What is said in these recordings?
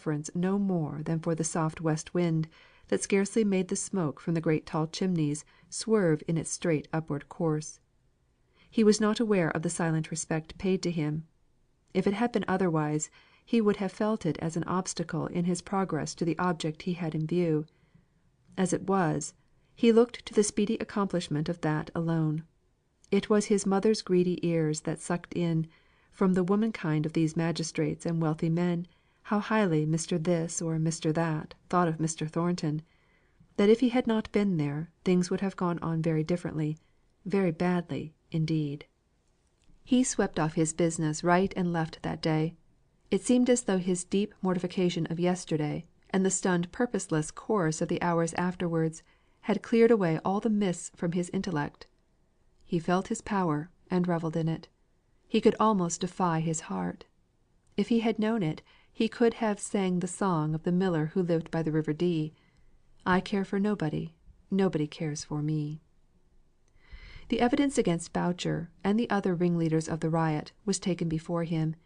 reverence no more than for the soft west wind, that scarcely made the smoke from the great tall chimneys swerve in its straight upward course. He was not aware of the silent respect paid to him. If it had been otherwise, he would have felt it as an obstacle in his progress to the object he had in view. As it was, he looked to the speedy accomplishment of that alone. It was his mother's greedy ears that sucked in, from the womankind of these magistrates and wealthy men, how highly Mr. This or Mr. That thought of Mr. Thornton, that if he had not been there, things would have gone on very differently, very badly indeed. He swept off his business right and left that day. It seemed as though his deep mortification of yesterday, and the stunned purposeless course of the hours afterwards, had cleared away all the mists from his intellect. He felt his power, and revelled in it. He could almost defy his heart. If he had known it, he could have sang the song of the miller who lived by the river Dee: "I care for nobody, nobody cares for me." The evidence against Boucher, and the other ringleaders of the riot, was taken before him.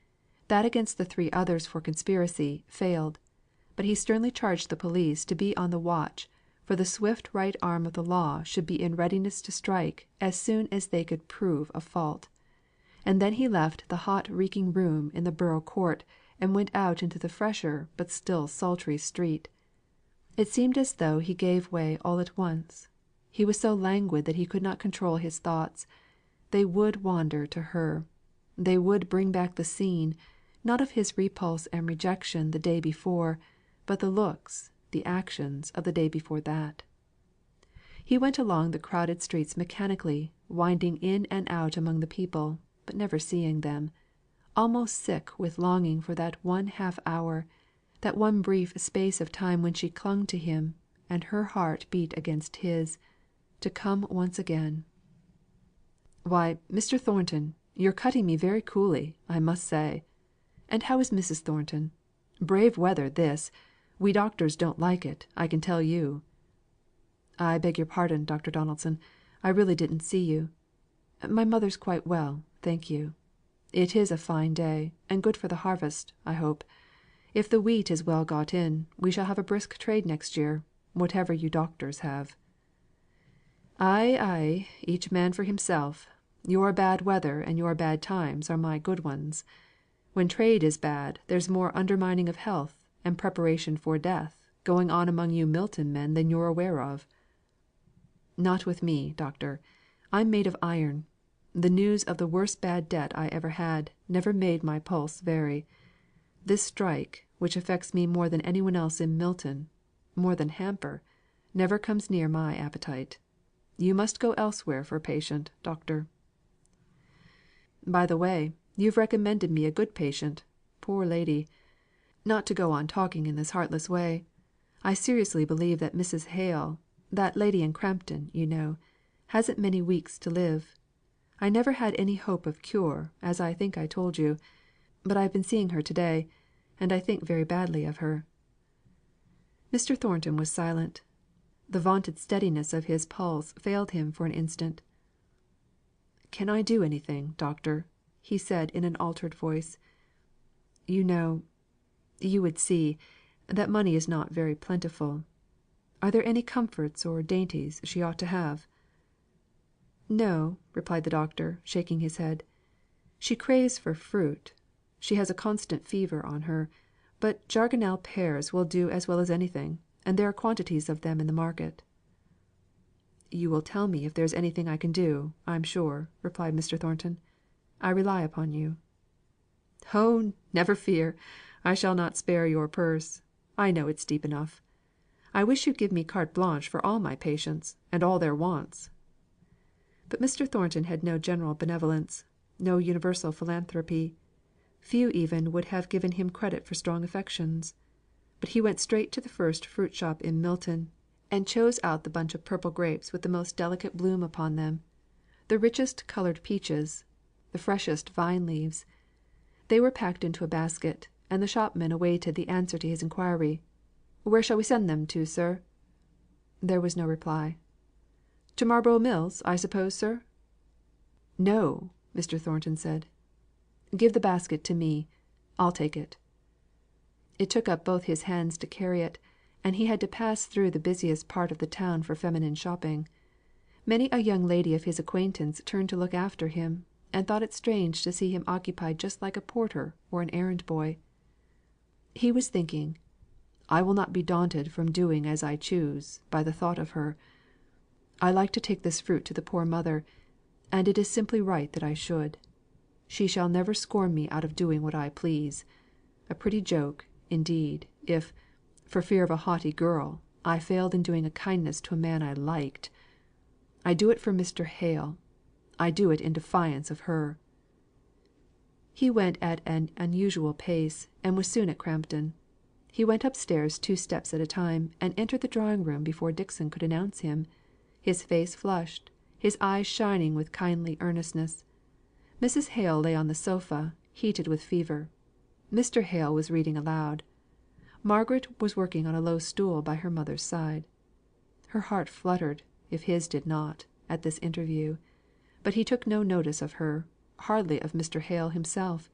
That against the three others for conspiracy, failed. But he sternly charged the police to be on the watch, for the swift right arm of the law should be in readiness to strike as soon as they could prove a fault. And then he left the hot reeking room in the Borough Court, and went out into the fresher but still sultry street. It seemed as though he gave way all at once. He was so languid that he could not control his thoughts. They would wander to her. They would bring back the scene, not of his repulse and rejection the day before, but the looks, the actions of the day before that. He went along the crowded streets mechanically, winding in and out among the people, but never seeing them, almost sick with longing for that one half hour, that one brief space of time when she clung to him, and her heart beat against his, to come once again. "Why, Mr. Thornton, you're cutting me very coolly, I must say. And how is Mrs. Thornton? Brave weather this! We doctors don't like it, I can tell you." "I beg your pardon, Dr. Donaldson. I really didn't see you. My mother's quite well, thank you. It is a fine day, and good for the harvest, I hope. If the wheat is well got in, we shall have a brisk trade next year, whatever you doctors have." "Ay, ay, each man for himself. Your bad weather and your bad times are my good ones. When trade is bad, there's more undermining of health, and preparation for death, going on among you Milton men than you're aware of." "Not with me, Doctor. I'm made of iron. The news of the worst bad debt I ever had, never made my pulse vary. This strike, which affects me more than any one else in Milton, more than Hamper, never comes near my appetite. You must go elsewhere for a patient, Doctor." "By the way, you've recommended me a good patient, poor lady. Not to go on talking in this heartless way, I seriously believe that Mrs. Hale, that lady in Crampton, you know, hasn't many weeks to live. I never had any hope of cure, as I think I told you; but I've been seeing her to day, and I think very badly of her." Mr. Thornton was silent. The vaunted steadiness of his pulse failed him for an instant. "Can I do anything, Doctor?" he said in an altered voice. "You know you would see that money is not very plentiful. Are there any comforts or dainties she ought to have?" "No," replied the doctor, shaking his head. "She craves for fruit. She has a constant fever on her; but Jargonelle pears will do as well as anything, and there are quantities of them in the market." "You will tell me if there is anything I can do, I'm sure," replied Mr. Thornton. "I rely upon you." "Oh, never fear! I shall not spare your purse. I know it's deep enough. I wish you'd give me carte blanche for all my patients, and all their wants." But Mr. Thornton had no general benevolence, no universal philanthropy. Few even would have given him credit for strong affections. But he went straight to the first fruit shop in Milton, and chose out the bunch of purple grapes with the most delicate bloom upon them, the richest coloured peaches, the freshest vine leaves. They were packed into a basket, and the shopman awaited the answer to his inquiry. "Where shall we send them to, sir?" There was no reply. "To Marlborough Mills, I suppose, sir?" "No," Mr. Thornton said. "Give the basket to me. I'll take it." It took up both his hands to carry it, and he had to pass through the busiest part of the town for feminine shopping. Many a young lady of his acquaintance turned to look after him, and thought it strange to see him occupied just like a porter or an errand boy. He was thinking, "I will not be daunted from doing as I choose, by the thought of her. I like to take this fruit to the poor mother, and it is simply right that I should. She shall never scorn me out of doing what I please. A pretty joke, indeed, if, for fear of a haughty girl, I failed in doing a kindness to a man I liked. I do it for Mr. Hale. I do it in defiance of her." He went at an unusual pace, and was soon at Crampton. He went upstairs 2 steps at a time, and entered the drawing room before Dixon could announce him, his face flushed, his eyes shining with kindly earnestness. Mrs. Hale lay on the sofa, heated with fever. Mr. Hale was reading aloud. Margaret was working on a low stool by her mother's side. Her heart fluttered, if his did not, at this interview; but he took no notice of her, hardly of Mr. Hale himself.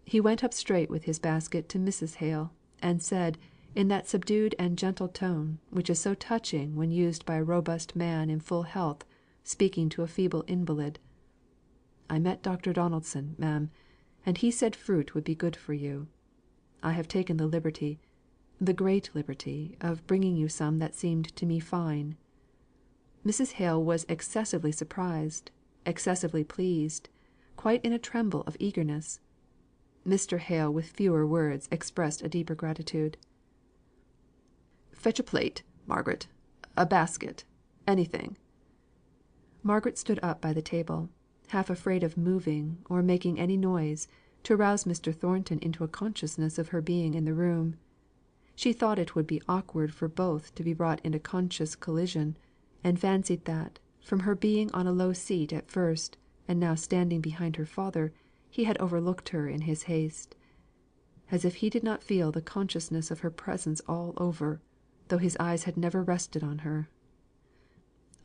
He went up straight with his basket to Mrs. Hale, and said, in that subdued and gentle tone which is so touching when used by a robust man in full health speaking to a feeble invalid: "I met Dr. Donaldson, ma'am, and he said fruit would be good for you. I have taken the liberty, the great liberty, of bringing you some that seemed to me fine." Mrs. Hale was excessively surprised, excessively pleased, quite in a tremble of eagerness. Mr. Hale with fewer words expressed a deeper gratitude. "Fetch a plate, Margaret, a basket, anything." Margaret stood up by the table, half afraid of moving, or making any noise, to arouse Mr. Thornton into a consciousness of her being in the room. She thought it would be awkward for both to be brought into conscious collision, and fancied that, from her being on a low seat at first, and now standing behind her father, he had overlooked her in his haste. As if he did not feel the consciousness of her presence all over, though his eyes had never rested on her.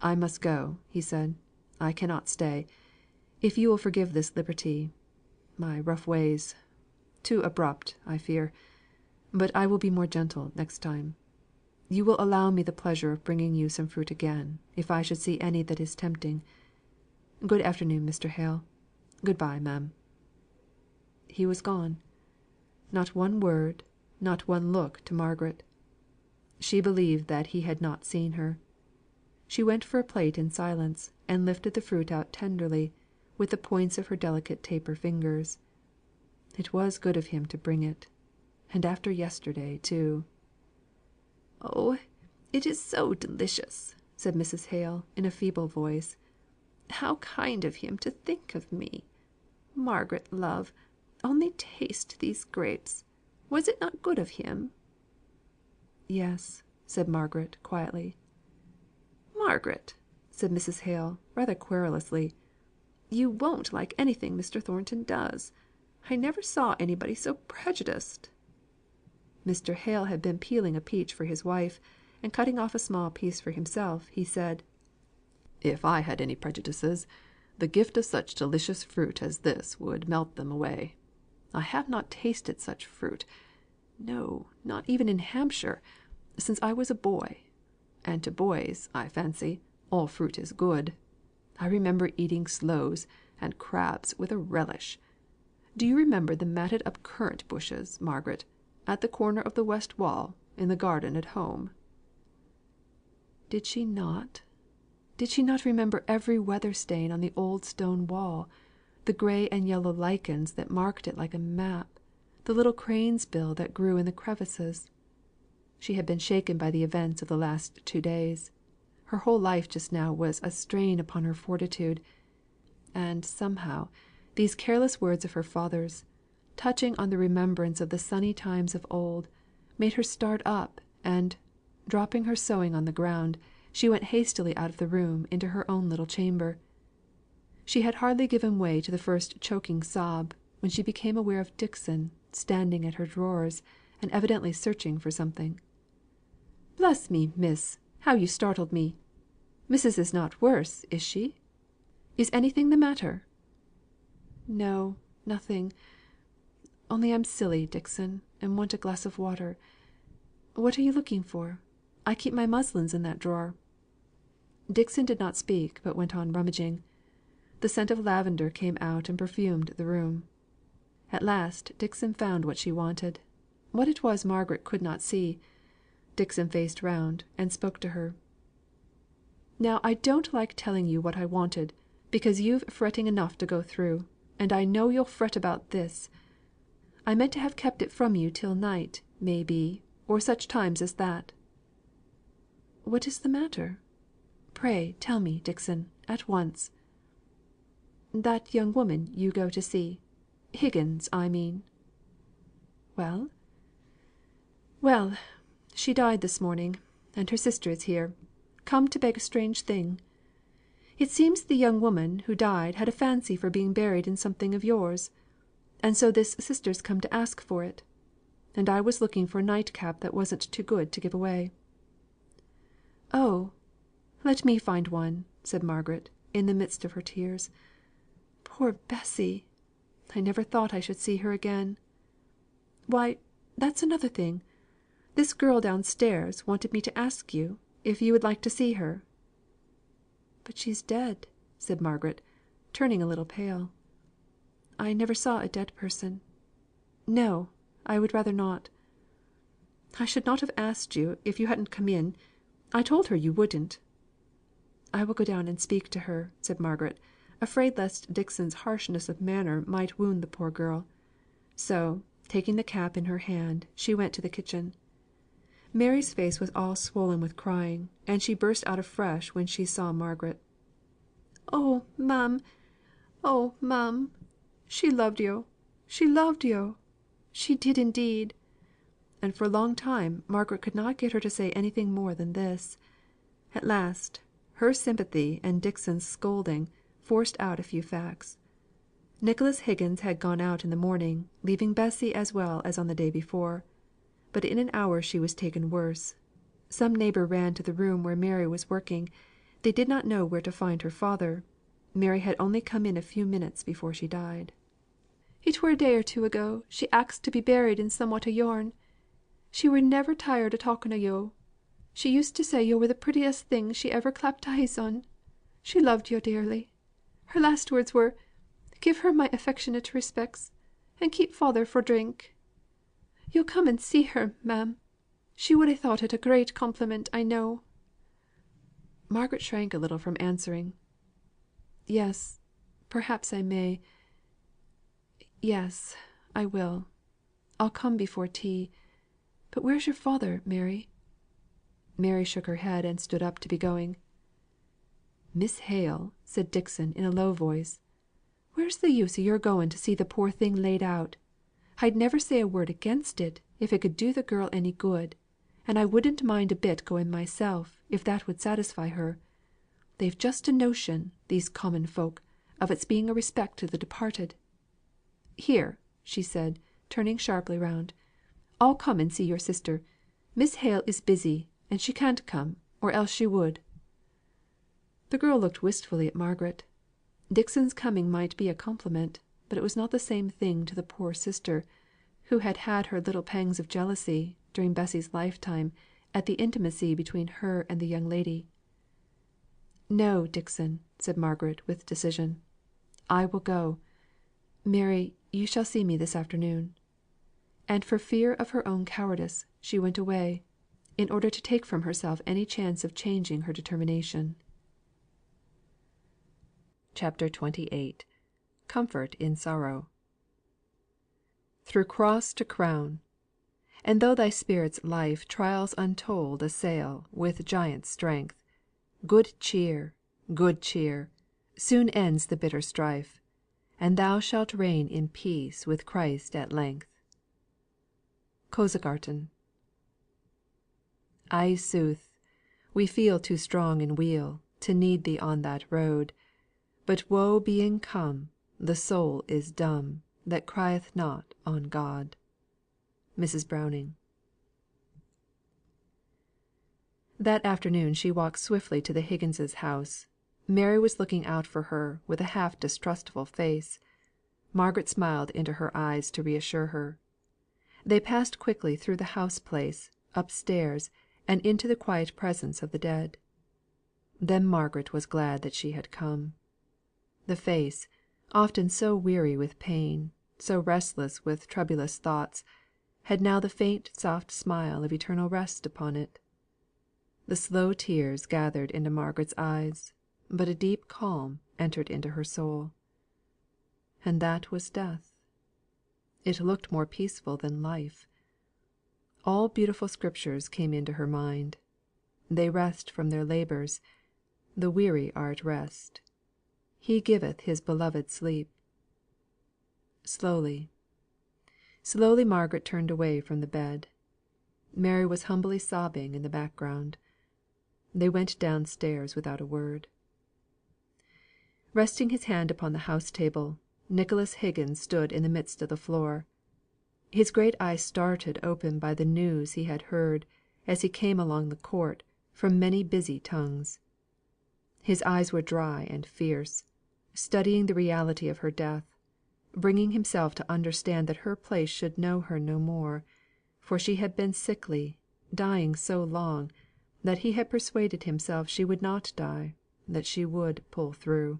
"I must go," he said. "I cannot stay. If you will forgive this liberty, my rough ways, too abrupt, I fear, but I will be more gentle next time. You will allow me the pleasure of bringing you some fruit again, if I should see any that is tempting. Good afternoon, Mr. Hale. Good bye, ma'am." He was gone. Not one word, not one look to Margaret. She believed that he had not seen her. She went for a plate in silence, and lifted the fruit out tenderly, with the points of her delicate taper fingers. It was good of him to bring it; and after yesterday, too. "Oh, it is so delicious!" said Mrs. Hale, in a feeble voice. "How kind of him to think of me! Margaret, love, only taste these grapes. Was it not good of him?" "Yes," said Margaret, quietly. "Margaret," said Mrs. Hale, rather querulously, "you won't like anything Mr. Thornton does. I never saw anybody so prejudiced." Mr. Hale had been peeling a peach for his wife, and cutting off a small piece for himself, he said: "If I had any prejudices, the gift of such delicious fruit as this would melt them away. I have not tasted such fruit, no, not even in Hampshire, since I was a boy; and to boys, I fancy, all fruit is good. I remember eating sloes and crabs with a relish. Do you remember the matted up currant bushes, Margaret, at the corner of the west wall, in the garden at home?" Did she not? Did she not remember every weather stain on the old stone wall, the grey and yellow lichens that marked it like a map, the little crane's bill that grew in the crevices? She had been shaken by the events of the last 2 days. Her whole life just now was a strain upon her fortitude; and, somehow, these careless words of her father's, touching on the remembrance of the sunny times of old, made her start up, and, dropping her sewing on the ground, she went hastily out of the room into her own little chamber. She had hardly given way to the first choking sob, when she became aware of Dixon standing at her drawers, and evidently searching for something. "Bless me, miss, how you startled me! Missus is not worse, is she? Is anything the matter?" "No, nothing. only I'm silly, Dixon, and want a glass of water. What are you looking for? I keep my muslins in that drawer." Dixon did not speak, but went on rummaging. The scent of lavender came out and perfumed the room. At last Dixon found what she wanted. What it was Margaret could not see. Dixon faced round, and spoke to her. "Now I don't like telling you what I wanted, because you've fretting enough to go through, and I know you'll fret about this. I meant to have kept it from you till night, may be, or such times as that." "What is the matter? Pray tell me, Dixon, at once." "That young woman you go to see Higgins, I mean." "Well?" "Well, she died this morning, and her sister is here, come to beg a strange thing. It seems the young woman who died had a fancy for being buried in something of yours, and so this sister's come to ask for it; and I was looking for a nightcap that wasn't too good to give away." "Oh, let me find one," said Margaret, in the midst of her tears. "Poor Bessy! I never thought I should see her again. Why, that's another thing. This girl downstairs wanted me to ask you if you would like to see her." "But she's dead," said Margaret, turning a little pale. "I never saw a dead person. No, I would rather not." "I should not have asked you if you hadn't come in. I told her you wouldn't." "I will go down and speak to her," said Margaret, afraid lest Dixon's harshness of manner might wound the poor girl. So, taking the cap in her hand, she went to the kitchen. Mary's face was all swollen with crying, and she burst out afresh when she saw Margaret. "Oh, ma'am! Oh, ma'am! She loved yo'! She loved yo'! She did indeed!" And for a long time Margaret could not get her to say anything more than this. At last, her sympathy and Dixon's scolding forced out a few facts. Nicholas Higgins had gone out in the morning, leaving Bessy as well as on the day before. But in an hour she was taken worse. Some neighbour ran to the room where Mary was working. They did not know where to find her father. Mary had only come in a few minutes before she died. "It were a day or two ago she axed to be buried in somewhat o' yourn. She were never tired o' talking o' yo'. She used to say yo' were the prettiest thing she ever clapped eyes on. She loved yo' dearly. Her last words were, 'Give her my affectionate respects, and keep father for drink.' You'll come and see her, ma'am. She would ha' thought it a great compliment, I know." Margaret shrank a little from answering. "Yes, perhaps I may. Yes, I will. I'll come before tea. But where's your father, Mary?" Mary shook her head and stood up to be going. "Miss Hale," said Dixon in a low voice, "where's the use of your going to see the poor thing laid out? I'd never say a word against it, if it could do the girl any good; and I wouldn't mind a bit going myself, if that would satisfy her. They've just a notion, these common folk, of its being a respect to the departed. Here," she said, turning sharply round, "I'll come and see your sister. Miss Hale is busy, and she can't come, or else she would." The girl looked wistfully at Margaret. Dixon's coming might be a compliment, but it was not the same thing to the poor sister, who had had her little pangs of jealousy, during Bessy's lifetime, at the intimacy between her and the young lady. "No, Dixon," said Margaret, with decision. "I will go. Mary, you shall see me this afternoon." And for fear of her own cowardice, she went away, in order to take from herself any chance of changing her determination. CHAPTER XXVIII. Comfort in Sorrow. Through cross to crown. And though thy spirit's life Trials untold assail with giant strength, Good cheer, good cheer! Soon ends the bitter strife, And thou shalt reign in peace with Christ at length. Cosegarten. Ay sooth, we feel too strong in weal To need thee on that road; But woe being come, the soul is dumb That crieth not on God. Mrs. Browning. That afternoon she walked swiftly to the Higginses' house. Mary was looking out for her with a half distrustful face. Margaret smiled into her eyes to reassure her. They passed quickly through the house place, upstairs, and into the quiet presence of the dead. Then Margaret was glad that she had come. The face, often so weary with pain, so restless with troublous thoughts, had now the faint soft smile of eternal rest upon it. The slow tears gathered into Margaret's eyes, but a deep calm entered into her soul. And that was death. It looked more peaceful than life. All beautiful scriptures came into her mind. They rest from their labours. The weary are at rest. He giveth his beloved sleep. Slowly Margaret turned away from the bed. Mary was humbly sobbing in the background. They went downstairs without a word. Resting his hand upon the house table, Nicholas Higgins stood in the midst of the floor. His great eyes started open by the news he had heard, as he came along the court, from many busy tongues. His eyes were dry and fierce, studying the reality of her death, bringing himself to understand that her place should know her no more, for she had been sickly, dying so long, that he had persuaded himself she would not die, that she would pull through.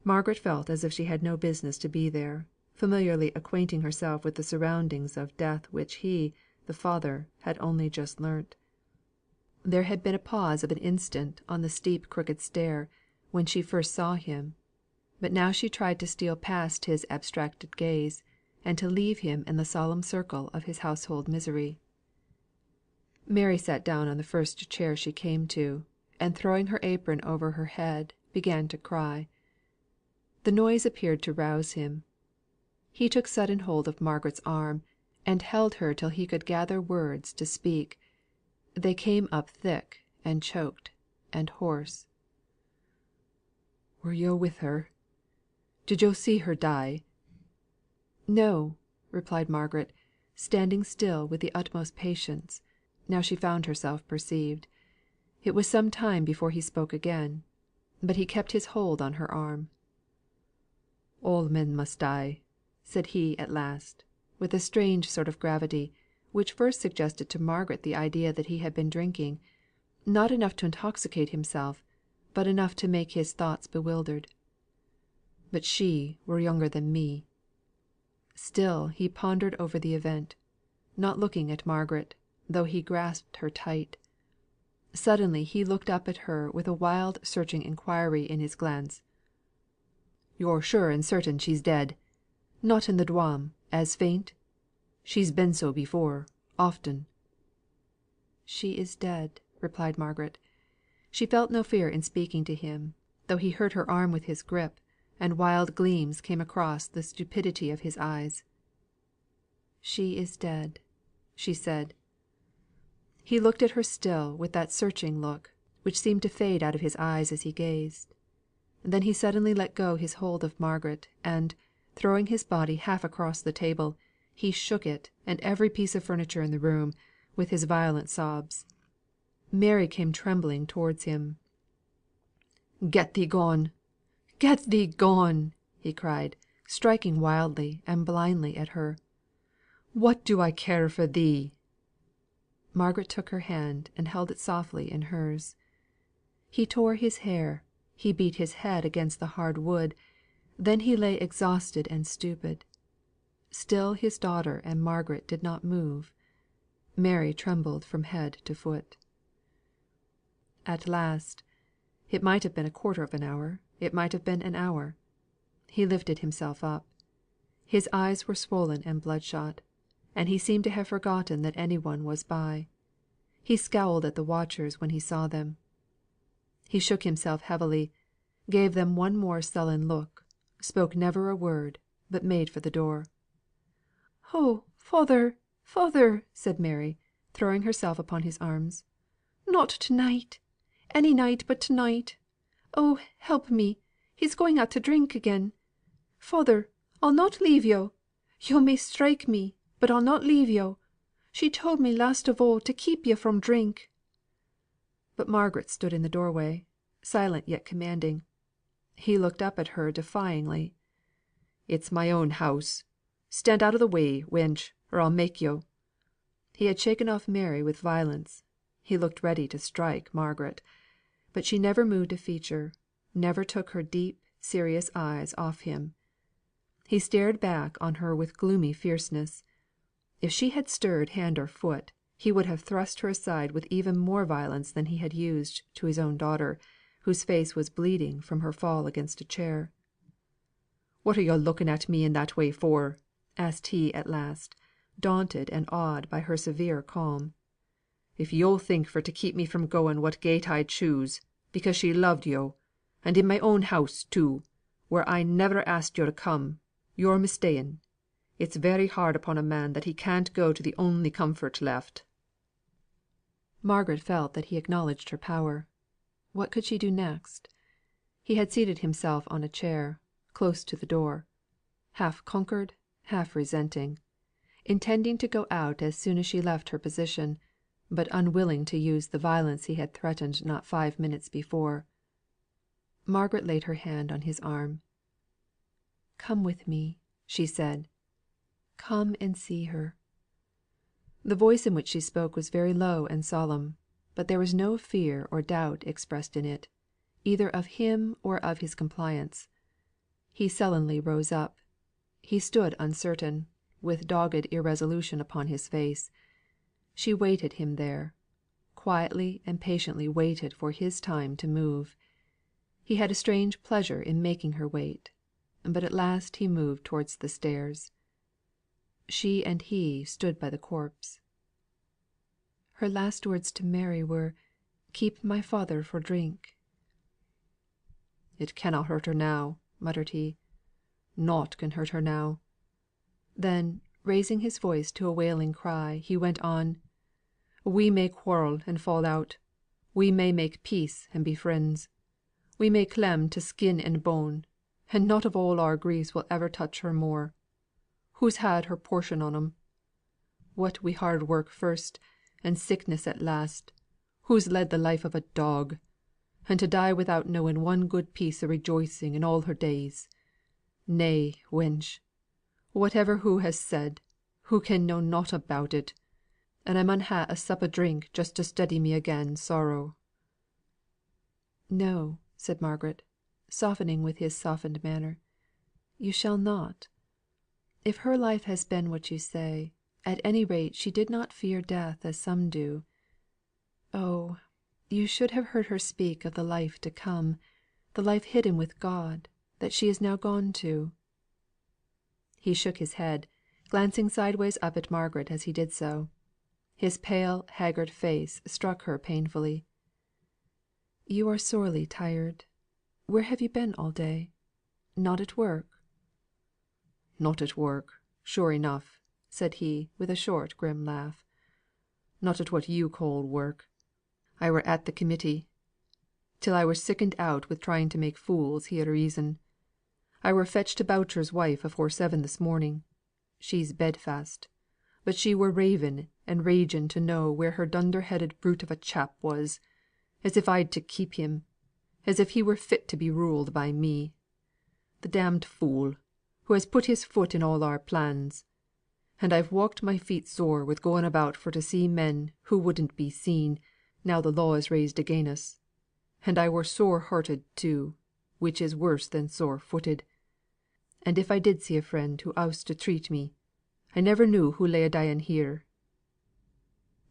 Margaret felt as if she had no business to be there, familiarly acquainting herself with the surroundings of death which he, the father, had only just learnt. There had been a pause of an instant on the steep crooked stair, when she first saw him; but now she tried to steal past his abstracted gaze, and to leave him in the solemn circle of his household misery. Mary sat down on the first chair she came to, and throwing her apron over her head, began to cry. The noise appeared to rouse him. He took sudden hold of Margaret's arm, and held her till he could gather words to speak. They came up thick, and choked, and hoarse. "Were yo' with her? Did yo' see her die?" "No," replied Margaret, standing still with the utmost patience, now she found herself perceived. It was some time before he spoke again, but he kept his hold on her arm. "All men must die," said he at last, with a strange sort of gravity, which first suggested to Margaret the idea that he had been drinking, not enough to intoxicate himself, but enough to make his thoughts bewildered. "But she were younger than me." Still he pondered over the event, not looking at Margaret, though he grasped her tight. Suddenly he looked up at her with a wild searching inquiry in his glance. "You're sure and certain she's dead? Not in the dwam, as faint? She's been so before, often." "She is dead," replied Margaret. She felt no fear in speaking to him, though he hurt her arm with his grip, and wild gleams came across the stupidity of his eyes. "She is dead," she said. He looked at her still with that searching look, which seemed to fade out of his eyes as he gazed. Then he suddenly let go his hold of Margaret, and, throwing his body half across the table, he shook it, and every piece of furniture in the room, with his violent sobs. Mary came trembling towards him. "Get thee gone! Get thee gone!" he cried, striking wildly and blindly at her. "What do I care for thee?" Margaret took her hand and held it softly in hers. He tore his hair, he beat his head against the hard wood, then he lay exhausted and stupid. Still his daughter and Margaret did not move. Mary trembled from head to foot. At last, it might have been a quarter of an hour, it might have been an hour, he lifted himself up. His eyes were swollen and bloodshot, and he seemed to have forgotten that any one was by. He scowled at the watchers when he saw them. He shook himself heavily, gave them one more sullen look, spoke never a word, but made for the door. "Oh, father, father!" said Mary, throwing herself upon his arms. "Not to night! Any night but to night! Oh, help me! He's going out to drink again. Father, I'll not leave yo'. Yo' may strike me, but I'll not leave yo'. She told me last of all to keep yo' from drink." But Margaret stood in the doorway, silent yet commanding. He looked up at her defyingly. It's my own house. Stand out o' the way, wench, or I'll make yo'." He had shaken off Mary with violence; he looked ready to strike Margaret. But she never moved a feature, never took her deep, serious eyes off him. He stared back on her with gloomy fierceness. If she had stirred hand or foot, he would have thrust her aside with even more violence than he had used to his own daughter, whose face was bleeding from her fall against a chair. "What are yo' looking at me in that way for?" asked he at last, daunted and awed by her severe calm. "If yo' think for to keep me from going what gait I choose, because she loved yo', and in my own house too, where I never asked yo' to come, you're mistaken. It's very hard upon a man that he can't go to the only comfort left." Margaret felt that he acknowledged her power. What could she do next? He had seated himself on a chair, close to the door, half conquered, half resenting, intending to go out as soon as she left her position, but unwilling to use the violence he had threatened not 5 minutes before. Margaret laid her hand on his arm. "Come with me," she said. "Come and see her." The voice in which she spoke was very low and solemn, but there was no fear or doubt expressed in it, either of him or of his compliance. He sullenly rose up. He stood uncertain, with dogged irresolution upon his face. She waited him there; quietly and patiently waited for his time to move. He had a strange pleasure in making her wait; but at last he moved towards the stairs. She and he stood by the corpse. "Her last words to Mary were, 'Keep my father for drink.'" "It canna hurt her now," muttered he. "Nought can hurt her now." Then, raising his voice to a wailing cry, he went on: "We may quarrel and fall out; we may make peace and be friends; we may clem to skin and bone, and not of all our griefs will ever touch her more. Who's had her portion on 'em? What wi' hard work first, and sickness at last, who's led the life of a dog, and to die without knowing one good piece o' rejoicing in all her days. Nay, wench! whatever who has said, who can know nought about it; and I mun ha' a sup o' drink just to steady me again sorrow." "No," said Margaret, softening with his softened manner. "You shall not. If her life has been what you say, at any rate she did not fear death as some do. Oh, you should have heard her speak of the life to come, the life hidden with God, that she is now gone to." He shook his head, glancing sideways up at Margaret as he did so. His pale haggard face struck her painfully. "You are sorely tired. Where have you been all day? Not at work?" "Not at work, sure enough," said he, with a short grim laugh. "Not at what you call work. I were at the Committee, till I were sickened out wi' trying to make fools hear reason. I were fetched to Boucher's wife afore 7 this morning. She's bedfast; but she were raving and raging to know where her dunder headed brute of a chap was, as if I'd to keep him, as if he were fit to be ruled by me. The damned fool, who has put his foot in all our plans. And I've walked my feet sore wi' going about for to see men who wouldn't be seen, now the law is raised again us. And I were sore hearted too, which is worse than sore footed. And if I did see a friend who used to treat me, I never knew who lay a dying here.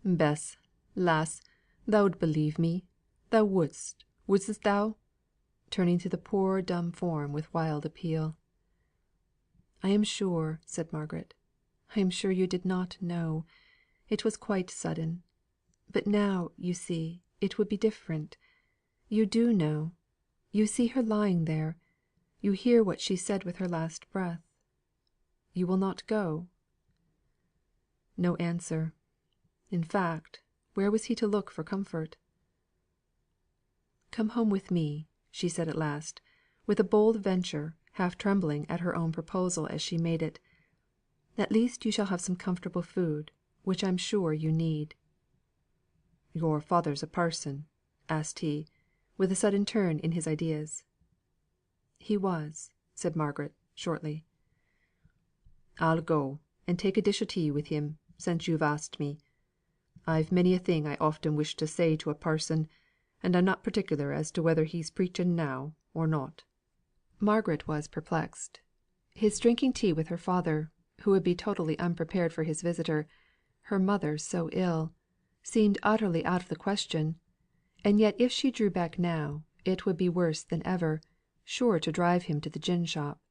Bess, lass, thou'd believe me; thou wouldst thou?" turning to the poor dumb form with wild appeal. "I am sure," said Margaret, "I am sure you did not know. It was quite sudden. But now, you see, it would be different. You do know. You see her lying there. You hear what she said with her last breath. You will not go?" No answer. In fact, where was he to look for comfort? "Come home with me," she said at last, with a bold venture, half trembling at her own proposal as she made it. "At least you shall have some comfortable food, which I'm sure you need." "Your father's a parson?" asked he, with a sudden turn in his ideas. "He was," said Margaret, shortly. I'll go and take a dish o' tea with him, since you've asked me. I've many a thing I often wish to say to a parson, and I'm not particular as to whether he's preaching now or not." Margaret was perplexed. His drinking tea with her father, who would be totally unprepared for his visitor, her mother so ill, seemed utterly out of the question; and yet if she drew back now, it would be worse than ever, sure to drive him to the gin shop.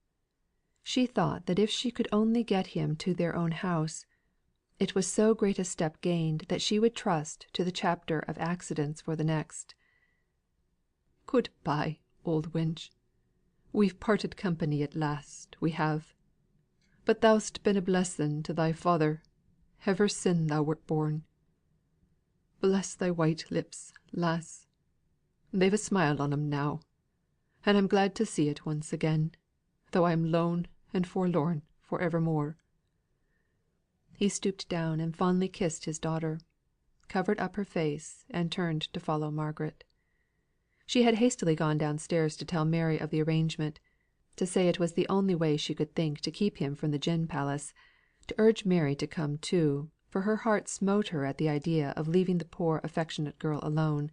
She thought that if she could only get him to their own house, it was so great a step gained that she would trust to the chapter of accidents for the next. "Good bye, old wench. We've parted company at last, we have. But thou'st been a blessing to thy father, ever sin' thou wert born. Bless thy white lips, lass. They've a smile on 'em now, and I'm glad to see it once again, though I'm lone and forlorn for evermore." He stooped down and fondly kissed his daughter, covered up her face, and turned to follow Margaret. She had hastily gone downstairs to tell Mary of the arrangement; to say it was the only way she could think to keep him from the gin palace; to urge Mary to come too, for her heart smote her at the idea of leaving the poor affectionate girl alone.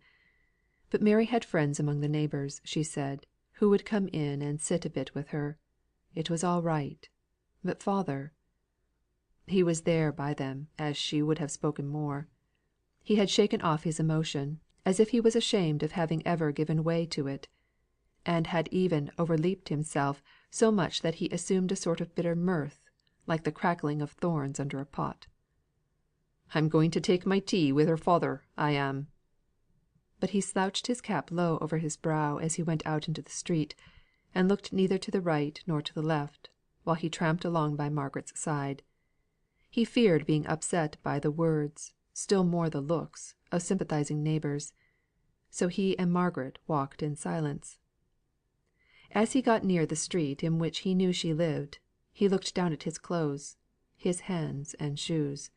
But Mary had friends among the neighbours, she said, who would come in and sit a bit with her. It was all right. But father he was there by them as she would have spoken more. He had shaken off his emotion, as if he was ashamed of having ever given way to it; and had even overleaped himself so much that he assumed a sort of bitter mirth, like the crackling of thorns under a pot. "I'm going to take my tea wi' her father, I am." But he slouched his cap low over his brow as he went out into the street, and looked neither to the right nor to the left, while he tramped along by Margaret's side. He feared being upset by the words, still more the looks, of sympathising neighbours. So he and Margaret walked in silence. As he got near the street in which he knew she lived, he looked down at his clothes, his hands and shoes.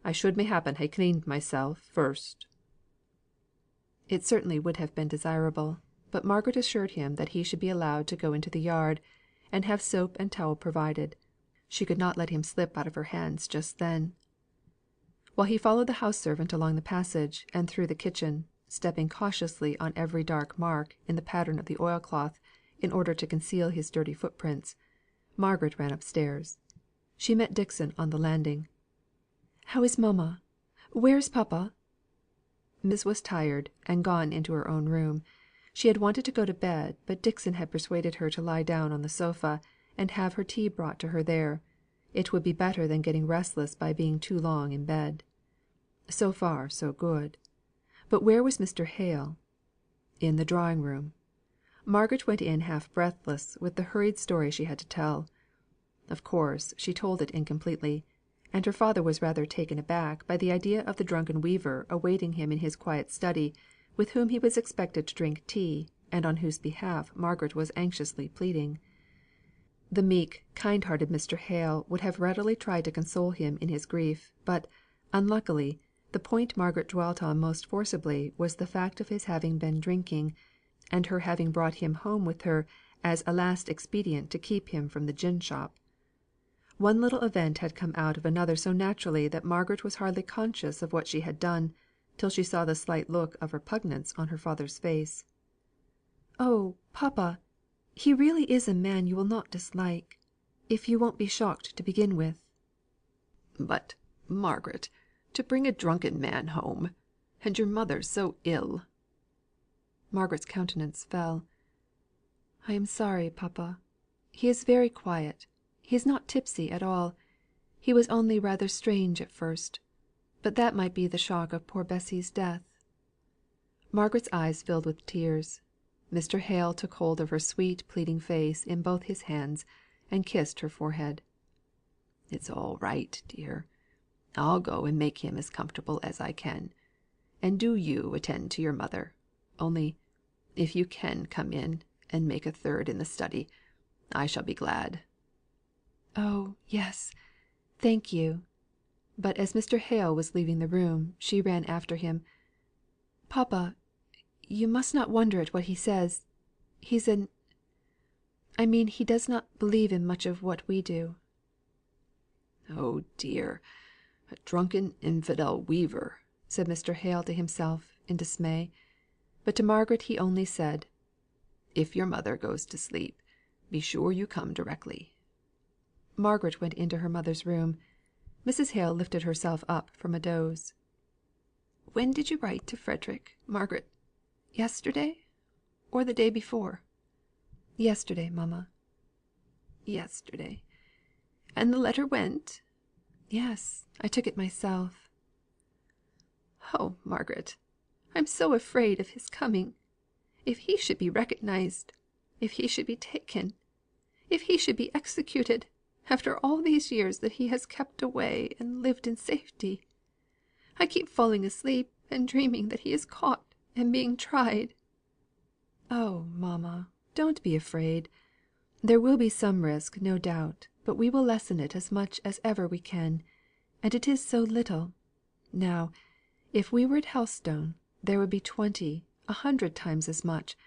"I should m'appen ha' cleaned mysel' first." It certainly would have been desirable, but Margaret assured him that he should be allowed to go into the yard, and have soap and towel provided. She could not let him slip out of her hands just then. While he followed the house servant along the passage, and through the kitchen, stepping cautiously on every dark mark in the pattern of the oilcloth, in order to conceal his dirty footprints, Margaret ran upstairs. She met Dixon on the landing. "How is mamma? Where's papa?" Miss was tired, and gone into her own room. She had wanted to go to bed, but Dixon had persuaded her to lie down on the sofa, and have her tea brought to her there. It would be better than getting restless by being too long in bed. So far so good. But where was Mr. Hale? In the drawing room. Margaret went in half breathless with the hurried story she had to tell. Of course she told it incompletely; and her father was rather taken aback by the idea of the drunken weaver awaiting him in his quiet study, with whom he was expected to drink tea, and on whose behalf Margaret was anxiously pleading. The meek, kind hearted Mr. Hale would have readily tried to console him in his grief; but, unluckily, the point Margaret dwelt on most forcibly was the fact of his having been drinking, and her having brought him home with her as a last expedient to keep him from the gin shop. One little event had come out of another so naturally that Margaret was hardly conscious of what she had done, till she saw the slight look of repugnance on her father's face. "Oh, papa! He really is a man you will not dislike, if you won't be shocked to begin with." "But, Margaret, to bring a drunken man home, and your mother so ill!" Margaret's countenance fell. "I am sorry, papa. He is very quiet. He is not tipsy at all. He was only rather strange at first; but that might be the shock of poor Bessy's death." Margaret's eyes filled with tears. Mr. Hale took hold of her sweet pleading face in both his hands, and kissed her forehead. "It's all right, dear. I'll go and make him as comfortable as I can; and do you attend to your mother. Only, if you can come in, and make a third in the study, I shall be glad." "Oh, yes! Thank you." But as Mr. Hale was leaving the room, she ran after him. "Papa, you must not wonder at what he says. He's he does not believe in much of what we do. "Oh dear! A drunken infidel weaver!" said Mr. Hale to himself, in dismay. But to Margaret he only said, "If your mother goes to sleep, be sure you come directly." Margaret went into her mother's room. Mrs. Hale lifted herself up from a doze. "When did you write to Frederick, Margaret? Yesterday, or the day before?" "Yesterday, mamma." "Yesterday. And the letter went?" "Yes, I took it myself." "Oh, Margaret, I'm so afraid of his coming. If he should be recognised, if he should be taken, if he should be executed, after all these years that he has kept away and lived in safety. I keep falling asleep and dreaming that he is caught and being tried." "Oh, mamma, don't be afraid. There will be some risk, no doubt, but we will lessen it as much as ever we can; and it is so little. Now, if we were at Helstone, there would be 20, 100 times as much.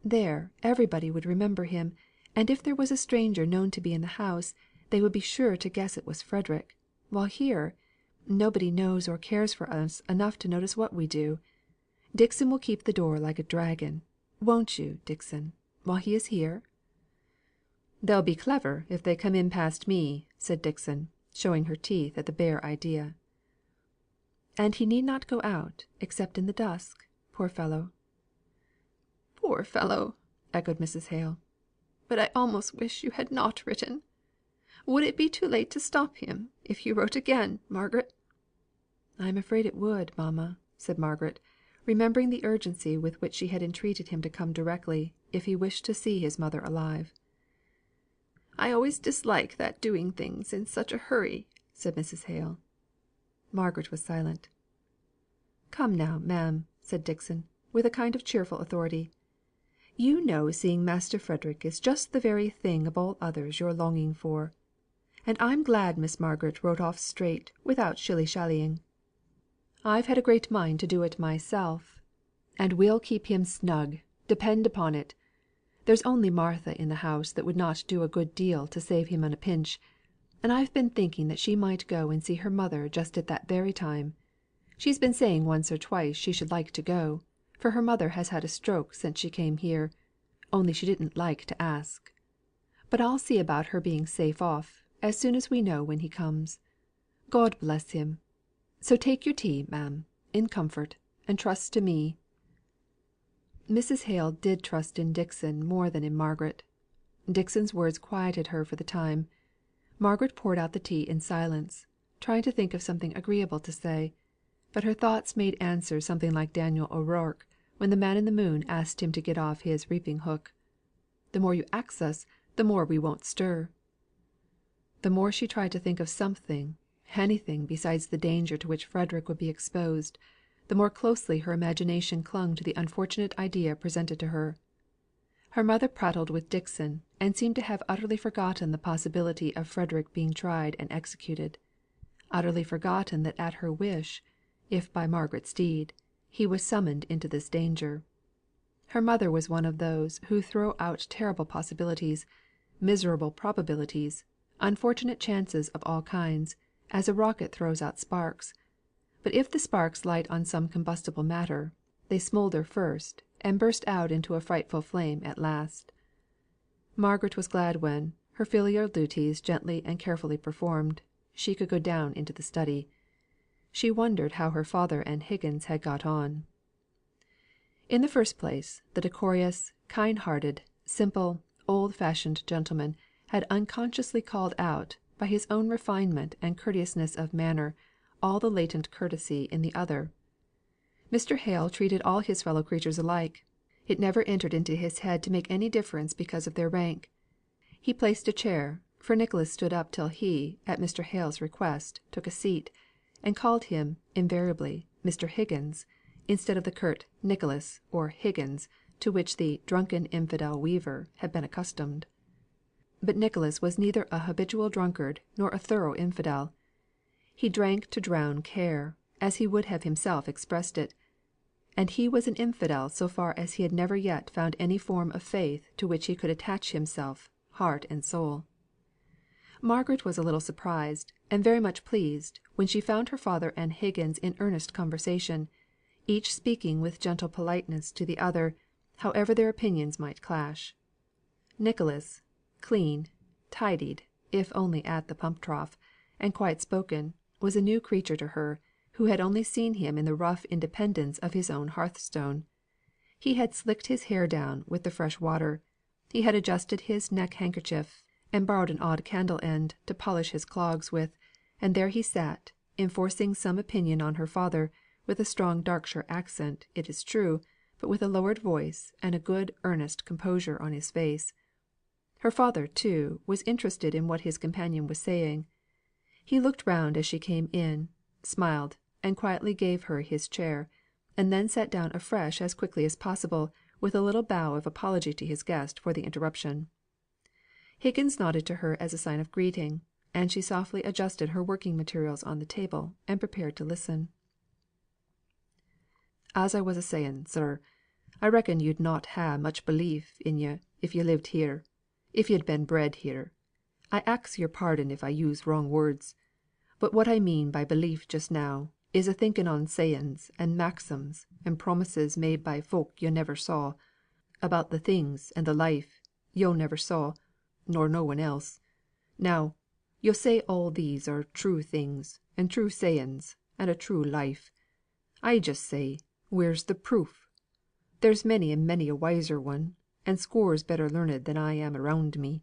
There everybody would remember him; and if there was a stranger known to be in the house, they would be sure to guess it was Frederick; while here, nobody knows or cares for us enough to notice what we do. Dixon will keep the door like a dragon. Won't you, Dixon, while he is here?" "They'll be clever if they come in past me," said Dixon, showing her teeth at the bare idea. "And he need not go out, except in the dusk, poor fellow." "Poor fellow!" echoed Mrs. Hale. "But I almost wish you had not written. Would it be too late to stop him, if you wrote again, Margaret?" "I am afraid it would, mamma," said Margaret, remembering the urgency with which she had entreated him to come directly, if he wished to see his mother alive. "I always dislike that doing things in such a hurry," said Mrs. Hale. Margaret was silent. "Come now, ma'am," said Dixon, with a kind of cheerful authority. "You know seeing Master Frederick is just the very thing of all others you're longing for. And I'm glad Miss Margaret wrote off straight, without shilly shallying. I've had a great mind to do it myself; and we'll keep him snug, depend upon it. There's only Martha in the house that would not do a good deal to save him in a pinch; and I've been thinking that she might go and see her mother just at that very time. She's been saying once or twice she should like to go, for her mother has had a stroke since she came here, only she didn't like to ask. But I'll see about her being safe off, as soon as we know when he comes. God bless him! So take your tea, ma'am, in comfort, and trust to me." Mrs. Hale did trust in Dixon more than in Margaret. Dixon's words quieted her for the time. Margaret poured out the tea in silence, trying to think of something agreeable to say; but her thoughts made answer something like Daniel O'Rourke, when the man in the moon asked him to get off his reaping hook: "The more you ax us, the more we won't stir." The more she tried to think of something, anything besides the danger to which Frederick would be exposed, the more closely her imagination clung to the unfortunate idea presented to her. Her mother prattled with Dixon, and seemed to have utterly forgotten the possibility of Frederick being tried and executed; utterly forgotten that at her wish, if by Margaret's deed, he was summoned into this danger. Her mother was one of those who throw out terrible possibilities, miserable probabilities, unfortunate chances of all kinds, as a rocket throws out sparks; but if the sparks light on some combustible matter, they smoulder first, and burst out into a frightful flame at last. Margaret was glad when, her filial duties gently and carefully performed, she could go down into the study. She wondered how her father and Higgins had got on. In the first place, the decorous, kind hearted, simple, old fashioned gentleman had unconsciously called out, by his own refinement and courteousness of manner, all the latent courtesy in the other. Mr. Hale treated all his fellow creatures alike; it never entered into his head to make any difference because of their rank. He placed a chair, for Nicholas stood up till he, at Mr. Hale's request, took a seat, and called him, invariably, Mr. Higgins, instead of the curt Nicholas or Higgins to which the drunken infidel weaver had been accustomed. But Nicholas was neither a habitual drunkard nor a thorough infidel. He drank to drown care, as he would have himself expressed it; and he was an infidel so far as he had never yet found any form of faith to which he could attach himself, heart and soul. Margaret was a little surprised, and very much pleased, when she found her father and Higgins in earnest conversation, each speaking with gentle politeness to the other, however their opinions might clash. Nicholas, clean, tidied, if only at the pump trough, and quiet spoken, was a new creature to her, who had only seen him in the rough independence of his own hearthstone. He had slicked his hair down with the fresh water; he had adjusted his neck handkerchief, and borrowed an odd candle end to polish his clogs with, and there he sat, enforcing some opinion on her father, with a strong Darkshire accent, it is true, but with a lowered voice, and a good earnest composure on his face. Her father, too, was interested in what his companion was saying. He looked round as she came in, smiled, and quietly gave her his chair, and then sat down afresh as quickly as possible, with a little bow of apology to his guest for the interruption. Higgins nodded to her as a sign of greeting, and she softly adjusted her working materials on the table, and prepared to listen. "As I was a saying, sir, I reckon you'd not ha' much belief in you if you lived here, if you'd been bred here. I ax your pardon if I use wrong words; but what I mean by belief just now, is a thinking on sayings, and maxims, and promises made by folk yo never saw, about the things and the life yo never saw, nor no one else. Now, yo say all these are true things, and true sayings, and a true life. I just say, where's the proof? There's many and many a wiser one, and scores better learned than I am around me.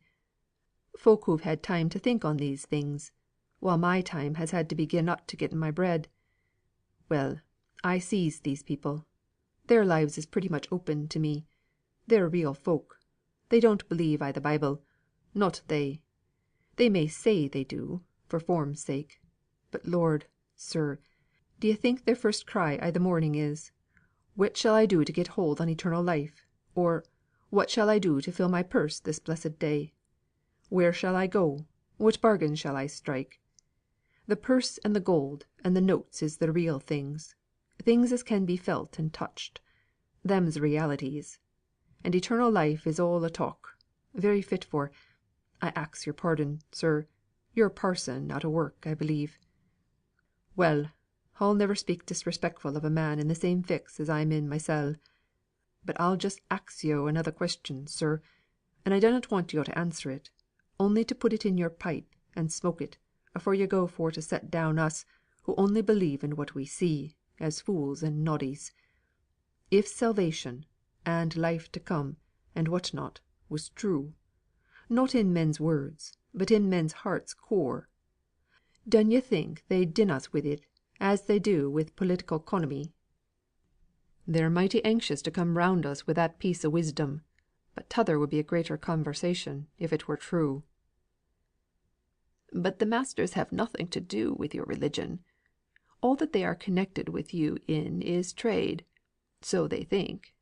Folk who've had time to think on these things, while my time has had to be given up to getting my bread. Well, I sees these people. Their lives is pretty much open to me. They're real folk. They don't believe i' the Bible, not they. They may say they do, for form's sake; but Lord, sir, d'ye think their first cry i' the morning is, 'What shall I do to get hold on eternal life?' or 'What shall I do to fill my purse this blessed day? Where shall I go? What bargain shall I strike?' The purse and the gold and the notes is the real things, things as can be felt and touched. Them's realities. And eternal life is all a talk, very fit for I ax your pardon, sir, you're a parson out o' work, I believe. Well, I'll never speak disrespectful of a man in the same fix as I'm in mysel. But I'll just ax yo another question, sir, and I dunnot want yo to answer it, only to put it in your pipe, and smoke it, afore yo go for to set down us, who only believe in what we see, as fools and noddies. If salvation, and life to come, and what not, was true, not in men's words, but in men's hearts' core, dun ye think they'd din us with it as they do with political 'conomy? They're mighty anxious to come round us with that piece o' wisdom, but t'other would be a greater conversation if it were true." "But the masters have nothing to do with your religion. All that they are connected with you in is trade, so they think;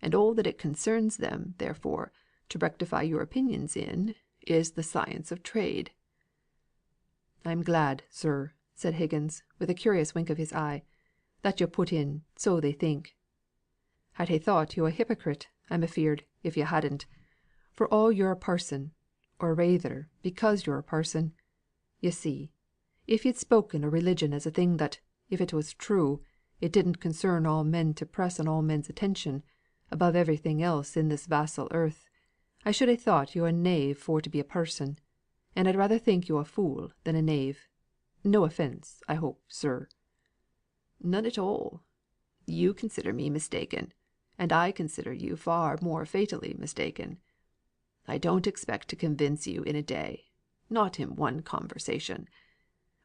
and all that it concerns them, therefore, to rectify your opinions in, is the science of trade." "I'm glad, sir," said Higgins, with a curious wink of his eye, "that yo put in 'so they think.' I'd ha' thought yo a hypocrite, I'm afeard, if yo hadn't; for all you're a parson, or rayther because you're a parson. Yo see, if yo'd spoken o' religion as a thing that, if it was true, it didn't concern all men to press on all men's attention, above everything else in this vassal earth, I should ha' thought yo a knave for to be a parson; and I'd rather think yo a fool than a knave. No offence, I hope, sir." "None at all. You consider me mistaken, and I consider you far more fatally mistaken. I don't expect to convince you in a day, not in one conversation.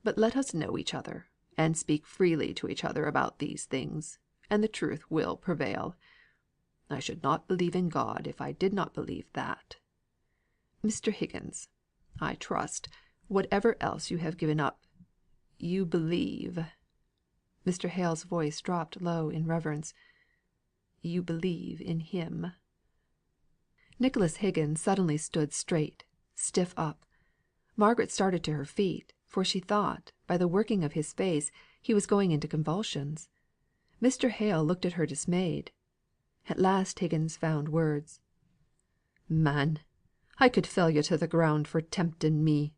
But let us know each other, and speak freely to each other about these things, and the truth will prevail. I should not believe in God if I did not believe that. Mr. Higgins, I trust, whatever else you have given up, you believe" Mr. Hale's voice dropped low in reverence "you believe in him." Nicholas Higgins suddenly stood straight, stiff up. Margaret started to her feet, for she thought, by the working of his face, he was going into convulsions. Mr. Hale looked at her dismayed. At last Higgins found words. "Man, I could fell yo to the ground for tempting me.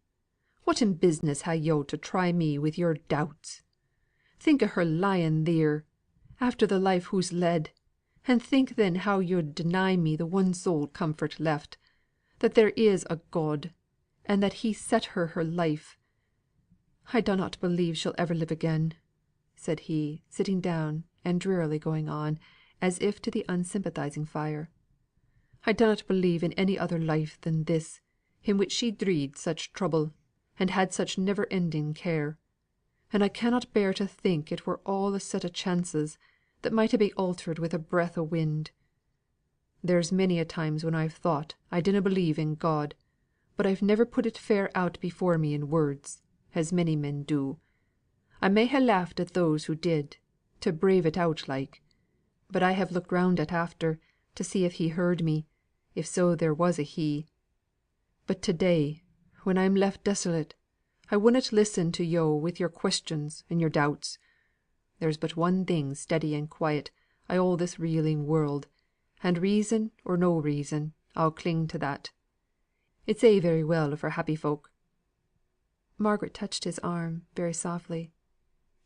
Whatten business ha' yo' to try me with your doubts? Think o' her lying theer, after the life hoo's led, and think then how yo'd deny me the one sole comfort left, that there is a God, and that He set her life. I dunnot believe she'll ever live again," said he, sitting down, and drearily going on, as if to the unsympathising fire. "I dunnot believe in any other life than this, in which she dreed such trouble, and had such never ending care; and I cannot bear to think it were all a set o' chances, that might be altered with a breath o' wind. There's many a times when I've thought I didna believe in God, but I've never put it fair out before me in words, as many men do. I may ha' laughed at those who did, to brave it out like; but I have looked round at after, to see if He heard me, if so there was a He. But to day, when I'm left desolate, I wunnot listen to yo' with your questions and your doubts. There's but one thing steady and quiet i' all this reeling world, and reason or no reason, I'll cling to that. It's a' very well for happy folk." Margaret touched his arm, very softly.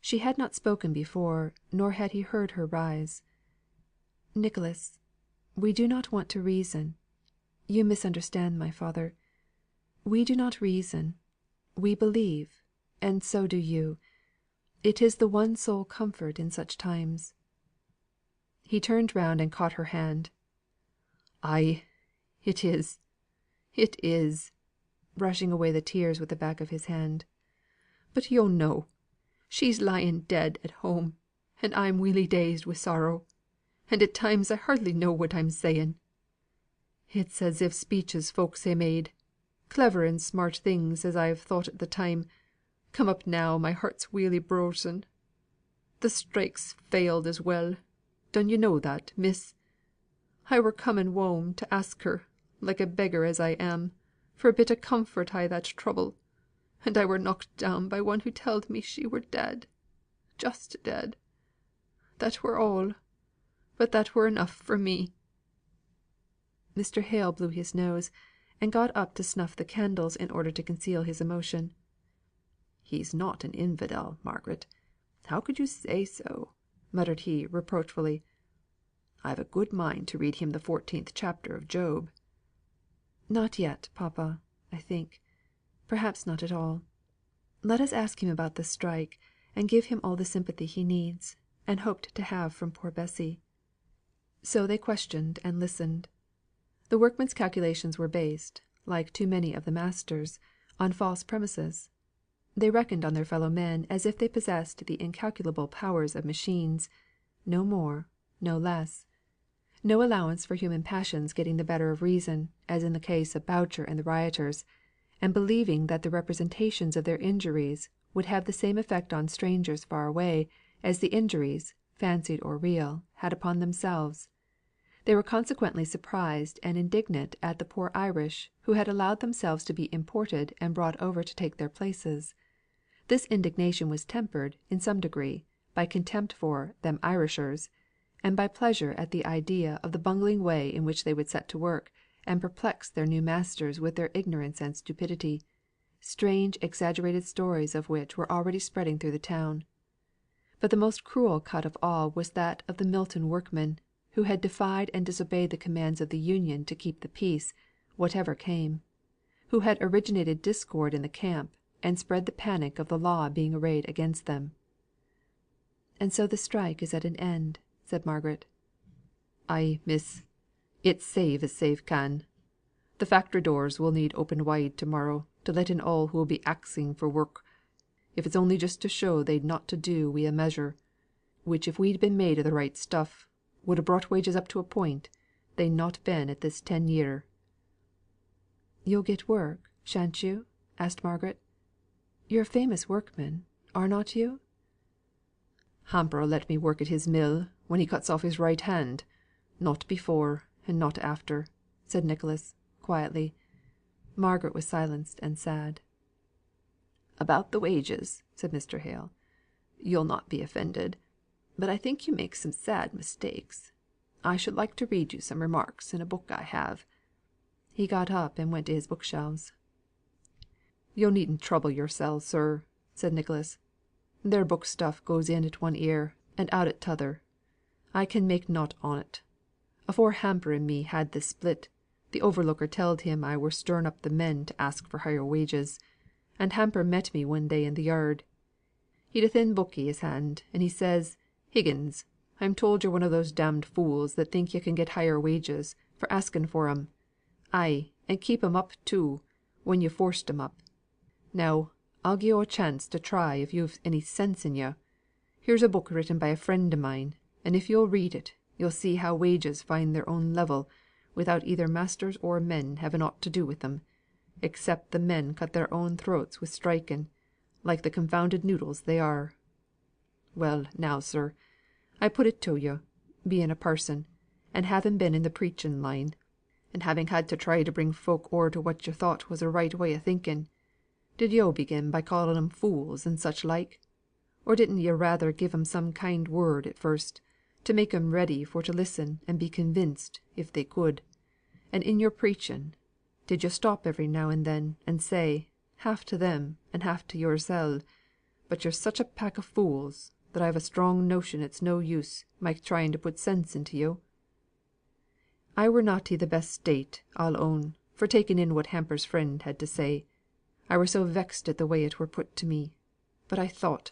She had not spoken before, nor had he heard her rise. "Nicholas, we do not want to reason. You misunderstand my father. We do not reason. We believe, and so do you. It is the one sole comfort in such times." He turned round and caught her hand. "Ay, it is, it is," brushing away the tears with the back of his hand. "But yo' know, she's lying dead at home, and I'm welly dazed wi' sorrow, and at times I hardly know what I'm saying. It's as if speeches folks ha' made, clever and smart things as I've thought at the time, come up now my heart's welly broken. The strike's failed as well. Dun yo' know that, miss? I were coming whoam to ask her, like a beggar as I am, for a bit o' comfort i' that trouble, and I were knocked down by one who telled me she were dead, just dead. That were all, but that were enough for me." Mr. Hale blew his nose, and got up to snuff the candles in order to conceal his emotion. "He's not an infidel, Margaret. How could you say so?" muttered he, reproachfully. "I've a good mind to read him the 14th chapter of Job." "Not yet, papa, I think. Perhaps not at all. Let us ask him about the strike, and give him all the sympathy he needs, and hoped to have from poor Bessy." So they questioned and listened. The workmen's calculations were based, like too many of the masters', on false premises. They reckoned on their fellow men as if they possessed the incalculable powers of machines, no more, no less. No allowance for human passions getting the better of reason, as in the case of Boucher and the rioters, and believing that the representations of their injuries would have the same effect on strangers far away, as the injuries, fancied or real, had upon themselves. They were consequently surprised and indignant at the poor Irish, who had allowed themselves to be imported and brought over to take their places. This indignation was tempered, in some degree, by contempt for "them Irishers," and by pleasure at the idea of the bungling way in which they would set to work, and perplex their new masters with their ignorance and stupidity, strange exaggerated stories of which were already spreading through the town. But the most cruel cut of all was that of the Milton workmen, who had defied and disobeyed the commands of the Union to keep the peace, whatever came; who had originated discord in the camp, and spread the panic of the law being arrayed against them. "And so the strike is at an end," said Margaret. "Ay, miss. It's save as save can. The factory doors will need open wide to morrow, to let in all who'll be axing for work, if it's only just to show they'd nought to do wi' a measure, which if we'd been made o' the right stuff, would ha' brought wages up to a point they'n not been at this 10 year." "You'll get work, shan't you?" asked Margaret. "You're a famous workman, are not you?" "Hamper'll let me work at his mill, when he cuts off his right hand; not before, and not after," said Nicholas, quietly. Margaret was silenced and sad. "About the wages," said Mr. Hale. "You'll not be offended, but I think you make some sad mistakes. I should like to read you some remarks in a book I have." He got up and went to his bookshelves. "Yo needn't trouble yoursel, sir," said Nicholas. "Their book stuff goes in at one ear, and out at t'other. I can make nought on't. Afore Hamper and me had this split, the overlooker telled him I were stirring up the men to ask for higher wages; and Hamper met me one day in the yard. He'd a thin book i' his hand, and he says, 'Higgins, I'm told you're one of those damned fools that think yo' can get higher wages for asking for 'em; ay, and keep 'em up too, when you've forced 'em up. Now, I'll gi' yo' a chance to try if you've any sense in yo'. Here's a book written by a friend o' mine, and if you'll read it, you'll see how wages find their own level, without either masters or men having aught to do with 'em, except the men cut their own throats wi' striking, like the confounded noodles they are. Well, now, sir, I put it to yo', being a parson, and having been in the preaching line, and having had to try to bring folk o'er to what yo' thought was a right way o' thinking, did yo' begin by calling 'em fools and such like? Or didn't yo' rather give 'em some kind word at first, to make 'em ready for to listen and be convinced, if they could? And in your preaching, did yo' stop every now and then, and say, half to them and half to yoursel, 'But you're such a pack o' fools, that I've a strong notion it's no use my trying to put sense into yo'?' I were not i' the best state, I'll own, for taking in what Hamper's friend had to say. I were so vexed at the way it were put to me. But I thought,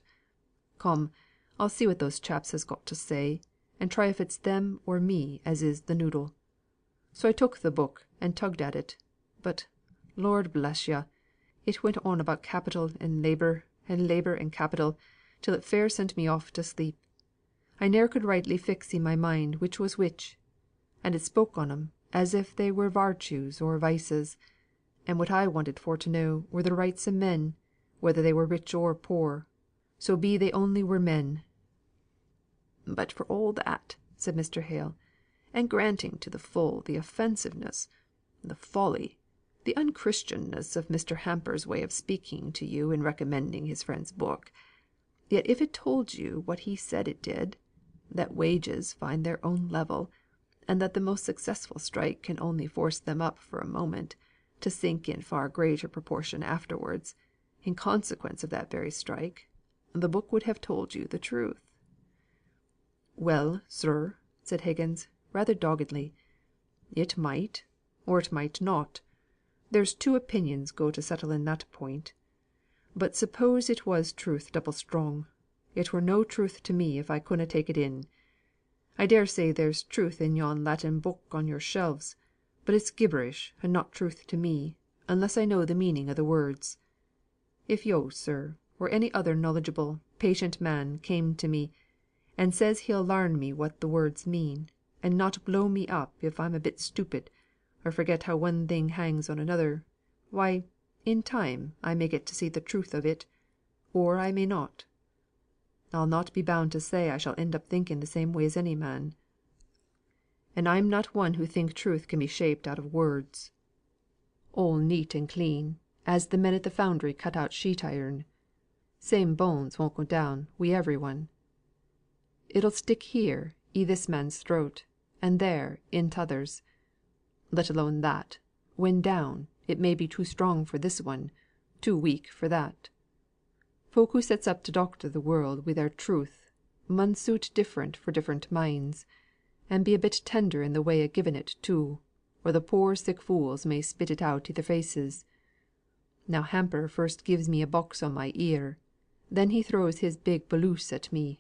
'Come, I'll see what those chaps has got to say, and try if it's them or me as is the noodle.' So I took the book and tugged at it; but, Lord bless yo', it went on about capital and labour and capital, till it fair sent me off to sleep. I ne'er could rightly fix i' my mind which was which; and it spoke on 'em as if they were vartues or vices; and what I wanted for to know were the rights o' men, whether they were rich or poor, so be they only were men." "But for all that," said Mr. Hale, "and granting to the full the offensiveness, the folly, the unchristianness of Mr. Hamper's way of speaking to you in recommending his friend's book, yet if it told you what he said it did, that wages find their own level, and that the most successful strike can only force them up for a moment, to sink in far greater proportion afterwards, in consequence of that very strike, the book would have told you the truth." "Well, sir," said Higgins, rather doggedly, "it might, or it might not. There's two opinions go to settling that point. But suppose it was truth double strong, it were no truth to me if I couldn't take it in. I dare say there's truth in yon Latin book on your shelves, but it's gibberish and not truth to me, unless I know the meaning of the words. If yo', sir, or any other knowledgeable, patient man came to me, and says he'll larn me what the words mean, and not blow me up if I'm a bit stupid, or forget how one thing hangs on another, why, in time I may get to see the truth of it, or I may not. I'll not be bound to say I shall end up thinking the same way as any man. And I'm not one who think truth can be shaped out of words, all neat and clean, as the men at the foundry cut out sheet iron. Same bones won't go down wi' every one. It'll stick here i' this man's throat, and there in t'other's. Let alone that, when down, it may be too strong for this one, too weak for that. Folk who sets up to doctor the world wi' their truth, mun suit different for different minds, and be a bit tender in the way o' giving it too, or the poor sick fools may spit it out i' their faces. Now Hamper first gives me a box on my ear, then he throws his big bolus at me,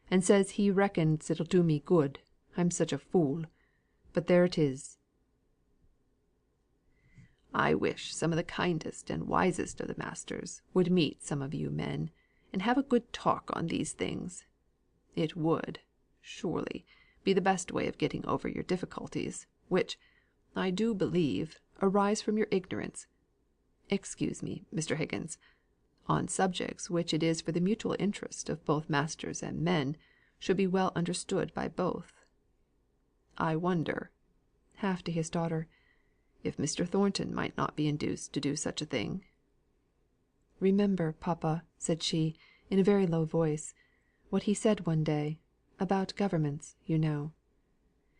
and says he reckons it'll do me good, I'm such a fool; but there it is." "I wish some of the kindest and wisest of the masters would meet some of you men, and have a good talk on these things. It would, surely, be the best way of getting over your difficulties, which, I do believe, arise from your ignorance excuse me, Mr. Higgins on subjects which it is for the mutual interest of both masters and men should be well understood by both. I wonder," half to his daughter, "if Mr. Thornton might not be induced to do such a thing." "Remember, papa," said she, in a very low voice, "what he said one day about governments, you know."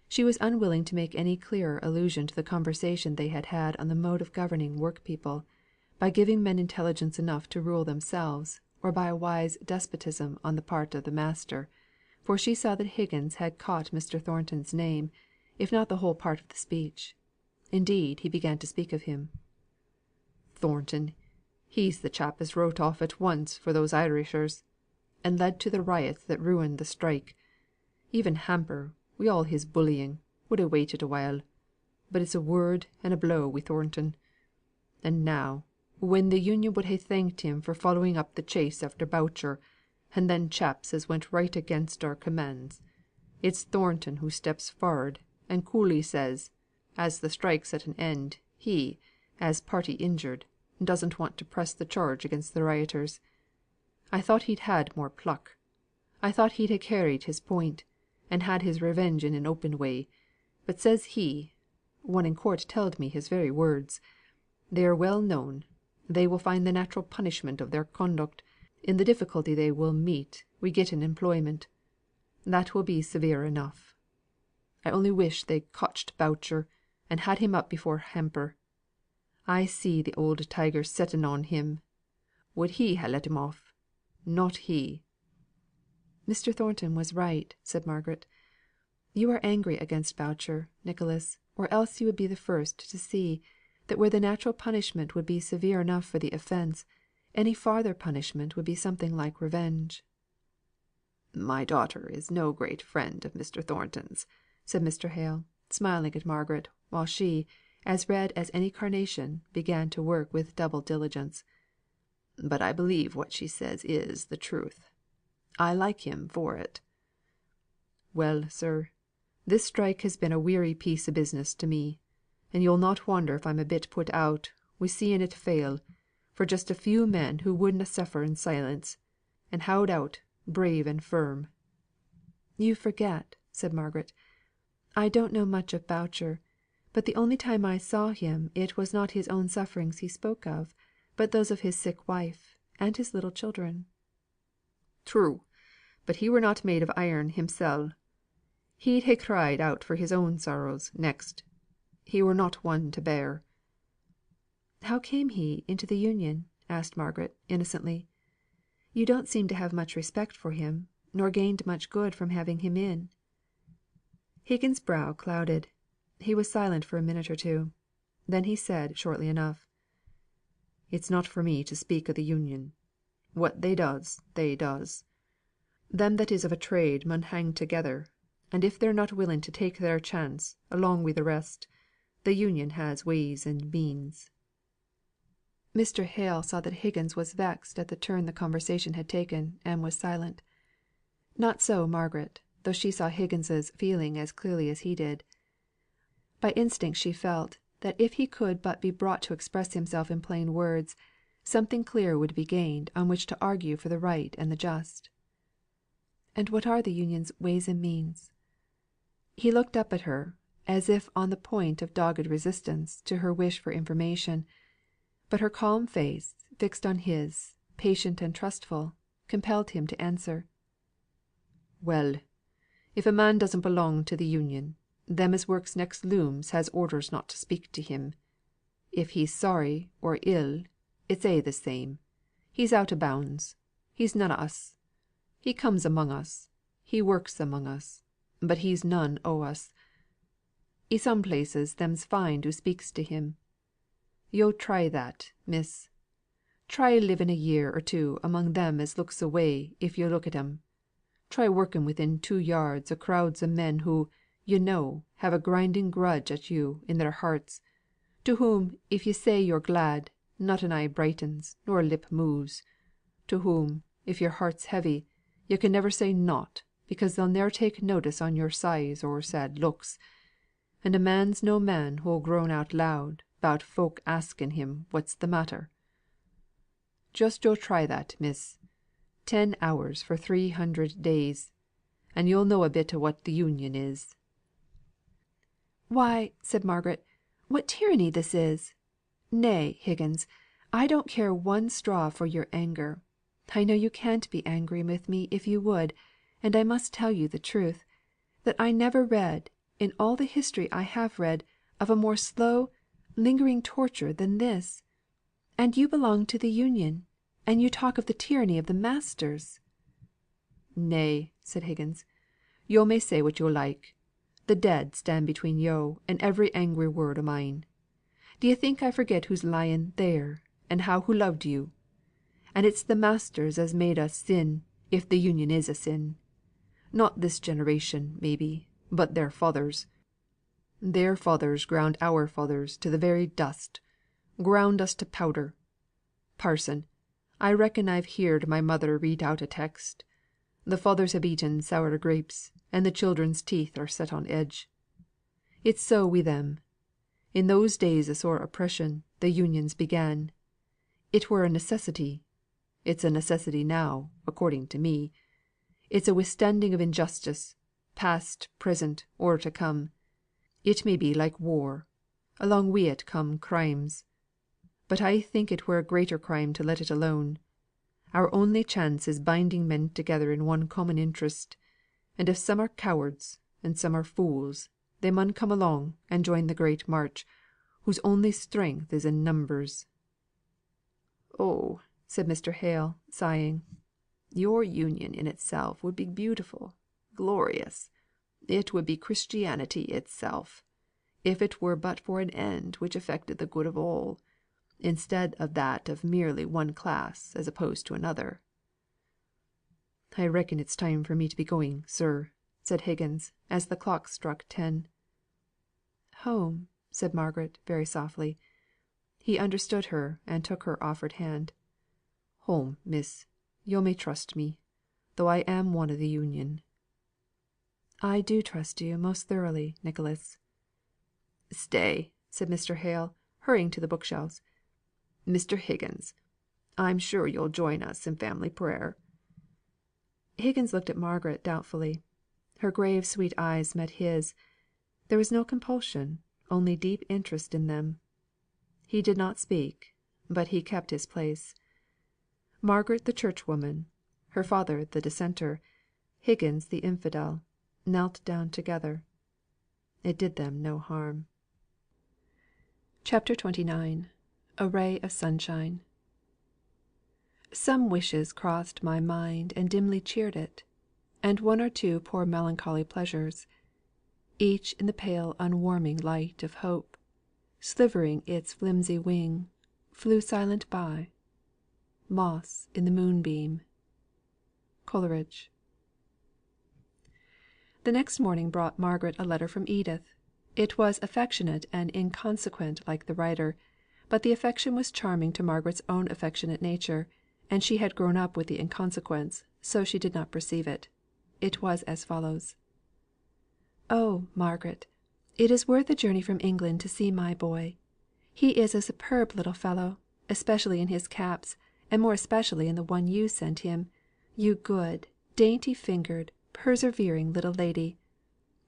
She was unwilling to make any clearer allusion to the conversation they had had on the mode of governing work people, by giving men intelligence enough to rule themselves, or by a wise despotism on the part of the master, for she saw that Higgins had caught Mr. Thornton's name, if not the whole part of the speech. Indeed, he began to speak of him. "Thornton, he's the chap as wrote off at once for those Irishers, and led to the riots that ruined the strike. Even Hamper, wi' all his bullying, would ha' waited a while; but it's a word and a blow wi' Thornton. And now, when the Union would ha' thanked him for following up the chase after Boucher, and them chaps as went right against our commands, it's Thornton who steps for'ard, and coolly says, as the strike's at an end, he, as party injured, doesn't want to press the charge against the rioters. I thought he'd had more pluck. I thought he'd ha' carried his point, and had his revenge in an open way; but says he, one in court telled me his very words, 'They are well known; they will find the natural punishment of their conduct in the difficulty they will meet wi' getting employment. That will be severe enough. I only wish they'd cotched Boucher, and had him up before Hamper. I see the old tiger setting on him. Would he ha' let him off? Not he." "Mr. Thornton was right," said Margaret. "You are angry against Boucher, Nicholas, or else you would be the first to see, that where the natural punishment would be severe enough for the offence, any farther punishment would be something like revenge." "My daughter is no great friend of Mr. Thornton's," said Mr. Hale, smiling at Margaret, while she, as red as any carnation, began to work with double diligence. "But I believe what she says is the truth. I like him for it." "Well, sir, this strike has been a weary piece o' business to me; and you'll not wonder if I'm a bit put out wi' seeing it fail, for just a few men who would na suffer in silence, and howd out brave and firm." "You forget," said Margaret. "I don't know much of Boucher, but the only time I saw him it was not his own sufferings he spoke of, but those of his sick wife, and his little children." "True; but he were not made of iron himsel. He'd ha' cried out for his own sorrows next. He were not one to bear." "How came he into the Union?" asked Margaret, innocently. "You don't seem to have much respect for him, nor gained much good from having him in." Higgins' brow clouded. He was silent for a minute or two. Then he said shortly enough: "It's not for me to speak o' the Union. What they does, they does. Them that is of a trade mun hang together; and if they're not willing to take their chance along wi' the rest, the Union has ways and means." Mr. Hale saw that Higgins was vexed at the turn the conversation had taken, and was silent. Not so Margaret, though she saw Higgins's feeling as clearly as he did. By instinct she felt, that if he could but be brought to express himself in plain words, something clear would be gained on which to argue for the right and the just. "And what are the Union's ways and means?" He looked up at her, as if on the point of dogged resistance to her wish for information; but her calm face, fixed on his, patient and trustful, compelled him to answer. "Well, if a man doesn't belong to the Union, them as works next looms has orders not to speak to him. If he's sorry or ill, it's a' the same. He's out o' bounds. He's none o' us. He comes among us, he works among us, but he's none o' us. I' some places them's fined who speaks to him. Yo' try that, miss. Try living a year or two among them as looks away if yo' look at 'em. Try working within 2 yards o' crowds o' men who, yo' know, have a grinding grudge at you in their hearts; to whom if yo' say you're glad, not an eye brightens, nor a lip moves; to whom, if your heart's heavy, yo' can never say nought, because they'll ne'er take notice on your sighs or sad looks; and a man's no man who'll groan out loud 'bout folk asking him what's the matter. Just yo' try that, miss. 10 hours for 300 days, and yo'll know a bit what the Union is." "Why," said Margaret, "what tyranny this is! Nay, Higgins, I don't care one straw for your anger. I know you can't be angry with me if you would; and I must tell you the truth, that I never read, in all the history I have read, of a more slow, lingering torture than this. And you belong to the Union, and you talk of the tyranny of the masters." "Nay," said Higgins, "yo' may say what yo' like. The dead stand between yo' and every angry word o' mine. D'ye think I forget who's lying there, and how hoo loved yo'? And it's the masters as made us sin, if the Union is a sin. Not this generation, maybe, but their fathers. Their fathers ground our fathers to the very dust ground us to powder. Parson, I reckon I've heerd my mother read out a text: 'The fathers have eaten sour grapes, and the children's teeth are set on edge.' It's so wi' them. In those days o' sore oppression the Unions began. It were a necessity. It's a necessity now, according to me. It's a withstanding of injustice, past, present, or to come. It may be like war. Along wi' it come crimes. But I think it were a greater crime to let it alone. Our only chance is binding men together in one common interest; and if some are cowards, and some are fools, they mun come along and join the great march, whose only strength is in numbers." "Oh!" said Mr. Hale, sighing. "Your Union in itself would be beautiful, glorious. It would be Christianity itself, if it were but for an end which affected the good of all, instead of that of merely one class as opposed to another." "I reckon it's time for me to be going, sir," said Higgins, as the clock struck 10. "Home," said Margaret, very softly. He understood her, and took her offered hand. "Home, miss. Yo' may trust me, though I am one o' the Union." "I do trust you most thoroughly, Nicholas." "Stay," said Mr. Hale, hurrying to the book shelves. "Mr. Higgins, I'm sure you'll join us in family prayer." Higgins looked at Margaret doubtfully. Her grave sweet eyes met his. There was no compulsion, only deep interest in them. He did not speak, but he kept his place. Margaret the churchwoman, her father the dissenter, Higgins the infidel, knelt down together. It did them no harm. CHAPTER XXIX. A ray of sunshine. Some wishes crossed my mind and dimly cheered it, and one or two poor melancholy pleasures, each in the pale unwarming light of hope, slivering its flimsy wing, flew silent by. Moss in the moonbeam. Coleridge. The next morning brought Margaret a letter from Edith. It was affectionate and inconsequent like the writer, but the affection was charming to Margaret's own affectionate nature, and she had grown up with the inconsequence, so she did not perceive it. It was as follows: "Oh, Margaret, it is worth a journey from England to see my boy. He is a superb little fellow, especially in his caps, and more especially in the one you sent him, you good, dainty fingered, persevering little lady.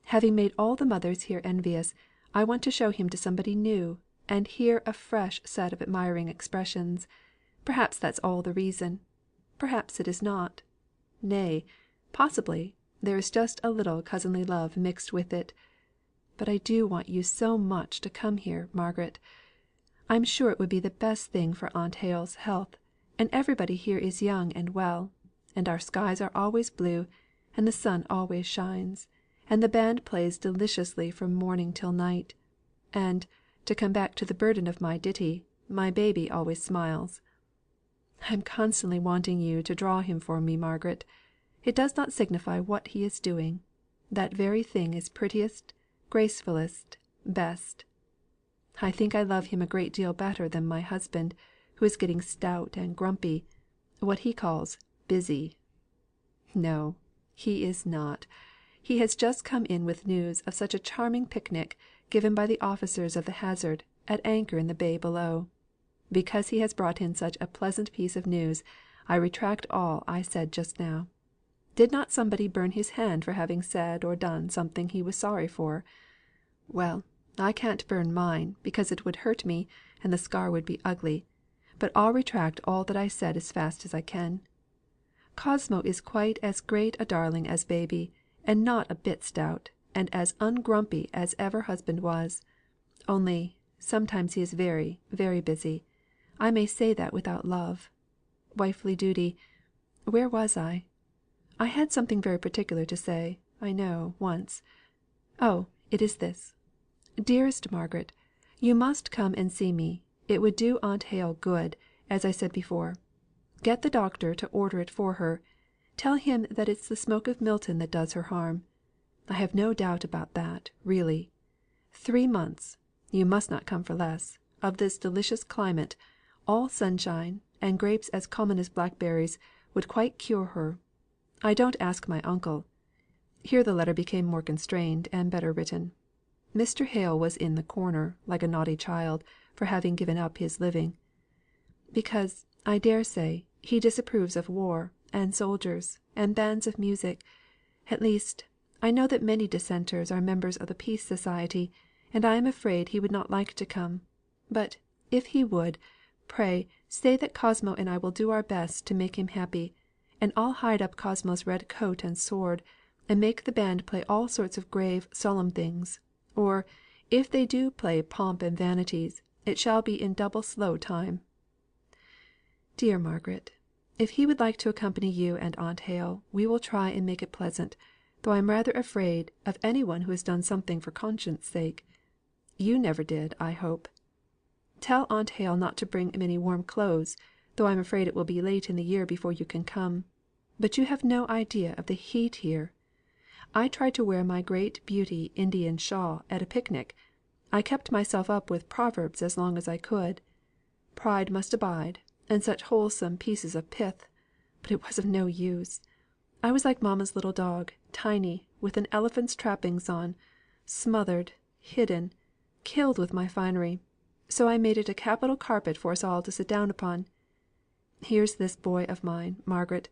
Having made all the mothers here envious, I want to show him to somebody new, and hear a fresh set of admiring expressions. Perhaps that's all the reason. Perhaps it is not. Nay, possibly, there is just a little cousinly love mixed with it. But I do want you so much to come here, Margaret. I'm sure it would be the best thing for Aunt Hale's health, and everybody here is young and well, and our skies are always blue, and the sun always shines, and the band plays deliciously from morning till night, and, to come back to the burden of my ditty, my baby always smiles. I am constantly wanting you to draw him for me, Margaret. It does not signify what he is doing. That very thing is prettiest, gracefullest, best. I think I love him a great deal better than my husband, who is getting stout and grumpy, what he calls busy. No, he is not. He has just come in with news of such a charming picnic given by the officers of the Hazard, at anchor in the bay below. Because he has brought in such a pleasant piece of news, I retract all I said just now. Did not somebody burn his hand for having said or done something he was sorry for? Well, I can't burn mine, because it would hurt me, and the scar would be ugly; but I'll retract all that I said as fast as I can. Cosmo is quite as great a darling as baby, and not a bit stout, and as ungrumpy as ever husband was. Only, sometimes he is very, very busy. I may say that without love. Wifely duty where was I? I had something very particular to say, I know, once. Oh, it is this. Dearest Margaret, you must come and see me. It would do Aunt Hale good, as I said before. Get the doctor to order it for her. Tell him that it's the smoke of Milton that does her harm. I have no doubt about that, really. 3 months you must not come for less of this delicious climate, all sunshine, and grapes as common as blackberries, would quite cure her. I don't ask my uncle" here the letter became more constrained, and better written. Mr. Hale was in the corner, like a naughty child, for having given up his living "because, I dare say, he disapproves of war, and soldiers, and bands of music. At least, I know that many Dissenters are members of the Peace Society, and I am afraid he would not like to come. But, if he would, pray say that Cosmo and I will do our best to make him happy, and I'll hide up Cosmo's red coat and sword, and make the band play all sorts of grave, solemn things; or, if they do play pomp and vanities, it shall be in double slow time. Dear Margaret, if he would like to accompany you and Aunt Hale, we will try and make it pleasant, though I am rather afraid of any one who has done something for conscience' sake. You never did, I hope. Tell Aunt Hale not to bring many warm clothes, though I am afraid it will be late in the year before you can come. But you have no idea of the heat here. I tried to wear my great beauty Indian shawl at a picnic. I kept myself up with proverbs as long as I could. Pride must abide, and such wholesome pieces of pith; but it was of no use. I was like mamma's little dog, tiny, with an elephant's trappings on, smothered, hidden, killed with my finery; so I made it a capital carpet for us all to sit down upon. Here's this boy of mine, Margaret.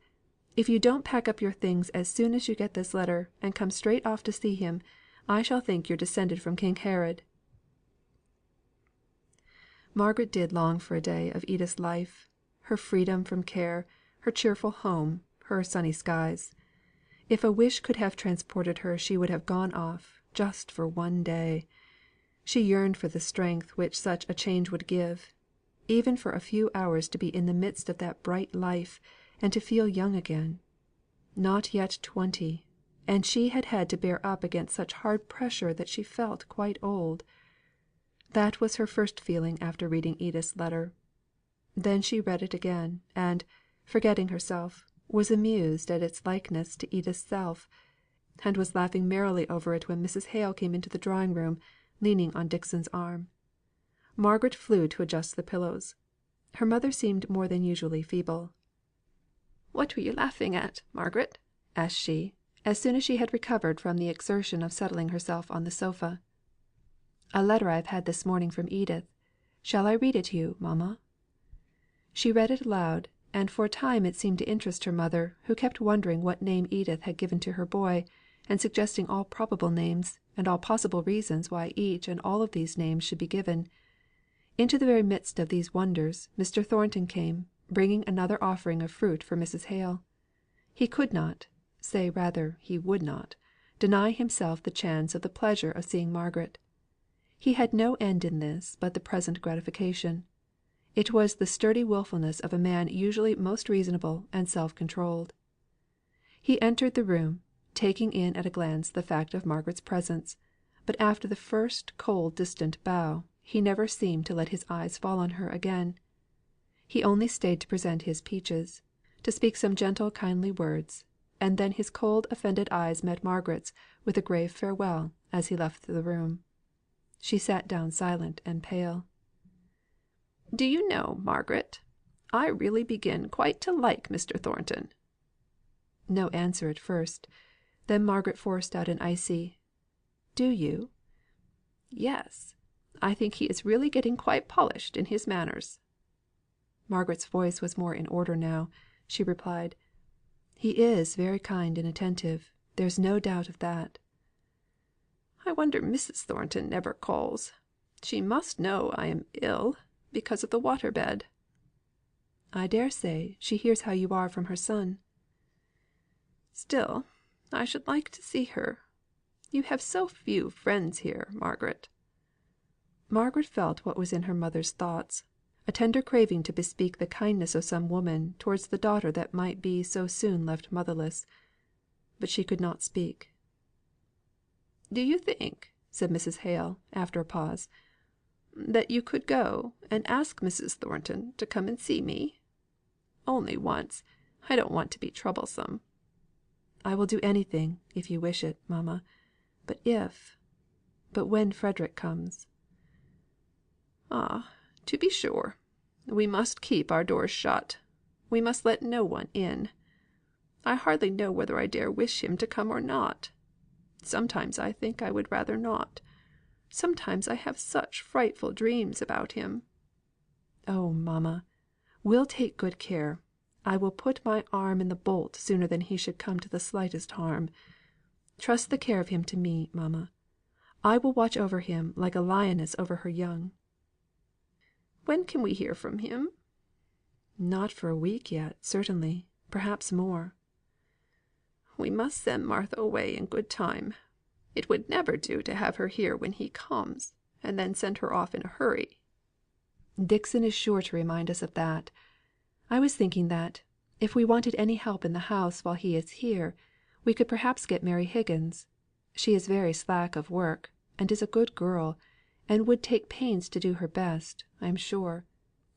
If you don't pack up your things as soon as you get this letter, and come straight off to see him, I shall think you're descended from King Herod." Margaret did long for a day of Edith's life; her freedom from care, her cheerful home, her sunny skies. If a wish could have transported her she would have gone off, just for one day. She yearned for the strength which such a change would give; even for a few hours to be in the midst of that bright life, and to feel young again. Not yet 20, and she had had to bear up against such hard pressure that she felt quite old. That was her first feeling after reading Edith's letter. Then she read it again, and, forgetting herself, was amused at its likeness to Edith's self, and was laughing merrily over it when Mrs. Hale came into the drawing room, leaning on Dixon's arm. Margaret flew to adjust the pillows. Her mother seemed more than usually feeble. "What were you laughing at, Margaret?" asked she, as soon as she had recovered from the exertion of settling herself on the sofa. "A letter I have had this morning from Edith. Shall I read it to you, mamma?" She read it aloud, and for a time it seemed to interest her mother, who kept wondering what name Edith had given to her boy, and suggesting all probable names, and all possible reasons why each and all of these names should be given. Into the very midst of these wonders Mr. Thornton came, bringing another offering of fruit for Mrs. Hale. He could not say rather, he would not deny himself the chance of the pleasure of seeing Margaret. He had no end in this but the present gratification. It was the sturdy wilfulness of a man usually most reasonable and self controlled. He entered the room, taking in at a glance the fact of Margaret's presence; but after the first cold distant bow, he never seemed to let his eyes fall on her again. He only stayed to present his peaches, to speak some gentle kindly words, and then his cold offended eyes met Margaret's with a grave farewell as he left the room. She sat down silent and pale. "Do you know, Margaret, I really begin quite to like Mr. Thornton." No answer at first. Then Margaret forced out an icy "Do you?" "Yes. I think he is really getting quite polished in his manners." Margaret's voice was more in order now. She replied, "He is very kind and attentive. There's no doubt of that." "I wonder Mrs. Thornton never calls. She must know I am ill, because of the water bed." "I dare say she hears how you are from her son." "Still, I should like to see her. You have so few friends here, Margaret." Margaret felt what was in her mother's thoughts. a tender craving to bespeak the kindness of some woman towards the daughter that might be so soon left motherless. But she could not speak. "Do you think," said Mrs. Hale, after a pause, "that you could go and ask Mrs. Thornton to come and see me? Only once. I don't want to be troublesome." "I will do anything, if you wish it, mamma. But when Frederick comes." "Ah, to be sure. We must keep our doors shut. We must let no one in. I hardly know whether I dare wish him to come or not. Sometimes I think I would rather not. Sometimes I have such frightful dreams about him." "Oh, mamma! We'll take good care. I will put my arm in the bolt sooner than he should come to the slightest harm. Trust the care of him to me, mamma. I will watch over him like a lioness over her young." "When can we hear from him?" "Not for a week yet, certainly. Perhaps more." "We must send Martha away in good time. It would never do to have her here when he comes, and then send her off in a hurry." "Dixon is sure to remind us of that. I was thinking that, if we wanted any help in the house while he is here, we could perhaps get Mary Higgins. She is very slack of work, and is a good girl, and would take pains to do her best, I am sure;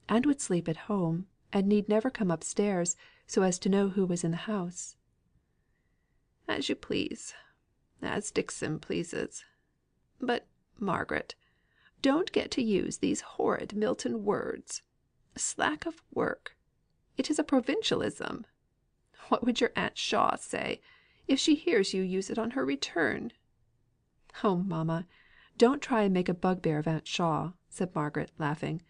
and would sleep at home, and need never come upstairs, so as to know who was in the house." "As you please. As Dixon pleases. But, Margaret, don't get to use these horrid Milton words. Slack of work! It is a provincialism. What would your Aunt Shaw say, if she hears you use it on her return?" "Oh, mamma, don't try and make a bugbear of Aunt Shaw," said Margaret, laughing.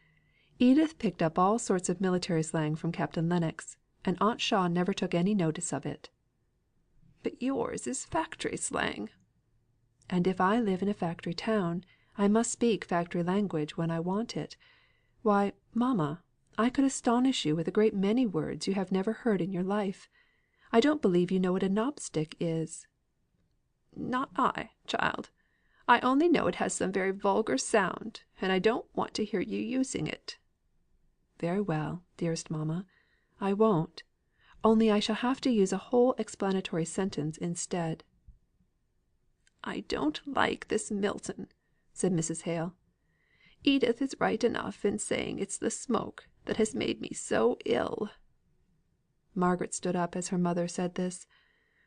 "Edith picked up all sorts of military slang from Captain Lennox, and Aunt Shaw never took any notice of it." "But yours is factory slang." "And if I live in a factory town, I must speak factory language when I want it. Why, mamma, I could astonish you with a great many words you have never heard in your life. I don't believe you know what a knobstick is." "Not I, child. I only know it has some very vulgar sound, and I don't want to hear you using it." "Very well, dearest mamma, I won't. Only I shall have to use a whole explanatory sentence instead." "I don't like this Milton," said Mrs. Hale. "Edith is right enough in saying it's the smoke that has made me so ill." Margaret stood up as her mother said this.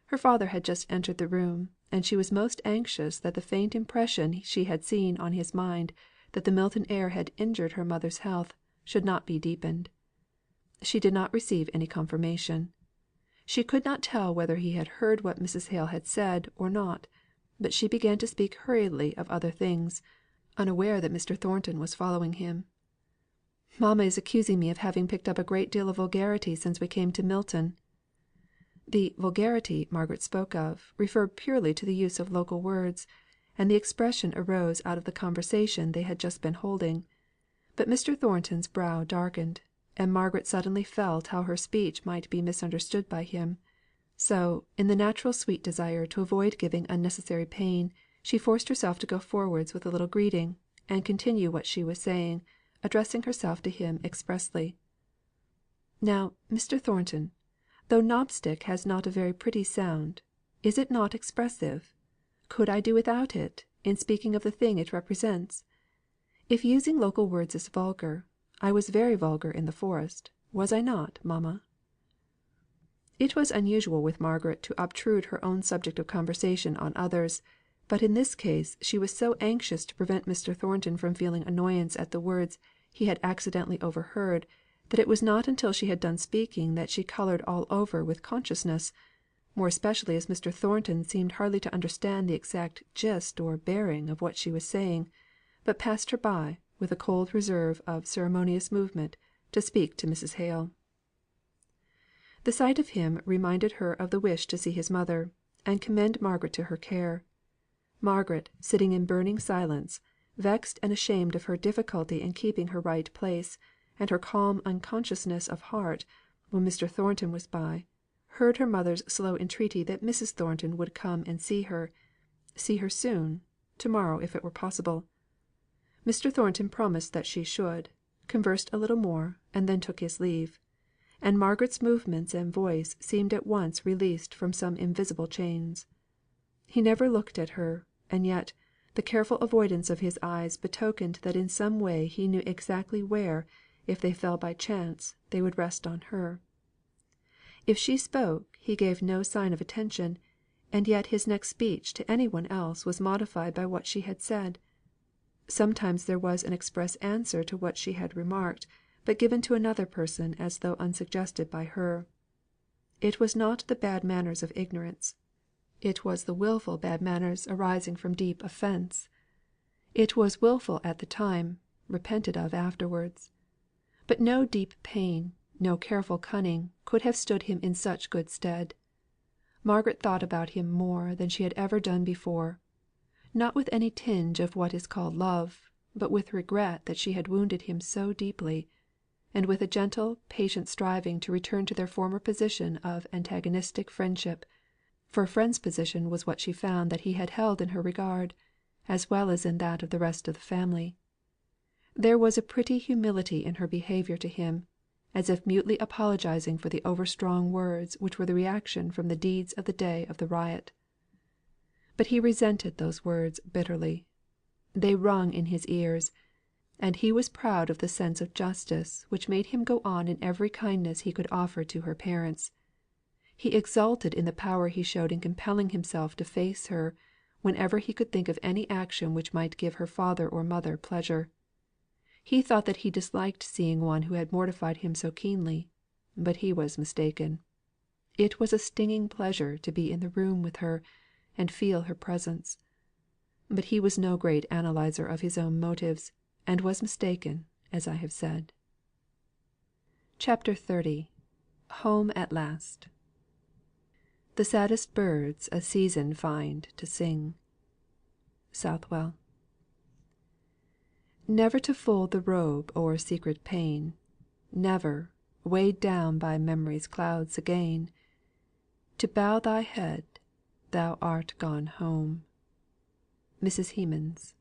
Her father had just entered the room, and she was most anxious that the faint impression she had seen on his mind that the Milton air had injured her mother's health, should not be deepened. She did not receive any confirmation. She could not tell whether he had heard what Mrs. Hale had said or not, but she began to speak hurriedly of other things, unaware that Mr. Thornton was following him. "Mamma is accusing me of having picked up a great deal of vulgarity since we came to Milton." The vulgarity Margaret spoke of referred purely to the use of local words, and the expression arose out of the conversation they had just been holding. But Mr. Thornton's brow darkened, and Margaret suddenly felt how her speech might be misunderstood by him. So, in the natural sweet desire to avoid giving unnecessary pain, she forced herself to go forwards with a little greeting, and continue what she was saying, addressing herself to him expressly. "Now, Mr. Thornton, though knobstick has not a very pretty sound, is it not expressive? Could I do without it, in speaking of the thing it represents? If using local words is vulgar, I was very vulgar in the forest, was I not, mamma?" It was unusual with Margaret to obtrude her own subject of conversation on others, but in this case she was so anxious to prevent Mr. Thornton from feeling annoyance at the words he had accidentally overheard, that it was not until she had done speaking that she coloured all over with consciousness, more especially as Mr. Thornton seemed hardly to understand the exact gist or bearing of what she was saying, but passed her by, with a cold reserve of ceremonious movement, to speak to Mrs. Hale. The sight of him reminded her of the wish to see his mother, and commend Margaret to her care. Margaret, sitting in burning silence, vexed and ashamed of her difficulty in keeping her right place, and her calm unconsciousness of heart, when Mr. Thornton was by, heard her mother's slow entreaty that Mrs. Thornton would come and see her soon, to morrow if it were possible. Mr. Thornton promised that she should, conversed a little more, and then took his leave; and Margaret's movements and voice seemed at once released from some invisible chains. He never looked at her, and yet, the careful avoidance of his eyes betokened that in some way he knew exactly where, if they fell by chance, they would rest on her. If she spoke, he gave no sign of attention, and yet his next speech to any one else was modified by what she had said. Sometimes there was an express answer to what she had remarked, but given to another person as though unsuggested by her. It was not the bad manners of ignorance; it was the wilful bad manners arising from deep offence. It was wilful at the time, repented of afterwards. But no deep pain, no careful cunning, could have stood him in such good stead. Margaret thought about him more than she had ever done before; not with any tinge of what is called love, but with regret that she had wounded him so deeply, and with a gentle patient striving to return to their former position of antagonistic friendship; for a friend's position was what she found that he had held in her regard, as well as in that of the rest of the family. There was a pretty humility in her behaviour to him, as if mutely apologising for the over strong words which were the reaction from the deeds of the day of the riot. But he resented those words bitterly. They rung in his ears, and he was proud of the sense of justice which made him go on in every kindness he could offer to her parents. He exulted in the power he showed in compelling himself to face her, whenever he could think of any action which might give her father or mother pleasure. He thought that he disliked seeing one who had mortified him so keenly; but he was mistaken. It was a stinging pleasure to be in the room with her, and feel her presence. But he was no great analyser of his own motives, and was mistaken, as I have said. CHAPTER XXX. Home at last. The saddest birds a season find to sing. Southwell. Never to fold the robe o'er secret pain, Never, weighed down by memory's clouds again, To bow thy head, thou art gone home. Mrs. Hemans.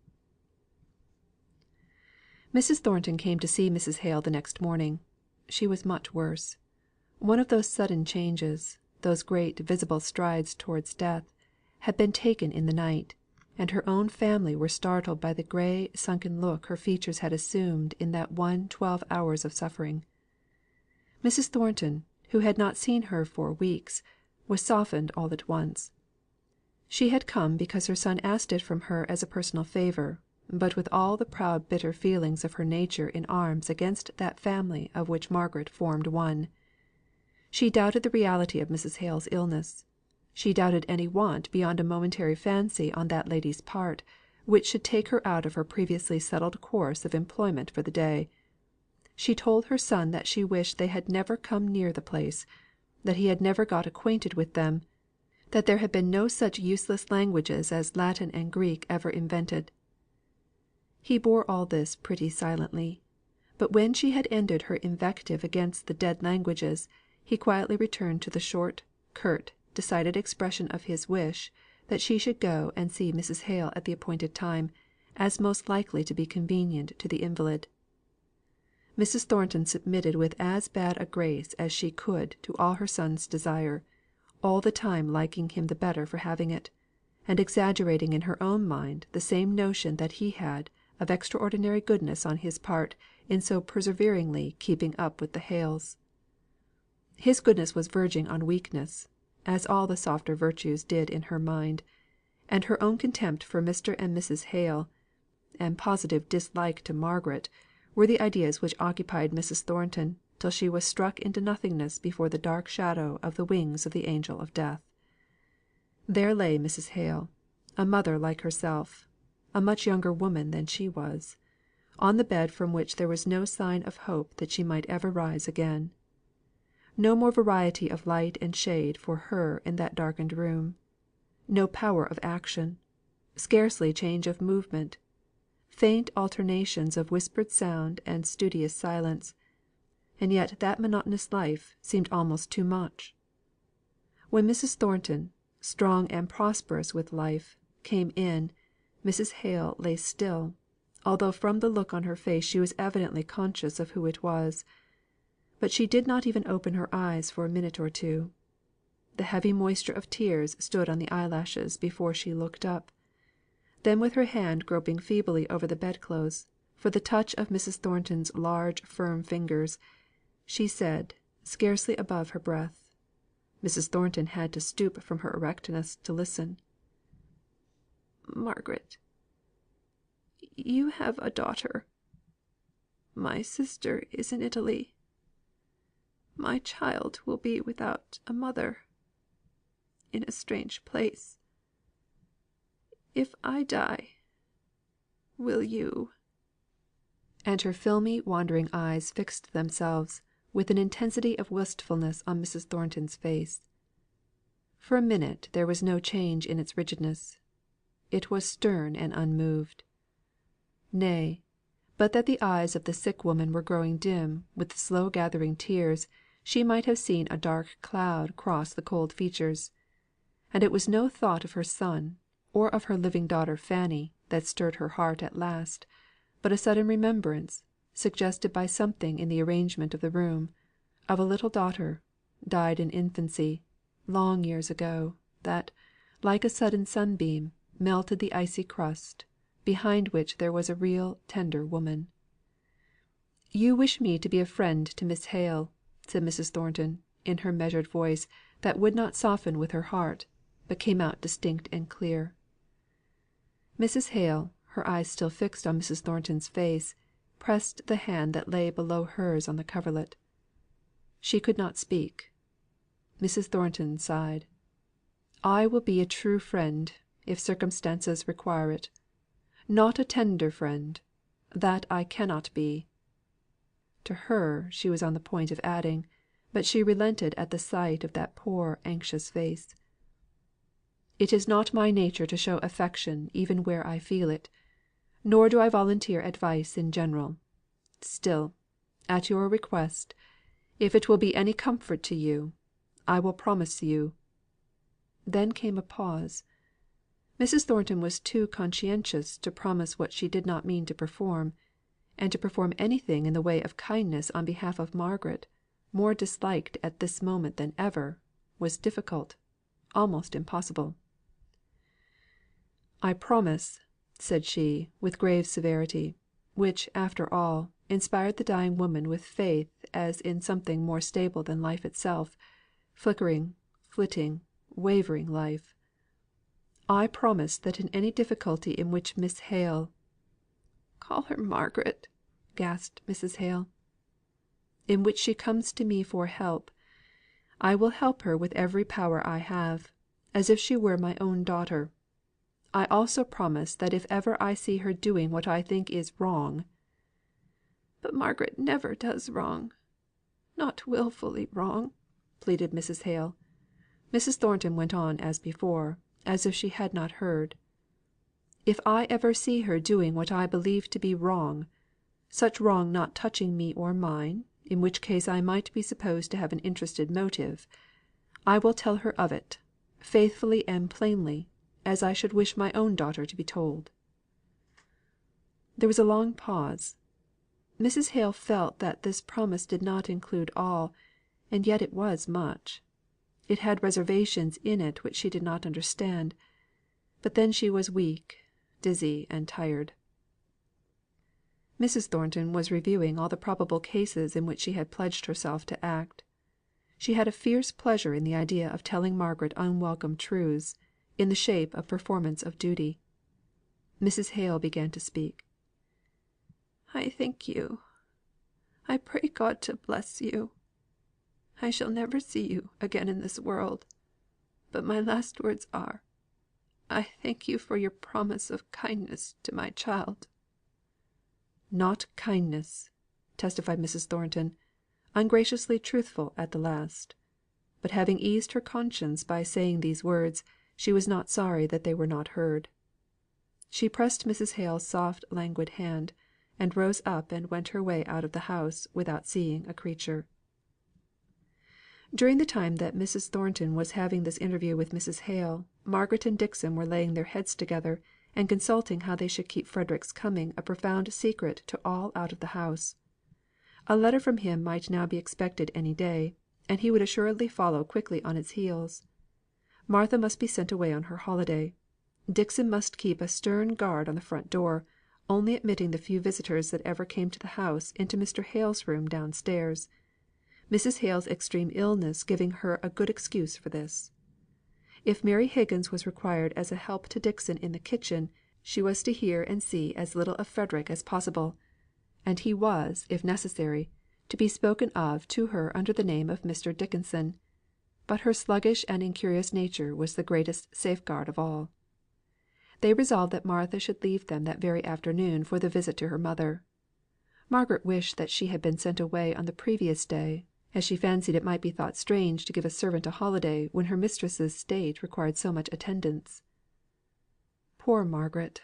Mrs. Thornton came to see Mrs. Hale the next morning. She was much worse. One of those sudden changes, those great visible strides towards death, had been taken in the night, and her own family were startled by the grey sunken look her features had assumed in that 12 hours of suffering. Mrs. Thornton, who had not seen her for weeks, was softened all at once. She had come because her son asked it from her as a personal favour, but with all the proud bitter feelings of her nature in arms against that family of which Margaret formed one. She doubted the reality of Mrs. Hale's illness; she doubted any want beyond a momentary fancy on that lady's part, which should take her out of her previously settled course of employment for the day. She told her son that she wished they had never come near the place, that he had never got acquainted with them, that there had been no such useless languages as Latin and Greek ever invented. He bore all this pretty silently; but when she had ended her invective against the dead languages, he quietly returned to the short, curt, decided expression of his wish that she should go and see Mrs. Hale at the appointed time, as most likely to be convenient to the invalid. Mrs. Thornton submitted with as bad a grace as she could to all her son's desire, all the time liking him the better for having it, and exaggerating in her own mind the same notion that he had of extraordinary goodness on his part in so perseveringly keeping up with the Hales. His goodness was verging on weakness, as all the softer virtues did in her mind; and her own contempt for Mr. and Mrs. Hale, and positive dislike to Margaret, were the ideas which occupied Mrs. Thornton till she was struck into nothingness before the dark shadow of the wings of the angel of death. There lay Mrs. Hale, a mother like herself, a much younger woman than she was, on the bed from which there was no sign of hope that she might ever rise again. No more variety of light and shade for her in that darkened room; no power of action; scarcely change of movement; faint alternations of whispered sound and studious silence; and yet that monotonous life seemed almost too much. When Mrs. Thornton, strong and prosperous with life, came in, Mrs. Hale lay still, although from the look on her face she was evidently conscious of who it was. But she did not even open her eyes for a minute or two. The heavy moisture of tears stood on the eyelashes before she looked up. Then with her hand groping feebly over the bed clothes, for the touch of Mrs. Thornton's large firm fingers, she said, scarcely above her breath Mrs. Thornton had to stoop from her erectness to listen: "Margaret, you have a daughter. My sister is in Italy. My child will be without a mother, in a strange place. If I die, will you?" And her filmy wandering eyes fixed themselves with an intensity of wistfulness on Mrs. Thornton's face. For a minute there was no change in its rigidness. It was stern and unmoved. Nay, but that the eyes of the sick woman were growing dim with the slow gathering tears, she might have seen a dark cloud cross the cold features. And it was no thought of her son, or of her living daughter Fanny, that stirred her heart at last, but a sudden remembrance, suggested by something in the arrangement of the room, of a little daughter, died in infancy, long years ago, that, like a sudden sunbeam, melted the icy crust, behind which there was a real tender woman. "You wish me to be a friend to Miss Hale," said Mrs. Thornton, in her measured voice, that would not soften with her heart, but came out distinct and clear. Mrs. Hale, her eyes still fixed on Mrs. Thornton's face, pressed the hand that lay below hers on the coverlet. She could not speak. Mrs. Thornton sighed. "I will be a true friend, if circumstances require it. Not a tender friend that I cannot be." To her she was on the point of adding, but she relented at the sight of that poor anxious face. "It is not my nature to show affection even where I feel it, nor do I volunteer advice in general. Still, at your request, if it will be any comfort to you, I will promise you." Then came a pause. Mrs. Thornton was too conscientious to promise what she did not mean to perform; and to perform anything in the way of kindness on behalf of Margaret, more disliked at this moment than ever, was difficult, almost impossible. "I promise," said she, with grave severity, which, after all, inspired the dying woman with faith as in something more stable than life itself, flickering, flitting, wavering life. "I promise that in any difficulty in which Miss Hale" "Call her Margaret," gasped Mrs. Hale. "In which she comes to me for help, I will help her with every power I have, as if she were my own daughter. I also promise that if ever I see her doing what I think is wrong" "But Margaret never does wrong not wilfully wrong," pleaded Mrs. Hale. Mrs. Thornton went on as before, as if she had not heard. "If I ever see her doing what I believe to be wrong such wrong not touching me or mine, in which case I might be supposed to have an interested motive I will tell her of it, faithfully and plainly, as I should wish my own daughter to be told." There was a long pause. Mrs. Hale felt that this promise did not include all, and yet it was much. It had reservations in it which she did not understand. But then she was weak, dizzy, and tired. Mrs. Thornton was reviewing all the probable cases in which she had pledged herself to act. She had a fierce pleasure in the idea of telling Margaret unwelcome truths, in the shape of performance of duty. Mrs. Hale began to speak. "I thank you. I pray God to bless you. I shall never see you again in this world; but my last words are, I thank you for your promise of kindness to my child." "Not kindness," testified Mrs. Thornton, ungraciously truthful at the last. But having eased her conscience by saying these words, she was not sorry that they were not heard. She pressed Mrs. Hale's soft languid hand, and rose up and went her way out of the house without seeing a creature. During the time that Mrs. Thornton was having this interview with Mrs. Hale, Margaret and Dixon were laying their heads together, and consulting how they should keep Frederick's coming a profound secret to all out of the house. A letter from him might now be expected any day, and he would assuredly follow quickly on its heels. Martha must be sent away on her holiday. Dixon must keep a stern guard on the front door, only admitting the few visitors that ever came to the house into Mr. Hale's room downstairs; Mrs. Hale's extreme illness giving her a good excuse for this. If Mary Higgins was required as a help to Dixon in the kitchen, she was to hear and see as little of Frederick as possible; and he was, if necessary, to be spoken of to her under the name of Mr. Dickinson; but her sluggish and incurious nature was the greatest safeguard of all. They resolved that Martha should leave them that very afternoon for the visit to her mother. Margaret wished that she had been sent away on the previous day, as she fancied it might be thought strange to give a servant a holiday when her mistress's state required so much attendance. Poor Margaret!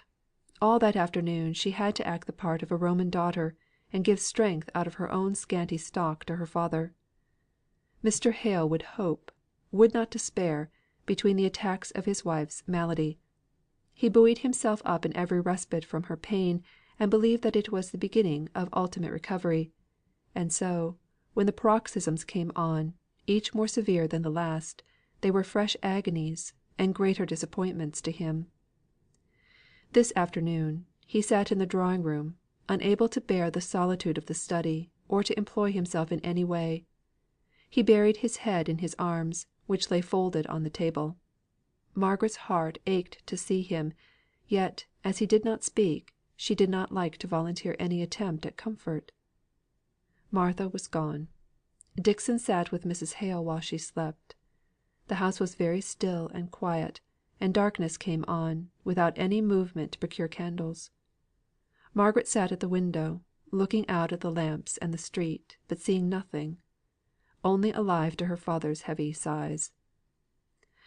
All that afternoon she had to act the part of a Roman daughter, and give strength out of her own scanty stock to her father. Mr. Hale would hope, would not despair, between the attacks of his wife's malady. He buoyed himself up in every respite from her pain, and believed that it was the beginning of ultimate recovery; and so, when the paroxysms came on, each more severe than the last, they were fresh agonies, and greater disappointments to him. This afternoon, he sat in the drawing room, unable to bear the solitude of the study, or to employ himself in any way. He buried his head in his arms, which lay folded on the table. Margaret's heart ached to see him; yet, as he did not speak, she did not like to volunteer any attempt at comfort. Martha was gone. Dixon sat with Mrs. Hale while she slept. The house was very still and quiet, and darkness came on, without any movement to procure candles. Margaret sat at the window, looking out at the lamps and the street, but seeing nothing; only alive to her father's heavy sighs.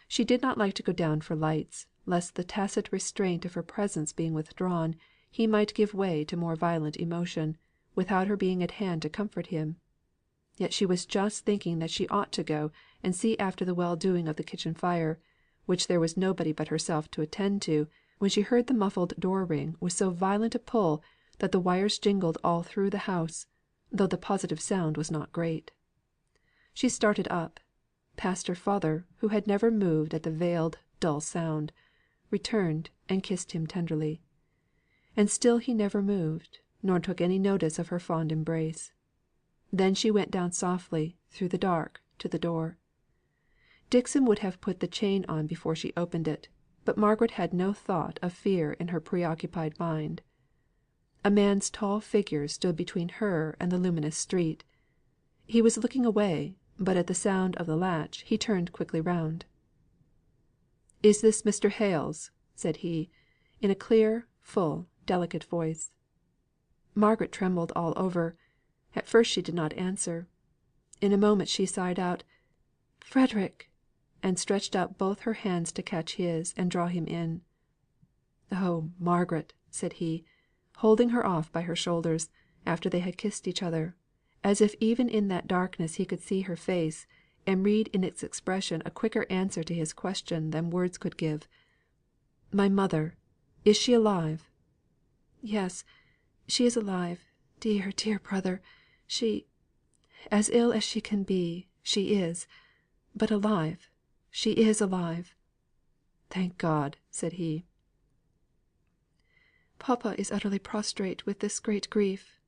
She did not like to go down for lights, lest the tacit restraint of her presence being withdrawn, he might give way to more violent emotion, without her being at hand to comfort him. Yet she was just thinking that she ought to go and see after the well doing of the kitchen fire, which there was nobody but herself to attend to, when she heard the muffled door ring with so violent a pull that the wires jingled all through the house, though the positive sound was not great. She started up, passed her father, who had never moved at the veiled, dull sound, returned, and kissed him tenderly. And still he never moved, nor took any notice of her fond embrace. Then she went down softly, through the dark, to the door. Dixon would have put the chain on before she opened it, but Margaret had no thought of fear in her preoccupied mind. A man's tall figure stood between her and the luminous street. He was looking away, but at the sound of the latch he turned quickly round. "Is this Mr. Hale's?" said he, in a clear, full, delicate voice. Margaret trembled all over. At first she did not answer. In a moment she sighed out, "Frederick!" and stretched out both her hands to catch his, and draw him in. "Oh, Margaret!" said he, holding her off by her shoulders, after they had kissed each other, as if even in that darkness he could see her face, and read in its expression a quicker answer to his question than words could give. "My mother is she alive?" "Yes, she is alive, dear, dear brother. She as ill as she can be, she is; but alive, she is alive." "Thank God!" said he. "Papa is utterly prostrate with this great grief."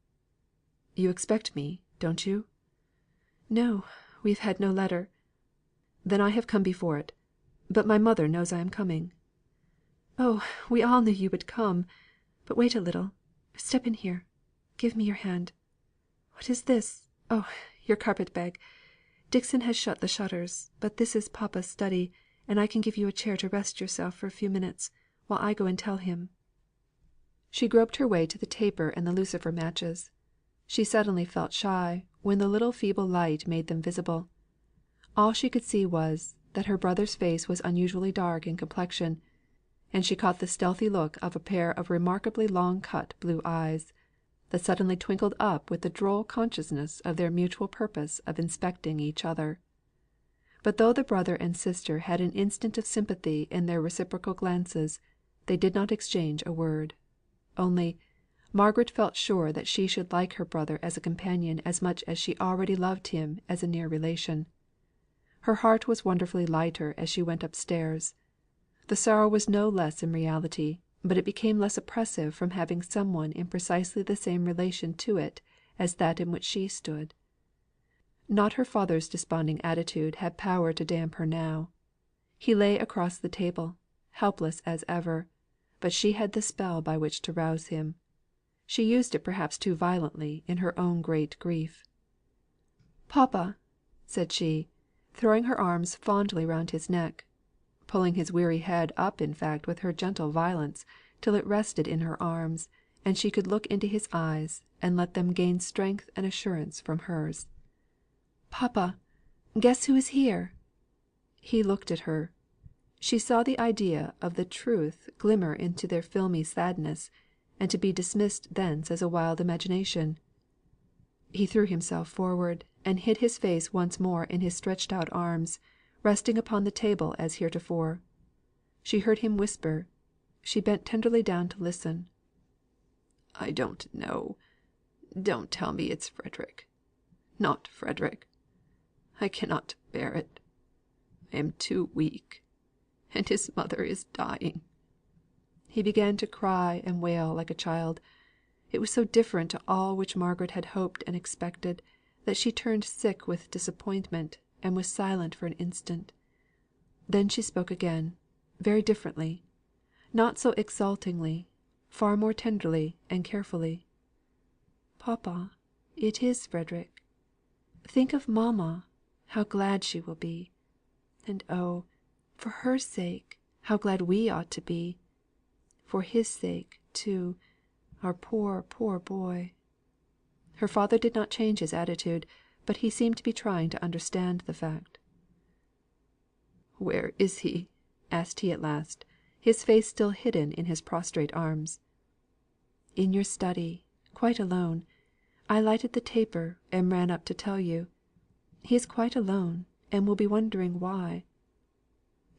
"You expect me, don't you?" "No, we have had no letter." "Then I have come before it. But my mother knows I am coming." "Oh, we all knew you would come. But wait a little. Step in here. Give me your hand. What is this? Oh, your carpet bag. Dixon has shut the shutters, but this is papa's study, and I can give you a chair to rest yourself for a few minutes, while I go and tell him." She groped her way to the taper and the lucifer matches. She suddenly felt shy when the little feeble light made them visible. All she could see was, that her brother's face was unusually dark in complexion, and she caught the stealthy look of a pair of remarkably long cut blue eyes, that suddenly twinkled up with the droll consciousness of their mutual purpose of inspecting each other. But though the brother and sister had an instant of sympathy in their reciprocal glances, They did not exchange a word. Only, Margaret felt sure that she should like her brother as a companion as much as she already loved him as a near relation. Her heart was wonderfully lighter as she went upstairs. The sorrow was no less in reality, but it became less oppressive from having some one in precisely the same relation to it as that in which she stood. Not her father's desponding attitude had power to damp her now. He lay across the table, helpless as ever, but she had the spell by which to rouse him. She used it perhaps too violently in her own great grief. "Papa!" said she, throwing her arms fondly round his neck, pulling his weary head up in fact with her gentle violence, till it rested in her arms, and she could look into his eyes, and let them gain strength and assurance from hers. "Papa! Guess who is here!" He looked at her. She saw the idea of the truth glimmer into their filmy sadness, and to be dismissed thence as a wild imagination. He threw himself forward, and hid his face once more in his stretched out arms, resting upon the table as heretofore. She heard him whisper. She bent tenderly down to listen. "I don't know. Don't tell me it's Frederick. Not Frederick. I cannot bear it. I am too weak, and his mother is dying." He began to cry and wail like a child. It was so different to all which Margaret had hoped and expected, that she turned sick with disappointment, and was silent for an instant. Then she spoke again, very differently; not so exultingly, far more tenderly and carefully. "Papa, it is Frederick. Think of mamma, how glad she will be. And oh, for her sake, how glad we ought to be. For his sake, too, our poor, poor boy." Her father did not change his attitude, but he seemed to be trying to understand the fact. "Where is he?" asked he at last, his face still hidden in his prostrate arms. "In your study, quite alone. I lighted the taper, and ran up to tell you. He is quite alone, and will be wondering why."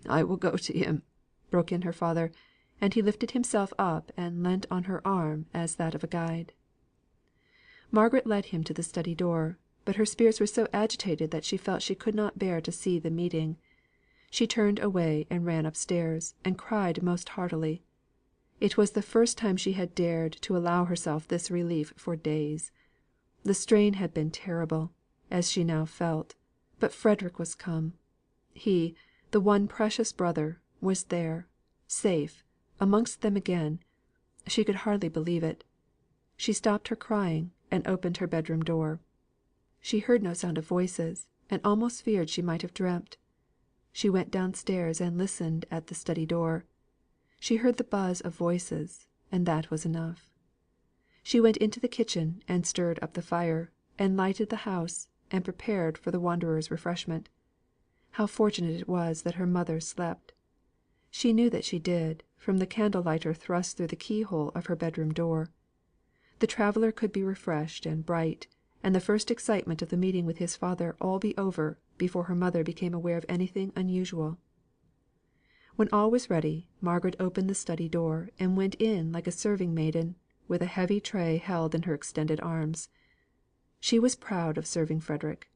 "I will go to him," broke in her father, and he lifted himself up and leant on her arm as that of a guide. Margaret led him to the study door, but her spirits were so agitated that she felt she could not bear to see the meeting. She turned away and ran upstairs, and cried most heartily. It was the first time she had dared to allow herself this relief for days. The strain had been terrible, as she now felt, but Frederick was come. He, the one precious brother, was there, safe, amongst them again. She could hardly believe it. She stopped her crying, and opened her bedroom door. She heard no sound of voices, and almost feared she might have dreamt. She went downstairs and listened at the study door. She heard the buzz of voices, and that was enough. She went into the kitchen and stirred up the fire, and lighted the house, and prepared for the wanderer's refreshment. How fortunate it was that her mother slept! She knew that she did, from the candle lighter thrust through the keyhole of her bedroom door. The traveller could be refreshed and bright, and the first excitement of the meeting with his father all be over before her mother became aware of anything unusual. When all was ready, Margaret opened the study door, and went in like a serving maiden, with a heavy tray held in her extended arms. She was proud of serving Frederick;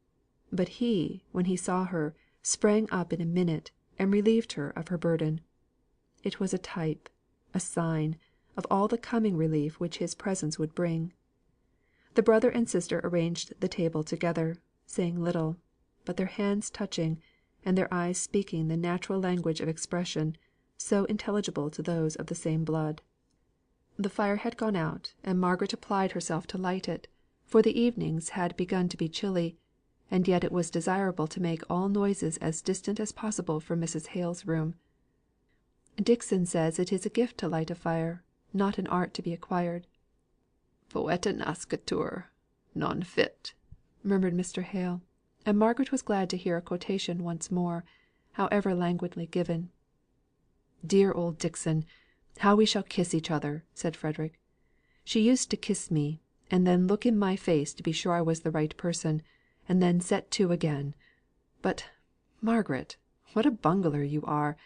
but he, when he saw her, sprang up in a minute, and relieved her of her burden. It was a type, a sign, of all the coming relief which his presence would bring. The brother and sister arranged the table together, saying little, but their hands touching, and their eyes speaking the natural language of expression, so intelligible to those of the same blood. The fire had gone out, and Margaret applied herself to light it, for the evenings had begun to be chilly, and yet it was desirable to make all noises as distant as possible from Mrs. Hale's room. Dixon says it is a gift to light a fire, not an art to be acquired. "Poeta nascitur, non fit," murmured Mr. Hale; and Margaret was glad to hear a quotation once more, however languidly given. "Dear old Dixon! How we shall kiss each other!" said Frederick. "She used to kiss me, and then look in my face to be sure I was the right person, and then set to again. But, Margaret, what a bungler you are!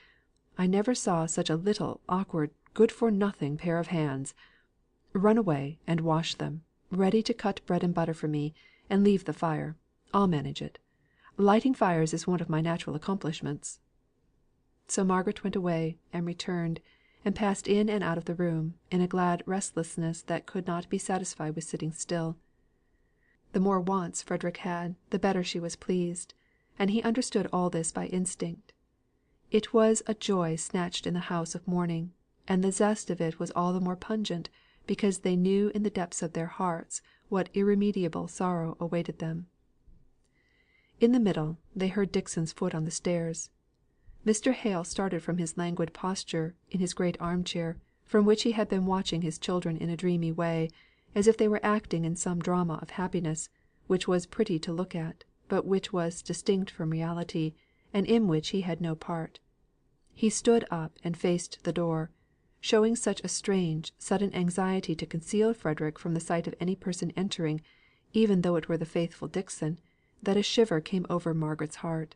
I never saw such a little awkward, good for nothing pair of hands! Run away and wash them, ready to cut bread and butter for me, and leave the fire. I'll manage it. Lighting fires is one of my natural accomplishments." So Margaret went away, and returned, and passed in and out of the room, in a glad restlessness that could not be satisfied with sitting still. The more wants Frederick had, the better she was pleased; and he understood all this by instinct. It was a joy snatched in the house of mourning, and the zest of it was all the more pungent, because they knew in the depths of their hearts what irremediable sorrow awaited them. In the middle, they heard Dixon's foot on the stairs. Mr. Hale started from his languid posture in his great arm chair, from which he had been watching his children in a dreamy way, as if they were acting in some drama of happiness, which was pretty to look at, but which was distinct from reality, and in which he had no part. He stood up and faced the door, showing such a strange, sudden anxiety to conceal Frederick from the sight of any person entering, even though it were the faithful Dixon, that a shiver came over Margaret's heart.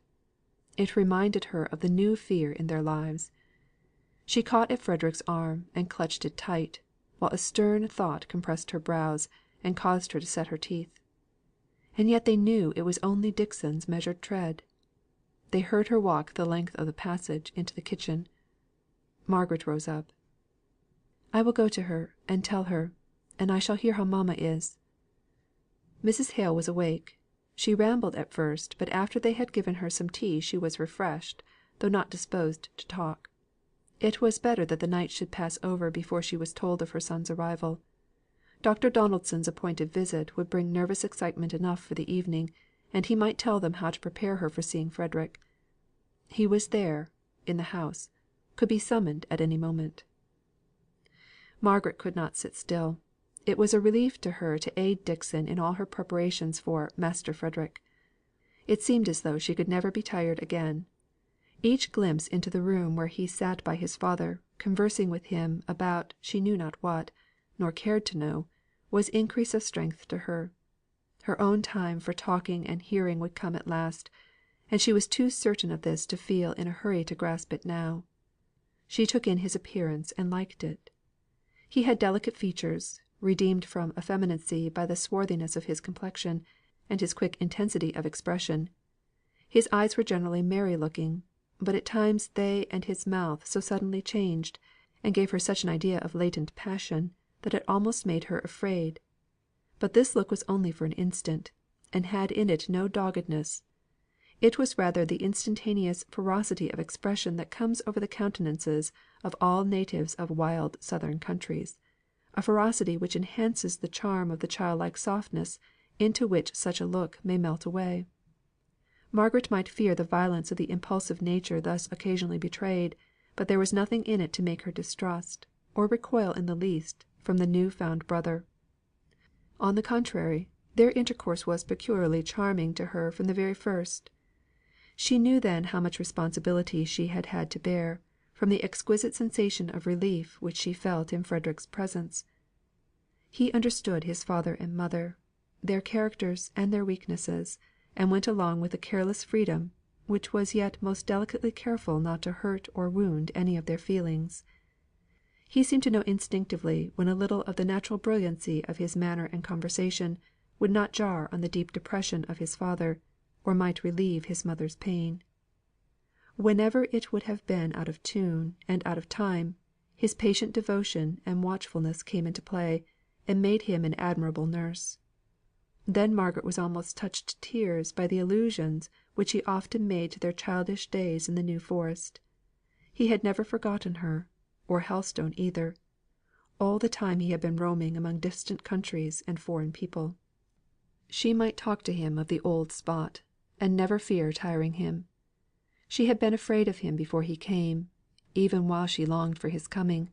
It reminded her of the new fear in their lives. She caught at Frederick's arm, and clutched it tight, while a stern thought compressed her brows, and caused her to set her teeth. And yet they knew it was only Dixon's measured tread. They heard her walk the length of the passage into the kitchen. Margaret rose up. "I will go to her, and tell her; and I shall hear how mamma is." Mrs. Hale was awake. She rambled at first, but after they had given her some tea she was refreshed, though not disposed to talk. It was better that the night should pass over before she was told of her son's arrival. Dr. Donaldson's appointed visit would bring nervous excitement enough for the evening, and he might tell them how to prepare her for seeing Frederick. He was there, in the house, could be summoned at any moment. Margaret could not sit still. It was a relief to her to aid Dixon in all her preparations for "Master Frederick." It seemed as though she could never be tired again. Each glimpse into the room where he sat by his father, conversing with him about she knew not what, nor cared to know, was increase of strength to her. Her own time for talking and hearing would come at last, and she was too certain of this to feel in a hurry to grasp it now. She took in his appearance and liked it. He had delicate features, redeemed from effeminacy by the swarthiness of his complexion, and his quick intensity of expression. His eyes were generally merry looking, but at times they and his mouth so suddenly changed, and gave her such an idea of latent passion, that it almost made her afraid. But this look was only for an instant, and had in it no doggedness. It was rather the instantaneous ferocity of expression that comes over the countenances of all natives of wild southern countries, a ferocity which enhances the charm of the childlike softness into which such a look may melt away. Margaret might fear the violence of the impulsive nature thus occasionally betrayed, but there was nothing in it to make her distrust, or recoil in the least, from the new found brother. On the contrary, their intercourse was peculiarly charming to her from the very first. She knew then how much responsibility she had had to bear, from the exquisite sensation of relief which she felt in Frederick's presence. He understood his father and mother, their characters and their weaknesses, and went along with a careless freedom, which was yet most delicately careful not to hurt or wound any of their feelings. He seemed to know instinctively when a little of the natural brilliancy of his manner and conversation would not jar on the deep depression of his father, or might relieve his mother's pain. Whenever it would have been out of tune and out of time, his patient devotion and watchfulness came into play, and made him an admirable nurse. Then Margaret was almost touched to tears by the allusions which he often made to their childish days in the New Forest. He had never forgotten her, or Helstone either, all the time he had been roaming among distant countries and foreign people. She might talk to him of the old spot, and never fear tiring him. She had been afraid of him before he came, even while she longed for his coming.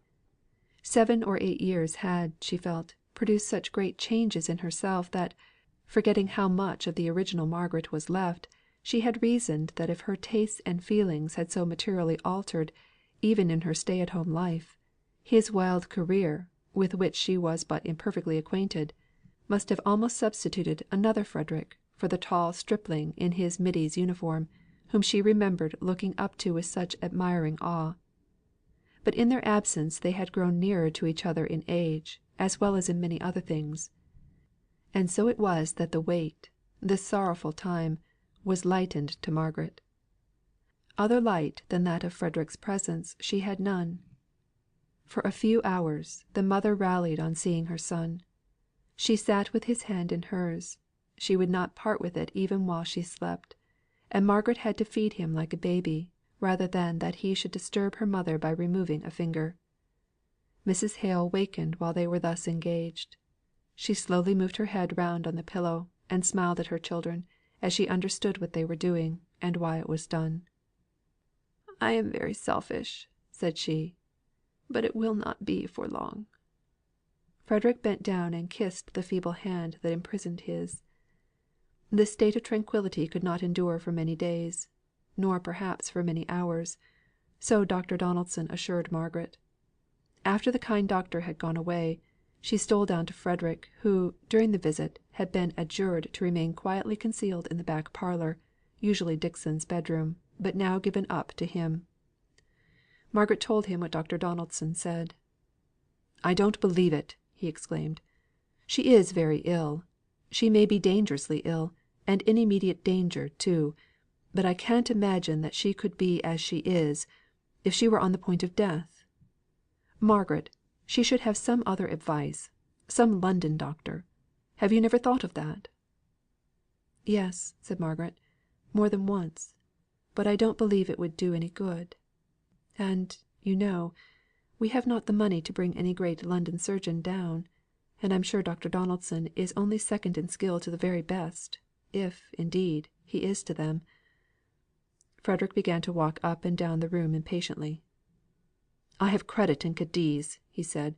7 or 8 years had, she felt, produced such great changes in herself that, forgetting how much of the original Margaret was left, she had reasoned that if her tastes and feelings had so materially altered, even in her stay at home life, his wild career, with which she was but imperfectly acquainted, must have almost substituted another Frederick for the tall stripling in his middy's uniform, whom she remembered looking up to with such admiring awe. but in their absence they had grown nearer to each other in age, as well as in many other things. And so it was that the weight, this sorrowful time, was lightened to Margaret. Other light than that of Frederick's presence she had none. For a few hours the mother rallied on seeing her son. She sat with his hand in hers; she would not part with it even while she slept; and Margaret had to feed him like a baby, rather than that he should disturb her mother by removing a finger. Mrs. Hale wakened while they were thus engaged. She slowly moved her head round on the pillow, and smiled at her children, as she understood what they were doing, and why it was done. "I am very selfish," said she, "but it will not be for long." Frederick bent down and kissed the feeble hand that imprisoned his. This state of tranquillity could not endure for many days, nor perhaps for many hours; so Dr. Donaldson assured Margaret. After the kind doctor had gone away, she stole down to Frederick, who, during the visit, had been adjured to remain quietly concealed in the back parlour, usually Dixon's bedroom, but now given up to him. Margaret told him what Dr. Donaldson said. "I don't believe it!" he exclaimed. "She is very ill. She may be dangerously ill, and in immediate danger too; but I can't imagine that she could be as she is, if she were on the point of death. Margaret, she should have some other advice some London doctor. Have you never thought of that?" "Yes," said Margaret, "more than once; but I don't believe it would do any good. And, you know, we have not the money to bring any great London surgeon down; and I'm sure Dr. Donaldson is only second in skill to the very best, if, indeed, he is to them." Frederick began to walk up and down the room impatiently. "I have credit in Cadiz," he said,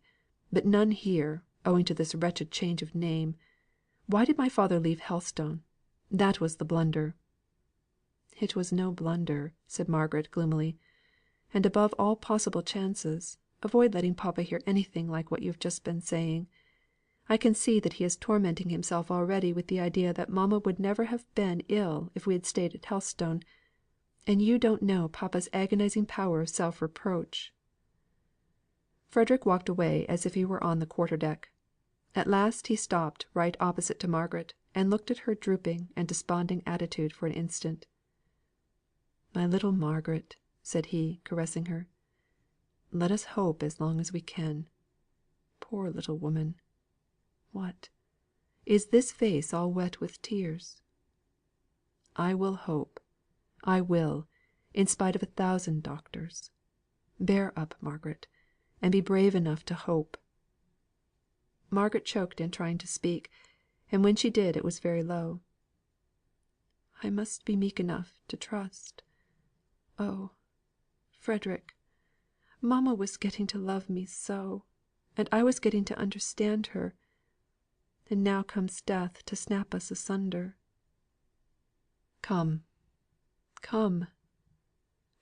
"but none here, owing to this wretched change of name. Why did my father leave Helstone? That was the blunder." "It was no blunder," said Margaret, gloomily. "And above all possible chances, avoid letting papa hear anything like what you have just been saying. I can see that he is tormenting himself already with the idea that mamma would never have been ill if we had stayed at Helstone; and you don't know papa's agonising power of self reproach." Frederick walked away as if he were on the quarter deck. At last he stopped right opposite to Margaret, and looked at her drooping and desponding attitude for an instant. "My little Margaret," said he, caressing her, "let us hope as long as we can. Poor little woman! What! Is this face all wet with tears? I will hope. I will, in spite of 1,000 doctors. Bear up, Margaret, and be brave enough to hope." Margaret choked in trying to speak, and when she did it was very low. "I must be meek enough to trust. Oh, Frederick, mamma was getting to love me so, and I was getting to understand her; and now comes death to snap us asunder." "Come, come,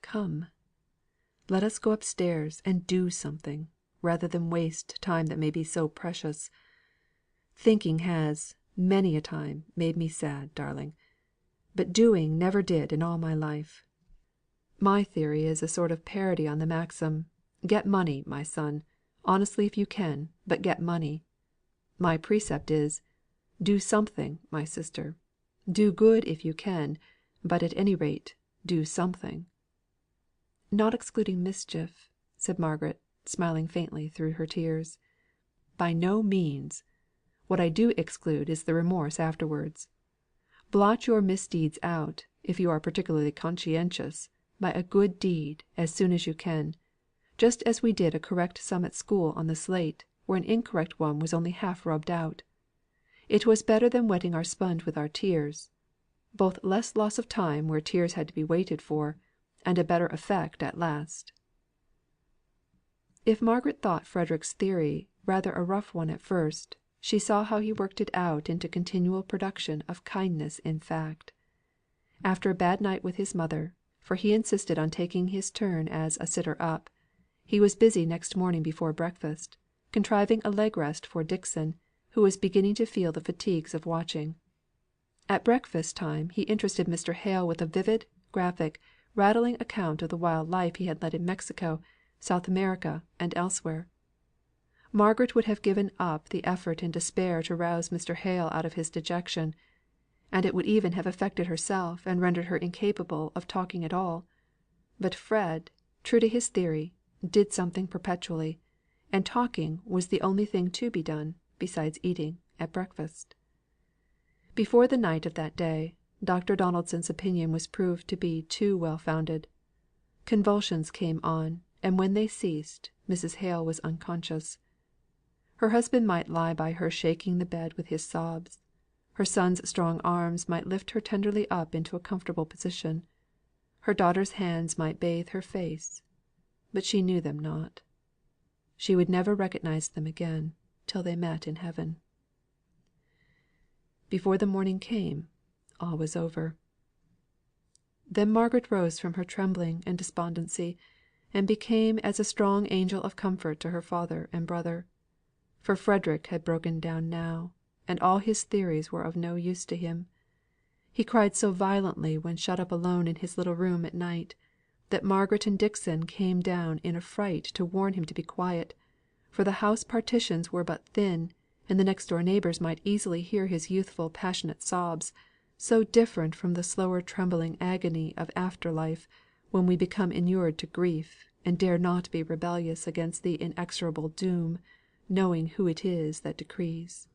come. Let us go upstairs and do something, rather than waste time that may be so precious. Thinking has, many a time, made me sad, darling; but doing never did in all my life. My theory is a sort of parody on the maxim, 'Get money, my son, honestly if you can, but get money.' My precept is, 'Do something, my sister; do good if you can, but at any rate, do something.'" "Not excluding mischief," said Margaret, smiling faintly through her tears. "By no means. What I do exclude is the remorse afterwards. Blot your misdeeds out, if you are particularly conscientious, by a good deed as soon as you can; just as we did a correct sum at school on the slate, where an incorrect one was only half rubbed out. It was better than wetting our sponge with our tears; both less loss of time where tears had to be waited for, and a better effect at last." If Margaret thought Frederick's theory rather a rough one at first, she saw how he worked it out into continual production of kindness in fact. After a bad night with his mother, for he insisted on taking his turn as a sitter up, he was busy next morning before breakfast, contriving a leg rest for Dixon, who was beginning to feel the fatigues of watching. At breakfast time he interested Mr. Hale with a vivid, graphic, rattling account of the wild life he had led in Mexico, South America, and elsewhere. Margaret would have given up the effort in despair to rouse Mr. Hale out of his dejection; and it would even have affected herself and rendered her incapable of talking at all; but Fred, true to his theory, did something perpetually, and talking was the only thing to be done, besides eating, at breakfast. Before the night of that day, Dr. Donaldson's opinion was proved to be too well founded. Convulsions came on, and when they ceased, Mrs. Hale was unconscious. Her husband might lie by her shaking the bed with his sobs; her son's strong arms might lift her tenderly up into a comfortable position; her daughter's hands might bathe her face; but she knew them not. She would never recognise them again, till they met in heaven. Before the morning came, all was over. Then Margaret rose from her trembling and despondency, and became as a strong angel of comfort to her father and brother; for Frederick had broken down now, and all his theories were of no use to him. He cried so violently when shut up alone in his little room at night, that Margaret and Dixon came down in a fright to warn him to be quiet, for the house partitions were but thin, and the next door neighbours might easily hear his youthful passionate sobs, so different from the slower trembling agony of after life, when we become inured to grief, and dare not be rebellious against the inexorable doom, knowing who it is that decrees.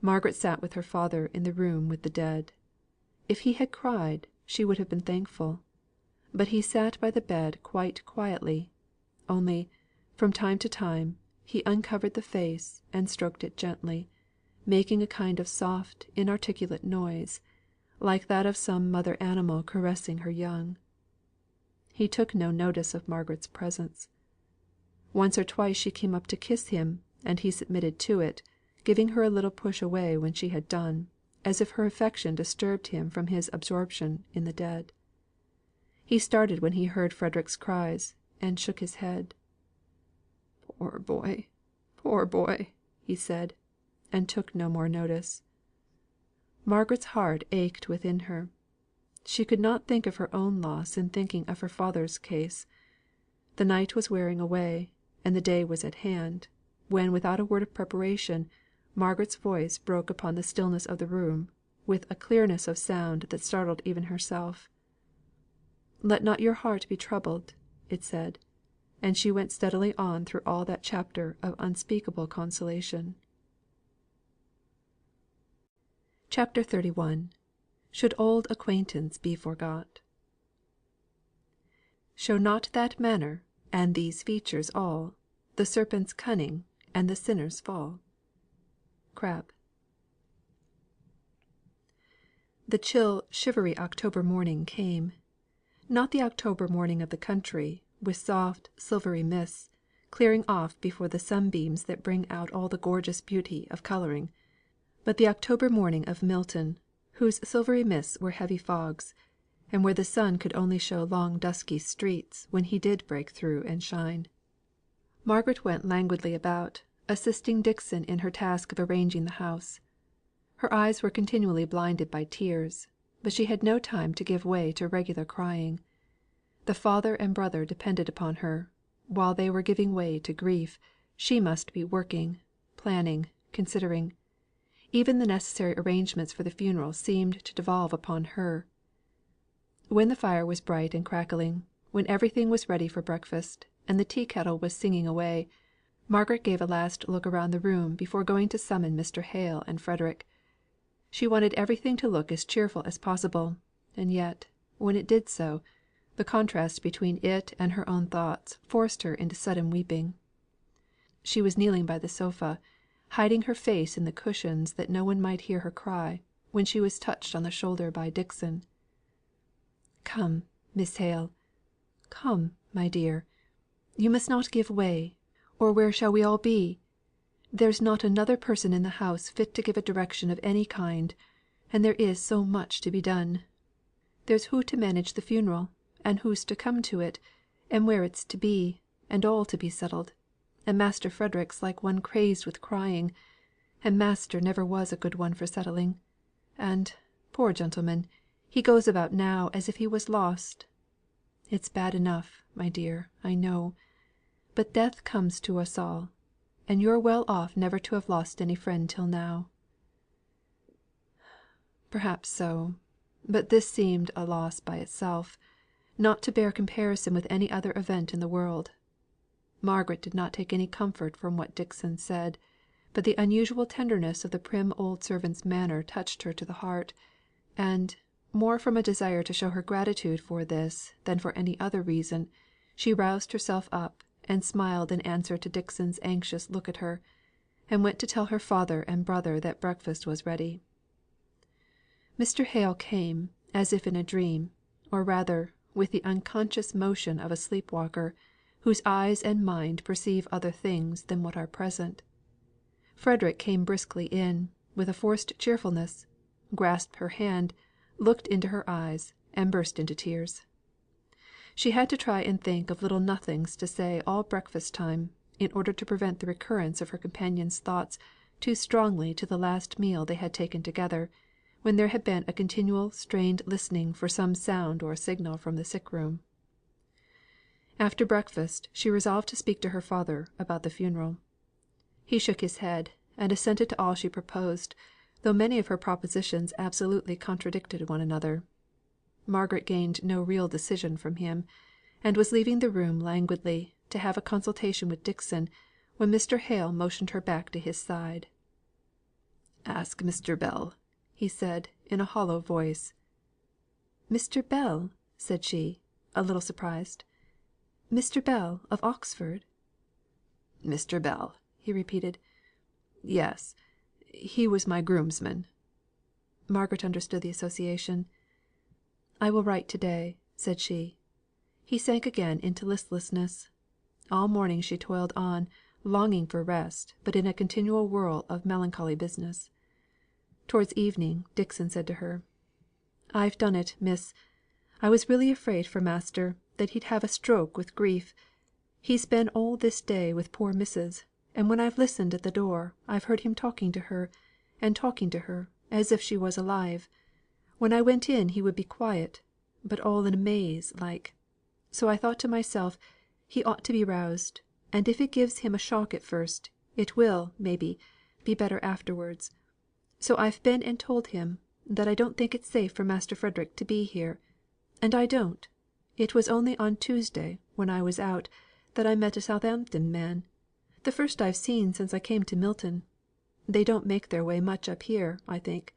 Margaret sat with her father in the room with the dead. If he had cried, she would have been thankful; but he sat by the bed quite quietly; only, from time to time, he uncovered the face and stroked it gently, making a kind of soft inarticulate noise, like that of some mother animal caressing her young. He took no notice of Margaret's presence. Once or twice she came up to kiss him, and he submitted to it, giving her a little push away when she had done, as if her affection disturbed him from his absorption in the dead. He started when he heard Frederick's cries, and shook his head. "Poor boy, poor boy!" he said, and took no more notice. Margaret's heart ached within her. She could not think of her own loss in thinking of her father's case. The night was wearing away, and the day was at hand, when without a word of preparation, Margaret's voice broke upon the stillness of the room, with a clearness of sound that startled even herself. "Let not your heart be troubled," it said; and she went steadily on through all that chapter of unspeakable consolation. CHAPTER XXXI. Should old acquaintance be forgot? Show not that manner, and these features all, The serpent's cunning, and the sinner's fall. Crabbe. The chill shivery October morning came; not the October morning of the country, with soft silvery mists, clearing off before the sunbeams that bring out all the gorgeous beauty of colouring; but the October morning of Milton, whose silvery mists were heavy fogs, and where the sun could only show long dusky streaks when he did break through and shine. Margaret went languidly about, assisting Dixon in her task of arranging the house. Her eyes were continually blinded by tears, but she had no time to give way to regular crying. The father and brother depended upon her; while they were giving way to grief, she must be working, planning, considering. Even the necessary arrangements for the funeral seemed to devolve upon her. When the fire was bright and crackling, when everything was ready for breakfast, and the tea kettle was singing away, Margaret gave a last look round the room before going to summon Mr. Hale and Frederick. She wanted everything to look as cheerful as possible; and yet, when it did so, the contrast between it and her own thoughts forced her into sudden weeping. She was kneeling by the sofa, hiding her face in the cushions that no one might hear her cry, when she was touched on the shoulder by Dixon. "Come, Miss Hale! Come, my dear! You must not give way, or where shall we all be? There's not another person in the house fit to give a direction of any kind, and there is so much to be done. There's who to manage the funeral, and who's to come to it, and where it's to be, and all to be settled; and Master Frederick's like one crazed with crying; and master never was a good one for settling; and, poor gentleman, he goes about now as if he was lost. It's bad enough, my dear, I know. But death comes to us all, and you're well off never to have lost any friend till now." "Perhaps so. But this seemed a loss by itself, not to bear comparison with any other event in the world." Margaret did not take any comfort from what Dixon said, but the unusual tenderness of the prim old servant's manner touched her to the heart; and, more from a desire to show her gratitude for this than for any other reason, she roused herself up, and smiled in answer to Dixon's anxious look at her, and went to tell her father and brother that breakfast was ready. Mr. Hale came, as if in a dream, or rather, with the unconscious motion of a sleep walker, whose eyes and mind perceive other things than what are present. Frederick came briskly in, with a forced cheerfulness, grasped her hand, looked into her eyes, and burst into tears. She had to try and think of little nothings to say all breakfast time, in order to prevent the recurrence of her companion's thoughts too strongly to the last meal they had taken together, when there had been a continual strained listening for some sound or signal from the sick room. After breakfast she resolved to speak to her father about the funeral. He shook his head, and assented to all she proposed, though many of her propositions absolutely contradicted one another. Margaret gained no real decision from him, and was leaving the room languidly, to have a consultation with Dixon, when Mr. Hale motioned her back to his side. "Ask Mr. Bell," he said, in a hollow voice. "Mr. Bell?" said she, a little surprised. "Mr. Bell, of Oxford?" "Mr. Bell," he repeated. "Yes, he was my groomsman." Margaret understood the association. "I will write to day," said she. He sank again into listlessness. All morning she toiled on, longing for rest, but in a continual whirl of melancholy business. Towards evening, Dixon said to her: "I've done it, miss. I was really afraid for master, that he'd have a stroke with grief. He's been all this day with poor missus, and when I've listened at the door, I've heard him talking to her, as if she was alive. When I went in he would be quiet, but all in a maze like. So I thought to myself, he ought to be roused, and if it gives him a shock at first, it will, maybe, be better afterwards. So I've been and told him, that I don't think it safe for Master Frederick to be here. And I don't. It was only on Tuesday, when I was out, that I met a Southampton man, the first I've seen since I came to Milton. They don't make their way much up here, I think.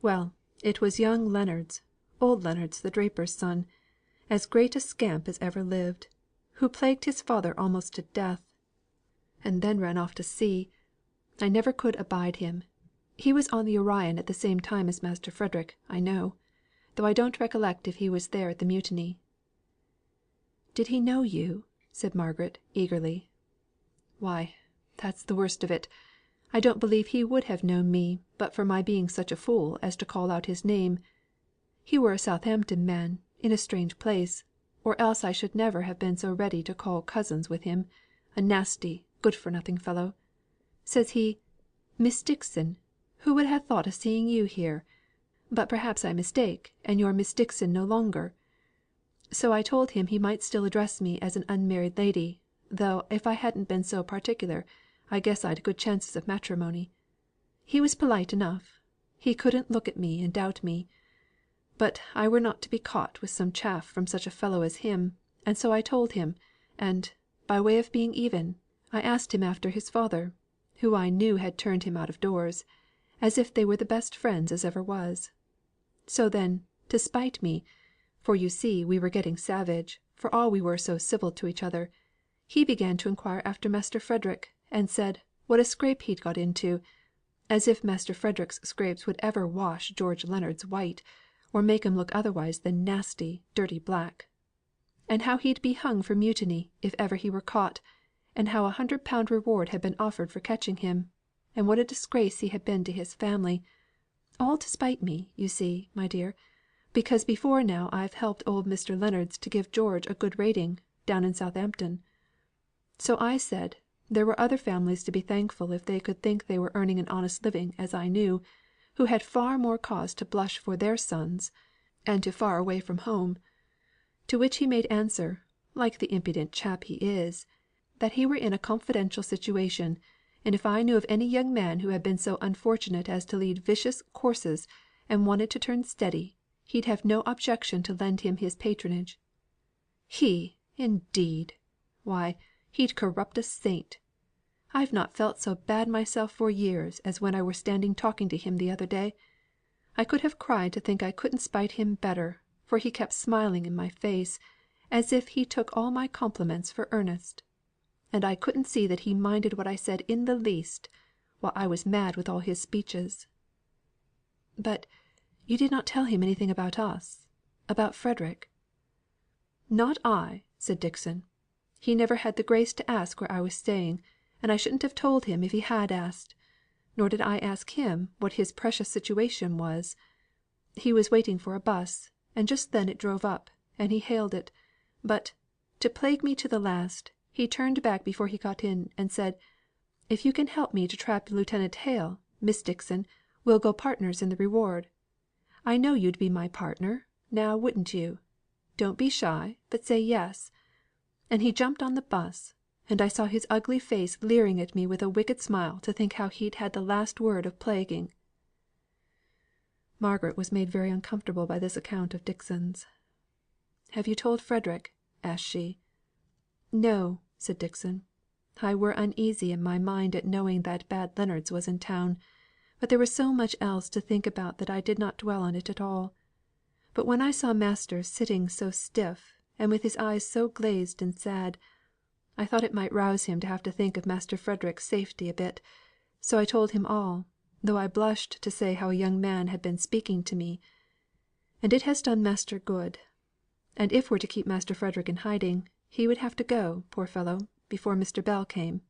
Well, it was young Leonards, old Leonards the draper's son, as great a scamp as ever lived, who plagued his father almost to death, and then ran off to sea. I never could abide him. He was on the Orion at the same time as Master Frederick, I know, though I don't recollect if he was there at the mutiny." "Did he know you?" said Margaret, eagerly. "Why, that's the worst of it. I don't believe he would have known me but for my being such a fool as to call out his name. He were a Southampton man, in a strange place, or else I should never have been so ready to call cousins with him, a nasty, good for nothing fellow. Says he, 'Miss Dixon, who would have thought of seeing you here? But perhaps I mistake, and you're Miss Dixon no longer.' So I told him he might still address me as an unmarried lady, though if I hadn't been so particular, I guess I'd good chances of matrimony. He was polite enough. He couldn't look at me and doubt me. But I were not to be caught with some chaff from such a fellow as him, and so I told him, and, by way of being even, I asked him after his father, who I knew had turned him out of doors, as if they were the best friends as ever was. So then, to spite me, for you see we were getting savage, for all we were so civil to each other, he began to inquire after Master Frederick, and said, what a scrape he'd got into, as if Master Frederick's scrapes would ever wash George Leonards white, or make him look otherwise than nasty, dirty black. And how he'd be hung for mutiny, if ever he were caught, and how £100 reward had been offered for catching him, and what a disgrace he had been to his family, all to spite me, you see, my dear, because before now I've helped old Mr. Leonards to give George a good rating, down in Southampton. So I said, there were other families to be thankful if they could think they were earning an honest living as I knew, who had far more cause to blush for their sons, and to far away from home. To which he made answer, like the impudent chap he is, that he were in a confidential situation, and if I knew of any young man who had been so unfortunate as to lead vicious courses, and wanted to turn steady, he'd have no objection to lend him his patronage. He, indeed! Why, he'd corrupt a saint. I've not felt so bad myself for years as when I were standing talking to him the other day. I could have cried to think I couldn't spite him better, for he kept smiling in my face, as if he took all my compliments for earnest; and I couldn't see that he minded what I said in the least, while I was mad with all his speeches." "But you did not tell him anything about us about Frederick?" "Not I," said Dixon. "He never had the grace to ask where I was staying, and I shouldn't have told him if he had asked. Nor did I ask him what his precious situation was. He was waiting for a 'bus, and just then it drove up, and he hailed it; but, to plague me to the last, he turned back before he got in, and said, 'If you can help me to trap Lieutenant Hale, Miss Dixon, we'll go partners in the reward. I know you'd be my partner, now wouldn't you? Don't be shy, but say yes.' And he jumped on the 'bus, and I saw his ugly face leering at me with a wicked smile to think how he'd had the last word of plaguing." Margaret was made very uncomfortable by this account of Dixon's. "Have you told Frederick?" asked she. "No," said Dixon. "I were uneasy in my mind at knowing that bad Leonards was in town; but there was so much else to think about that I did not dwell on it at all. But when I saw master sitting so stiff, and with his eyes so glazed and sad, I thought it might rouse him to have to think of Master Frederick's safety a bit; so I told him all, though I blushed to say how a young man had been speaking to me. And it has done master good. And if we're to keep Master Frederick in hiding, he would have to go, poor fellow, before Mr. Bell came."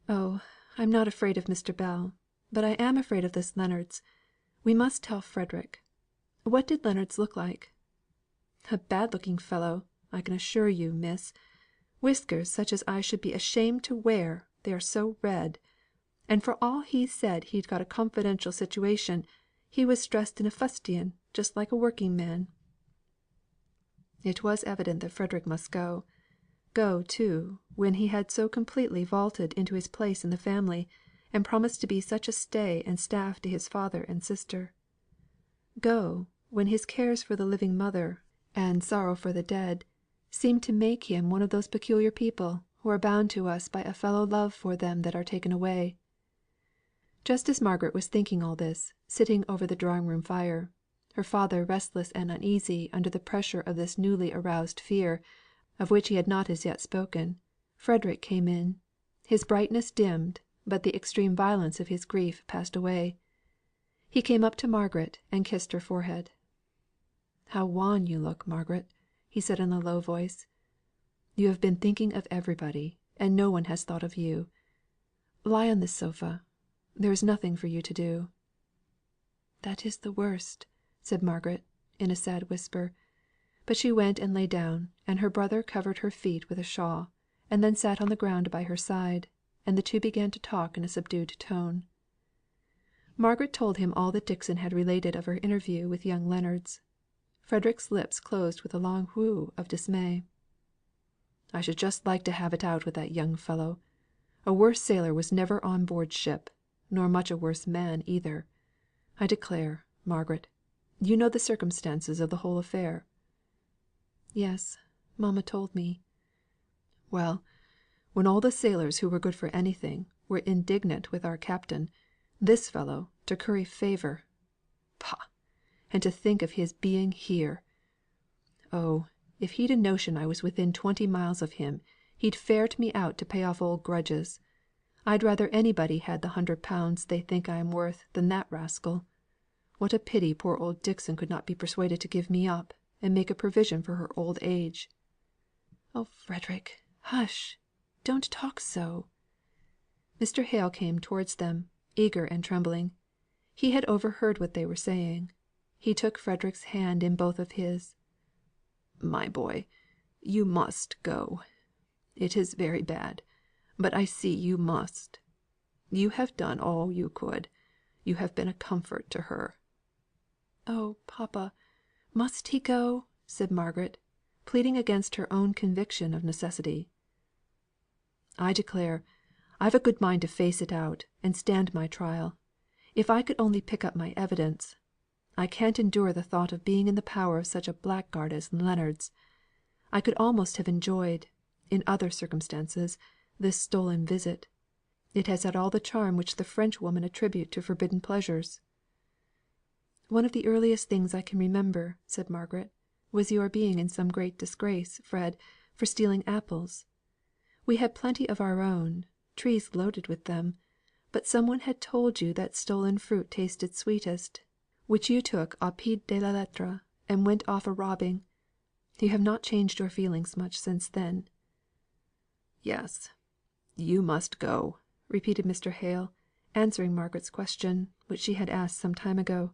"Oh, I'm not afraid of Mr. Bell, but I am afraid of this Leonards. We must tell Frederick. What did Leonards look like?" "A bad looking fellow, I can assure you, miss. Whiskers such as I should be ashamed to wear, they are so red. And for all he said he'd got a confidential situation, he was dressed in a fustian, just like a working man." It was evident that Frederick must go; go, too, when he had so completely vaulted into his place in the family, and promised to be such a stay and staff to his father and sister; go, when his cares for the living mother, and sorrow for the dead, seemed to make him one of those peculiar people who are bound to us by a fellow love for them that are taken away. Just as Margaret was thinking all this, sitting over the drawing room fire, her father restless and uneasy under the pressure of this newly aroused fear, of which he had not as yet spoken, Frederick came in. His brightness dimmed, but the extreme violence of his grief passed away. He came up to Margaret and kissed her forehead. "How wan you look, Margaret!" he said in a low voice. "You have been thinking of everybody, and no one has thought of you. Lie on this sofa. There is nothing for you to do." "That is the worst," said Margaret, in a sad whisper; but she went and lay down, and her brother covered her feet with a shawl, and then sat on the ground by her side, and the two began to talk in a subdued tone. Margaret told him all that Dixon had related of her interview with young Leonards. Frederick's lips closed with a long whew of dismay. "I should just like to have it out with that young fellow. A worse sailor was never on board ship, nor much a worse man either. I declare, Margaret, you know the circumstances of the whole affair?" "Yes, mamma told me." "Well, when all the sailors who were good for anything were indignant with our captain, this fellow, to curry favour pah! And to think of his being here! Oh, if he'd a notion I was within 20 miles of him, he'd ferret me out to pay off old grudges. I'd rather anybody had the 100 they think I am worth than that rascal. What a pity poor old Dixon could not be persuaded to give me up, and make a provision for her old age." "Oh, Frederick, hush! Don't talk so." Mr. Hale came towards them, eager and trembling. He had overheard what they were saying. He took Frederick's hand in both of his. "My boy, you must go. It is very bad, but I see you must. You have done all you could. You have been a comfort to her." "Oh, papa, must he go?" said Margaret, pleading against her own conviction of necessity. "I declare, I've a good mind to face it out, and stand my trial, if I could only pick up my evidence. I can't endure the thought of being in the power of such a blackguard as Leonards. I could almost have enjoyed, in other circumstances, this stolen visit. It has had all the charm which the Frenchwomen attribute to forbidden pleasures." "One of the earliest things I can remember," said Margaret, "was your being in some great disgrace, Fred, for stealing apples. We had plenty of our own, trees loaded with them; but some one had told you that stolen fruit tasted sweetest, which you took au pied de la lettre, and went off a robbing. You have not changed your feelings much since then." "Yes, you must go," repeated Mr. Hale, answering Margaret's question, which she had asked some time ago.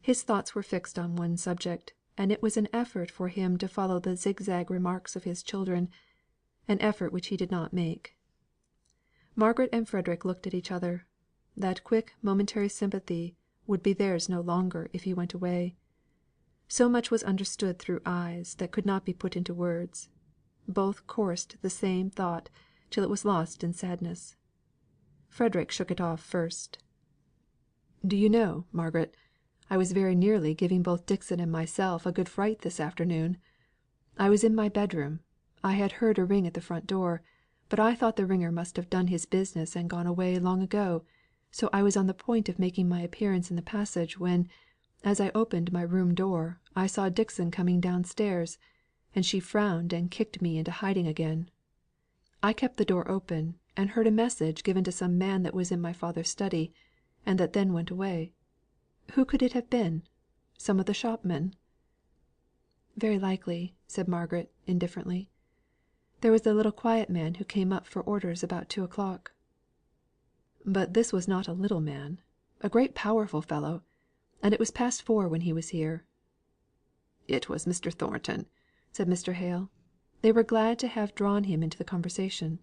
His thoughts were fixed on one subject, and it was an effort for him to follow the zigzag remarks of his children, an effort which he did not make. Margaret and Frederick looked at each other. That quick momentary sympathy would be theirs no longer if he went away. So much was understood through eyes that could not be put into words. Both coursed the same thought till it was lost in sadness. Frederick shook it off first. "Do you know, Margaret, I was very nearly giving both Dixon and myself a good fright this afternoon. I was in my bedroom. I had heard a ring at the front door, but I thought the ringer must have done his business and gone away long ago, so I was on the point of making my appearance in the passage, when, as I opened my room door, I saw Dixon coming downstairs, and she frowned and kicked me into hiding again. I kept the door open, and heard a message given to some man that was in my father's study, and that then went away. Who could it have been? Some of the shopmen?" "Very likely," said Margaret, indifferently. "There was the little quiet man who came up for orders about 2 o'clock." "But this was not a little man a great powerful fellow; and it was past 4 when he was here." "It was Mr. Thornton," said Mr. Hale. They were glad to have drawn him into the conversation.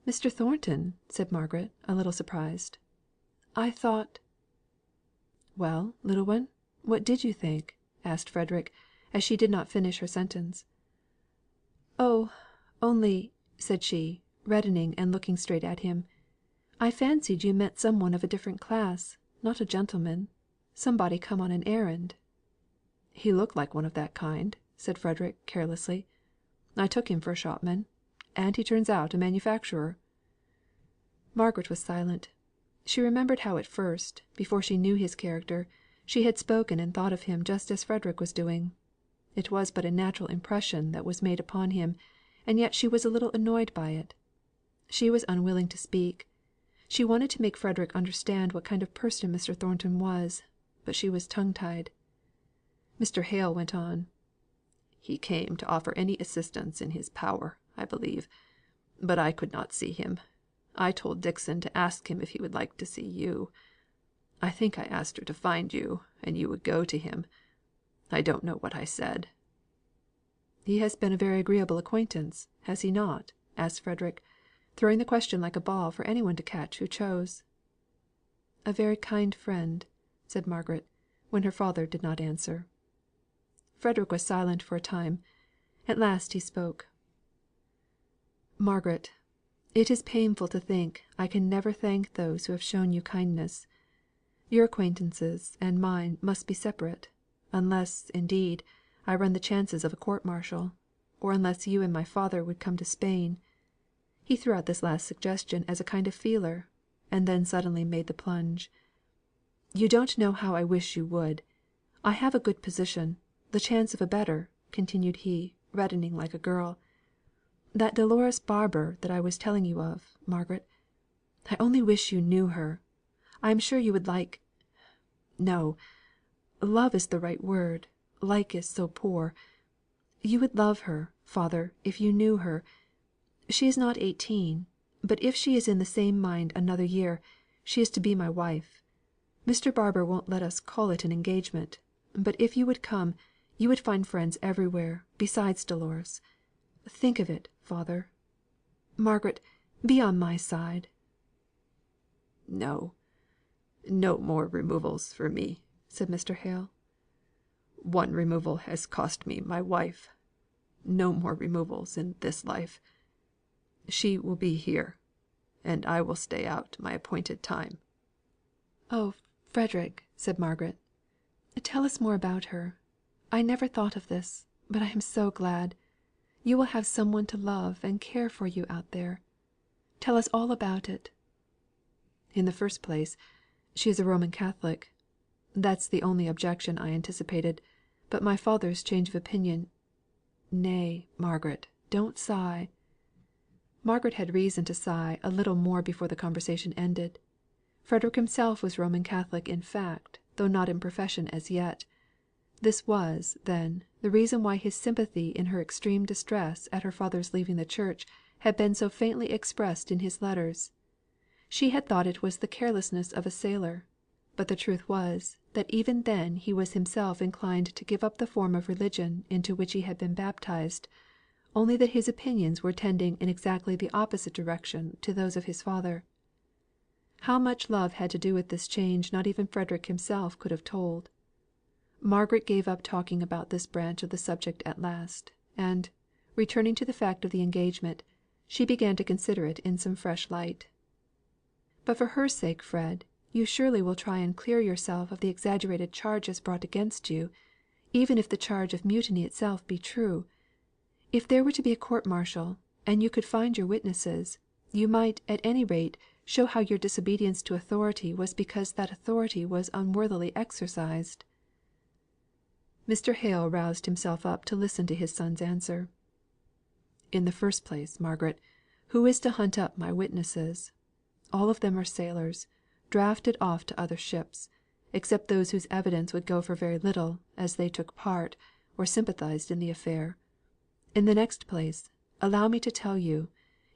"Mr. Thornton!" said Margaret, a little surprised. "I thought " "Well, little one, what did you think?" asked Frederick, as she did not finish her sentence. "Oh, only," said she, reddening and looking straight at him, "I fancied you meant some one of a different class, not a gentleman somebody come on an errand." "He looked like one of that kind," said Frederick, carelessly. "I took him for a shopman, and he turns out a manufacturer." Margaret was silent. She remembered how at first, before she knew his character, she had spoken and thought of him just as Frederick was doing. It was but a natural impression that was made upon him, and yet she was a little annoyed by it. She was unwilling to speak. She wanted to make Frederick understand what kind of person Mr. Thornton was, but she was tongue tied. Mr. Hale went on: "He came to offer any assistance in his power, I believe; but I could not see him. I told Dixon to ask him if he would like to see you. I think I asked her to find you, and you would go to him. I don't know what I said." "He has been a very agreeable acquaintance, has he not?" asked Frederick, throwing the question like a ball for any one to catch who chose. "A very kind friend," said Margaret, when her father did not answer. Frederick was silent for a time. At last he spoke: "Margaret, it is painful to think I can never thank those who have shown you kindness. Your acquaintances and mine must be separate, unless, indeed, I run the chances of a court martial, or unless you and my father would come to Spain." He threw out this last suggestion as a kind of feeler, and then suddenly made the plunge. "You don't know how I wish you would. I have a good position the chance of a better," continued he, reddening like a girl. "That Dolores Barbour that I was telling you of, Margaret I only wish you knew her. I am sure you would like no, love is the right word, like is so poor. You would love her, father, if you knew her. She is not 18; but if she is in the same mind another year, she is to be my wife. Mr. Barbour won't let us call it an engagement; but if you would come, you would find friends everywhere, besides Dolores. Think of it, father. Margaret, be on my side." "No, no more removals for me," said Mr. Hale. One removal has cost me my wife. No more removals in this life. She will be here, and I will stay out my appointed time." "Oh, Frederick," said Margaret, "tell us more about her. I never thought of this, but I am so glad. You will have some one to love and care for you out there. Tell us all about it." "In the first place, she is a Roman Catholic. That's the only objection I anticipated; but my father's change of opinion Nay, Margaret, don't sigh." Margaret had reason to sigh a little more before the conversation ended. Frederick himself was Roman Catholic in fact, though not in profession as yet. This was, then, the reason why his sympathy in her extreme distress at her father's leaving the Church had been so faintly expressed in his letters. She had thought it was the carelessness of a sailor; but the truth was, that even then he was himself inclined to give up the form of religion into which he had been baptized, only that his opinions were tending in exactly the opposite direction to those of his father. How much love had to do with this change not even Frederick himself could have told. Margaret gave up talking about this branch of the subject at last, and, returning to the fact of the engagement, she began to consider it in some fresh light. "But for her sake, Fred, you surely will try and clear yourself of the exaggerated charges brought against you, even if the charge of mutiny itself be true. If there were to be a court martial, and you could find your witnesses, you might at any rate show how your disobedience to authority was because that authority was unworthily exercised." Mr. Hale roused himself up to listen to his son's answer. "In the first place, Margaret, who is to hunt up my witnesses? All of them are sailors, drafted off to other ships, except those whose evidence would go for very little, as they took part, or sympathised in the affair. In the next place, allow me to tell you,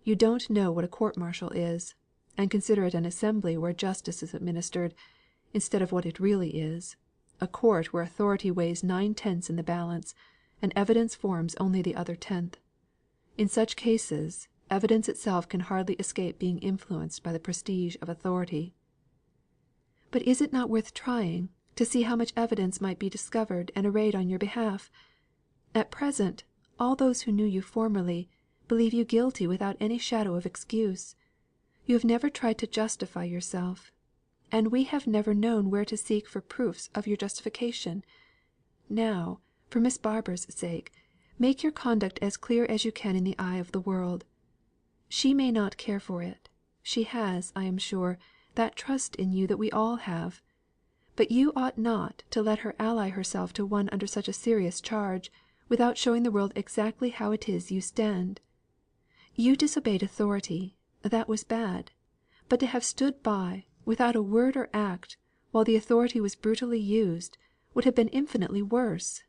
you don't know what a court martial is, and consider it an assembly where justice is administered, instead of what it really is, a court where authority weighs 9/10 in the balance, and evidence forms only the other 10th. In such cases, evidence itself can hardly escape being influenced by the prestige of authority." "But is it not worth trying, to see how much evidence might be discovered and arrayed on your behalf? At present, all those who knew you formerly, believe you guilty without any shadow of excuse. You have never tried to justify yourself; and we have never known where to seek for proofs of your justification. Now, for Miss Barbour's sake, make your conduct as clear as you can in the eye of the world. She may not care for it; she has, I am sure, that trust in you that we all have; but you ought not to let her ally herself to one under such a serious charge, without showing the world exactly how it is you stand. You disobeyed authority; that was bad; but to have stood by, without a word or act, while the authority was brutally used, would have been infinitely worse.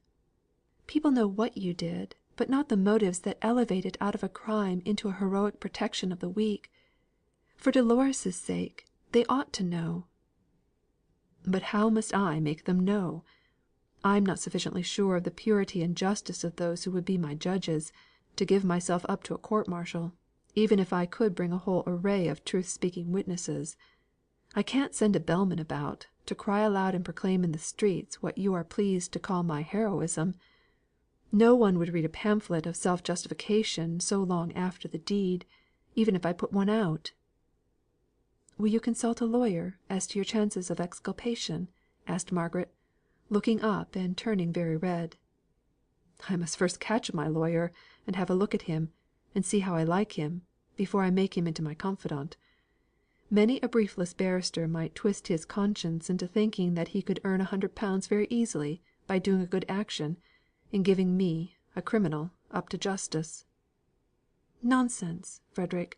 People know what you did, but not the motives that elevate it out of a crime into a heroic protection of the weak. For Dolores' sake, they ought to know." "But how must I make them know? I am not sufficiently sure of the purity and justice of those who would be my judges, to give myself up to a court martial, even if I could bring a whole array of truth speaking witnesses. I can't send a bellman about, to cry aloud and proclaim in the streets what you are pleased to call my heroism. No one would read a pamphlet of self justification so long after the deed, even if I put one out." "Will you consult a lawyer as to your chances of exculpation?" asked Margaret, looking up and turning very red. "I must first catch my lawyer, and have a look at him, and see how I like him, before I make him into my confidant. Many a briefless barrister might twist his conscience into thinking that he could earn £100 very easily by doing a good action, in giving me, a criminal, up to justice." "Nonsense, Frederick!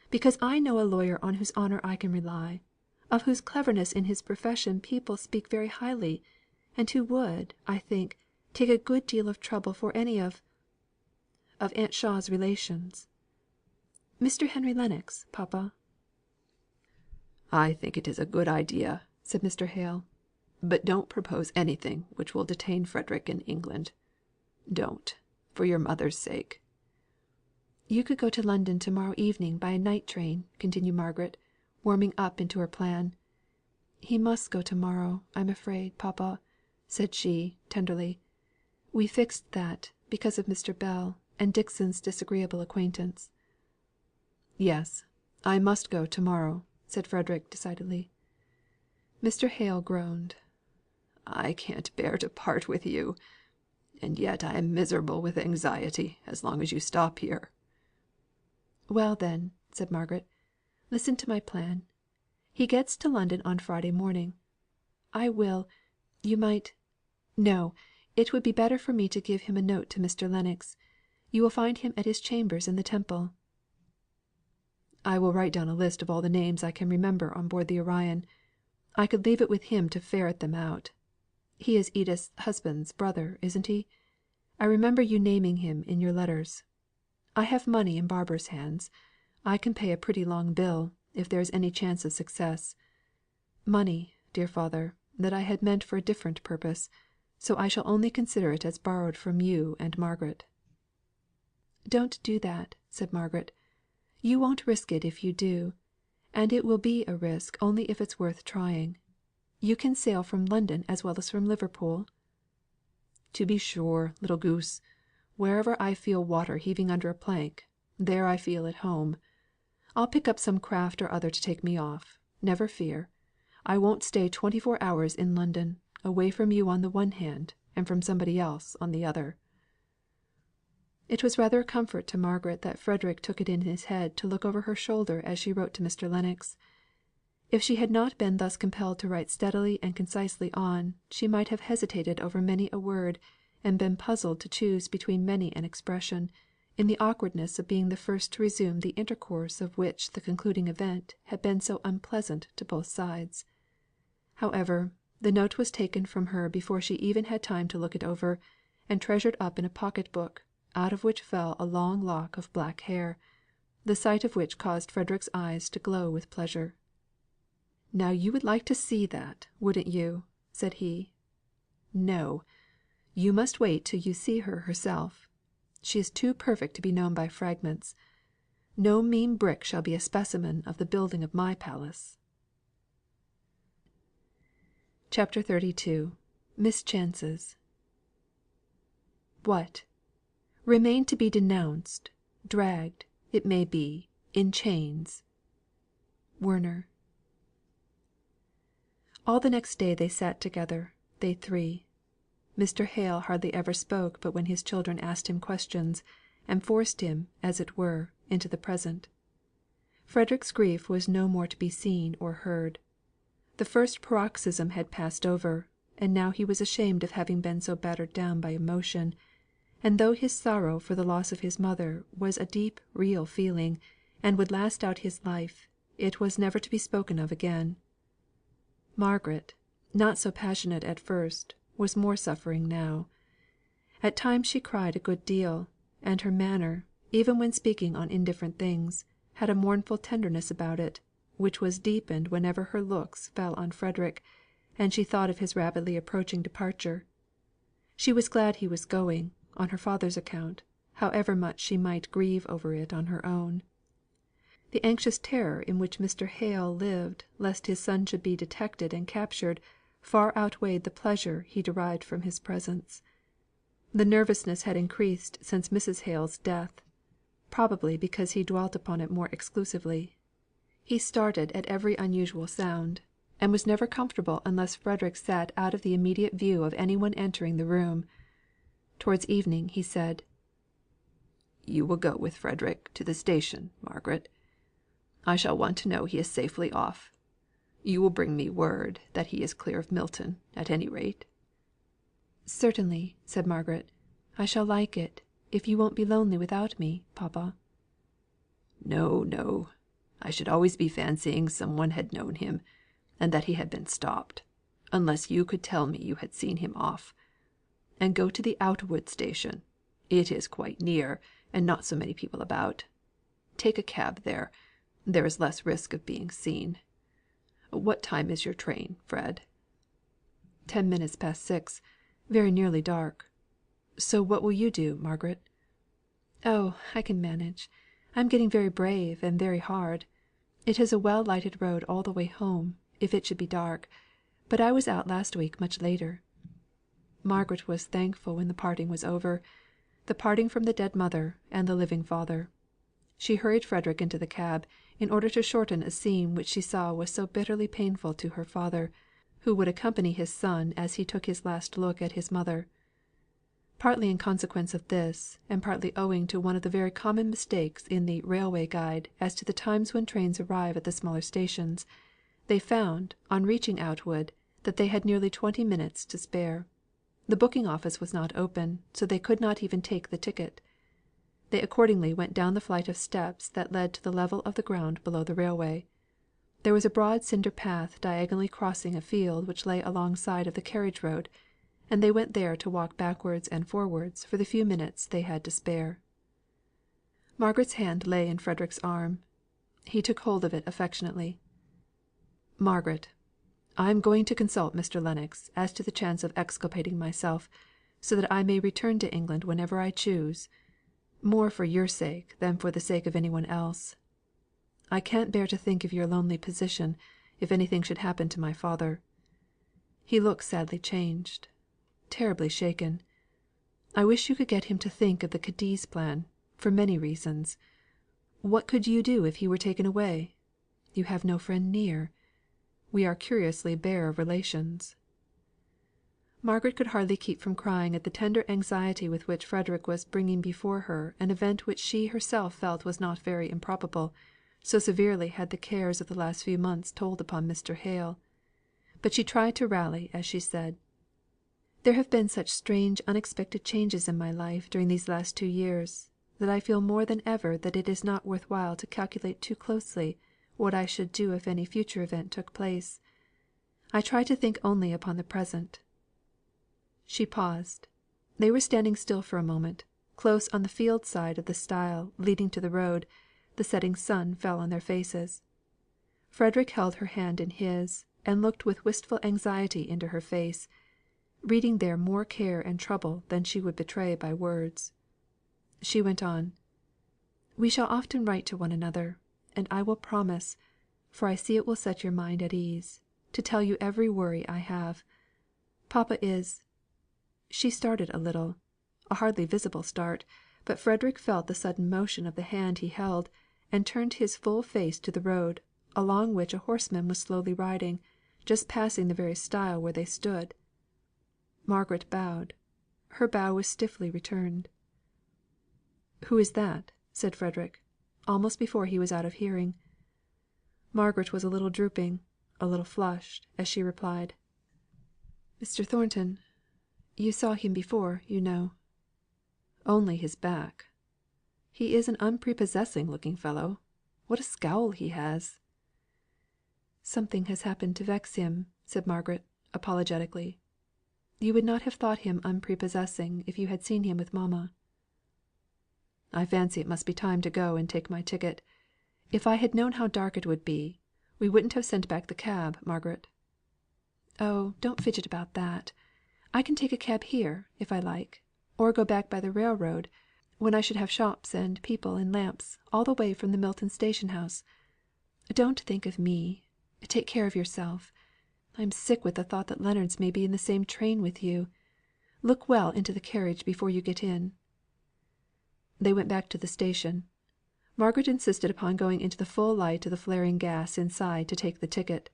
Because I know a lawyer on whose honour I can rely, of whose cleverness in his profession people speak very highly, and who would, I think, take a good deal of trouble for any of Aunt Shaw's relations. Mr. Henry Lennox, papa." "I think it is a good idea," said Mr. Hale. "But don't propose anything which will detain Frederick in England. Don't, for your mother's sake." "You could go to London to morrow evening by a night train," continued Margaret, warming up into her plan. "He must go to morrow, I'm afraid, papa. said she, tenderly. "We fixed that, because of Mr. Bell, and Dixon's disagreeable acquaintance." "Yes, I must go to morrow," said Frederick, decidedly. Mr. Hale groaned. "I can't bear to part with you. And yet I am miserable with anxiety as long as you stop here." "Well then," said Margaret, "listen to my plan. He gets to London on Friday morning. You might no, it would be better for me to give him a note to Mr. Lennox. You will find him at his chambers in the Temple." "I will write down a list of all the names I can remember on board the Orion. I could leave it with him to ferret them out. He is Edith's husband's brother, isn't he? I remember you naming him in your letters. I have money in Barbara's hands. I can pay a pretty long bill, if there is any chance of success. Money, dear father, that I had meant for a different purpose, so I shall only consider it as borrowed from you and Margaret." "Don't do that," said Margaret. "You won't risk it if you do; and it will be a risk only if it's worth trying. You can sail from London as well as from Liverpool." "To be sure, little goose. Wherever I feel water heaving under a plank, there I feel at home. I'll pick up some craft or other to take me off, never fear. I won't stay 24 hours in London, away from you on the one hand, and from somebody else on the other." It was rather a comfort to Margaret that Frederick took it in his head to look over her shoulder as she wrote to Mr. Lennox. If she had not been thus compelled to write steadily and concisely on, she might have hesitated over many a word, and been puzzled to choose between many an expression, in the awkwardness of being the first to resume the intercourse of which the concluding event had been so unpleasant to both sides. However, the note was taken from her before she even had time to look it over, and treasured up in a pocket book, out of which fell a long lock of black hair, the sight of which caused Frederick's eyes to glow with pleasure. "Now you would like to see that, wouldn't you?" said he. "No! You must wait till you see her herself. She is too perfect to be known by fragments. No mean brick shall be a specimen of the building of my palace." CHAPTER XXXII. Mischances. "What! Remain to be denounced, dragged, it may be, in chains." Werner. All the next day they sat together, they three. Mr. Hale hardly ever spoke but when his children asked him questions, and forced him, as it were, into the present. Frederick's grief was no more to be seen or heard. The first paroxysm had passed over, and now he was ashamed of having been so battered down by emotion; and though his sorrow for the loss of his mother was a deep real feeling, and would last out his life, it was never to be spoken of again. Margaret, not so passionate at first, was more suffering now. At times she cried a good deal, and her manner, even when speaking on indifferent things, had a mournful tenderness about it, which was deepened whenever her looks fell on Frederick, and she thought of his rapidly approaching departure. She was glad he was going, on her father's account, however much she might grieve over it on her own. The anxious terror in which Mr. Hale lived lest his son should be detected and captured far outweighed the pleasure he derived from his presence. The nervousness had increased since Mrs. Hale's death, probably because he dwelt upon it more exclusively. He started at every unusual sound, and was never comfortable unless Frederick sat out of the immediate view of any one entering the room. Towards evening he said: "You will go with Frederick to the station, Margaret. I shall want to know he is safely off. You will bring me word that he is clear of Milton, at any rate." "Certainly," said Margaret. "I shall like it, if you won't be lonely without me, papa." "No, no. I should always be fancying some one had known him, and that he had been stopped, unless you could tell me you had seen him off. And go to the Outwood station. It is quite near, and not so many people about. Take a cab there. There is less risk of being seen. What time is your train, Fred?" 10 minutes past 6. Very nearly dark. So what will you do, Margaret?" "Oh, I can manage. I am getting very brave and very hard. It is a well lighted road all the way home, if it should be dark; but I was out last week much later." Margaret was thankful when the parting was over the parting from the dead mother and the living father. She hurried Frederick into the cab, in order to shorten a scene which she saw was so bitterly painful to her father, who would accompany his son as he took his last look at his mother. Partly in consequence of this, and partly owing to one of the very common mistakes in the Railway Guide as to the times when trains arrive at the smaller stations, they found, on reaching Outwood, that they had nearly 20 minutes to spare. The booking office was not open, so they could not even take the ticket. They accordingly went down the flight of steps that led to the level of the ground below the railway. There was a broad cinder path diagonally crossing a field which lay alongside of the carriage road, and they went there to walk backwards and forwards for the few minutes they had to spare. Margaret's hand lay in Frederick's arm. He took hold of it affectionately. "Margaret, I am going to consult Mr. Lennox as to the chance of exculpating myself, so that I may return to England whenever I choose, more for your sake than for the sake of any one else. I can't bear to think of your lonely position, if anything should happen to my father. He looks sadly changed, terribly shaken. I wish you could get him to think of the Cadiz plan, for many reasons. What could you do if he were taken away? You have no friend near. We are curiously bare of relations." Margaret could hardly keep from crying at the tender anxiety with which Frederick was bringing before her an event which she herself felt was not very improbable, so severely had the cares of the last few months told upon Mr. Hale. But she tried to rally as she said: "There have been such strange unexpected changes in my life during these last 2 years, that I feel more than ever that it is not worth while to calculate too closely what I should do if any future event took place. I try to think only upon the present." She paused. They were standing still for a moment, close on the field side of the stile leading to the road; the setting sun fell on their faces. Frederick held her hand in his, and looked with wistful anxiety into her face, reading there more care and trouble than she would betray by words. She went on: "We shall often write to one another, and I will promise, for I see it will set your mind at ease, to tell you every worry I have. Papa is" she started a little, a hardly visible start, but Frederick felt the sudden motion of the hand he held, and turned his full face to the road, along which a horseman was slowly riding, just passing the very stile where they stood. Margaret bowed. Her bow was stiffly returned. "Who is that?" said Frederick, almost before he was out of hearing. Margaret was a little drooping, a little flushed, as she replied: "Mr. Thornton. You saw him before, you know." "Only his back. He is an unprepossessing looking fellow. What a scowl he has!" "Something has happened to vex him," said Margaret, apologetically. "You would not have thought him unprepossessing if you had seen him with mamma." "I fancy it must be time to go and take my ticket. If I had known how dark it would be, we wouldn't have sent back the cab, Margaret." "Oh, don't fidget about that. I can take a cab here, if I like, or go back by the railroad, when I should have shops and people and lamps all the way from the Milton station house. Don't think of me. Take care of yourself. I am sick with the thought that Leonards may be in the same train with you. Look well into the carriage before you get in." They went back to the station. Margaret insisted upon going into the full light of the flaring gas inside to take the ticket.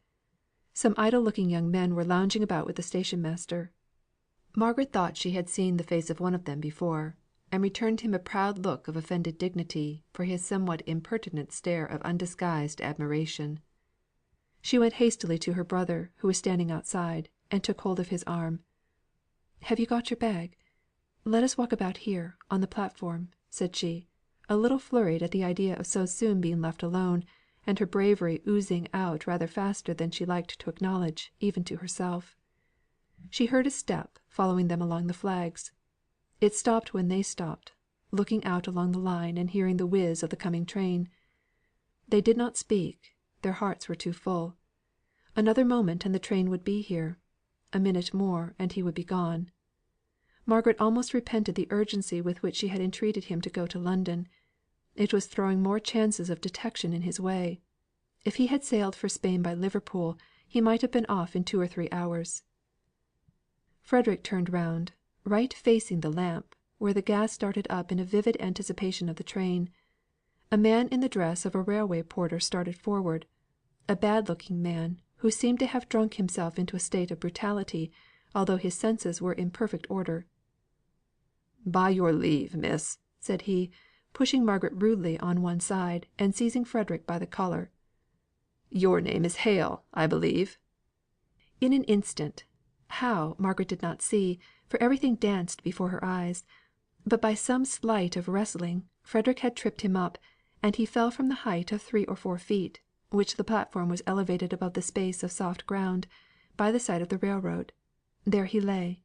Some idle looking young men were lounging about with the station master. Margaret thought she had seen the face of one of them before, and returned him a proud look of offended dignity for his somewhat impertinent stare of undisguised admiration. She went hastily to her brother, who was standing outside, and took hold of his arm. "Have you got your bag? Let us walk about here, on the platform," said she, a little flurried at the idea of so soon being left alone, and her bravery oozing out rather faster than she liked to acknowledge even to herself. She heard a step following them along the flags. It stopped when they stopped, looking out along the line and hearing the whiz of the coming train. They did not speak, their hearts were too full. Another moment and the train would be here; a minute more and he would be gone. Margaret almost repented the urgency with which she had entreated him to go to London. It was throwing more chances of detection in his way. If he had sailed for Spain by Liverpool, he might have been off in 2 or 3 hours. Frederick turned round, right facing the lamp, where the gas started up in a vivid anticipation of the train. A man in the dress of a railway porter started forward; a bad looking man, who seemed to have drunk himself into a state of brutality, although his senses were in perfect order. "By your leave, miss," said he, pushing Margaret rudely on one side, and seizing Frederick by the collar. "Your name is Hale, I believe?" In an instant how, Margaret did not see, for everything danced before her eyes but by some sleight of wrestling, Frederick had tripped him up, and he fell from the height of 3 or 4 feet, which the platform was elevated above the space of soft ground, by the side of the railroad. There he lay.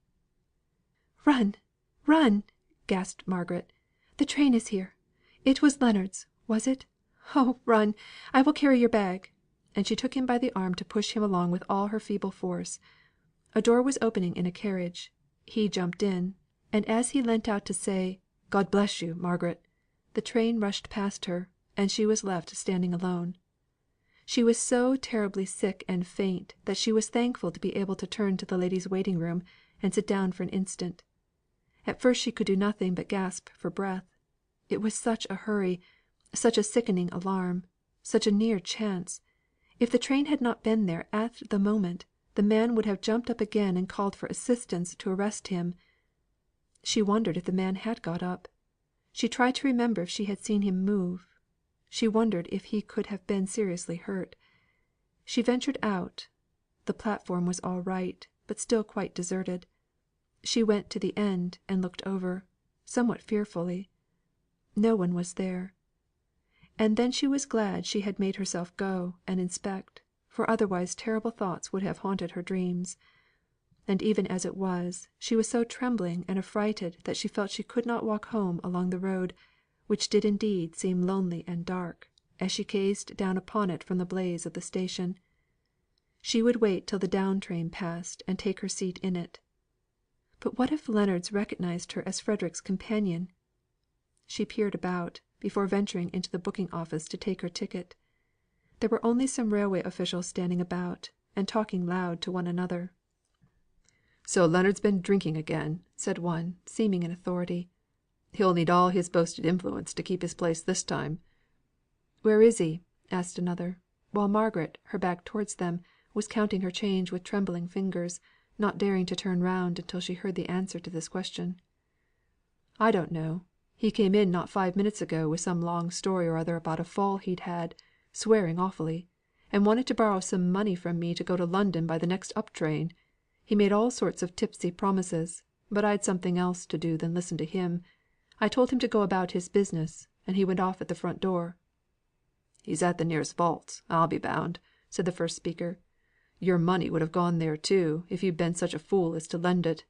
"Run! run!" gasped Margaret. "The train is here. It was Leonards, was it? Oh, run! I will carry your bag." And she took him by the arm to push him along with all her feeble force. A door was opening in a carriage. He jumped in; and as he leant out to say, "God bless you, Margaret," the train rushed past her, and she was left standing alone. She was so terribly sick and faint that she was thankful to be able to turn to the ladies' waiting room, and sit down for an instant. At first she could do nothing but gasp for breath. It was such a hurry, such a sickening alarm, such a near chance. If the train had not been there at the moment, the man would have jumped up again and called for assistance to arrest him. She wondered if the man had got up. She tried to remember if she had seen him move. She wondered if he could have been seriously hurt. She ventured out. The platform was all right, but still quite deserted. She went to the end, and looked over, somewhat fearfully. No one was there. And then she was glad she had made herself go and inspect, for otherwise terrible thoughts would have haunted her dreams. And even as it was, she was so trembling and affrighted that she felt she could not walk home along the road, which did indeed seem lonely and dark, as she gazed down upon it from the blaze of the station. She would wait till the down train passed, and take her seat in it. But what if Leonards recognised her as Frederick's companion? She peered about, before venturing into the booking office to take her ticket. There were only some railway officials standing about, and talking loud to one another. "So Leonards been drinking again," said one, seeming in authority. "He'll need all his boasted influence to keep his place this time." "Where is he?" asked another; while Margaret, her back towards them, was counting her change with trembling fingers, not daring to turn round until she heard the answer to this question. "I don't know. He came in not 5 minutes ago with some long story or other about a fall he'd had, swearing awfully, and wanted to borrow some money from me to go to London by the next up train. He made all sorts of tipsy promises, but I'd something else to do than listen to him. I told him to go about his business, and he went off at the front door." "He's at the nearest vaults, I'll be bound," said the first speaker. "Your money would have gone there too, if you'd been such a fool as to lend it."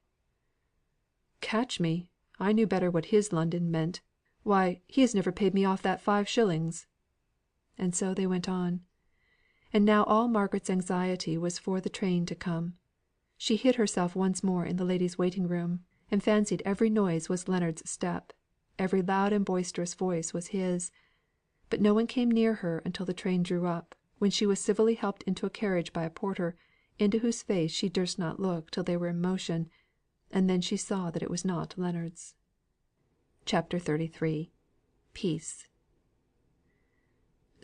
"Catch me! I knew better what his London meant. Why, he has never paid me off that 5 shillings." And so they went on. And now all Margaret's anxiety was for the train to come. She hid herself once more in the ladies' waiting room, and fancied every noise was Leonards' step, every loud and boisterous voice was his. But no one came near her until the train drew up, when she was civilly helped into a carriage by a porter, into whose face she durst not look till they were in motion, and then she saw that it was not Leonards. CHAPTER XXXIII. Peace.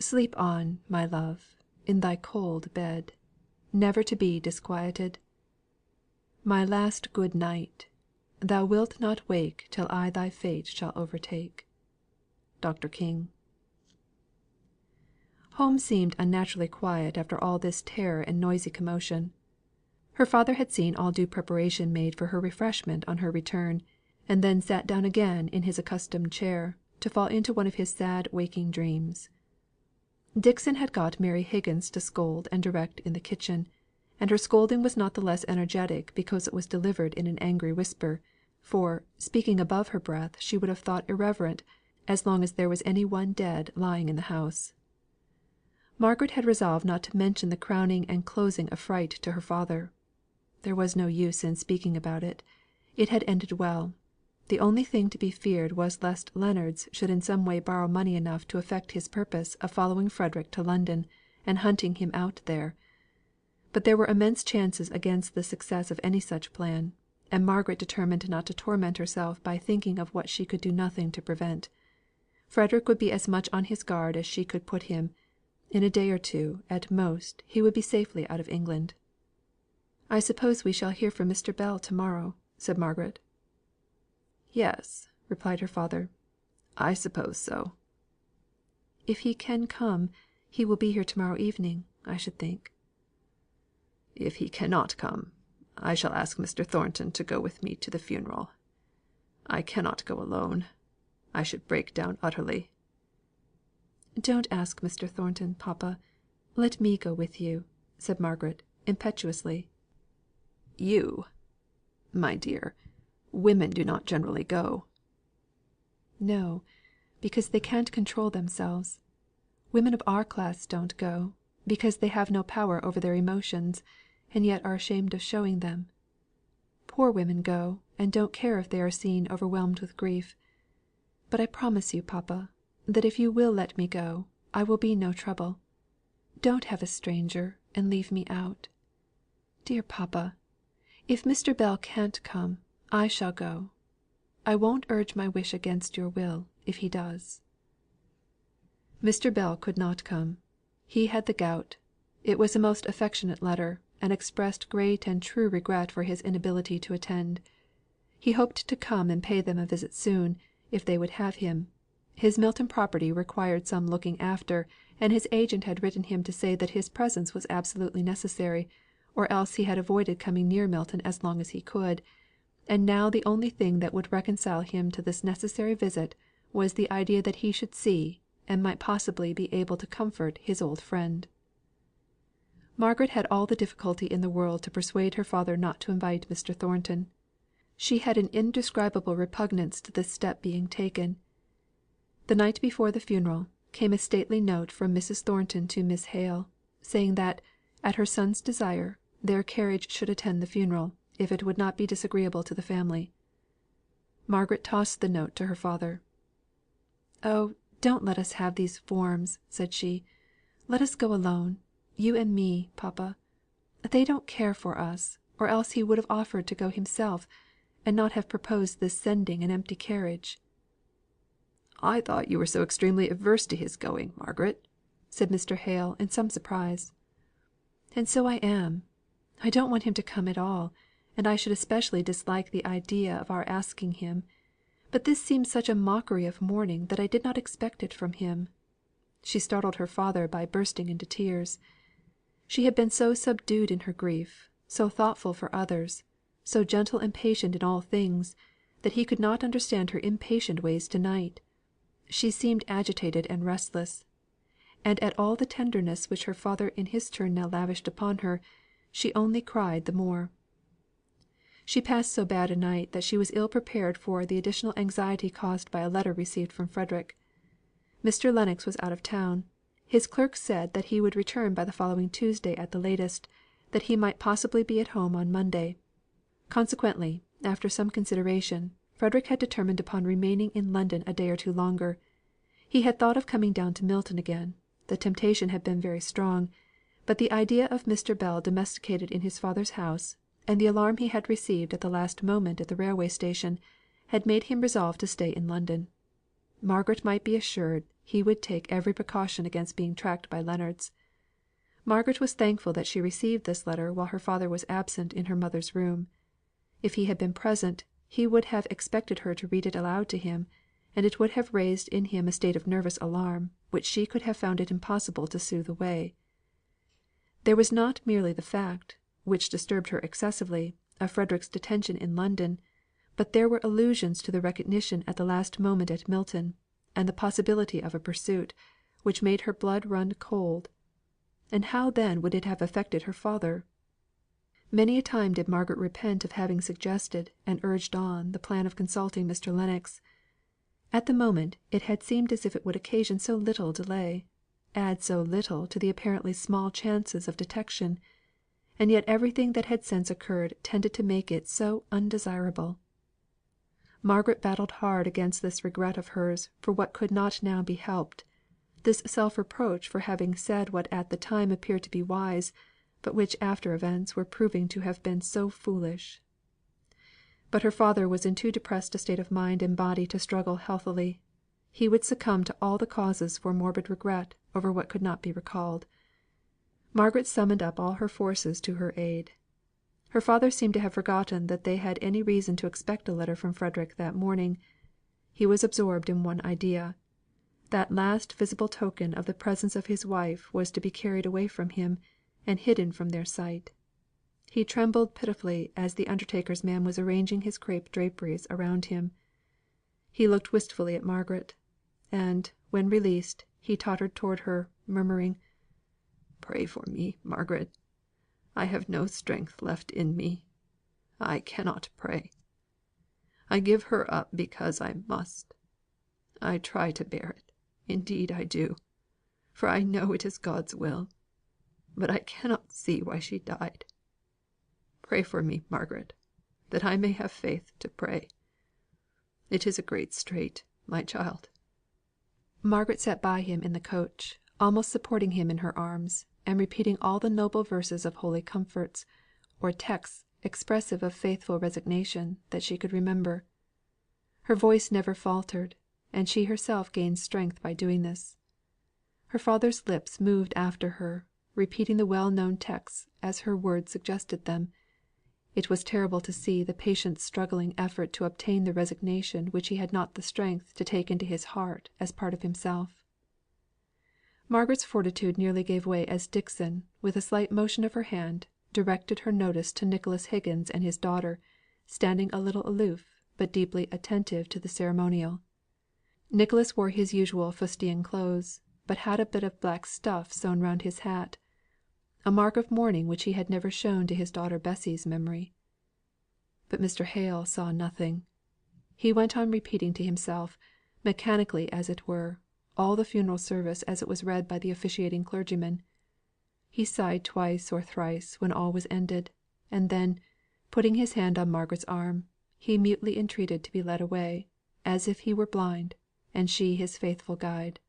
Sleep on, my love, in thy cold bed, never to be disquieted. My last good night. Thou wilt not wake till I thy fate shall overtake. Dr. King. Home seemed unnaturally quiet after all this terror and noisy commotion. Her father had seen all due preparation made for her refreshment on her return, and then sat down again in his accustomed chair, to fall into one of his sad waking dreams. Dixon had got Mary Higgins to scold and direct in the kitchen, and her scolding was not the less energetic because it was delivered in an angry whisper, for, speaking above her breath she would have thought irreverent, as long as there was any one dead lying in the house. Margaret had resolved not to mention the crowning and closing affright to her father. There was no use in speaking about it. It had ended well. The only thing to be feared was lest Leonards should in some way borrow money enough to effect his purpose of following Frederick to London, and hunting him out there. But there were immense chances against the success of any such plan, and Margaret determined not to torment herself by thinking of what she could do nothing to prevent. Frederick would be as much on his guard as she could put him. In a day or two, at most, he would be safely out of England. "I suppose we shall hear from Mr. Bell to morrow," said Margaret. "Yes," replied her father, "I suppose so." "If he can come, he will be here to morrow evening, I should think." "If he cannot come, I shall ask Mr. Thornton to go with me to the funeral. I cannot go alone. I should break down utterly." "Don't ask Mr. Thornton, papa. Let me go with you," said Margaret, impetuously. "You! My dear, women do not generally go." "No, because they can't control themselves. Women of our class don't go, because they have no power over their emotions, and yet are ashamed of showing them. Poor women go, and don't care if they are seen overwhelmed with grief. But I promise you, papa, that if you will let me go, I will be no trouble. Don't have a stranger, and leave me out. Dear papa, if Mr. Bell can't come, I shall go. I won't urge my wish against your will, if he does." Mr. Bell could not come. He had the gout. It was a most affectionate letter, and expressed great and true regret for his inability to attend. He hoped to come and pay them a visit soon, if they would have him. His Milton property required some looking after, and his agent had written him to say that his presence was absolutely necessary, or else he had avoided coming near Milton as long as he could; and now the only thing that would reconcile him to this necessary visit was the idea that he should see, and might possibly be able to comfort his old friend. Margaret had all the difficulty in the world to persuade her father not to invite Mr. Thornton. She had an indescribable repugnance to this step being taken. The night before the funeral, came a stately note from Mrs. Thornton to Miss Hale, saying that, at her son's desire, their carriage should attend the funeral, if it would not be disagreeable to the family. Margaret tossed the note to her father. "Oh, don't let us have these forms," said she. "Let us go alone, you and me, papa. They don't care for us, or else he would have offered to go himself, and not have proposed this sending an empty carriage." "I thought you were so extremely averse to his going, Margaret," said Mr. Hale, in some surprise. "And so I am. I don't want him to come at all, and I should especially dislike the idea of our asking him. But this seems such a mockery of mourning that I did not expect it from him." She startled her father by bursting into tears. She had been so subdued in her grief, so thoughtful for others, so gentle and patient in all things, that he could not understand her impatient ways to night. She seemed agitated and restless; and at all the tenderness which her father in his turn now lavished upon her, she only cried the more. She passed so bad a night that she was ill prepared for the additional anxiety caused by a letter received from Frederick. Mr. Lennox was out of town. His clerk said that he would return by the following Tuesday at the latest, that he might possibly be at home on Monday. Consequently, after some consideration, Frederick had determined upon remaining in London a day or two longer. He had thought of coming down to Milton again; the temptation had been very strong; but the idea of Mr. Bell domesticated in his father's house, and the alarm he had received at the last moment at the railway station, had made him resolve to stay in London. Margaret might be assured he would take every precaution against being tracked by Leonards. Margaret was thankful that she received this letter while her father was absent in her mother's room. If he had been present, he would have expected her to read it aloud to him, and it would have raised in him a state of nervous alarm, which she could have found it impossible to soothe away. There was not merely the fact, which disturbed her excessively, of Frederick's detention in London, but there were allusions to the recognition at the last moment at Milton, and the possibility of a pursuit, which made her blood run cold. And how then would it have affected her father? Many a time did Margaret repent of having suggested and urged on the plan of consulting Mr. Lennox. At the moment it had seemed as if it would occasion so little delay, add so little to the apparently small chances of detection; and yet everything that had since occurred tended to make it so undesirable. Margaret battled hard against this regret of hers for what could not now be helped, this self reproach for having said what at the time appeared to be wise, but which after events were proving to have been so foolish. But her father was in too depressed a state of mind and body to struggle healthily. He would succumb to all the causes for morbid regret over what could not be recalled. Margaret summoned up all her forces to her aid. Her father seemed to have forgotten that they had any reason to expect a letter from Frederick that morning. He was absorbed in one idea. That last visible token of the presence of his wife was to be carried away from him, and hidden from their sight. He trembled pitifully as the undertaker's man was arranging his crape draperies around him. He looked wistfully at Margaret; and, when released, he tottered towards her, murmuring, "Pray for me, Margaret. I have no strength left in me. I cannot pray. I give her up because I must. I try to bear it, indeed I do, for I know it is God's will; but I cannot see why she died. Pray for me, Margaret, that I may have faith to pray. It is a great strait, my child." Margaret sat by him in the coach, almost supporting him in her arms, and repeating all the noble verses of holy comforts, or texts expressive of faithful resignation, that she could remember. Her voice never faltered, and she herself gained strength by doing this. Her father's lips moved after her, repeating the well known texts as her words suggested them. It was terrible to see the patient struggling effort to obtain the resignation which he had not the strength to take into his heart as part of himself. Margaret's fortitude nearly gave way as Dixon, with a slight motion of her hand, directed her notice to Nicholas Higgins and his daughter, standing a little aloof, but deeply attentive to the ceremonial. Nicholas wore his usual fustian clothes, but had a bit of black stuff sewn round his hat, a mark of mourning which he had never shown to his daughter Bessy's memory. But Mr. Hale saw nothing. He went on repeating to himself, mechanically as it were, all the funeral service as it was read by the officiating clergyman. He sighed twice or thrice when all was ended, and then, putting his hand on Margaret's arm, he mutely entreated to be led away, as if he were blind, and she his faithful guide.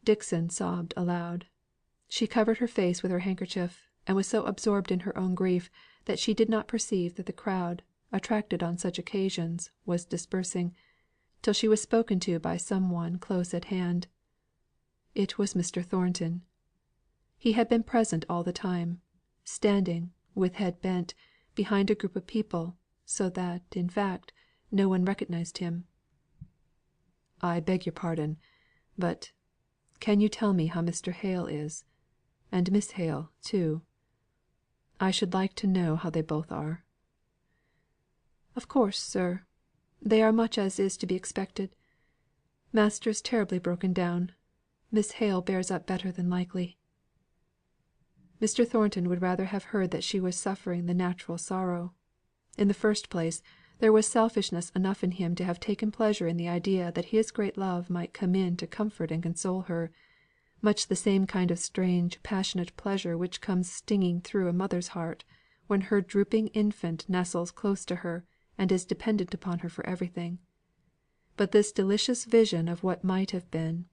Dixon sobbed aloud. She covered her face with her handkerchief, and was so absorbed in her own grief that she did not perceive that the crowd, attracted on such occasions, was dispersing, till she was spoken to by some one close at hand. It was Mr. Thornton. He had been present all the time, standing, with head bent, behind a group of people, so that, in fact, no one recognised him. "I beg your pardon, but can you tell me how Mr. Hale is? And Miss Hale, too. I should like to know how they both are." "Of course, sir. They are much as is to be expected. Master is terribly broken down. Miss Hale bears up better than likely." Mr. Thornton would rather have heard that she was suffering the natural sorrow. In the first place, there was selfishness enough in him to have taken pleasure in the idea that his great love might come in to comfort and console her, much the same kind of strange passionate pleasure which comes stinging through a mother's heart, when her drooping infant nestles close to her, and is dependent upon her for everything. But this delicious vision of what might have been,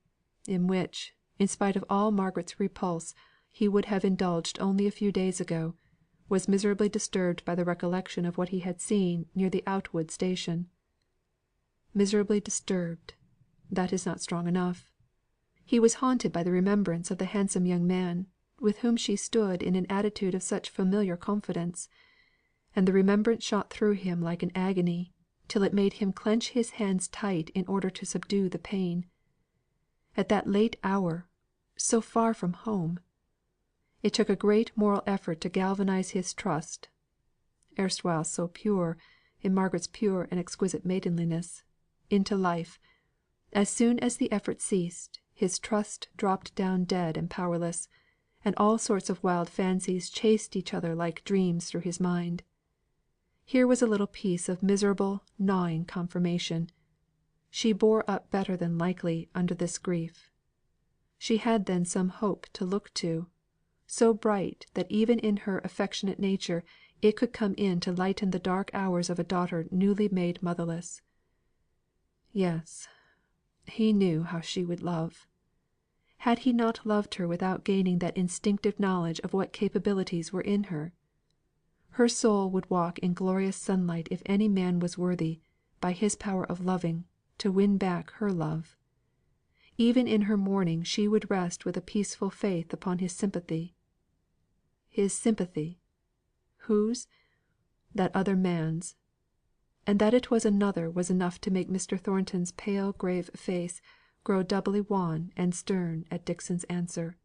in which, in spite of all Margaret's repulse, he would have indulged only a few days ago, was miserably disturbed by the recollection of what he had seen near the Outwood station. Miserably disturbed that is not strong enough. He was haunted by the remembrance of the handsome young man, with whom she stood in an attitude of such familiar confidence; and the remembrance shot through him like an agony, till it made him clench his hands tight in order to subdue the pain. At that late hour, so far from home! It took a great moral effort to galvanise his trust, erstwhile so pure, in Margaret's pure and exquisite maidenliness, into life. As soon as the effort ceased, his trust dropped down dead and powerless, and all sorts of wild fancies chased each other like dreams through his mind. Here was a little piece of miserable, gnawing confirmation. She bore up better than likely under this grief. She had then some hope to look to, so bright that even in her affectionate nature it could come in to lighten the dark hours of a daughter newly made motherless. Yes, he knew how she would love. Had he not loved her without gaining that instinctive knowledge of what capabilities were in her? Her soul would walk in glorious sunlight if any man was worthy, by his power of loving, to win back her love. Even in her mourning she would rest with a peaceful faith upon his sympathy. His sympathy! Whose? That other man's. And that it was another was enough to make Mr. Thornton's pale grave face grow doubly wan and stern at Dixon's answer.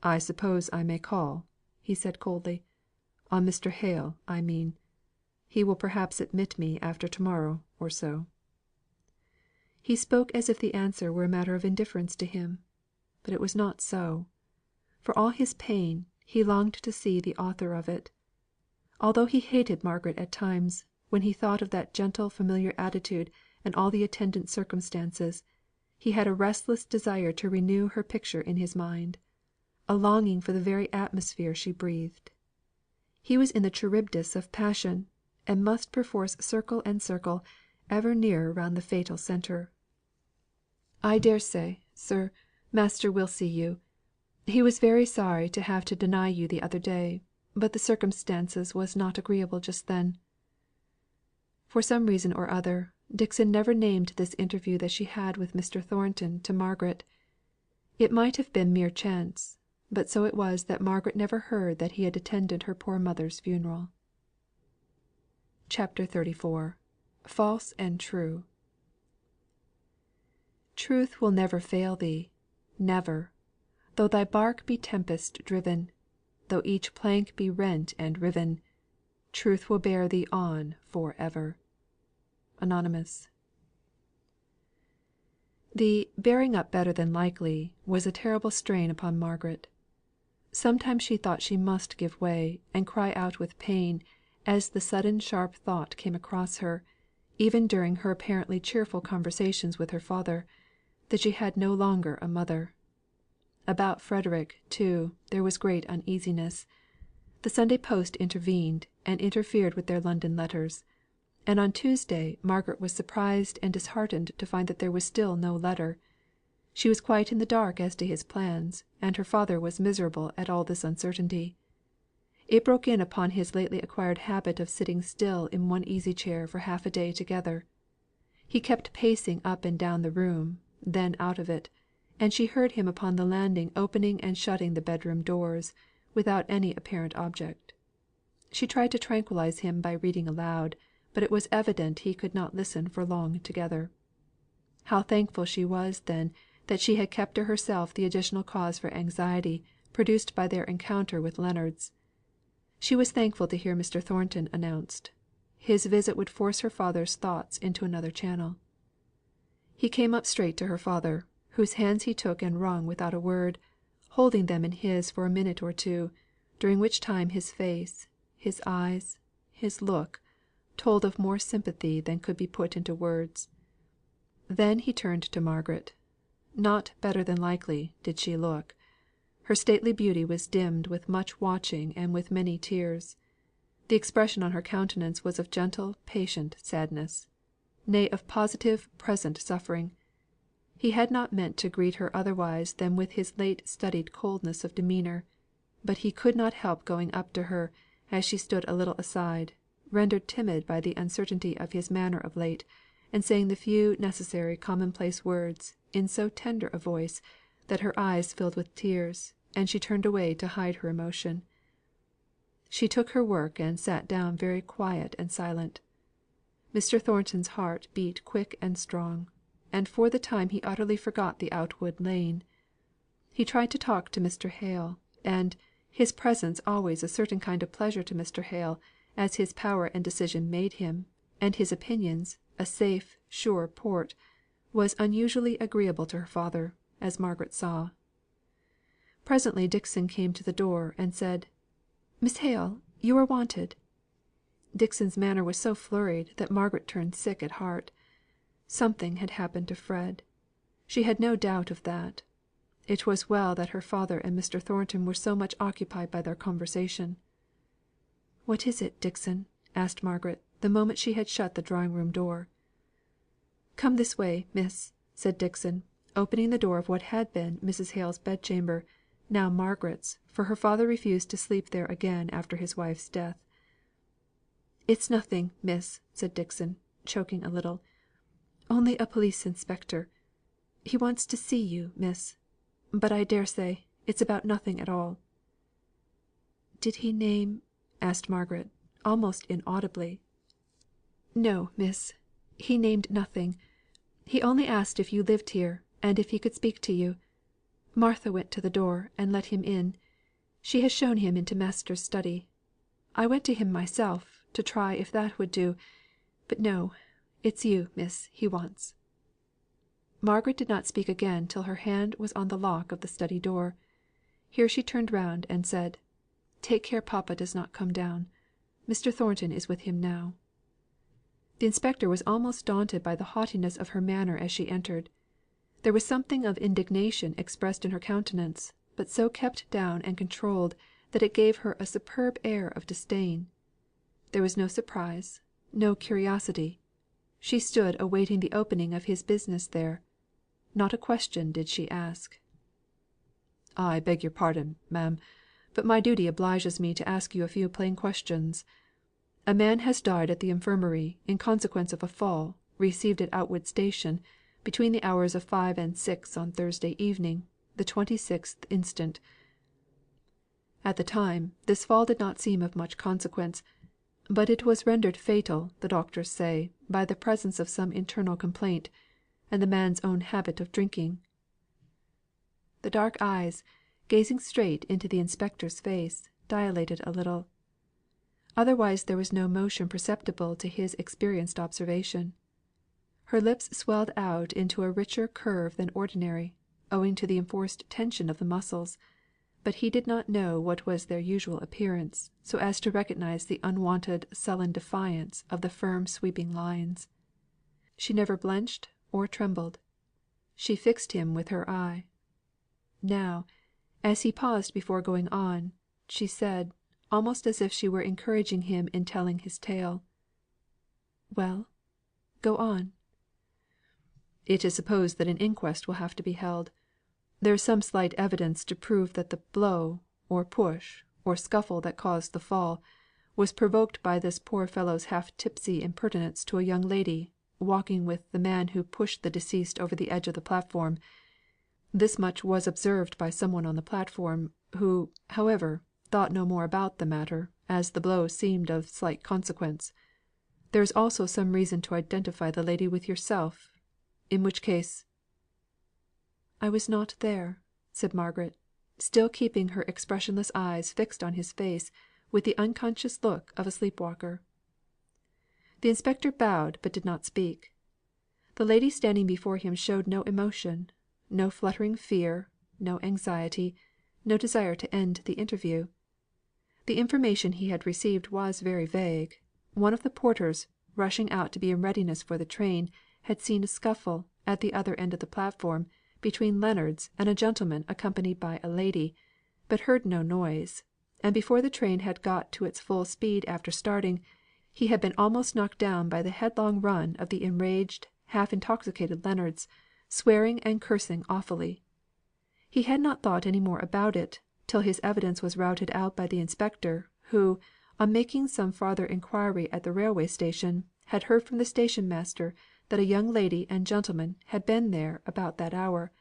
"I suppose I may call," he said coldly. "On Mr. Hale, I mean. He will perhaps admit me after to morrow or so." He spoke as if the answer were a matter of indifference to him. But it was not so. For all his pain, he longed to see the author of it. Although he hated Margaret at times, when he thought of that gentle familiar attitude and all the attendant circumstances, he had a restless desire to renew her picture in his mind, a longing for the very atmosphere she breathed. He was in the Charybdis of passion, and must perforce circle and circle, ever nearer round the fatal centre. "I dare say, sir, master will see you. He was very sorry to have to deny you the other day, but the circumstances was not agreeable just then." For some reason or other, Dixon never named this interview that she had with Mr. Thornton to Margaret. It might have been mere chance, but so it was that Margaret never heard that he had attended her poor mother's funeral. CHAPTER XXXIV. False and True. Truth will never fail thee, never, though thy bark be tempest driven, though each plank be rent and riven, truth will bear thee on for ever. Anonymous. The "bearing up better than likely" was a terrible strain upon Margaret. Sometimes she thought she must give way, and cry out with pain, as the sudden sharp thought came across her, even during her apparently cheerful conversations with her father, that she had no longer a mother. About Frederick, too, there was great uneasiness. The Sunday post intervened, and interfered with their London letters; and on Tuesday Margaret was surprised and disheartened to find that there was still no letter. She was quite in the dark as to his plans, and her father was miserable at all this uncertainty. It broke in upon his lately acquired habit of sitting still in one easy chair for half a day together. He kept pacing up and down the room, then out of it, and she heard him upon the landing opening and shutting the bedroom doors, without any apparent object. She tried to tranquillize him by reading aloud, but it was evident he could not listen for long together. How thankful she was then that she had kept to herself the additional cause for anxiety produced by their encounter with Leonards. She was thankful to hear Mr. Thornton announced. His visit would force her father's thoughts into another channel. He came up straight to her father, whose hands he took and wrung without a word, holding them in his for a minute or two, during which time his face, his eyes, his look, told of more sympathy than could be put into words. Then he turned to Margaret. Not better than likely did she look. Her stately beauty was dimmed with much watching and with many tears. The expression on her countenance was of gentle patient sadness, nay of positive present suffering. He had not meant to greet her otherwise than with his late studied coldness of demeanour, but he could not help going up to her, as she stood a little aside, rendered timid by the uncertainty of his manner of late, and saying the few necessary commonplace words in so tender a voice, that her eyes filled with tears, and she turned away to hide her emotion. She took her work and sat down very quiet and silent. Mr. Thornton's heart beat quick and strong, and for the time he utterly forgot the Outwood lane. He tried to talk to Mr. Hale, and, his presence always a certain kind of pleasure to Mr. Hale, as his power and decision made him, and his opinions, a safe, sure port, was unusually agreeable to her father, as Margaret saw. Presently Dixon came to the door, and said, "Miss Hale, you are wanted." Dixon's manner was so flurried that Margaret turned sick at heart. Something had happened to Fred. She had no doubt of that. It was well that her father and Mr. Thornton were so much occupied by their conversation. "What is it, Dixon?" asked Margaret, the moment she had shut the drawing room door. "Come this way, Miss," said Dixon, opening the door of what had been Mrs. Hale's bedchamber, now Margaret's, for her father refused to sleep there again after his wife's death. "It's nothing, miss," said Dixon, choking a little. "Only a police inspector. He wants to see you, miss. But I dare say it's about nothing at all." "Did he name?" asked Margaret, almost inaudibly. "No, miss. He named nothing. He only asked if you lived here, and if he could speak to you. Martha went to the door, and let him in. She has shown him into master's study. I went to him myself, to try if that would do. But no, it's you, miss, he wants." Margaret did not speak again till her hand was on the lock of the study door. Here she turned round and said, "Take care papa does not come down. Mr. Thornton is with him now." The inspector was almost daunted by the haughtiness of her manner as she entered. There was something of indignation expressed in her countenance, but so kept down and controlled that it gave her a superb air of disdain. There was no surprise, no curiosity. She stood awaiting the opening of his business there. Not a question did she ask. "I beg your pardon, ma'am, but my duty obliges me to ask you a few plain questions. A man has died at the infirmary in consequence of a fall received at Outwood station, between the hours of 5 and 6 on Thursday evening, the 26th instant. At the time, this fall did not seem of much consequence, but it was rendered fatal, the doctors say, by the presence of some internal complaint, and the man's own habit of drinking." The dark eyes, gazing straight into the inspector's face, dilated a little. Otherwise there was no motion perceptible to his experienced observation. Her lips swelled out into a richer curve than ordinary, owing to the enforced tension of the muscles; but he did not know what was their usual appearance, so as to recognise the unwonted sullen defiance of the firm sweeping lines. She never blenched or trembled. She fixed him with her eye. Now, as he paused before going on, she said, almost as if she were encouraging him in telling his tale, "Well, go on." "It is supposed that an inquest will have to be held. There is some slight evidence to prove that the blow, or push, or scuffle that caused the fall, was provoked by this poor fellow's half tipsy impertinence to a young lady, walking with the man who pushed the deceased over the edge of the platform. This much was observed by some one on the platform, who, however, thought no more about the matter, as the blow seemed of slight consequence. There is also some reason to identify the lady with yourself, in which case—" "I was not there," said Margaret, still keeping her expressionless eyes fixed on his face with the unconscious look of a sleep walker. The inspector bowed but did not speak. The lady standing before him showed no emotion, no fluttering fear, no anxiety, no desire to end the interview. The information he had received was very vague. One of the porters, rushing out to be in readiness for the train, had seen a scuffle, at the other end of the platform, between Leonards and a gentleman accompanied by a lady, but heard no noise; and before the train had got to its full speed after starting, he had been almost knocked down by the headlong run of the enraged, half intoxicated Leonards, swearing and cursing awfully. He had not thought any more about it, till his evidence was routed out by the inspector, who, on making some farther inquiry at the railway station, had heard from the station master that a young lady and gentleman had been there about that hour,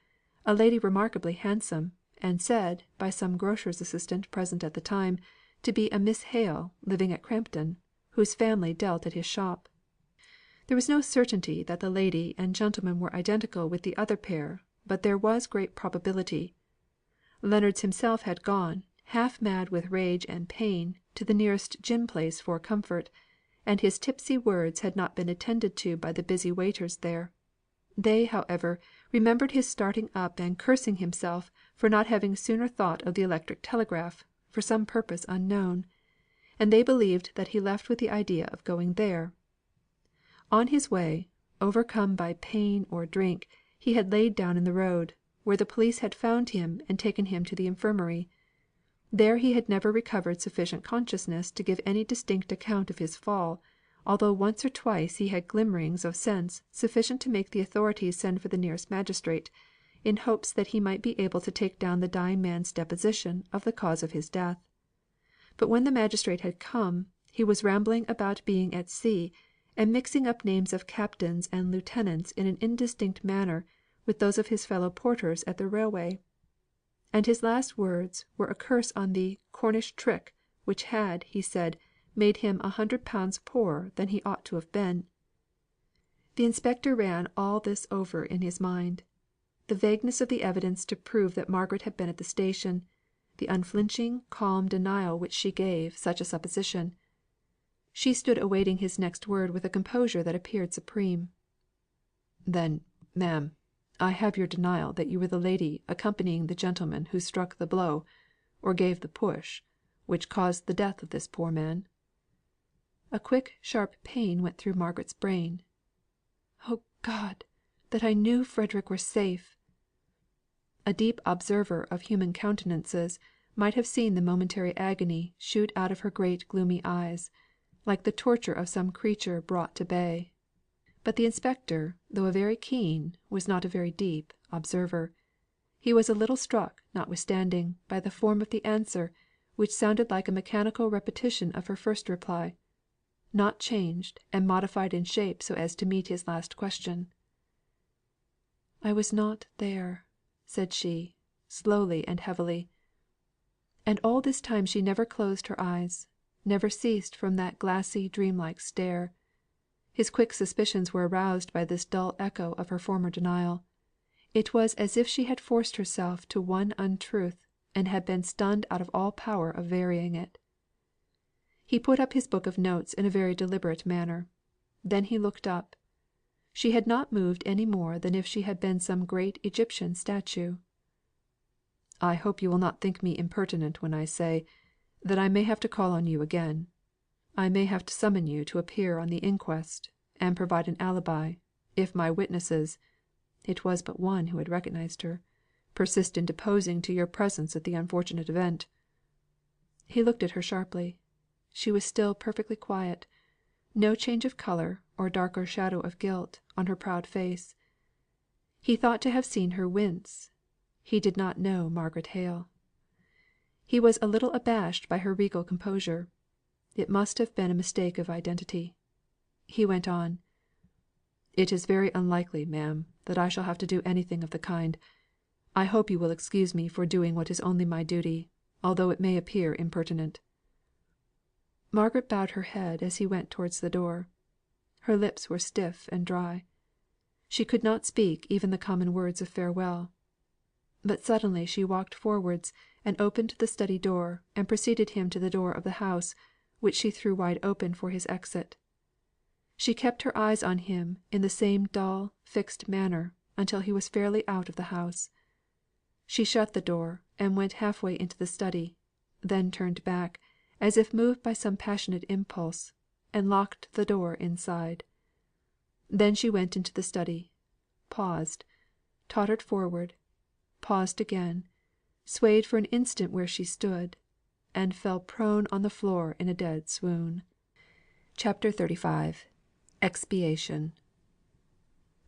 a lady remarkably handsome, and said, by some grocer's assistant present at the time, to be a Miss Hale, living at Crampton, whose family dealt at his shop. There was no certainty that the lady and gentleman were identical with the other pair, but there was great probability. Leonards himself had gone, half mad with rage and pain, to the nearest gin place for comfort, and his tipsy words had not been attended to by the busy waiters there. They, however, remembered his starting up and cursing himself for not having sooner thought of the electric telegraph, for some purpose unknown; and they believed that he left with the idea of going there. On his way, overcome by pain or drink, he had laid down in the road, where the police had found him and taken him to the infirmary. There he had never recovered sufficient consciousness to give any distinct account of his fall, although once or twice he had glimmerings of sense sufficient to make the authorities send for the nearest magistrate, in hopes that he might be able to take down the dying man's deposition of the cause of his death. But when the magistrate had come, he was rambling about being at sea, and mixing up names of captains and lieutenants in an indistinct manner with those of his fellow porters at the railway; and his last words were a curse on the "Cornish trick," which had, he said, made him £100 poorer than he ought to have been. The inspector ran all this over in his mind: the vagueness of the evidence to prove that Margaret had been at the station; the unflinching, calm denial with which she gave such a supposition. She stood awaiting his next word with a composure that appeared supreme. "Then, ma'am, I have your denial that you were the lady accompanying the gentleman who struck the blow, or gave the push, which caused the death of this poor man." A quick sharp pain went through Margaret's brain. "Oh God! that I knew Frederick were safe!" A deep observer of human countenances might have seen the momentary agony shoot out of her great gloomy eyes, like the torture of some creature brought to bay. But the inspector, though a very keen, was not a very deep, observer. He was a little struck, notwithstanding, by the form of the answer, which sounded like a mechanical repetition of her first reply, not changed and modified in shape so as to meet his last question. "I was not there," said she, slowly and heavily. And all this time she never closed her eyes, never ceased from that glassy dreamlike stare. His quick suspicions were aroused by this dull echo of her former denial. It was as if she had forced herself to one untruth, and had been stunned out of all power of varying it. He put up his book of notes in a very deliberate manner. Then he looked up. She had not moved any more than if she had been some great Egyptian statue. "I hope you will not think me impertinent when I say, that I may have to call on you again. I may have to summon you to appear on the inquest, and provide an alibi, if my witnesses" (it was but one who had recognised her) "persist in deposing to your presence at the unfortunate event." He looked at her sharply. She was still perfectly quiet; no change of colour or darker shadow of guilt on her proud face. He thought to have seen her wince. He did not know Margaret Hale. He was a little abashed by her regal composure. It must have been a mistake of identity. He went on: "It is very unlikely, ma'am, that I shall have to do anything of the kind. I hope you will excuse me for doing what is only my duty, although it may appear impertinent." Margaret bowed her head as he went towards the door. Her lips were stiff and dry. She could not speak even the common words of farewell. But suddenly she walked forwards and opened the study door, and preceded him to the door of the house, which she threw wide open for his exit. She kept her eyes on him in the same dull, fixed manner, until he was fairly out of the house. She shut the door, and went half way into the study, then turned back, as if moved by some passionate impulse, and locked the door inside. Then she went into the study, paused, tottered forward, paused again, swayed for an instant where she stood, and fell prone on the floor in a dead swoon. CHAPTER XXXV. Expiation.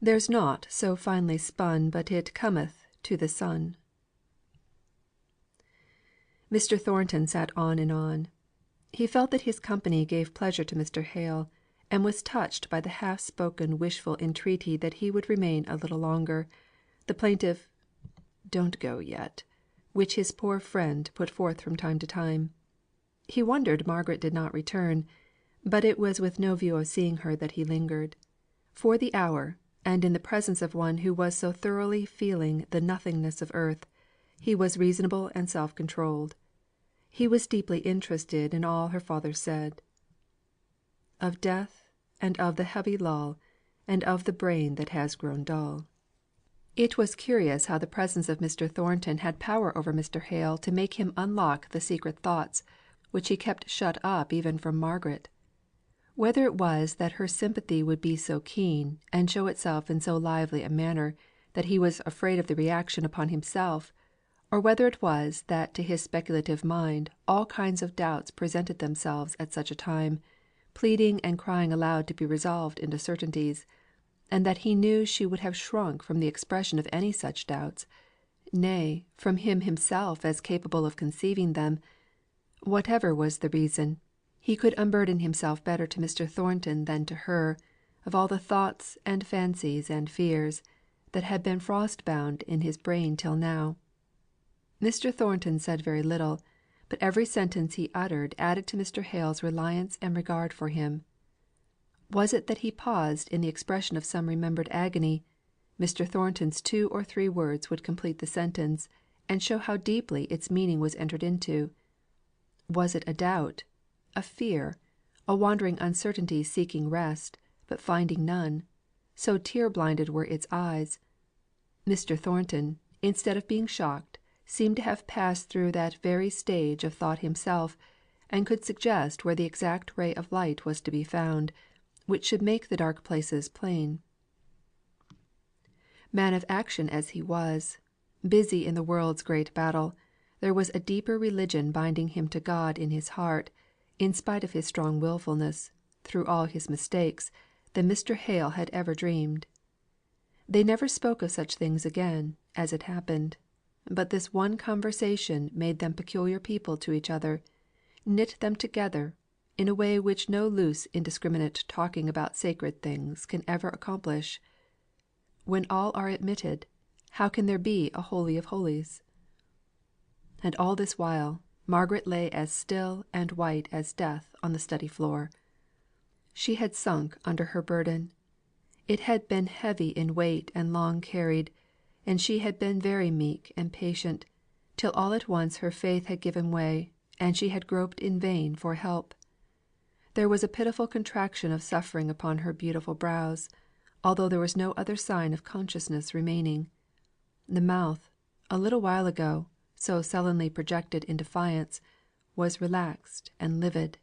"There's nought so finely spun but it cometh to the sun." Mr. Thornton sat on and on. He felt that his company gave pleasure to Mr. Hale, and was touched by the half spoken wishful entreaty that he would remain a little longer, the plaintive "Don't go yet," which his poor friend put forth from time to time. He wondered Margaret did not return; but it was with no view of seeing her that he lingered. For the hour, and in the presence of one who was so thoroughly feeling the nothingness of earth, he was reasonable and self controlled. He was deeply interested in all her father said. "Of death, and of the heavy lull, And of the brain that has grown dull." It was curious how the presence of Mr. Thornton had power over Mr. Hale to make him unlock the secret thoughts which he kept shut up even from Margaret. Whether it was that her sympathy would be so keen, and show itself in so lively a manner, that he was afraid of the reaction upon himself, or whether it was that to his speculative mind all kinds of doubts presented themselves at such a time, pleading and crying aloud to be resolved into certainties, and that he knew she would have shrunk from the expression of any such doubts, nay, from him himself as capable of conceiving them, whatever was the reason, he could unburden himself better to Mr. Thornton than to her, of all the thoughts and fancies and fears that had been frost bound in his brain till now. Mr. Thornton said very little, but every sentence he uttered added to Mr. Hale's reliance and regard for him. Was it that he paused in the expression of some remembered agony, Mr. Thornton's 2 or 3 words would complete the sentence, and show how deeply its meaning was entered into. Was it a doubt, a fear, a wandering uncertainty seeking rest, but finding none, so tear blinded were its eyes? Mr. Thornton, instead of being shocked, seemed to have passed through that very stage of thought himself, and could suggest where the exact ray of light was to be found, which should make the dark places plain. Man of action as he was, busy in the world's great battle, there was a deeper religion binding him to God in his heart, in spite of his strong wilfulness, through all his mistakes, than Mr. Hale had ever dreamed. They never spoke of such things again, as it happened; but this one conversation made them peculiar people to each other, knit them together, in a way which no loose indiscriminate talking about sacred things can ever accomplish. When all are admitted, how can there be a holy of holies? And all this while, Margaret lay as still and white as death on the study floor. She had sunk under her burden. It had been heavy in weight and long carried, and she had been very meek and patient, till all at once her faith had given way, and she had groped in vain for help. There was a pitiful contraction of suffering upon her beautiful brows, although there was no other sign of consciousness remaining. The mouth, a little while ago, so sullenly projected in defiance, was relaxed and livid.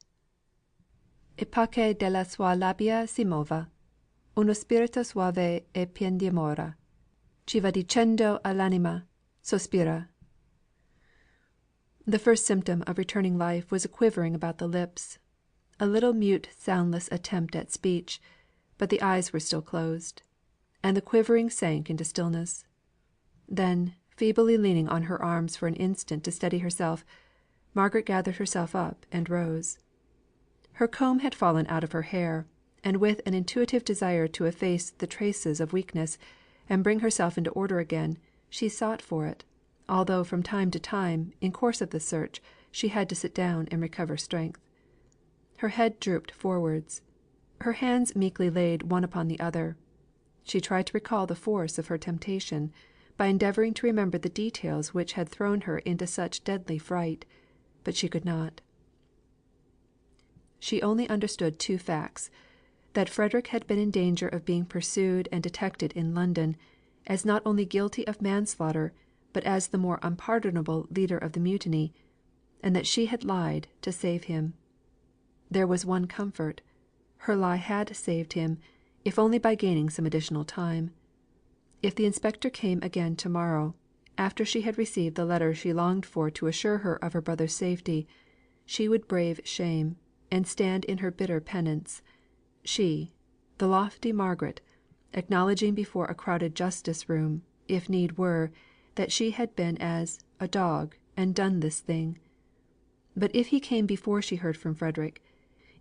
E pace della sua labbia si mova, uno spirito suave e pien di amore, ci va dicendo all'anima, sospira. The first symptom of returning life was a quivering about the lips, a little mute soundless attempt at speech, but the eyes were still closed, and the quivering sank into stillness. Then, feebly leaning on her arms for an instant to steady herself, Margaret gathered herself up and rose. Her comb had fallen out of her hair, and with an intuitive desire to efface the traces of weakness, and bring herself into order again, she sought for it, although from time to time, in course of the search, she had to sit down and recover strength. Her head drooped forwards, her hands meekly laid one upon the other. She tried to recall the force of her temptation, by endeavouring to remember the details which had thrown her into such deadly fright, but she could not. She only understood 2 facts: that Frederick had been in danger of being pursued and detected in London, as not only guilty of manslaughter, but as the more unpardonable leader of the mutiny, and that she had lied to save him. There was one comfort: her lie had saved him, if only by gaining some additional time. If the inspector came again to morrow, after she had received the letter she longed for to assure her of her brother's safety, she would brave shame, and stand in her bitter penance, she, the lofty Margaret, acknowledging before a crowded justice room, if need were, that she had been as a dog and done this thing. But if he came before she heard from Frederick,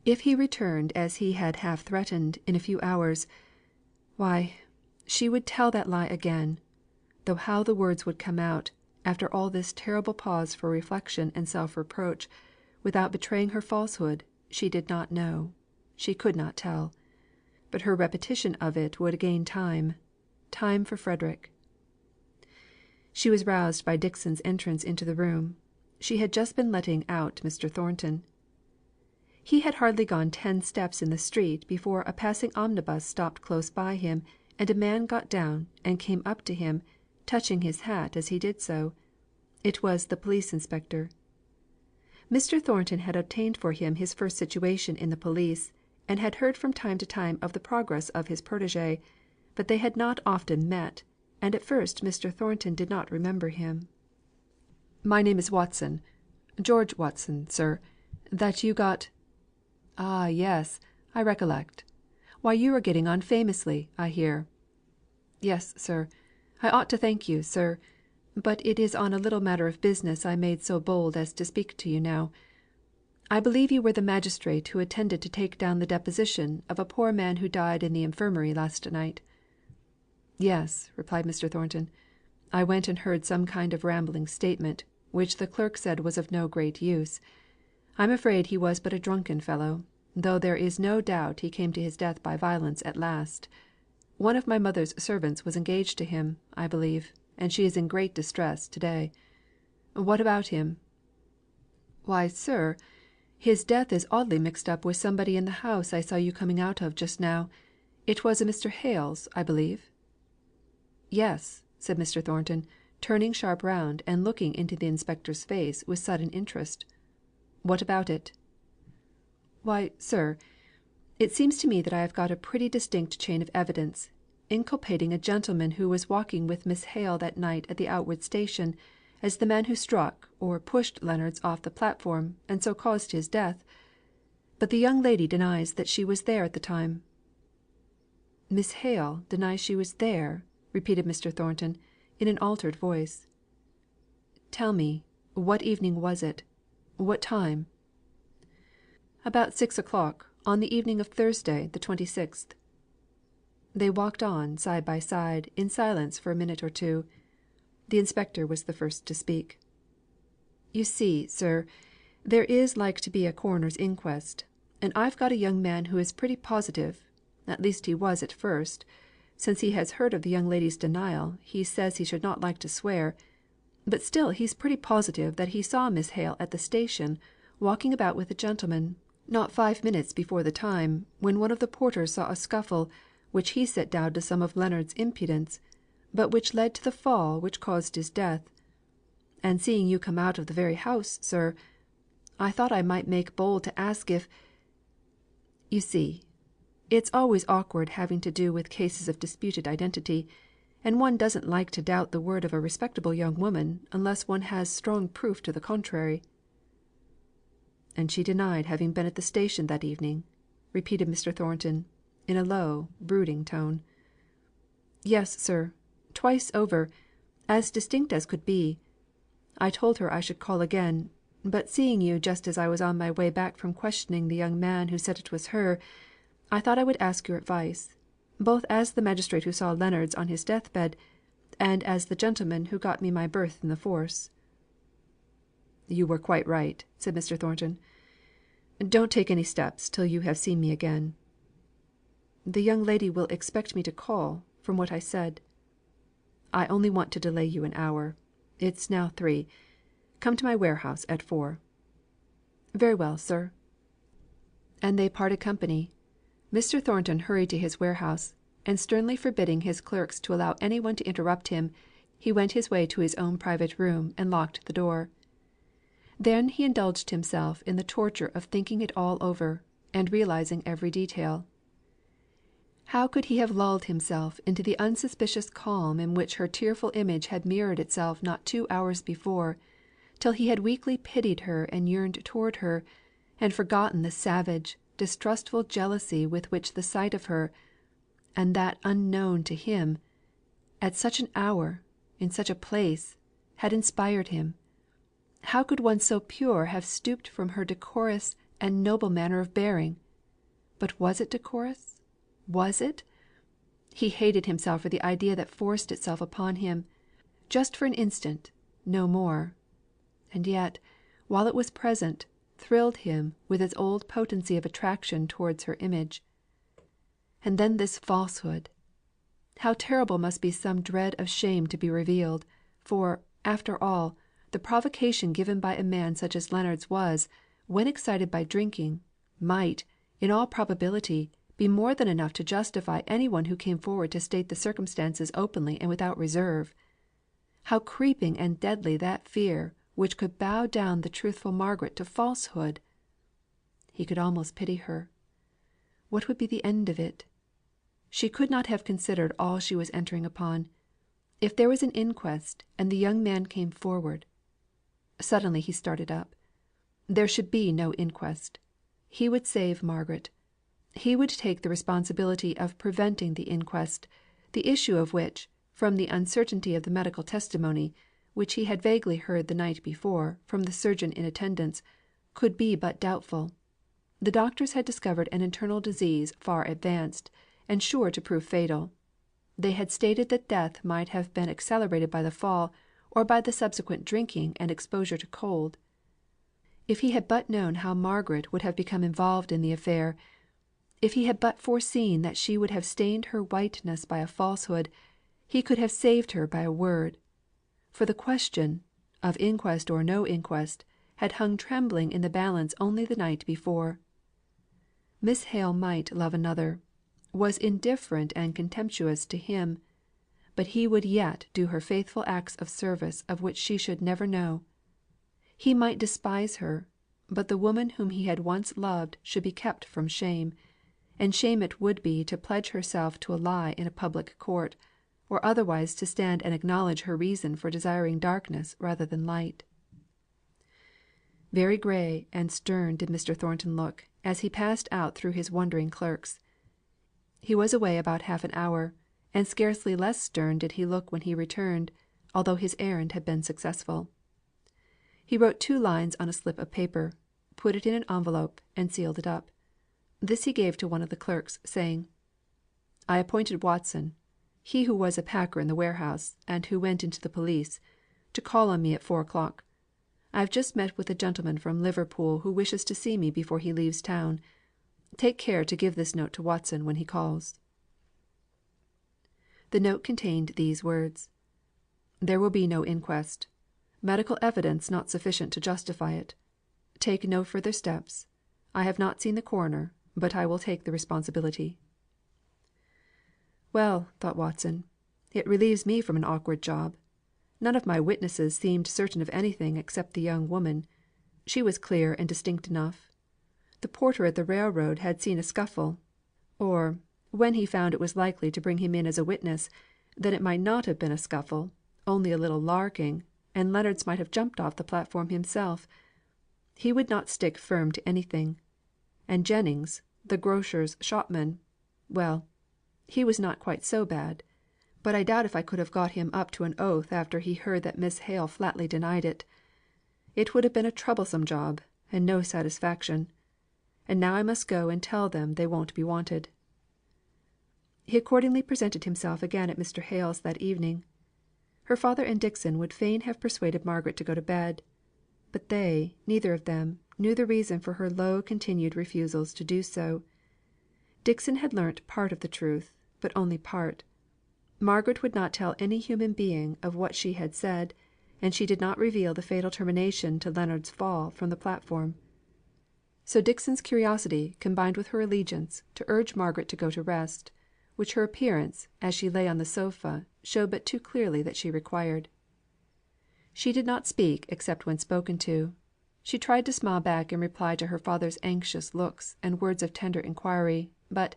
if he returned as he had half threatened in a few hours, why, she would tell that lie again, though how the words would come out, after all this terrible pause for reflection and self reproach, without betraying her falsehood, she did not know, she could not tell. But her repetition of it would gain time for Frederick. She was roused by Dixon's entrance into the room. She had just been letting out Mr. Thornton. He had hardly gone 10 steps in the street before a passing omnibus stopped close by him, and a man got down and came up to him, touching his hat as he did so. It was the police inspector. Mr. Thornton had obtained for him his first situation in the police, and had heard from time to time of the progress of his protégé, but they had not often met, and at first Mr. Thornton did not remember him. "My name is Watson, George Watson, sir, that you got" "Ah, yes, I recollect. Why, you are getting on famously, I hear." "Yes, sir. I ought to thank you, sir. But it is on a little matter of business I made so bold as to speak to you now. I believe you were the magistrate who attended to take down the deposition of a poor man who died in the infirmary last night." "Yes," replied Mr. Thornton. "I went and heard some kind of rambling statement, which the clerk said was of no great use. I'm afraid he was but a drunken fellow, though there is no doubt he came to his death by violence at last. One of my mother's servants was engaged to him, I believe, and she is in great distress to day. What about him?" "Why, sir, his death is oddly mixed up with somebody in the house I saw you coming out of just now. It was a Mr. Hale's, I believe?" "Yes," said Mr. Thornton, turning sharp round, and looking into the inspector's face with sudden interest. "What about it?" "Why, sir, it seems to me that I have got a pretty distinct chain of evidence, inculpating a gentleman who was walking with Miss Hale that night at the Outwood station, as the man who struck or pushed Leonards off the platform, and so caused his death. But the young lady denies that she was there at the time." "Miss Hale denies she was there?" repeated Mr. Thornton, in an altered voice. "Tell me, what evening was it? What time?" "About 6 o'clock, on the evening of Thursday, the 26th." They walked on, side by side, in silence for a minute or two. The inspector was the first to speak. "You see, sir, there is like to be a coroner's inquest, and I've got a young man who is pretty positive, at least he was at first; since he has heard of the young lady's denial, he says he should not like to swear; but still he's pretty positive that he saw Miss Hale at the station, walking about with a gentleman, not 5 minutes before the time, when one of the porters saw a scuffle, which he set down to some of Leonards' impudence, but which led to the fall which caused his death. And seeing you come out of the very house, sir, I thought I might make bold to ask if you see, it's always awkward having to do with cases of disputed identity, and one doesn't like to doubt the word of a respectable young woman unless one has strong proof to the contrary." "And she denied having been at the station that evening?" repeated Mr. Thornton, in a low, brooding tone. "Yes, sir, twice over, as distinct as could be. I told her I should call again; but seeing you just as I was on my way back from questioning the young man who said it was her, I thought I would ask your advice, both as the magistrate who saw Leonards on his death bed, and as the gentleman who got me my berth in the force." "You were quite right," said Mr. Thornton. "Don't take any steps till you have seen me again." "The young lady will expect me to call, from what I said." "I only want to delay you an hour. It's now 3. Come to my warehouse at 4." "Very well, sir." And they parted company. Mr. Thornton hurried to his warehouse, and sternly forbidding his clerks to allow any one to interrupt him, he went his way to his own private room, and locked the door. Then he indulged himself in the torture of thinking it all over, and realising every detail. How could he have lulled himself into the unsuspicious calm in which her tearful image had mirrored itself not 2 hours before, till he had weakly pitied her and yearned toward her, and forgotten the savage, distrustful jealousy with which the sight of her, and that unknown to him, at such an hour, in such a place, had inspired him? How could one so pure have stooped from her decorous and noble manner of bearing? But was it decorous? Was it? He hated himself for the idea that forced itself upon him, just for an instant, no more; and yet, while it was present, thrilled him with its old potency of attraction towards her image. And then this falsehood! How terrible must be some dread of shame to be revealed; for, after all, the provocation given by a man such as Leonards was, when excited by drinking, might, in all probability, be more than enough to justify any one who came forward to state the circumstances openly and without reserve. How creeping and deadly that fear which could bow down the truthful Margaret to falsehood! He could almost pity her. What would be the end of it? She could not have considered all she was entering upon. If there was an inquest, and the young man came forward Suddenly he started up. There should be no inquest. He would save Margaret. He would take the responsibility of preventing the inquest, the issue of which, from the uncertainty of the medical testimony, which he had vaguely heard the night before from the surgeon in attendance, could be but doubtful. The doctors had discovered an internal disease far advanced, and sure to prove fatal. They had stated that death might have been accelerated by the fall, or by the subsequent drinking and exposure to cold. If he had but known how Margaret would have become involved in the affair, if he had but foreseen that she would have stained her whiteness by a falsehood, he could have saved her by a word; for the question, of inquest or no inquest, had hung trembling in the balance only the night before. Miss Hale might love another, was indifferent and contemptuous to him; but he would yet do her faithful acts of service of which she should never know. He might despise her, but the woman whom he had once loved should be kept from shame; and shame it would be to pledge herself to a lie in a public court, or otherwise to stand and acknowledge her reason for desiring darkness rather than light. Very grey and stern did Mr. Thornton look, as he passed out through his wondering clerks. He was away about half an hour, and scarcely less stern did he look when he returned, although his errand had been successful. He wrote 2 lines on a slip of paper, put it in an envelope, and sealed it up. This he gave to one of the clerks, saying: "I appointed Watson, he who was a packer in the warehouse, and who went into the police, to call on me at 4 o'clock. I have just met with a gentleman from Liverpool who wishes to see me before he leaves town. Take care to give this note to Watson when he calls." The note contained these words: "There will be no inquest. Medical evidence not sufficient to justify it. Take no further steps. I have not seen the coroner, but I will take the responsibility." Well, thought Watson, it relieves me from an awkward job. None of my witnesses seemed certain of anything except the young woman. She was clear and distinct enough. The porter at the railroad had seen a scuffle; or, when he found it was likely to bring him in as a witness, that it might not have been a scuffle, only a little larking, and Leonards might have jumped off the platform himself. He would not stick firm to anything. And Jennings, the grocer's shopman, well, he was not quite so bad; but I doubt if I could have got him up to an oath after he heard that Miss Hale flatly denied it. It would have been a troublesome job, and no satisfaction. And now I must go and tell them they won't be wanted. He accordingly presented himself again at Mr. Hale's that evening. Her father and Dixon would fain have persuaded Margaret to go to bed; but they, neither of them, knew the reason for her low continued refusals to do so. Dixon had learnt part of the truth, but only part. Margaret would not tell any human being of what she had said, and she did not reveal the fatal termination to Leonards' fall from the platform. So Dixon's curiosity combined with her allegiance to urge Margaret to go to rest, which her appearance, as she lay on the sofa, showed but too clearly that she required. She did not speak except when spoken to. She tried to smile back in reply to her father's anxious looks and words of tender inquiry; but,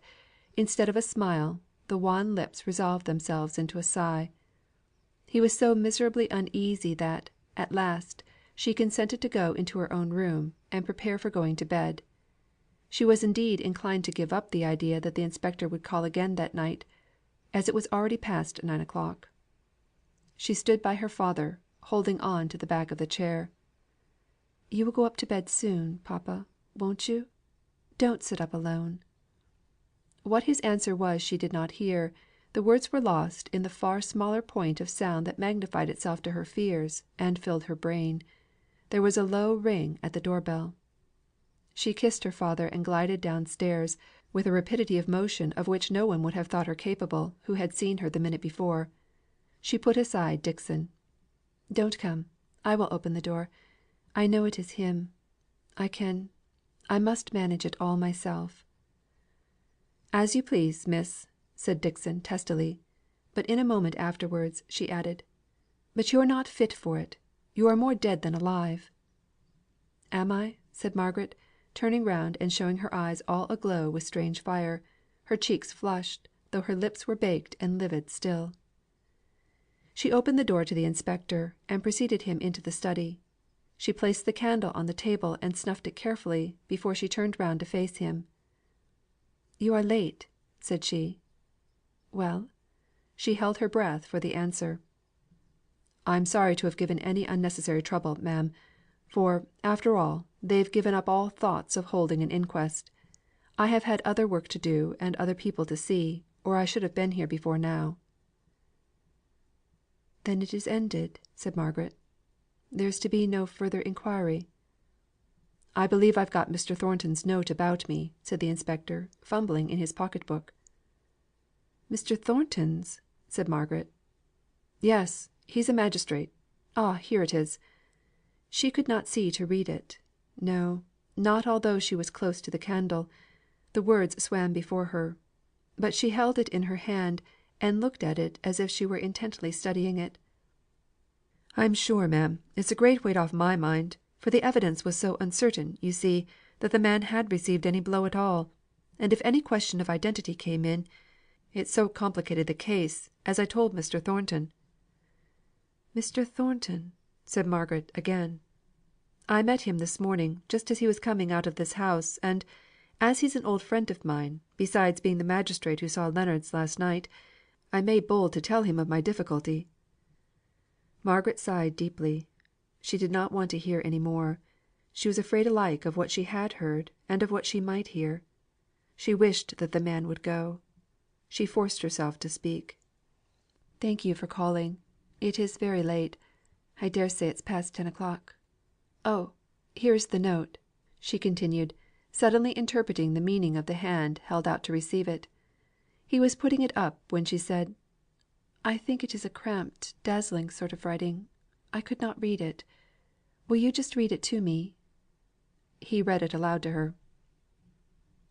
instead of a smile, the wan lips resolved themselves into a sigh. He was so miserably uneasy that, at last, she consented to go into her own room, and prepare for going to bed. She was indeed inclined to give up the idea that the inspector would call again that night, as it was already past 9 o'clock. She stood by her father, holding on to the back of the chair. "You will go up to bed soon, papa, won't you? Don't sit up alone." What his answer was she did not hear; the words were lost in the far smaller point of sound that magnified itself to her fears, and filled her brain. There was a low ring at the door bell. She kissed her father and glided downstairs, with a rapidity of motion of which no one would have thought her capable who had seen her the minute before. She put aside Dixon. "Don't come. I will open the door. I know it is him. I must manage it all myself." "As you please, Miss," said Dixon, testily; but in a moment afterwards, she added, "But you're not fit for it. You are more dead than alive." "Am I?" said Margaret, turning round and showing her eyes all aglow with strange fire, her cheeks flushed, though her lips were baked and livid still. She opened the door to the inspector, and preceded him into the study. She placed the candle on the table and snuffed it carefully, before she turned round to face him. You are late," said she. "Well?" She held her breath for the answer. "I'm sorry to have given any unnecessary trouble, ma'am; for, after all, they've given up all thoughts of holding an inquest. I have had other work to do and other people to see, or I should have been here before now." "Then it is ended," said Margaret. "There is to be no further inquiry." "I believe I've got Mr. Thornton's note about me," said the inspector, fumbling in his pocket book. "Mr. Thornton's?" said Margaret. "Yes. He's a magistrate. Here it is." She could not see to read it; no, not although she was close to the candle; the words swam before her. But she held it in her hand, and looked at it as if she were intently studying it. "I'm sure, ma'am, it's a great weight off my mind, for the evidence was so uncertain, you see, that the man had received any blow at all; and if any question of identity came in, it so complicated the case, as I told Mr. Thornton." "Mr. Thornton!" said Margaret again. "I met him this morning, just as he was coming out of this house, and, as he's an old friend of mine, besides being the magistrate who saw Leonards last night, I made bold to tell him of my difficulty." Margaret sighed deeply. She did not want to hear any more. She was afraid alike of what she had heard and of what she might hear. She wished that the man would go. She forced herself to speak. "Thank you for calling. It is very late. I dare say it's past 10 o'clock. Oh, here is the note," she continued, suddenly interpreting the meaning of the hand held out to receive it. He was putting it up, when she said, "I think it is a cramped, dazzling sort of writing. I could not read it. Will you just read it to me?" He read it aloud to her.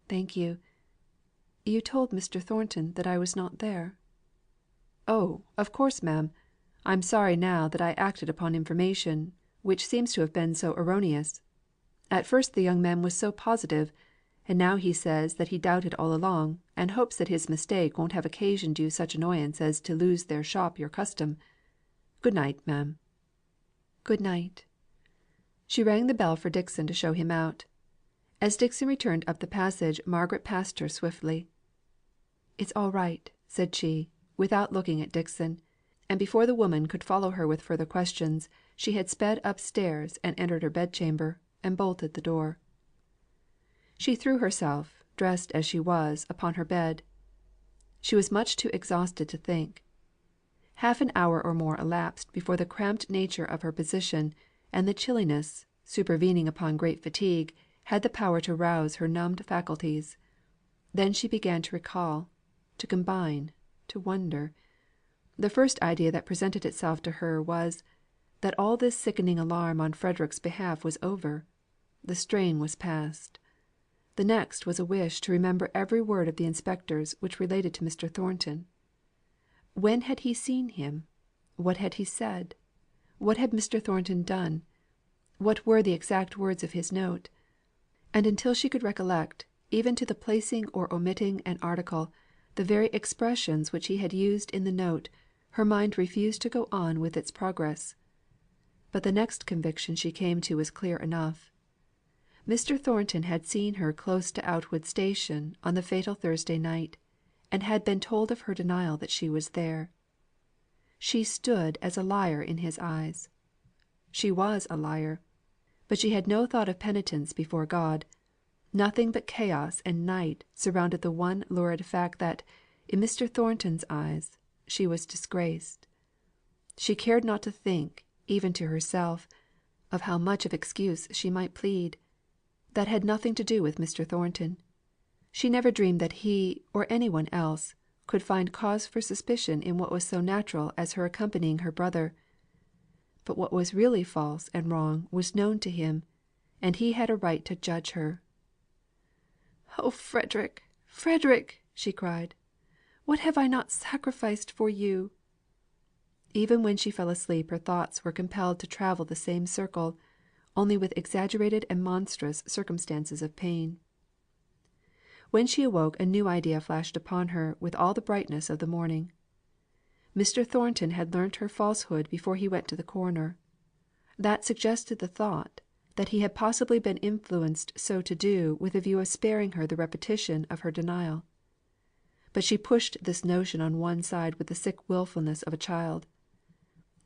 "Thank you. You told Mr. Thornton that I was not there?" "Oh, of course, ma'am. I'm sorry now that I acted upon information, which seems to have been so erroneous. At first the young man was so positive; and now he says that he doubted all along, and hopes that his mistake won't have occasioned you such annoyance as to lose their shop your custom. Good night, ma'am." "Good night." She rang the bell for Dixon to show him out. As Dixon returned up the passage Margaret passed her swiftly. "It's all right," said she, without looking at Dixon; and before the woman could follow her with further questions, she had sped upstairs and entered her bed chamber, and bolted the door. She threw herself, dressed as she was, upon her bed. She was much too exhausted to think. Half an hour or more elapsed before the cramped nature of her position, and the chilliness, supervening upon great fatigue, had the power to rouse her numbed faculties. Then she began to recall, to combine, to wonder. The first idea that presented itself to her was, that all this sickening alarm on Frederick's behalf was over; the strain was past. The next was a wish to remember every word of the inspector's which related to Mr. Thornton. When had he seen him? What had he said? What had Mr. Thornton done? What were the exact words of his note? And until she could recollect, even to the placing or omitting an article, the very expressions which he had used in the note, her mind refused to go on with its progress. But the next conviction she came to was clear enough. Mr. Thornton had seen her close to Outwood station on the fatal Thursday night, and had been told of her denial that she was there. She stood as a liar in his eyes. She was a liar; but she had no thought of penitence before God. Nothing but chaos and night surrounded the one lurid fact that, in Mr. Thornton's eyes, she was disgraced. She cared not to think, even to herself, of how much of excuse she might plead. That had nothing to do with Mr. Thornton. She never dreamed that he, or any one else, could find cause for suspicion in what was so natural as her accompanying her brother. But what was really false and wrong was known to him, and he had a right to judge her. "Oh, Frederick, Frederick!" she cried. "What have I not sacrificed for you!" Even when she fell asleep her thoughts were compelled to travel the same circle, only with exaggerated and monstrous circumstances of pain. When she awoke a new idea flashed upon her with all the brightness of the morning. Mr. Thornton had learnt her falsehood before he went to the coroner. That suggested the thought, that he had possibly been influenced so to do with a view of sparing her the repetition of her denial. But she pushed this notion on one side with the sick wilfulness of a child.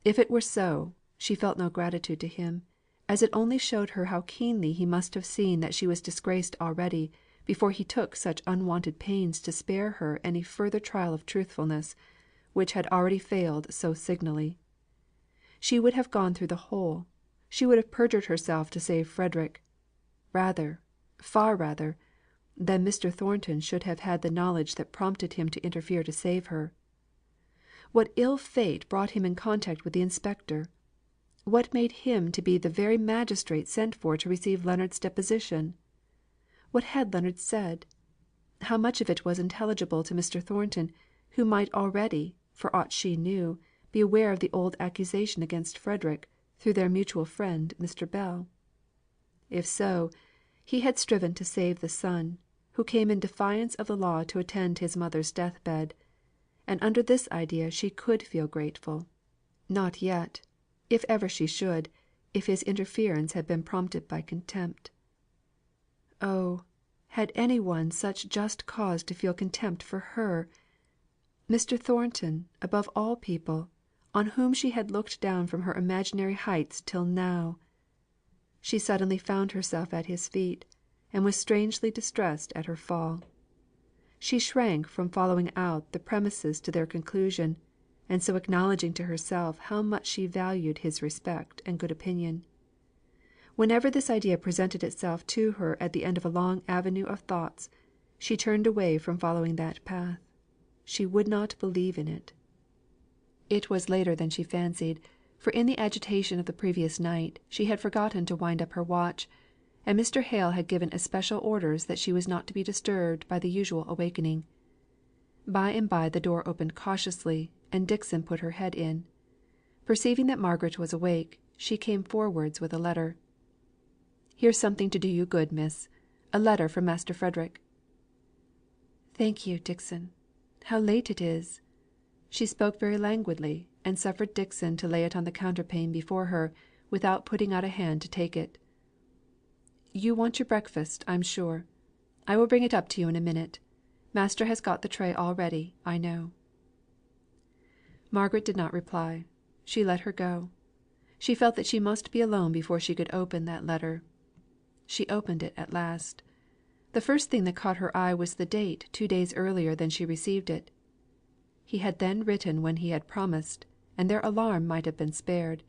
If it were so, she felt no gratitude to him, as it only showed her how keenly he must have seen that she was disgraced already, before he took such unwonted pains to spare her any further trial of truthfulness, which had already failed so signally. She would have gone through the whole; she would have perjured herself to save Frederick, rather, far rather, than Mr. Thornton should have had the knowledge that prompted him to interfere to save her. What ill fate brought him in contact with the inspector? What made him to be the very magistrate sent for to receive Leonard's deposition? What had Leonard said? How much of it was intelligible to Mr. Thornton, who might already, for aught she knew, be aware of the old accusation against Frederick, through their mutual friend Mr. Bell? If so, he had striven to save the son, who came in defiance of the law to attend his mother's death bed; and under this idea she could feel grateful; not yet, if ever she should, if his interference had been prompted by contempt. Oh, had any one such just cause to feel contempt for her? Mr. Thornton, above all people, on whom she had looked down from her imaginary heights till now! She suddenly found herself at his feet, and was strangely distressed at her fall. She shrank from following out the premises to their conclusion, and so acknowledging to herself how much she valued his respect and good opinion. Whenever this idea presented itself to her at the end of a long avenue of thoughts, she turned away from following that path. She would not believe in it. It was later than she fancied, for in the agitation of the previous night she had forgotten to wind up her watch, and Mr. Hale had given especial orders that she was not to be disturbed by the usual awakening. By and by the door opened cautiously, and Dixon put her head in. Perceiving that Margaret was awake, she came forwards with a letter. "Here's something to do you good, miss. A letter from Master Frederick." "Thank you, Dixon. How late it is!" She spoke very languidly, and suffered Dixon to lay it on the counterpane before her, without putting out a hand to take it. "You want your breakfast, I'm sure. I will bring it up to you in a minute. Master has got the tray all ready, I know." Margaret did not reply. She let her go. She felt that she must be alone before she could open that letter. She opened it at last. The first thing that caught her eye was the date 2 days earlier than she received it. He had then written when he had promised, and their alarm might have been spared.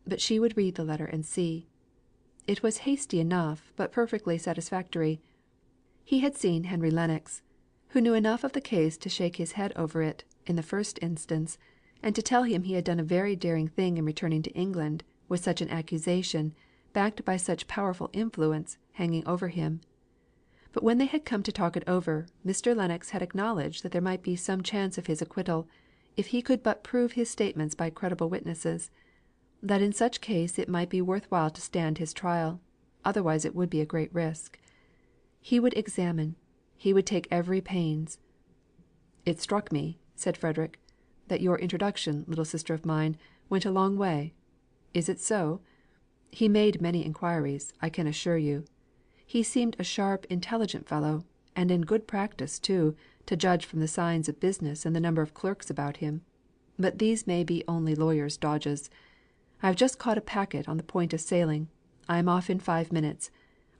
But she would read the letter and see. It was hasty enough, but perfectly satisfactory. He had seen Henry Lennox, who knew enough of the case to shake his head over it, in the first instance, and to tell him he had done a very daring thing in returning to England with such an accusation, backed by such powerful influence, hanging over him. But when they had come to talk it over, Mr. Lennox had acknowledged that there might be some chance of his acquittal, if he could but prove his statements by credible witnesses; that in such case it might be worth while to stand his trial, otherwise it would be a great risk. He would examine; he would take every pains. "It struck me," said Frederick, "that your introduction, little sister of mine, went a long way. Is it so? He made many inquiries, I can assure you. He seemed a sharp intelligent fellow, and in good practice too, to judge from the signs of business and the number of clerks about him. But these may be only lawyers' dodges. I have just caught a packet on the point of sailing. I am off in 5 minutes.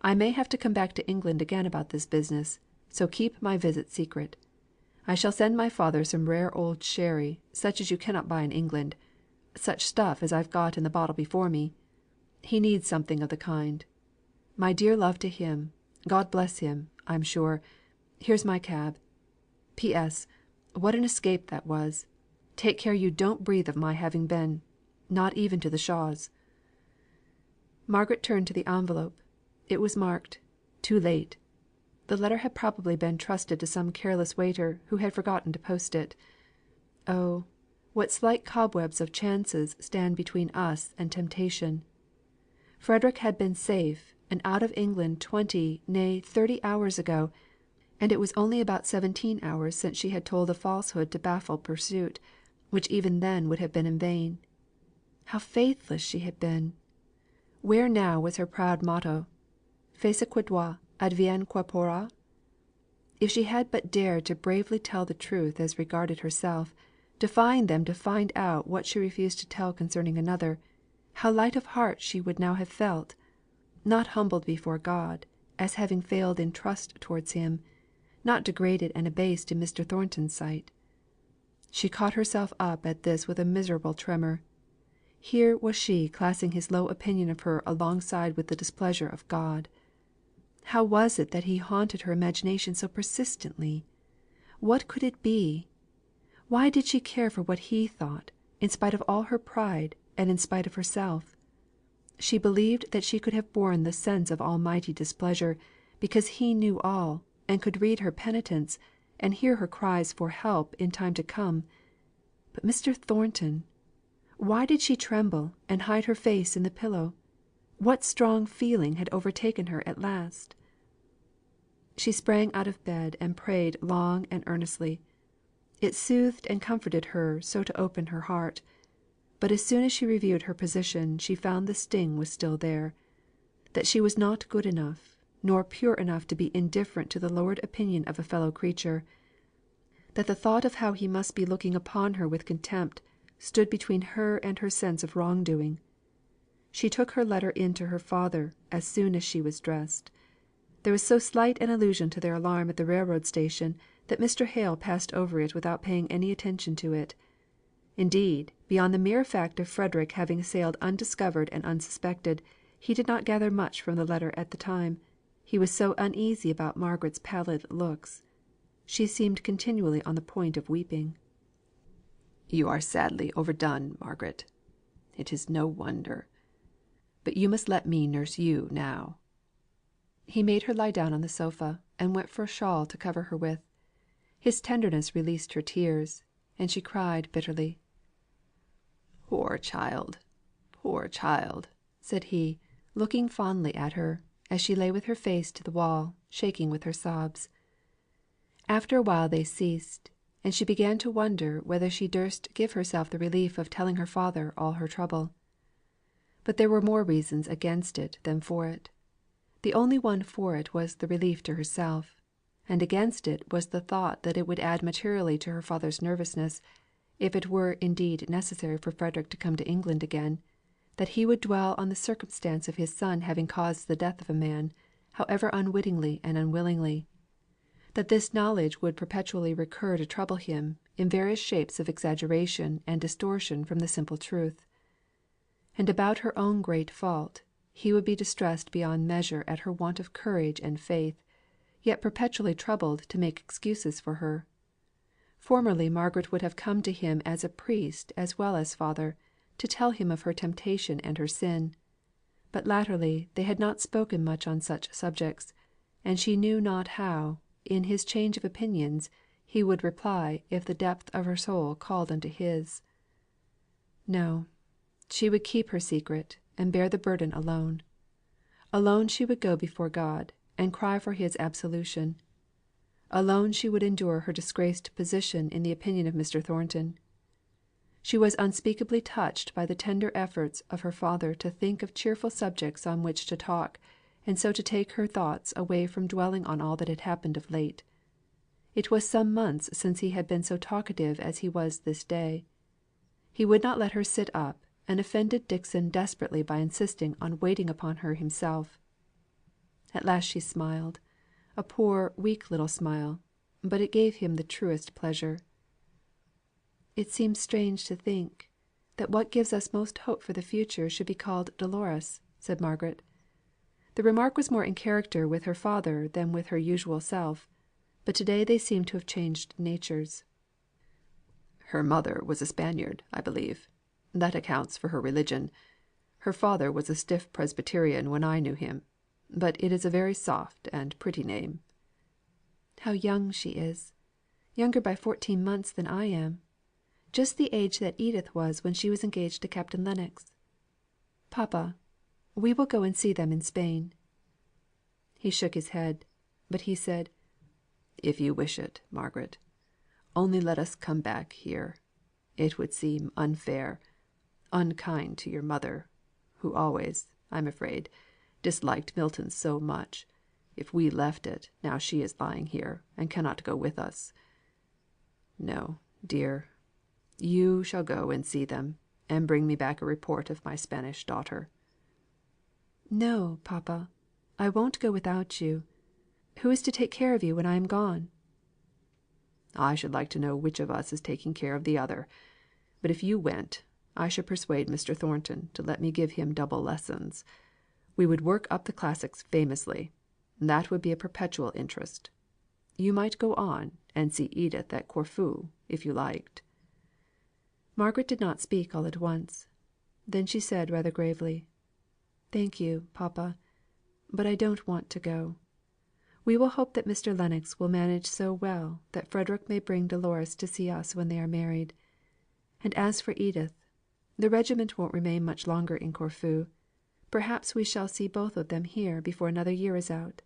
I may have to come back to England again about this business, so keep my visit secret. I shall send my father some rare old sherry, such as you cannot buy in England such stuff as I've got in the bottle before me. He needs something of the kind. My dear love to him. God bless him, I'm sure. Here's my cab. P.S. What an escape that was! Take care you don't breathe of my having been not even to the Shaws." Margaret turned to the envelope. It was marked "Too late." The letter had probably been trusted to some careless waiter who had forgotten to post it. Oh, what slight cobwebs of chances stand between us and temptation! Frederick had been safe and out of England 20, nay 30 hours ago, and it was only about 17 hours since she had told a falsehood to baffle pursuit, which even then would have been in vain. How faithless she had been! Where now was her proud motto, Fais quoi doit, advienne quoi pourra? If she had but dared to bravely tell the truth as regarded herself, defying them to find out what she refused to tell concerning another, how light of heart she would now have felt; not humbled before God, as having failed in trust towards Him; not degraded and abased in Mr. Thornton's sight. She caught herself up at this with a miserable tremor. Here was she classing his low opinion of her alongside with the displeasure of God. How was it that he haunted her imagination so persistently? What could it be? Why did she care for what he thought, in spite of all her pride, and in spite of herself? She believed that she could have borne the sense of almighty displeasure, because he knew all, and could read her penitence, and hear her cries for help in time to come. But Mr. Thornton! Why did she tremble, and hide her face in the pillow? What strong feeling had overtaken her at last? She sprang out of bed and prayed long and earnestly. It soothed and comforted her so to open her heart. But as soon as she reviewed her position she found the sting was still there; that she was not good enough, nor pure enough to be indifferent to the lowered opinion of a fellow creature; that the thought of how he must be looking upon her with contempt, stood between her and her sense of wrong doing. She took her letter in to her father as soon as she was dressed. There was so slight an allusion to their alarm at the railroad station, that Mr. Hale passed over it without paying any attention to it. Indeed, beyond the mere fact of Frederick having sailed undiscovered and unsuspected, he did not gather much from the letter at the time, he was so uneasy about Margaret's pallid looks. She seemed continually on the point of weeping. "You are sadly overdone, Margaret. It is no wonder. But you must let me nurse you now." He made her lie down on the sofa, and went for a shawl to cover her with. His tenderness released her tears, and she cried bitterly. "Poor child! Poor child!" said he, looking fondly at her, as she lay with her face to the wall, shaking with her sobs. After a while they ceased, and she began to wonder whether she durst give herself the relief of telling her father all her trouble. But there were more reasons against it than for it. The only one for it was the relief to herself; and against it was the thought that it would add materially to her father's nervousness, if it were indeed necessary for Frederick to come to England again, that he would dwell on the circumstance of his son having caused the death of a man, however unwittingly and unwillingly; that this knowledge would perpetually recur to trouble him in various shapes of exaggeration and distortion from the simple truth. And about her own great fault, he would be distressed beyond measure at her want of courage and faith, yet perpetually troubled to make excuses for her. Formerly Margaret would have come to him as a priest as well as father, to tell him of her temptation and her sin; but latterly they had not spoken much on such subjects, and she knew not how, in his change of opinions, he would reply if the depth of her soul called unto his. No, she would keep her secret, and bear the burden alone. Alone she would go before God, and cry for his absolution. Alone she would endure her disgraced position in the opinion of Mr. Thornton. She was unspeakably touched by the tender efforts of her father to think of cheerful subjects on which to talk, and so to take her thoughts away from dwelling on all that had happened of late. It was some months since he had been so talkative as he was this day. He would not let her sit up, and offended Dixon desperately by insisting on waiting upon her himself. At last she smiled, a poor weak little smile, but it gave him the truest pleasure. "It seems strange to think, that what gives us most hope for the future should be called Dolores," said Margaret. The remark was more in character with her father than with her usual self; but to day they seemed to have changed natures. "Her mother was a Spaniard, I believe. That accounts for her religion. Her father was a stiff Presbyterian when I knew him; but it is a very soft and pretty name." "How young she is! Younger by 14 months than I am. Just the age that Edith was when she was engaged to Captain Lennox. Papa, we will go and see them in Spain." He shook his head; but he said, "If you wish it, Margaret. Only let us come back here. It would seem unfair, unkind to your mother, who always, I'm afraid, disliked Milton so much, if we left it, now she is lying here, and cannot go with us. No, dear, you shall go and see them, and bring me back a report of my Spanish daughter." "No, papa, I won't go without you. Who is to take care of you when I am gone?" "I should like to know which of us is taking care of the other. But if you went, I should persuade Mr. Thornton to let me give him double lessons. We would work up the classics famously. That would be a perpetual interest. You might go on, and see Edith at Corfu, if you liked." Margaret did not speak all at once. Then she said rather gravely, "Thank you, papa, but I don't want to go. We will hope that Mr. Lennox will manage so well that Frederick may bring Dolores to see us when they are married. And as for Edith, the regiment won't remain much longer in Corfu. Perhaps we shall see both of them here before another year is out."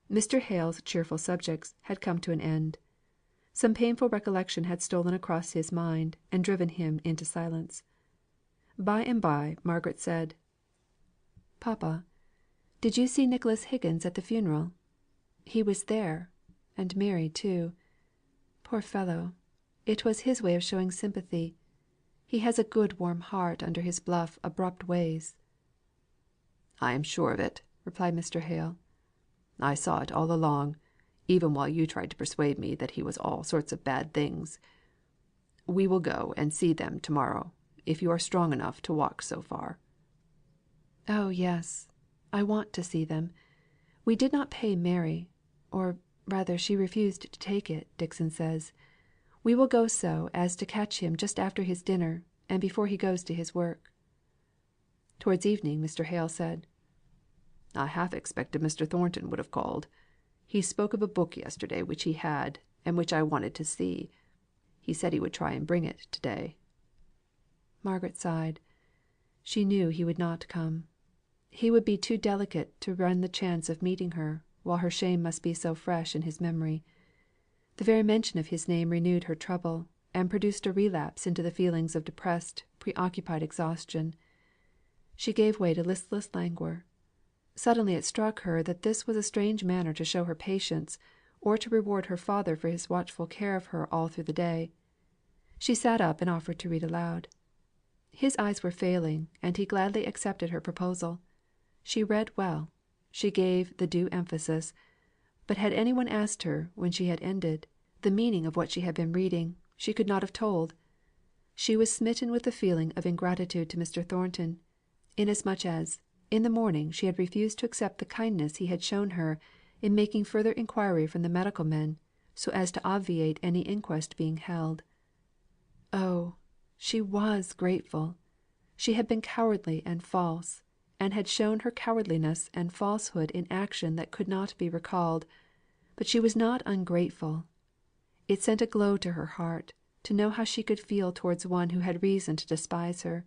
Mr. Hale's cheerful subjects had come to an end. Some painful recollection had stolen across his mind, and driven him into silence. By and by Margaret said: "Papa, did you see Nicholas Higgins at the funeral? He was there, and Mary too. Poor fellow, it was his way of showing sympathy. He has a good warm heart under his bluff abrupt ways." "I am sure of it," replied Mr. Hale. "I saw it all along, even while you tried to persuade me that he was all sorts of bad things. We will go and see them to morrow, if you are strong enough to walk so far." "Oh yes, I want to see them. We did not pay Mary, or rather she refused to take it, Dixon says. We will go so as to catch him just after his dinner, and before he goes to his work." Towards evening Mr. Hale said: "I half expected Mr. Thornton would have called. He spoke of a book yesterday which he had, and which I wanted to see. He said he would try and bring it to day." Margaret sighed. She knew he would not come. He would be too delicate to run the chance of meeting her, while her shame must be so fresh in his memory. The very mention of his name renewed her trouble, and produced a relapse into the feelings of depressed, preoccupied exhaustion. She gave way to listless languor. Suddenly it struck her that this was a strange manner to show her patience, or to reward her father for his watchful care of her all through the day. She sat up and offered to read aloud. His eyes were failing, and he gladly accepted her proposal. She read well; she gave the due emphasis; but had any one asked her, when she had ended, the meaning of what she had been reading, she could not have told. She was smitten with the feeling of ingratitude to Mr. Thornton, inasmuch as, in the morning she had refused to accept the kindness he had shown her, in making further inquiry from the medical men, so as to obviate any inquest being held. Oh, she was grateful! She had been cowardly and false, and had shown her cowardliness and falsehood in action that could not be recalled; but she was not ungrateful. It sent a glow to her heart, to know how she could feel towards one who had reason to despise her.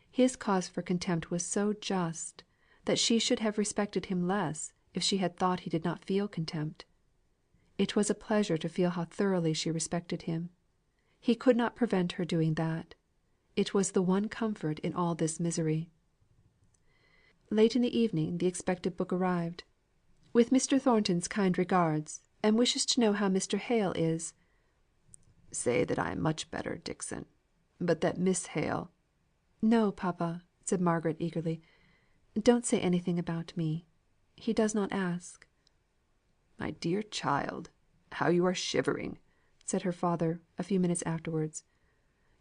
His cause for contempt was so just, that she should have respected him less if she had thought he did not feel contempt. It was a pleasure to feel how thoroughly she respected him. He could not prevent her doing that. It was the one comfort in all this misery. Late in the evening the expected book arrived. "With Mr. Thornton's kind regards, and wishes to know how Mr. Hale is." "Say that I am much better, Dixon; but that Miss Hale—" "No, papa," said Margaret eagerly. "Don't say anything about me. He does not ask." "My dear child, how you are shivering!" said her father, a few minutes afterwards.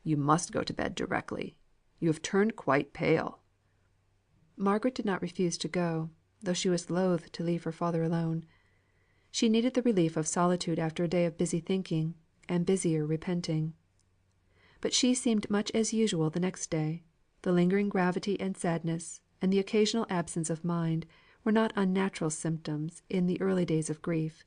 "You must go to bed directly. You have turned quite pale." Margaret did not refuse to go, though she was loath to leave her father alone. She needed the relief of solitude after a day of busy thinking, and busier repenting. But she seemed much as usual the next day. The lingering gravity and sadness, and the occasional absence of mind, were not unnatural symptoms in the early days of grief.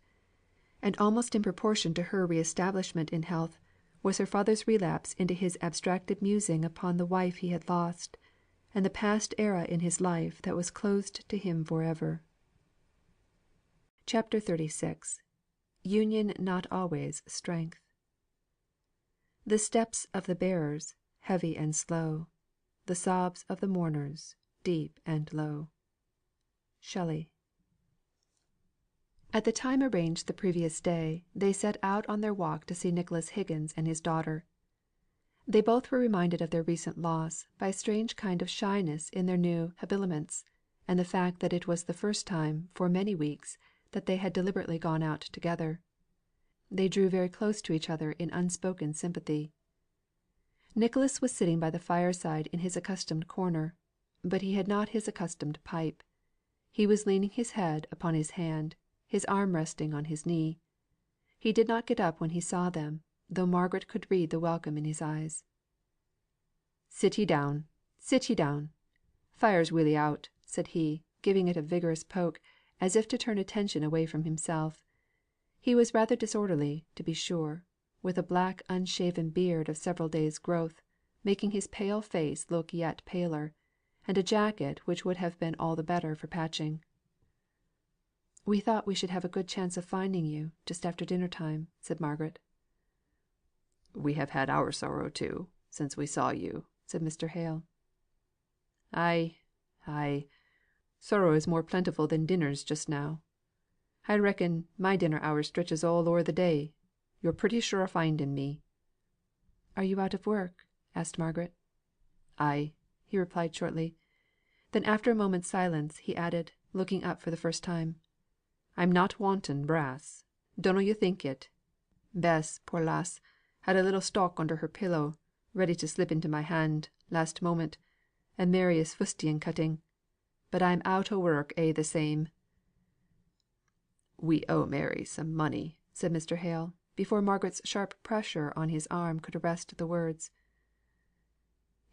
And almost in proportion to her re establishment in health, was her father's relapse into his abstracted musing upon the wife he had lost, and the past era in his life that was closed to him for ever. CHAPTER XXXVI. Union not always strength. The steps of the bearers, heavy and slow; the sobs of the mourners, deep and low. Shelley. At the time arranged the previous day, they set out on their walk to see Nicholas Higgins and his daughter. They both were reminded of their recent loss by a strange kind of shyness in their new habiliments, and the fact that it was the first time, for many weeks, that they had deliberately gone out together. They drew very close to each other in unspoken sympathy. Nicholas was sitting by the fireside in his accustomed corner, but he had not his accustomed pipe. He was leaning his head upon his hand, his arm resting on his knee. He did not get up when he saw them, though Margaret could read the welcome in his eyes. "Sit ye down, sit ye down. Fire's welly out," said he, giving it a vigorous poke, as if to turn attention away from himself. He was rather disorderly, to be sure, with a black unshaven beard of several days' growth, making his pale face look yet paler, and a jacket which would have been all the better for patching. "We thought we should have a good chance of finding you, just after dinner time," said Margaret. "We have had our sorrow too, since we saw you," said Mr. Hale. "Ay, ay. Sorrow is more plentiful than dinners just now. I reckon my dinner hour stretches all o'er the day. You're pretty sure o' finding me." "Are you out of work?" asked Margaret. "Ay," he replied shortly. Then after a moment's silence, he added, looking up for the first time, "I'm not wanting brass. Dunno yo' think it. Bess, poor lass, had a little stock under her pillow, ready to slip into my hand, last moment, and Mary is fustian cutting. But I'm out o' work a' the same." "We owe Mary some money," said Mr. Hale, before Margaret's sharp pressure on his arm could arrest the words.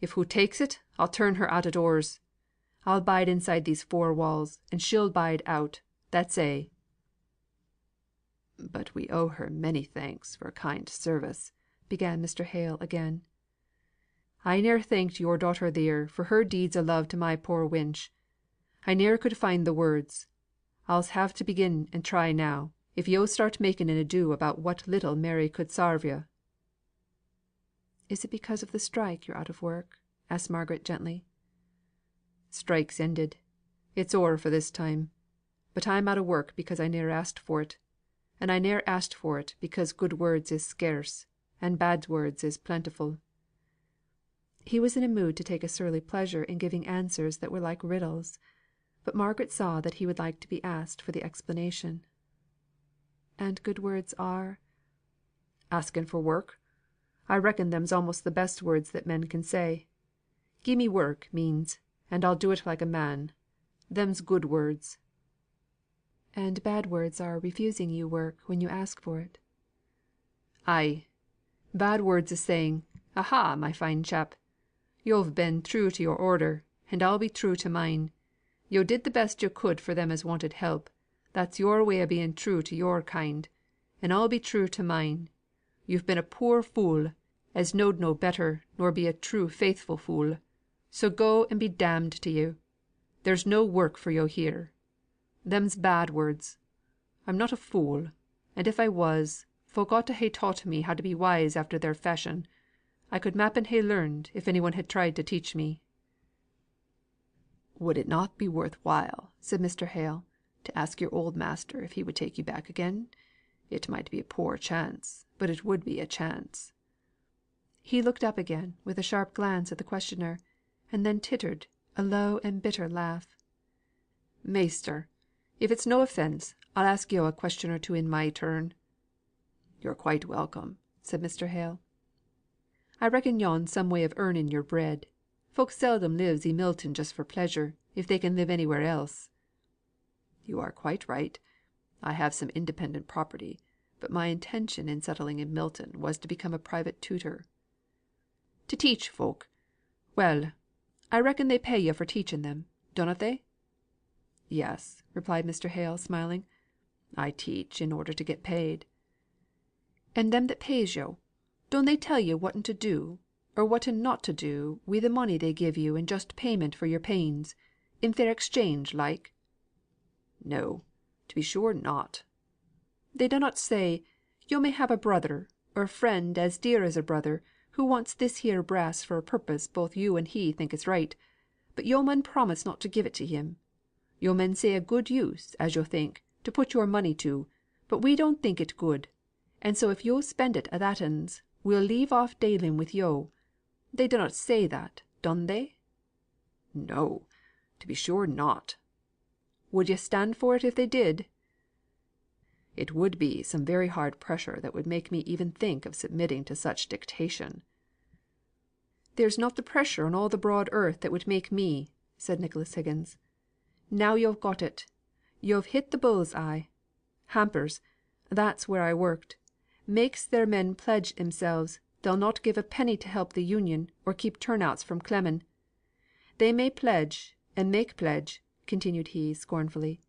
"If hoo takes it, I'll turn her out o' doors. I'll bide inside these four walls, and she'll bide out, that's a'." "But we owe her many thanks for kind service," began Mr. Hale again. "I ne'er thanked your daughter theer for her deeds o' love to my poor wench. I ne'er could find the words. I'll have to begin and try now, if yo' start making an ado about what little Mary could sarve yo'." "Is it because of the strike you're out of work?" asked Margaret gently. "Strike's ended. It's o'er for this time. But I'm out o' work because I ne'er asked for it. And I ne'er asked for it because good words is scarce, and bad words is plentiful." He was in a mood to take a surly pleasure in giving answers that were like riddles; but Margaret saw that he would like to be asked for the explanation. "And good words are?" "Asking for work. I reckon them's almost the best words that men can say. 'Gie me work,' means, and I'll do it like a man. Them's good words." "And bad words are refusing you work when you ask for it." "Ay. Bad words is saying, 'Aha, my fine chap! Yo've been true to your order, and I'll be true to mine. Yo' did the best yo' could for them as wanted help. That's your way o' being true to your kind, and I'll be true to mine. Yo've been a poor fool, as knowed no better nor be a true faithful fool. So go and be damned to you. There's no work for yo' here.' Them's bad words. I'm not a fool, and if I was, folk ought to ha' taught me how to be wise after their fashion. I could m'appen ha' learned if any one had tried to teach me." "Would it not be worth while," said Mr. Hale, "to ask your old master if he would take you back again? It might be a poor chance, but it would be a chance." He looked up again, with a sharp glance at the questioner, and then tittered a low and bitter laugh. "Measter, if it's no offence, I'll ask yo' a question or two in my turn." "You're quite welcome," said Mr. Hale. "I reckon yo'n some way of earning your bread. Folk seldom lives i' Milton just for pleasure, if they can live anywhere else." "You are quite right. I have some independent property, but my intention in settling in Milton was to become a private tutor." "To teach folk. Well, I reckon they pay yo' for teaching them, dunnot they?" "Yes," replied Mr. Hale, smiling. "I teach in order to get paid." "And them that pays yo', don't they tell yo' whatten to do, or whatten not to do wi' the money they give you in just payment for your pains, in fair exchange like?" "No, to be sure not." "They dunnot say, 'Yo' may have a brother, or a friend as dear as a brother, who wants this here brass for a purpose both you and he think is right. but yo mun promise not to give it to him. Yo mun say a good use, as yo think, to put your money to, but we don't think it good; and so if yo spend it a thatens, we'll leave off dailing with yo. They dunnot say that, dun they?" "No, to be sure not." "Would yo stand for it if they did?" "It would be some very hard pressure that would make me even think of submitting to such dictation." "There's not the pressure on all the broad earth that would make me," said Nicholas Higgins. "Now yo've got it. Yo've hit the bull's eye. Hampers, that's where I worked, makes their men pledge themselves they'll not give a penny to help the Union or keep turn outs from clemming. They may pledge, and make pledge," continued he, scornfully.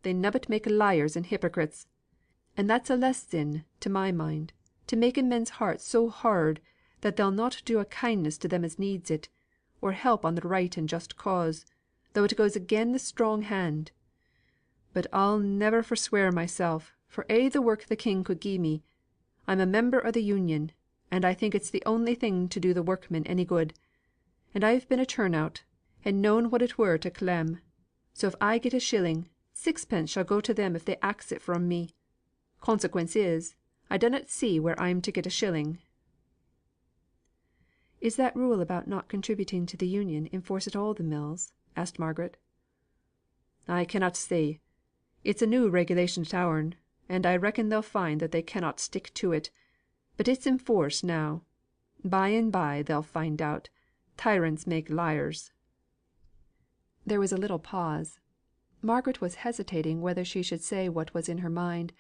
"They nobbut make liars and hypocrites. And that's a lesson, to my mind, to making men's hearts so hard that they'll not do a kindness to them as needs it, or help on the right and just cause, though it goes again the strong hand. But I'll never forswear myself for a' the work the king could gie me. I'm a member o' the Union, and I think it's the only thing to do the workmen any good; and I've been a turn out, and known what it were to clem; so if I get a shilling, sixpence shall go to them if they axe it from me. Consequence is, I dunnot see where I'm to get a shilling." "Is that rule about not contributing to the Union in force at all the mills?" asked Margaret. "I cannot say. It's a new regulation at our'n, and I reckon they'll find they cannot stick to it; but it's in force now. By and by they'll find out. Tyrants make liars." There was a little pause. Margaret was hesitating whether she should say what was in her mind.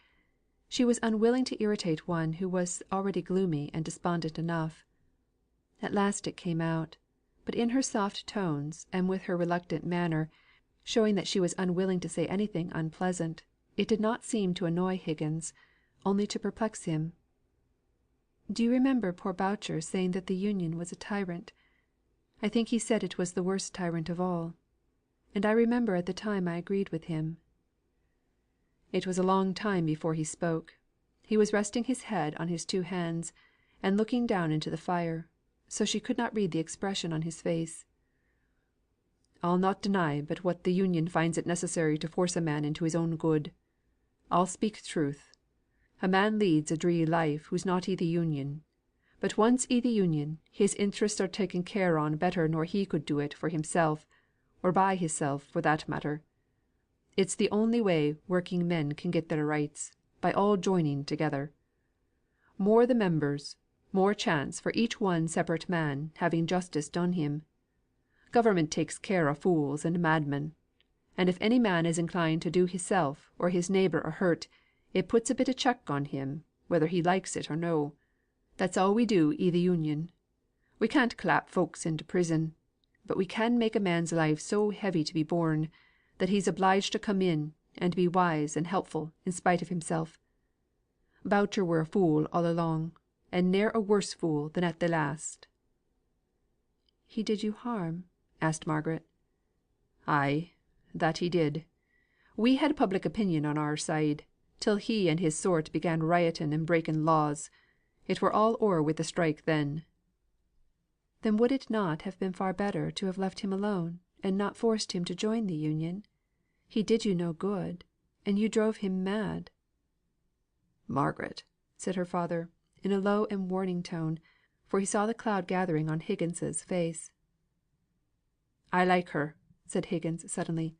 She was unwilling to irritate one who was already gloomy and despondent enough. At last it came out; but in her soft tones, and with her reluctant manner, showing that she was unwilling to say anything unpleasant, it did not seem to annoy Higgins, only to perplex him. "Do you remember poor Boucher saying that the Union was a tyrant? I think he said it was the worst tyrant of all. And I remember at the time I agreed with him." It was a long time before he spoke. He was resting his head on his two hands, and looking down into the fire, so she could not read the expression on his face. "I'll not deny but what the Union finds it necessary to force a man into his own good. I'll speak truth. A man leads a dree life who's not i' the Union; but once i' the Union, his interests are taken care on better nor he could do it for himself, or by himself for that matter. It's the only way working men can get their rights, by all joining together. More the members, more chance for each one separate man having justice done him. Government takes care o' fools and madmen; and if any man is inclined to do hisself or his neighbour a hurt, it puts a bit of check on him, whether he likes it or no. That's all we do i' the Union. We can't clap folks into prison; but we can make a man's life so heavy to be borne, that he's obliged to come in, and be wise and helpful in spite of himself. Boucher were a fool all along, and ne'er a worse fool than at the last." "He did you harm?" asked Margaret. "Ay, that he did. We had public opinion on our side, till he and his sort began rioting and breaking laws. It were all o'er wi' the strike then." "Then would it not have been far better to have left him alone, and not forced him to join the Union? He did you no good, and you drove him mad." "Margaret," said her father, in a low and warning tone, for he saw the cloud gathering on Higgins's face. "I like her," said Higgins, suddenly,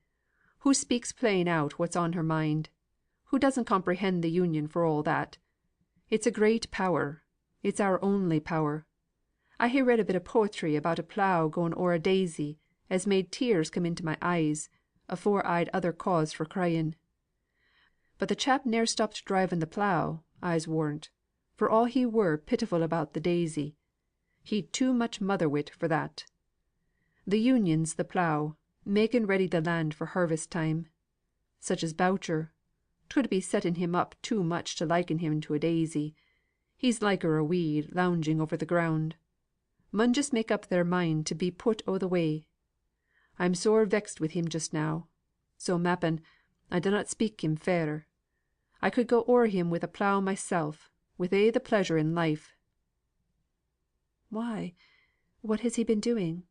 "who speaks plain out what's on her mind; who doesn't comprehend the Union for all that. It's a great power; it's our only power. I ha' read a bit o' poetry about a plough going o'er a daisy, as made tears come into my eyes, afore I'd other cause for crying. But the chap ne'er stopped driving the plough, I'se warrant, for all he were pitiful about the daisy. He'd too much mother wit for that. The Union's the plough, making ready the land for harvest time. Such as Boucher, 'twould be setting him up too much to liken him to a daisy; he's liker a weed lounging over the ground. Mun just make up their mind to be put o' the way. I'm sore vexed wi' him just now; so m'appen, I dunnot speak him fair. I could go o'er him wi' a plough mysel, with a' the pleasure in life." "Why, what has he been doing?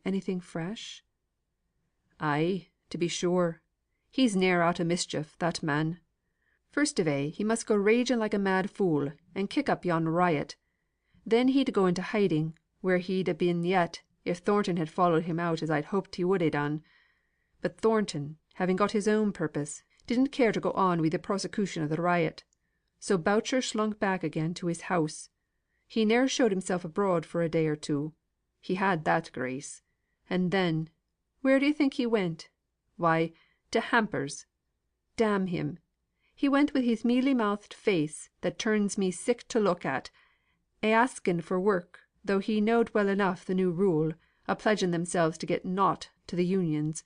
Anything fresh?" Ay, to be sure. He's ne'er out o' mischief, that man. First of a' he must go raging like a mad fool, and kick up yon riot. Then he'd go into hiding, where he'd a been yet, if Thornton had followed him out as I'd hoped he would ha' done. But Thornton, having got his own purpose, didn't care to go on wi' the prosecution of the riot. So Boucher slunk back again to his house. He ne'er showed himself abroad for a day or two. He had that grace. And then, where d'ye think he went? Why, to Hampers'. Damn him! He went wi' his mealy mouthed face, that turns me sick to look at, a asking for work, though he knowed well enough the new rule, a pledging themselves to get nought to the Unions,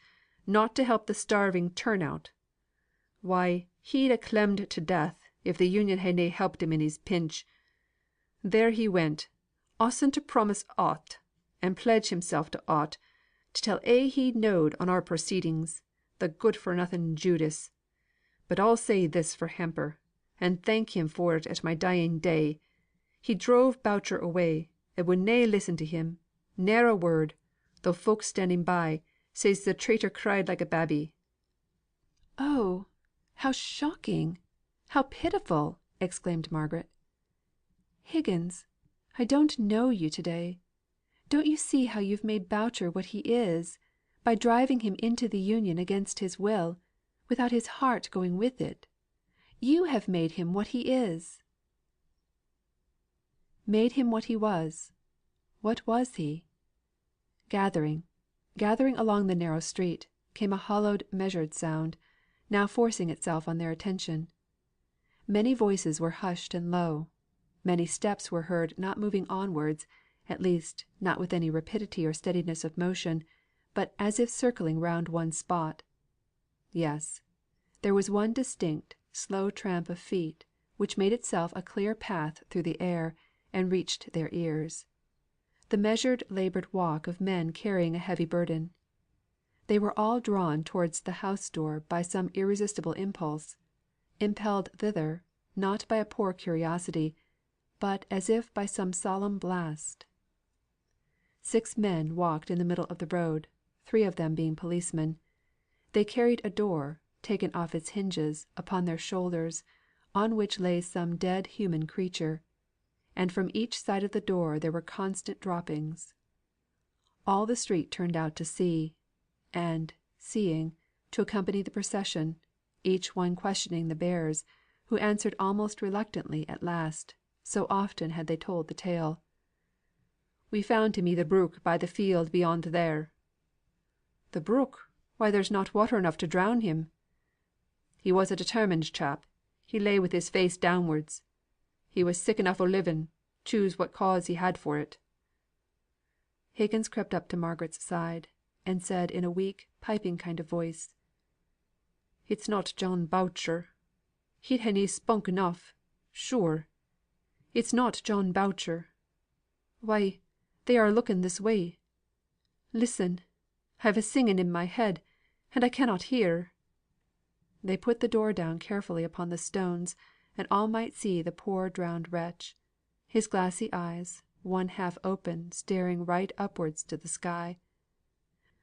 nought to help the starving turn out. Why, he'd a clemmed to death, if the Union had na helped him in his pinch. There he went, ossing to promise aught, and pledge himself to aught, to tell a' he knowed on our proceedings, the good for nothing Judas. But I'll say this for Hamper, and thank him for it at my dying day: he drove Boucher away, and would na listen to him, ne'er a word, though folk standing by says the traitor cried like a babby." "Oh, how shocking! How pitiful!" exclaimed Margaret. "Higgins, I don't know you to day. Don't you see how you've made Boucher what he is, by driving him into the Union against his will, without his heart going with it? You have made him what he is." Made him what he was. What was he? Gathering along the narrow street, came a hollow measured sound, now forcing itself on their attention. Many voices were hushed and low; many steps were heard not moving onwards, at least, not with any rapidity or steadiness of motion, but as if circling round one spot. Yes, there was one distinct, slow tramp of feet, which made itself a clear path through the air, and reached their ears; the measured laboured walk of men carrying a heavy burden. They were all drawn towards the house door by some irresistible impulse; impelled thither, not by a poor curiosity, but as if by some solemn blast. 6 men walked in the middle of the road, 3 of them being policemen. They carried a door, taken off its hinges, upon their shoulders, on which lay some dead human creature; and from each side of the door there were constant droppings. All the street turned out to see, and, seeing, to accompany the procession, each one questioning the bearers, who answered almost reluctantly at last, so often had they told the tale. "We found him i' the brook by the field beyond there." "The brook! Why there's not water enough to drown him." "He was a determined chap. He lay with his face downwards. He was sick enough o' living, choose what cause he had for it." Higgins crept up to Margaret's side, and said in a weak piping kind of voice: "It's not John Boucher. He'd ha' na spunk enough, sure. It's not John Boucher. Why, they are looking this way. Listen! I've a singing in my head, and I cannot hear." They put the door down carefully upon the stones, and all might see the poor drowned wretch; his glassy eyes, one half open, staring right upwards to the sky.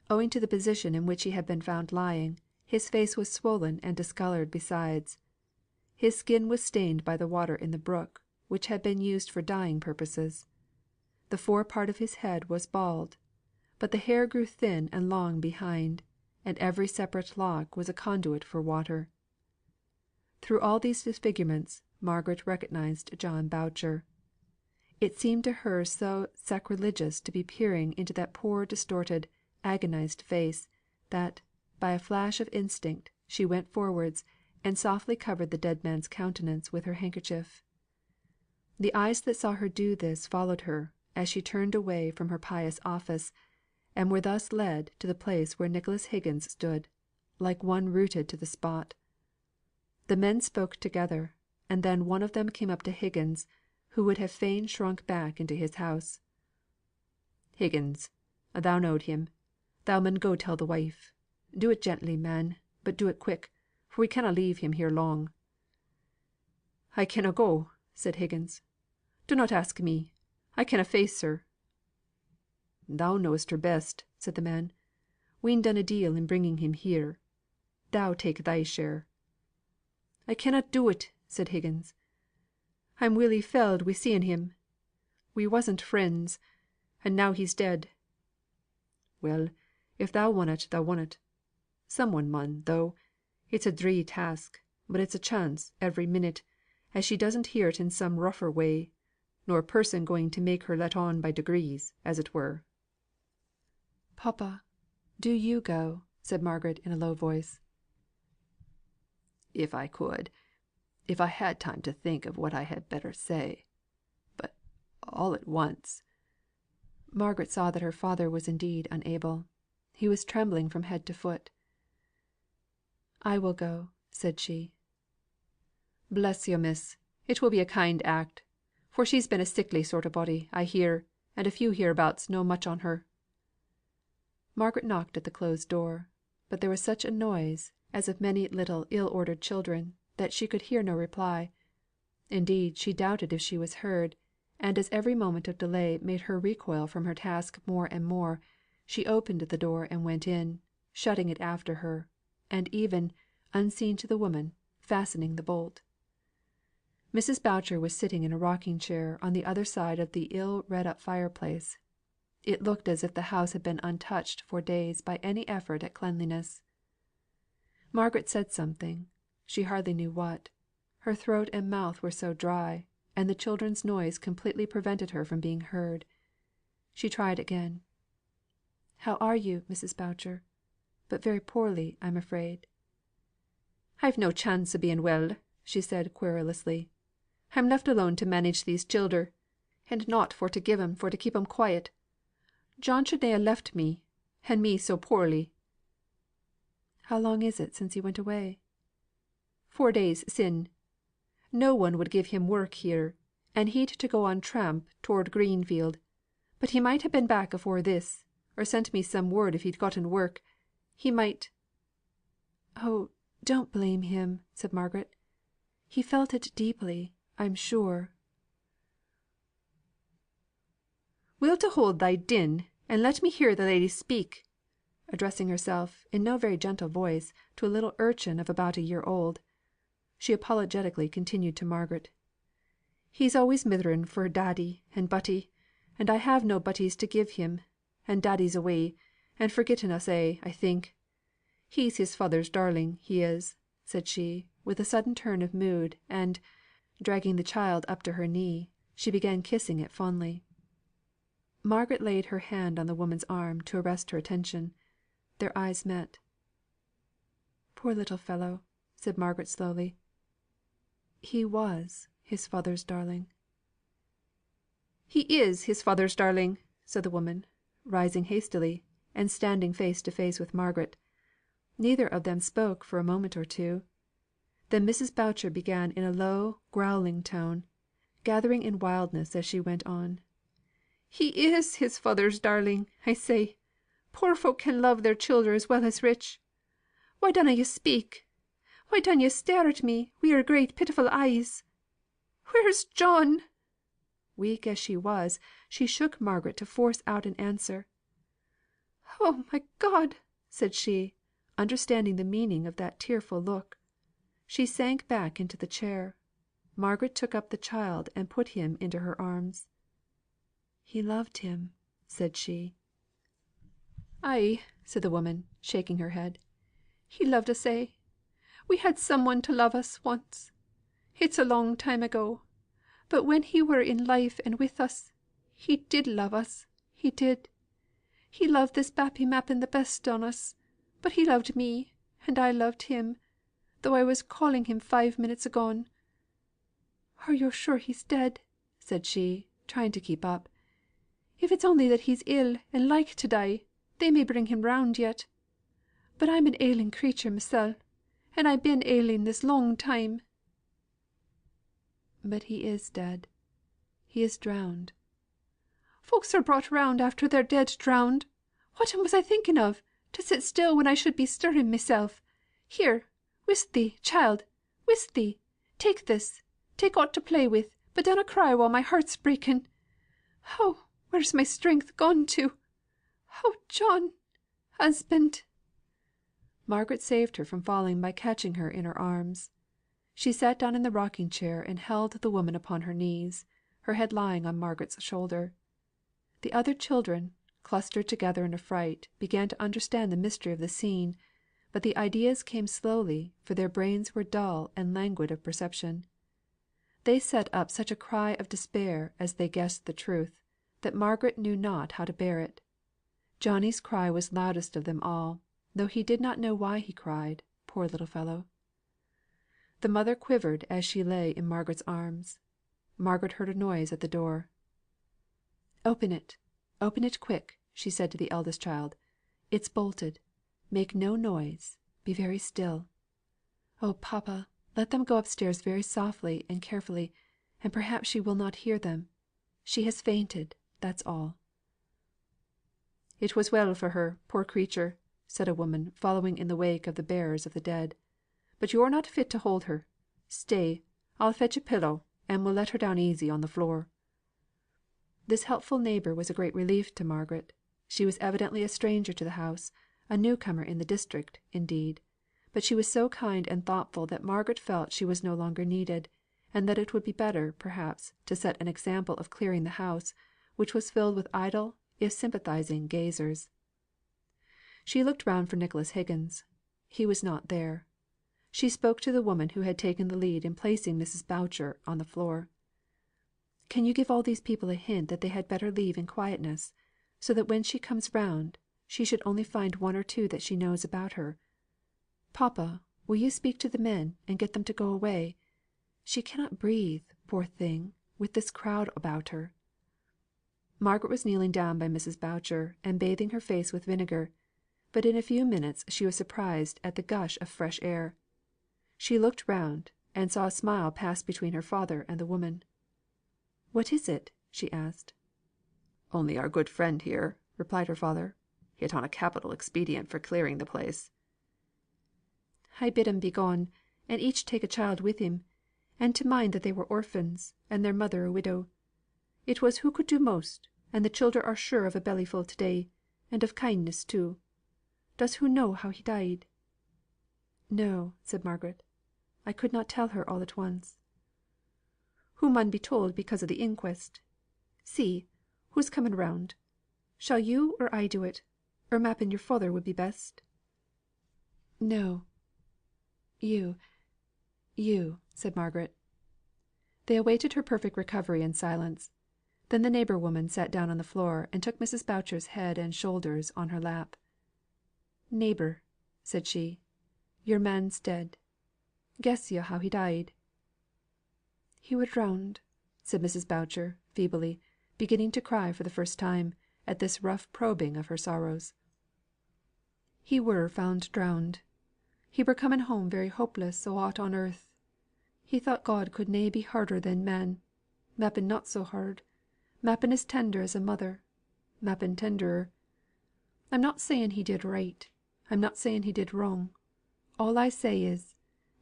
Owing to the position in which he had been found lying, his face was swollen and discoloured besides. His skin was stained by the water in the brook, which had been used for dyeing purposes. The fore part of his head was bald; but the hair grew thin and long behind, and every separate lock was a conduit for water. Through all these disfigurements, Margaret recognised John Boucher. It seemed to her so sacrilegious to be peering into that poor distorted, agonised face, that, by a flash of instinct, she went forwards, and softly covered the dead man's countenance with her handkerchief. The eyes that saw her do this followed her, as she turned away from her pious office, and were thus led to the place where Nicholas Higgins stood, like one rooted to the spot. The men spoke together, and then one of them came up to Higgins, who would have fain shrunk back into his house. "Higgins, thou knowed him. Thou mun go tell the wife. Do it gently, man, but do it quick, for we canna leave him here long." "I canna go," said Higgins. "Dunnot ask me. I canna face her." "Thou know'st her best," said the man. We'n done a deal in bringing him here. Thou take thy share." "I cannot do it," said Higgins. "I'm welly felled wi' seeing him. We wasn't friends, and now he's dead." "Well, if thou wunnot, thou wunnot. Some one mun, though. It's a dree task, but it's a chance, every minute, as she doesn't hear it in some rougher way, nor a person going to make her let on by degrees, as it were." "Papa, do you go," said Margaret in a low voice. "If I could if I had time to think of what I had better say. But all at once " Margaret saw that her father was indeed unable. He was trembling from head to foot. "I will go," said she. "Bless yo', miss, it will be a kind act; for she's been a sickly sort o' body, I hear, and a few hereabouts know much on her." Margaret knocked at the closed door, but there was such a noise, as of many little ill ordered children, that she could hear no reply. Indeed, she doubted if she was heard; and as every moment of delay made her recoil from her task more and more, she opened the door and went in, shutting it after her, and even, unseen to the woman, fastening the bolt. Mrs. Boucher was sitting in a rocking chair on the other side of the ill redd up fireplace. It looked as if the house had been untouched for days by any effort at cleanliness. Margaret said something, she hardly knew what; her throat and mouth were so dry, and the children's noise completely prevented her from being heard. She tried again. "How are you, Mrs. Boucher? But very poorly, I'm afraid." "I've no chance o' being well," she said querulously. "I'm left alone to manage these childer, and nought for to give 'em for to keep 'em quiet. John should na ha' left me, and me so poorly." "How long is it since he went away?" "4 days sin'. No one would give him work here, and he'd to go on tramp toward Greenfield; but he might ha' been back afore this, or sent me some word if he'd gotten work. He might " "Oh, don't blame him," said Margaret. "He felt it deeply, I'm sure." "Wilt ta hold thy din, and let me hear the lady speak?" addressing herself, in no very gentle voice, to a little urchin of about a year old. She apologetically continued to Margaret: "He's always mithering for daddy and Butty, and I have no Butties to give him, and daddy's away, and forgotten us a', I think. He's his father's darling, he is," said she, with a sudden turn of mood, and, dragging the child up to her knee, she began kissing it fondly. Margaret laid her hand on the woman's arm to arrest her attention. Their eyes met. "Poor little fellow!" said Margaret slowly. "He was his father's darling." "He is his father's darling," said the woman, rising hastily, and standing face to face with Margaret. Neither of them spoke for a moment or two. Then Mrs. Boucher began in a low growling tone, gathering in wildness as she went on: "He is his father's darling, I say. Poor folk can love their childer as well as rich. Why dunna yo' speak? Why dun yo' stare at me wi' your great pitiful eyes? Where's John?" Weak as she was, she shook Margaret to force out an answer. "Oh, my God!" said she, understanding the meaning of that tearful look. She sank back into the chair. Margaret took up the child and put him into her arms. "He loved him," said she. "Ay," said the woman, shaking her head. "He loved us a'. We had some one to love us once. It's a long time ago; but when he were in life and with us, he did love us, he did. He loved this Bappy Mappen the best on us; but he loved me, and I loved him, though I was calling him 5 minutes agone. Are yo' sure he's dead?" said she, trying to keep up. "If it's only that he's ill and like to die, they may bring him round yet. But I'm an ailing creature mysel, and I've been ailing this long time." "But he is dead. He is drowned." "Folks are brought round after they're dead drowned. Whatten was I thinking of, to sit still when I should be stirring mysel? Here, whisk thee, child, whisk thee. Take this. Take aught to play with, but dunna cry while my heart's breaking. Oh, where's my strength gone to? Oh, John! Husband!" Margaret saved her from falling by catching her in her arms. She sat down in the rocking chair and held the woman upon her knees, her head lying on Margaret's shoulder. The other children, clustered together in affright, began to understand the mystery of the scene, but the ideas came slowly, for their brains were dull and languid of perception. They set up such a cry of despair as they guessed the truth, that Margaret knew not how to bear it. Johnnie's cry was loudest of them all, though he did not know why he cried, poor little fellow. The mother quivered as she lay in Margaret's arms. Margaret heard a noise at the door. "Open it quick," she said to the eldest child. "It's bolted. Make no noise. Be very still. Oh, papa, let them go upstairs very softly and carefully, and perhaps she will not hear them. She has fainted, that's all." "It was well for her, poor creature," said a woman following in the wake of the bearers of the dead. "But you're not fit to hold her. Stay, I'll fetch a pillow, and we'll let her down easy on the floor." This helpful neighbour was a great relief to Margaret. She was evidently a stranger to the house, a new comer in the district, indeed; but she was so kind and thoughtful that Margaret felt she was no longer needed, and that it would be better, perhaps, to set an example of clearing the house, which was filled with idle, if sympathising gazers. She looked round for Nicholas Higgins. He was not there. She spoke to the woman who had taken the lead in placing Mrs. Boucher on the floor. "Can you give all these people a hint that they had better leave in quietness, so that when she comes round, she should only find one or two that she knows about her? Papa, will you speak to the men, and get them to go away? She cannot breathe, poor thing, with this crowd about her." Margaret was kneeling down by Mrs. Boucher, and bathing her face with vinegar; but in a few minutes she was surprised at the gush of fresh air. She looked round, and saw a smile pass between her father and the woman. "What is it?" she asked. "Only our good friend here," replied her father, "hit on a capital expedient for clearing the place." "I bid 'em begone, and each take a child with him, and to mind that they were orphans, and their mother a widow. It was who could do most, and the childer are sure of a bellyful to day, and of kindness too. Does hoo know how he died?" "No," said Margaret. "I could not tell her all at once." "Hoo mun be told because of the inquest. See, who's coming round. Shall you or I do it, or m'appen your father would be best?" "No, you, said Margaret. They awaited her perfect recovery in silence. Then the neighbour woman sat down on the floor, and took Mrs. Boucher's head and shoulders on her lap. "Neighbour," said she, "your man's dead. Guess yo how he died?" "He were drowned," said Mrs. Boucher, feebly, beginning to cry for the first time, at this rough probing of her sorrows. "He were found drowned. He were coming home very hopeless o' aught on earth. He thought God could na be harder than man; m'appen not so hard; m'appen as tender as a mother; m'appen tenderer. I'm not saying he did right; I'm not saying he did wrong. All I say is,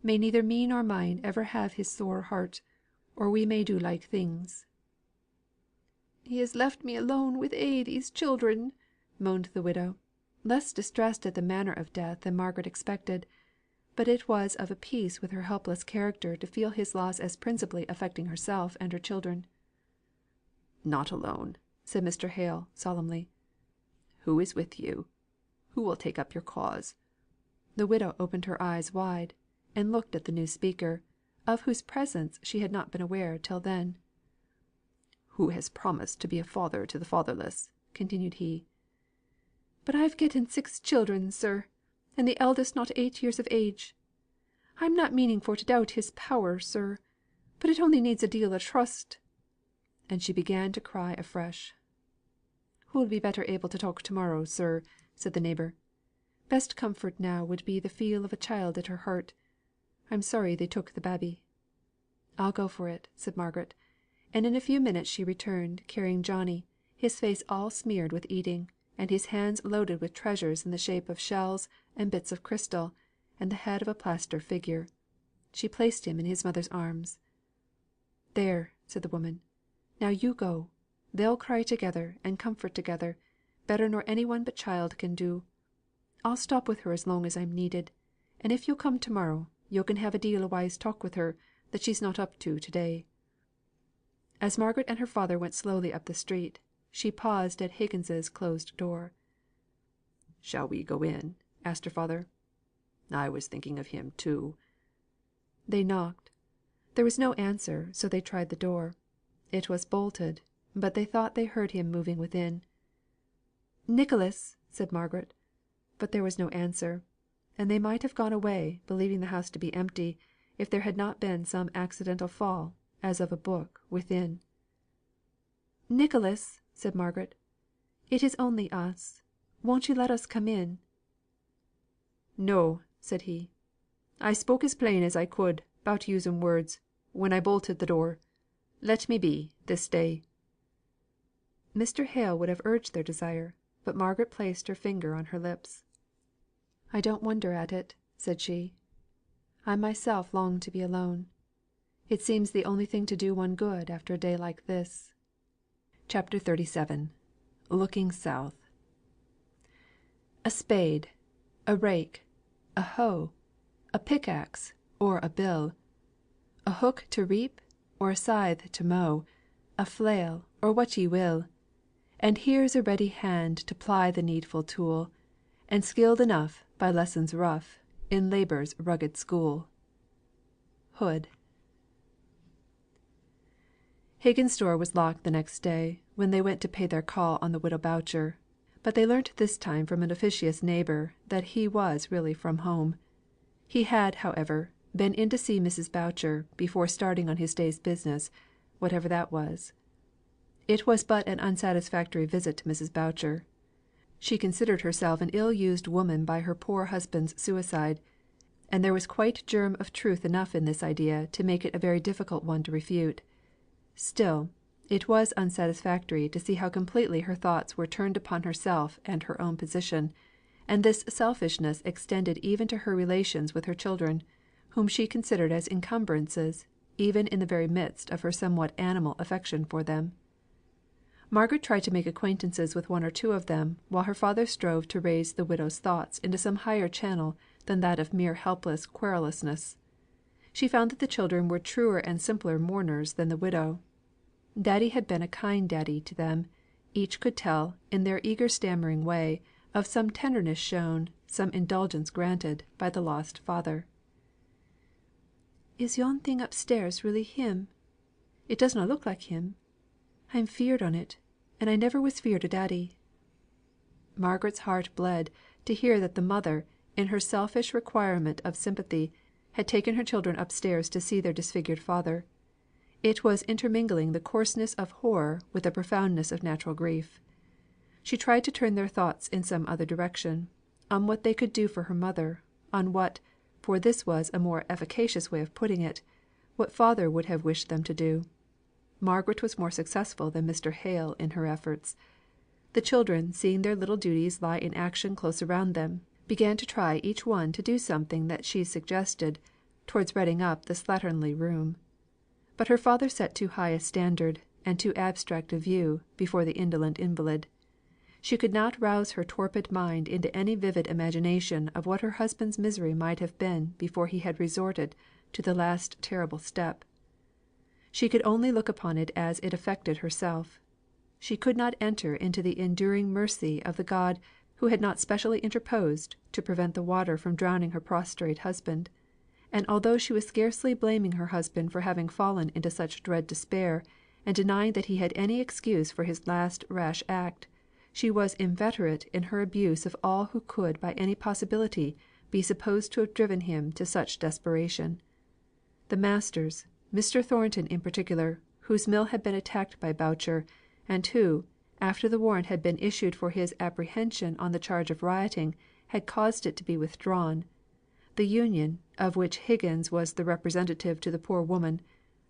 may neither me nor mine ever have his sore heart, or we may do like things." "He has left me alone with these children," moaned the widow, less distressed at the manner of death than Margaret expected; but it was of a piece with her helpless character to feel his loss as principally affecting herself and her children. "Not alone," said Mr. Hale, solemnly. "Who is with you? Who will take up your cause?" The widow opened her eyes wide, and looked at the new speaker, of whose presence she had not been aware till then. "Who has promised to be a father to the fatherless?" continued he. "But I've getten 6 children, sir, and the eldest not 8 years of age. I'm not meaning for to doubt His power, sir; but it only needs a deal o' trust." And she began to cry afresh. "Hoo'll be better able to talk to morrow, sir," said the neighbour. "Best comfort now would be the feel of a child at her heart. I'm sorry they took the babby." "I'll go for it," said Margaret; and in a few minutes she returned, carrying Johnnie, his face all smeared with eating, and his hands loaded with treasures in the shape of shells and bits of crystal, and the head of a plaster figure. She placed him in his mother's arms. "There," said the woman. "Now you go. They'll cry together, and comfort together, better nor any one but child can do. I'll stop with her as long as I'm needed; and if you'll come to morrow, yo' can have a deal o' wise talk with her that she's not up to day." As Margaret and her father went slowly up the street, she paused at Higgins's closed door. "Shall we go in?" asked her father. "I was thinking of him too." They knocked. There was no answer, so they tried the door. It was bolted, but they thought they heard him moving within. "Nicholas!" said Margaret. But there was no answer; and they might have gone away, believing the house to be empty, if there had not been some accidental fall, as of a book, within. "Nicholas!" said Margaret. "It is only us. Won't you let us come in?" "No," said he. "I spoke as plain as I could, 'bout using words, when I bolted the door. Let me be, this day." Mr. Hale would have urged their desire, but Margaret placed her finger on her lips. "I don't wonder at it," said she. "I myself long to be alone. It seems the only thing to do one good after a day like this." CHAPTER XXXVII. Looking South. A spade, a rake, a hoe, a pickaxe, or a bill; a hook to reap, or a scythe to mow; a flail, or what ye will; and here's a ready hand to ply the needful tool, and skilled enough, by lessons rough, in labour's rugged school. Hood. Higgins's door was locked the next day, when they went to pay their call on the widow Boucher; but they learnt this time from an officious neighbour that he was really from home. He had, however, been in to see Mrs. Boucher before starting on his day's business, whatever that was. It was but an unsatisfactory visit to Mrs. Boucher. She considered herself an ill used woman by her poor husband's suicide; and there was quite germ of truth enough in this idea to make it a very difficult one to refute. Still, it was unsatisfactory to see how completely her thoughts were turned upon herself and her own position; and this selfishness extended even to her relations with her children, whom she considered as encumbrances, even in the very midst of her somewhat animal affection for them. Margaret tried to make acquaintances with one or two of them, while her father strove to raise the widow's thoughts into some higher channel than that of mere helpless querulousness. She found that the children were truer and simpler mourners than the widow. Daddy had been a kind daddy to them; each could tell, in their eager stammering way, of some tenderness shown, some indulgence granted, by the lost father. "Is yon thing upstairs really him? It does na look like him. I'm feared on it, and I never was feared o' daddy." Margaret's heart bled to hear that the mother, in her selfish requirement of sympathy, had taken her children upstairs to see their disfigured father. It was intermingling the coarseness of horror with the profoundness of natural grief. She tried to turn their thoughts in some other direction, on what they could do for her mother; on what, for this was a more efficacious way of putting it, what father would have wished them to do. Margaret was more successful than Mr. Hale in her efforts. The children, seeing their little duties lie in action close around them, began to try each one to do something that she suggested, towards redding up the slatternly room. But her father set too high a standard, and too abstract a view, before the indolent invalid. She could not rouse her torpid mind into any vivid imagination of what her husband's misery might have been before he had resorted to the last terrible step. She could only look upon it as it affected herself. She could not enter into the enduring mercy of the God who had not specially interposed to prevent the water from drowning her prostrate husband; and although she was scarcely blaming her husband for having fallen into such dread despair, and denying that he had any excuse for his last rash act, she was inveterate in her abuse of all who could by any possibility be supposed to have driven him to such desperation. The masters, Mr. Thornton in particular, whose mill had been attacked by Boucher, and who, after the warrant had been issued for his apprehension on the charge of rioting, had caused it to be withdrawn; the Union, of which Higgins was the representative to the poor woman;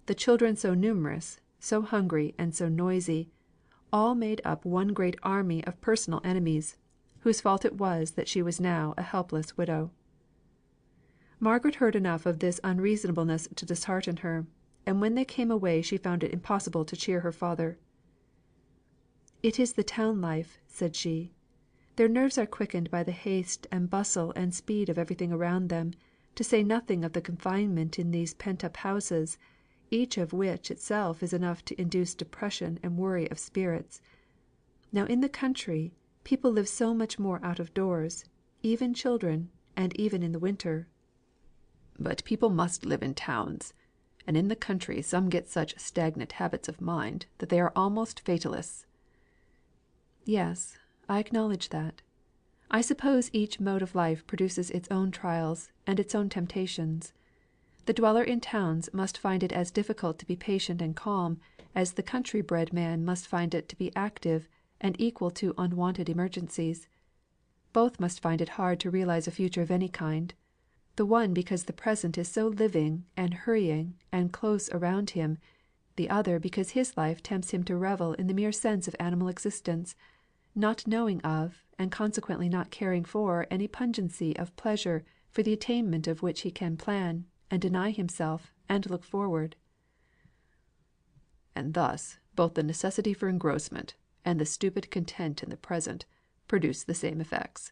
the children so numerous, so hungry, and so noisy, all made up one great army of personal enemies, whose fault it was that she was now a helpless widow. Margaret heard enough of this unreasonableness to dishearten her; and when they came away she found it impossible to cheer her father. "It is the town life," said she. Their nerves are quickened by the haste and bustle and speed of everything around them, to say nothing of the confinement in these pent up houses, each of which itself is enough to induce depression and worry of spirits. Now in the country, people live so much more out of doors, even children, and even in the winter." "But people must live in towns; and in the country some get such stagnant habits of mind that they are almost fatalists." "Yes, I acknowledge that. I suppose each mode of life produces its own trials and its own temptations. The dweller in towns must find it as difficult to be patient and calm as the country bred man must find it to be active and equal to unwonted emergencies. Both must find it hard to realise a future of any kind; the one because the present is so living and hurrying and close around him; the other because his life tempts him to revel in the mere sense of animal existence, not knowing of, and consequently not caring for any pungency of pleasure for the attainment of which he can plan, and deny himself, and look forward." "And thus both the necessity for engrossment, and the stupid content in the present, produce the same effects.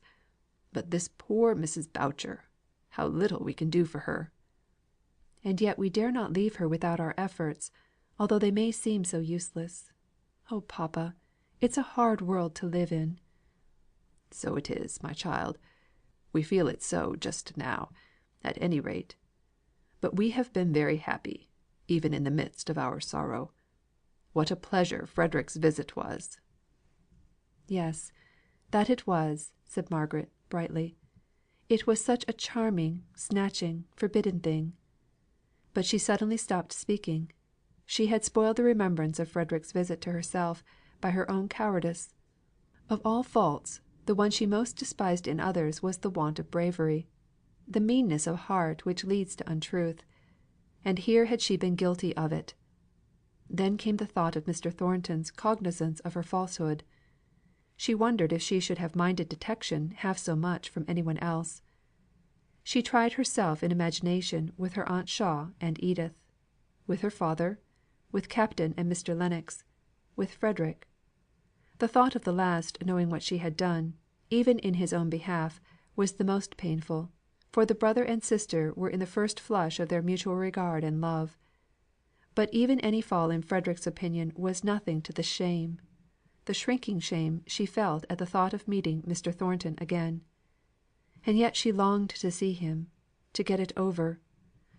But this poor Mrs. Boucher! How little we can do for her!" "And yet we dare not leave her without our efforts, although they may seem so useless. Oh, papa, it's a hard world to live in." "So it is, my child. We feel it so just now, at any rate. But we have been very happy, even in the midst of our sorrow. What a pleasure Frederick's visit was!" "Yes, that it was," said Margaret, brightly. "It was such a charming, snatching, forbidden thing." But she suddenly stopped speaking. She had spoiled the remembrance of Frederick's visit to herself by her own cowardice. Of all faults, the one she most despised in others was the want of bravery, the meanness of heart which leads to untruth; and here had she been guilty of it. Then came the thought of Mr. Thornton's cognizance of her falsehood. She wondered if she should have minded detection half so much from any one else. She tried herself in imagination with her Aunt Shaw and Edith, with her father, with Captain and Mr. Lennox, with Frederick. The thought of the last knowing what she had done, even in his own behalf, was the most painful, for the brother and sister were in the first flush of their mutual regard and love. But even any fall in Frederick's opinion was nothing to the shame, the shrinking shame she felt at the thought of meeting Mr. Thornton again. And yet she longed to see him, to get it over,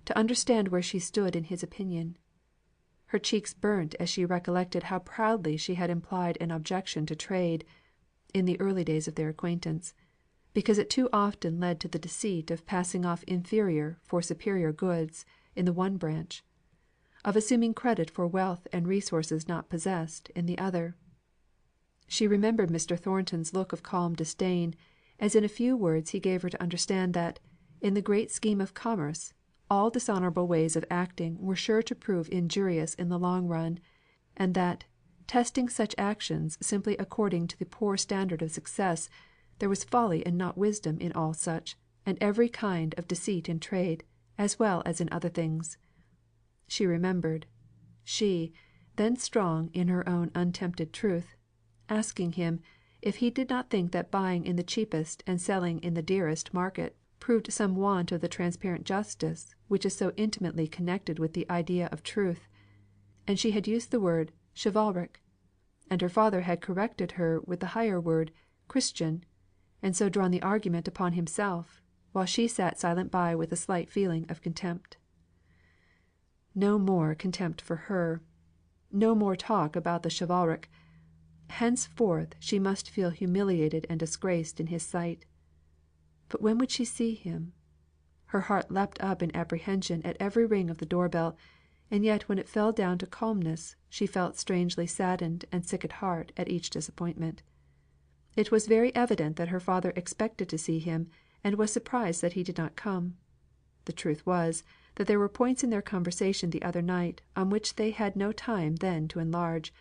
to understand where she stood in his opinion. Her cheeks burnt as she recollected how proudly she had implied an objection to trade, in the early days of their acquaintance, because it too often led to the deceit of passing off inferior for superior goods in the one branch, of assuming credit for wealth and resources not possessed in the other. She remembered Mr. Thornton's look of calm disdain, as in a few words he gave her to understand that, in the great scheme of commerce, all dishonourable ways of acting were sure to prove injurious in the long run, and that, testing such actions simply according to the poor standard of success, there was folly and not wisdom in all such, and every kind of deceit in trade, as well as in other things. She remembered she, then strong in her own untempted truth, asking him, if he did not think that buying in the cheapest and selling in the dearest market proved some want of the transparent justice which is so intimately connected with the idea of truth; and she had used the word chivalric, and her father had corrected her with the higher word Christian, and so drawn the argument upon himself, while she sat silent by with a slight feeling of contempt. No more contempt for her; no more talk about the chivalric. Henceforth she must feel humiliated and disgraced in his sight. But when would she see him? Her heart leapt up in apprehension at every ring of the door bell, and yet when it fell down to calmness, she felt strangely saddened and sick at heart at each disappointment. It was very evident that her father expected to see him, and was surprised that he did not come. The truth was, that there were points in their conversation the other night on which they had no time then to enlarge;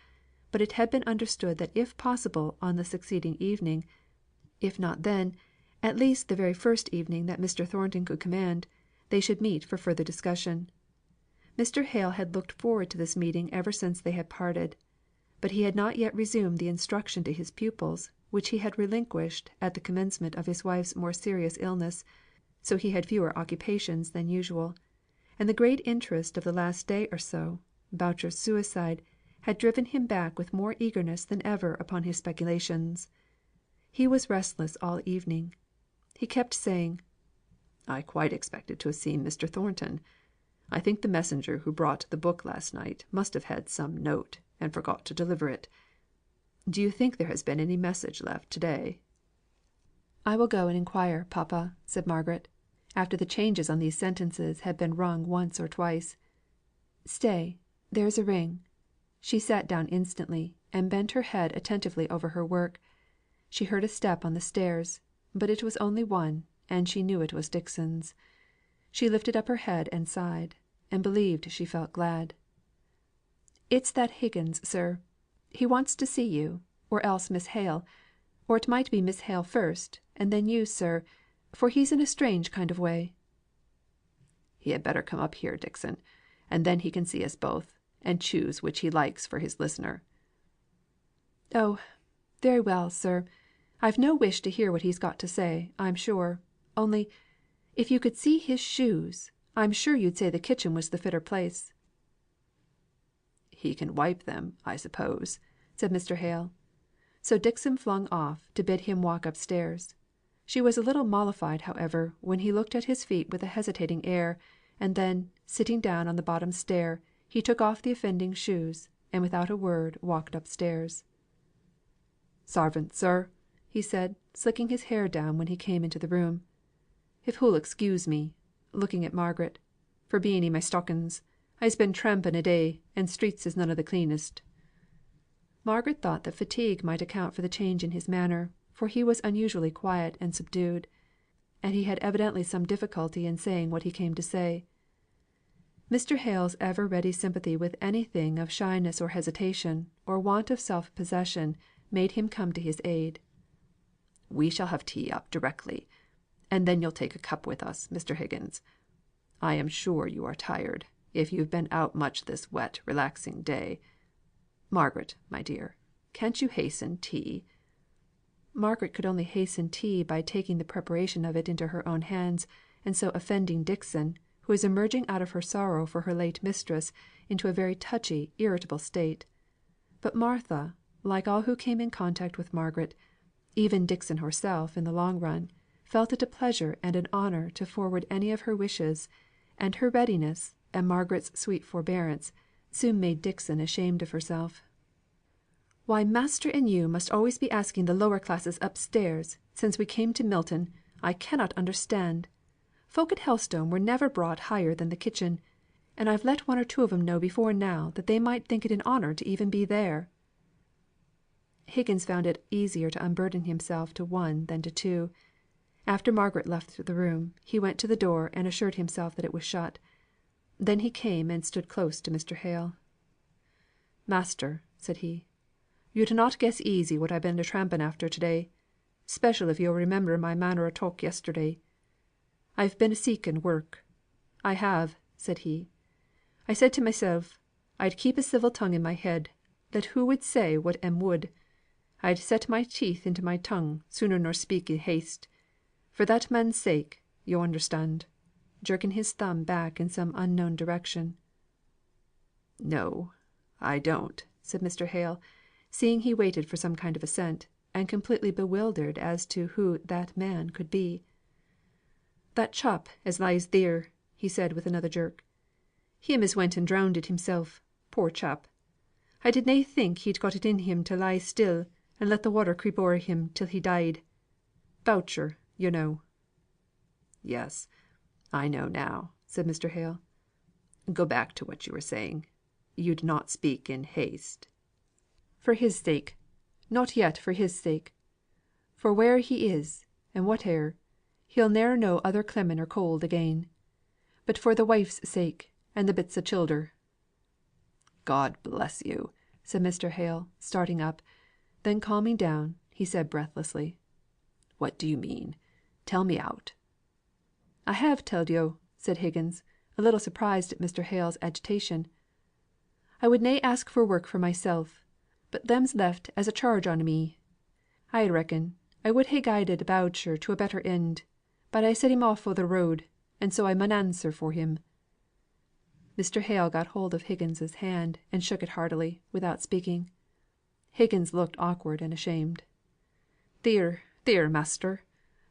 but it had been understood that if possible on the succeeding evening, if not then, at least the very first evening that Mr. Thornton could command, they should meet for further discussion. Mr. Hale had looked forward to this meeting ever since they had parted; but he had not yet resumed the instruction to his pupils, which he had relinquished at the commencement of his wife's more serious illness, so he had fewer occupations than usual; and the great interest of the last day or so, Boucher's suicide, had driven him back with more eagerness than ever upon his speculations. He was restless all evening. He kept saying, "I quite expected to have seen Mr. Thornton. I think the messenger who brought the book last night must have had some note, and forgot to deliver it. Do you think there has been any message left to day?" "I will go and inquire, papa," said Margaret, after the changes on these sentences had been rung once or twice. "Stay, there is a ring." She sate down instantly, and bent her head attentively over her work. She heard a step on the stairs, but it was only one, and she knew it was Dixon's. She lifted up her head and sighed, and believed she felt glad. "It's that Higgins, sir. He wants to see you, or else Miss Hale; or it might be Miss Hale first, and then you, sir, for he's in a strange kind of way." "He had better come up here, Dixon, and then he can see us both, and choose which he likes for his listener." "Oh, very well, sir. I've no wish to hear what he's got to say, I'm sure. Only, if you could see his shoes, I'm sure you'd say the kitchen was the fitter place." "He can wipe them, I suppose," said Mr. Hale. So Dixon flung off, to bid him walk upstairs. She was a little mollified, however, when he looked at his feet with a hesitating air, and then, sitting down on the bottom stair, he took off the offending shoes, and without a word walked upstairs. "Sarvant, sir," said he, slicking his hair down when he came into the room. "If hoo'll excuse me," looking at Margaret, "for being in my stockings. I'se been tramping a' day, and streets is none of the cleanest." Margaret thought that fatigue might account for the change in his manner, for he was unusually quiet and subdued, and he had evidently some difficulty in saying what he came to say. Mr. Hale's ever ready sympathy with anything of shyness or hesitation, or want of self possession, made him come to his aid. "We shall have tea up directly, and then you'll take a cup with us, Mr. Higgins. I am sure you are tired, if you've been out much this wet relaxing day. Margaret, my dear, can't you hasten tea?" Margaret could only hasten tea by taking the preparation of it into her own hands, and so offending Dixon, who was emerging out of her sorrow for her late mistress into a very touchy, irritable state. But Martha, like all who came in contact with Margaret, even Dixon herself in the long run, felt it a pleasure and an honour to forward any of her wishes, and her readiness, and Margaret's sweet forbearance, soon made Dixon ashamed of herself. "Why master and you must always be asking the lower classes upstairs, since we came to Milton, I cannot understand. Folk at Helstone were never brought higher than the kitchen; and I've let one or two of 'em know before now that they might think it an honour to even be there." Higgins found it easier to unburden himself to one than to two. After Margaret left the room, he went to the door and assured himself that it was shut. Then he came and stood close to Mr. Hale. "Master," said he, "you'd not guess easy what I've been a tramping after to day; 'special if yo'll remember my manner o' talk yesterday. I've been a seeking work. I have," said he. "I said to mysel', I'd keep a civil tongue in my head, let who would say what 'em would. I'd set my teeth into my tongue sooner nor speak i' haste. For that man's sake, yo' understand," jerking his thumb back in some unknown direction. "No, I don't," said Mr. Hale, seeing he waited for some kind of assent, and completely bewildered as to who that man could be. "That chap as lies theer," said he with another jerk. "Him as went and drownded it himself, poor chap. I did na think he'd got it in him to lie still and let the water creep o'er him till he died. Boucher, yo' know." "Yes, I know now," said Mr. Hale. "Go back to what you were saying. You'd not speak in haste." "For his sake not yet for his sake. For where he is, and whate'er, he'll ne'er know other clemming or cold again. But for the wife's sake, and the bits o' childer." "God bless you!" said Mr. Hale, starting up. Then calming down, he said breathlessly, "What do you mean? Tell me out." "I have telled yo'," said Higgins, a little surprised at Mr. Hale's agitation. "I would na ask for work for myself, but them's left as a charge on me. I reckon I would ha' guided a Boucher to a better end, but I set him off o' the road, and so I mun answer for him." Mr. Hale got hold of Higgins's hand, and shook it heartily, without speaking. Higgins looked awkward and ashamed. "Theer, theer, master!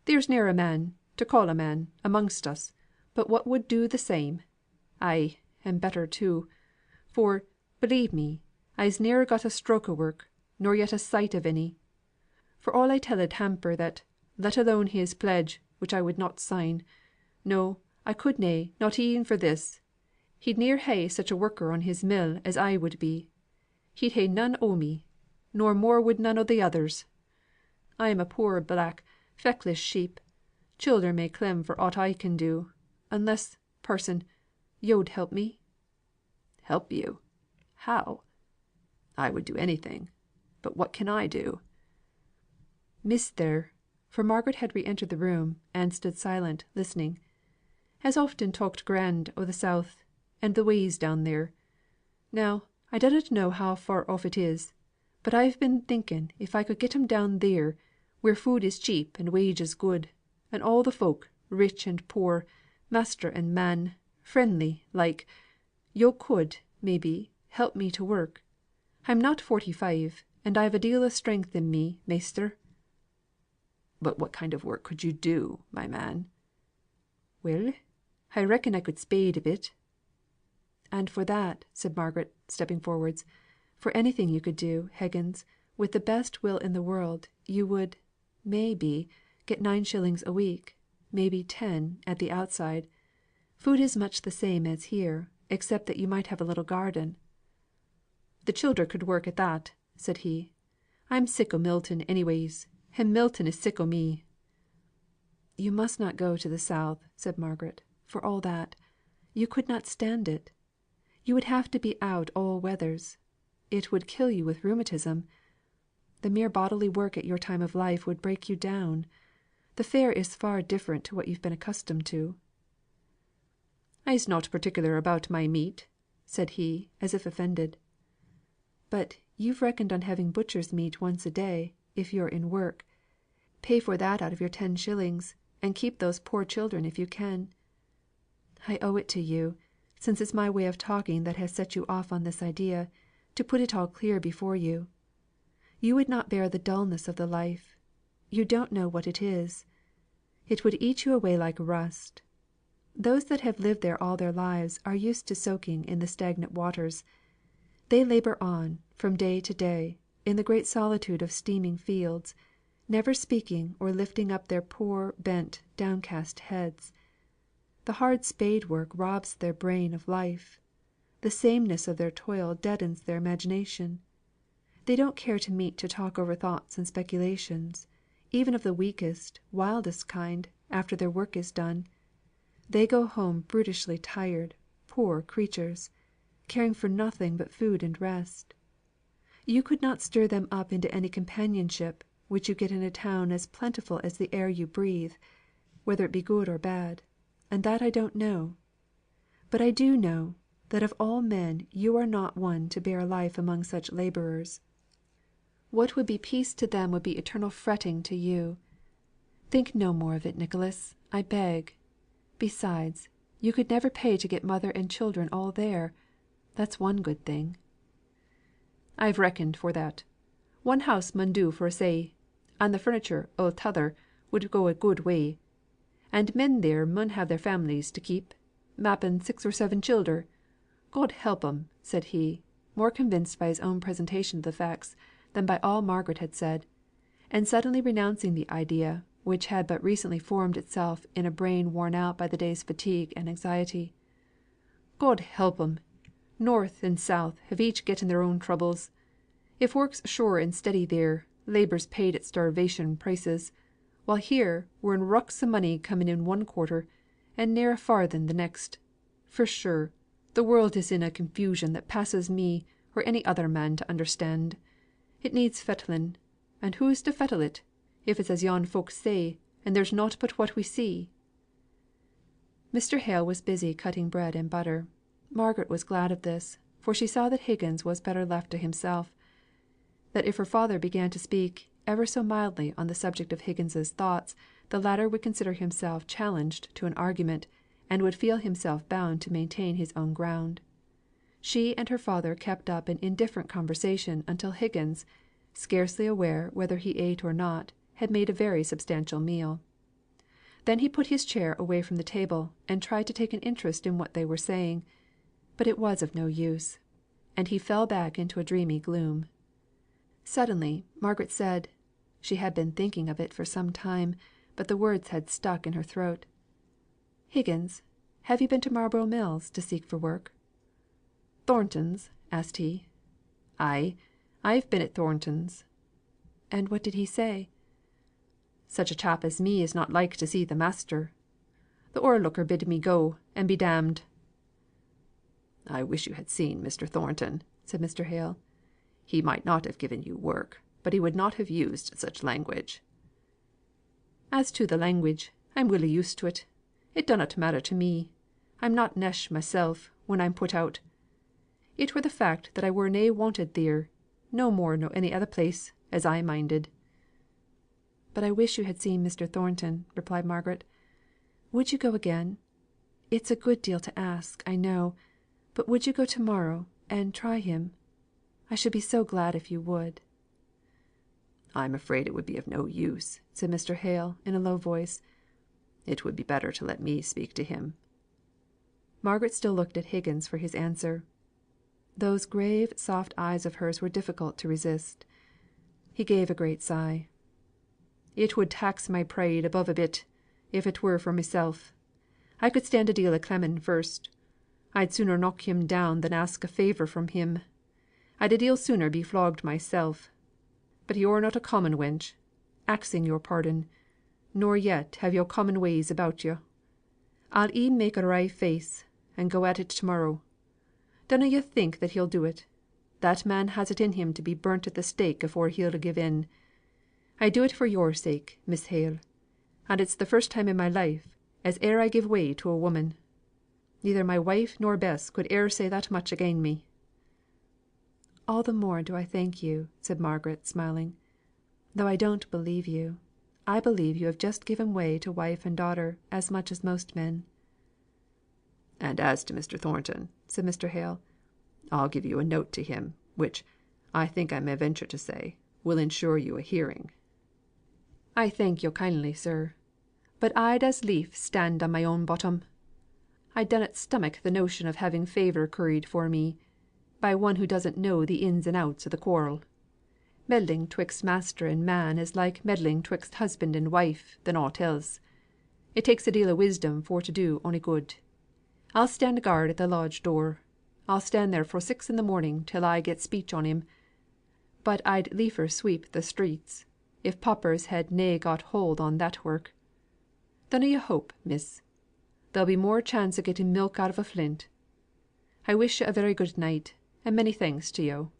There's ne'er a man, to call a man, amongst us, but what would do the same; ay, and better too; for, believe me, I'se ne'er got a stroke o' work, nor yet a sight of any. For all I telled Hamper that, let alone his pledge, which I would not sign no, I could na, not even for this he'd ne'er ha' such a worker on his mill as I would be. He'd ha' none o' me, nor more would none o' the others. I'm a poor black, feckless sheep; childer may clem for aught I can do, unless, parson, yo'd help me." "Help you! How? I would do anything; but what can I do?" "Miss there" for Margaret had re entered the room, and stood silent, listening "has often talked grand o' the South, and the ways down there. Now I dunnot know how far off it is, but I've been thinking if I could get 'em down theer, where food is cheap and wages good, and all the folk, rich and poor, master and man, friendly like, yo' could, may be, help me to work. I'm not 45, and I've a deal o' strength in me, measter." "But what kind of work could you do, my man?" "Well, I reckon I could spade a bit." "And for that," said Margaret, stepping forwards, "for anything you could do, Higgins, with the best will in the world, you would, may be, get 9 shillings a week, may be 10, at the outside. Food is much the same as here, except that you might have a little garden." "The childer could work at that," said he. "I'm sick o' Milton anyways, and Milton is sick o' me." "You must not go to the South," said Margaret, "for all that. You could not stand it. You would have to be out all weathers. It would kill you with rheumatism. The mere bodily work at your time of life would break you down. The fare is far different to what you've been accustomed to." "I'se not particular about my meat," said he, as if offended. "But you've reckoned on having butcher's meat once a day, if you're in work. Pay for that out of your 10 shillings, and keep those poor children if you can. I owe it to you, since it's my way of talking that has set you off on this idea, to put it all clear before you. You would not bear the dulness of the life. You don't know what it is. It would eat you away like rust. Those that have lived there all their lives are used to soaking in the stagnant waters. They labour on, from day to day, in the great solitude of steaming fields, never speaking or lifting up their poor bent downcast heads. The hard spade work robs their brain of life. The sameness of their toil deadens their imagination. They don't care to meet to talk over thoughts and speculations, even of the weakest, wildest kind, after their work is done. They go home brutishly tired, poor creatures, caring for nothing but food and rest. You could not stir them up into any companionship which you get in a town as plentiful as the air you breathe, whether it be good or bad, and that I don't know. But I do know, that of all men you are not one to bear life among such labourers. What would be peace to them would be eternal fretting to you. Think no more of it, Nicholas, I beg. Besides, you could never pay to get mother and children all there. That's one good thing." "I've reckoned for that. One house mun do for a say, and the furniture o' t'other would go a good way. And men theer mun have their families to keep, mappen 6 or 7 childer. God help 'em!" said he, more convinced by his own presentation of the facts, than by all Margaret had said; and suddenly renouncing the idea, which had but recently formed itself in a brain worn out by the day's fatigue and anxiety. "God help 'em! North and South have each getten their own troubles. If work's sure and steady theer, labour's paid at starvation prices; while here we're in rucks o' money coming in one quarter, and ne'er a farthing the next. For sure, the world is in a confusion that passes me or any other man to understand. It needs fettling; and who's to fettle it, if it's as yon folk say, and there's nought but what we see?" Mr. Hale was busy cutting bread and butter. Margaret was glad of this, for she saw that Higgins was better left to himself; that if her father began to speak ever so mildly on the subject of Higgins's thoughts, the latter would consider himself challenged to an argument, and would feel himself bound to maintain his own ground. She and her father kept up an indifferent conversation until Higgins, scarcely aware whether he ate or not, had made a very substantial meal. Then he put his chair away from the table, and tried to take an interest in what they were saying; but it was of no use, and he fell back into a dreamy gloom. Suddenly Margaret said she had been thinking of it for some time, but the words had stuck in her throat: "Higgins, have you been to Marlborough Mills to seek for work?" "Thornton's?" asked he. "Ay, I've been at Thornton's." "And what did he say?" "Such a chap as me is not like to see the master. The o'erlooker bid me go, and be damned." "I wish you had seen Mr. Thornton," said Mr. Hale. "He might not have given you work, but he would not have used such language." "As to the language, I'm welly used to it. It dunnot matter to me. I'm not nesh myself, when I'm put out. It were the fact that I were na wanted theer, no more nor any other place, as I minded." "But I wish you had seen Mr. Thornton," replied Margaret. "Would you go again? It's a good deal to ask, I know; but would you go to morrow, and try him? I should be so glad if you would." "I'm afraid it would be of no use," said Mr. Hale, in a low voice. "It would be better to let me speak to him." Margaret still looked at Higgins for his answer. Those grave soft eyes of hers were difficult to resist. He gave a great sigh. "It would tax my pride above a bit, if it were for myself. I could stand a deal of clemming first. I'd sooner knock him down than ask a favour from him. I'd a deal sooner be flogged myself. But yo're not a common wench, axing your pardon, nor yet have yo' common ways about yo. I'll e'en make a wry face, and go at it to morrow. Dunna yo' think that he'll do it. That man has it in him to be burnt at the stake afore he'll give in. I do it for your sake, Miss Hale; and it's the first time in my life as e'er I give way to a woman. Neither my wife nor Bess could e'er say that much again me." "All the more do I thank you," said Margaret, smiling. "Though I don't believe you. I believe you have just given way to wife and daughter as much as most men." "And as to Mr. Thornton," said Mr. Hale, "I'll give you a note to him, which, I think I may venture to say, will ensure you a hearing." "I thank yo' kindly, sir; but I'd as lief stand on my own bottom. I dunnot stomach the notion of having favour curried for me, by one who doesn't know the ins and outs of the quarrel. Meddling twixt master and man is like meddling twixt husband and wife than aught else. It takes a deal of wisdom for to do ony good. I'll stand guard at the lodge door. I'll stand there fro' 6 in the morning till I get speech on him. But I'd liefer sweep the streets, if paupers had na got hold on that work. Dunna yo' hope, miss. There'll be more chance of getting milk out of a flint. I wish yo' a very good night, and many thanks to yo'."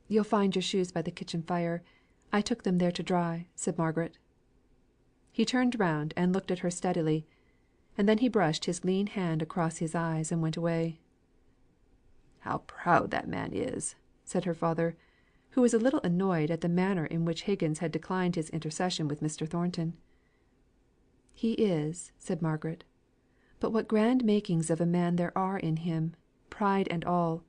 "You'll find your shoes by the kitchen fire. I took them there to dry," said Margaret. He turned round and looked at her steadily, and then he brushed his lean hand across his eyes and went away. "How proud that man is!" said her father, who was a little annoyed at the manner in which Higgins had declined his intercession with Mr. Thornton. "He is," said Margaret. "But what grand makings of a man there are in him, pride and all."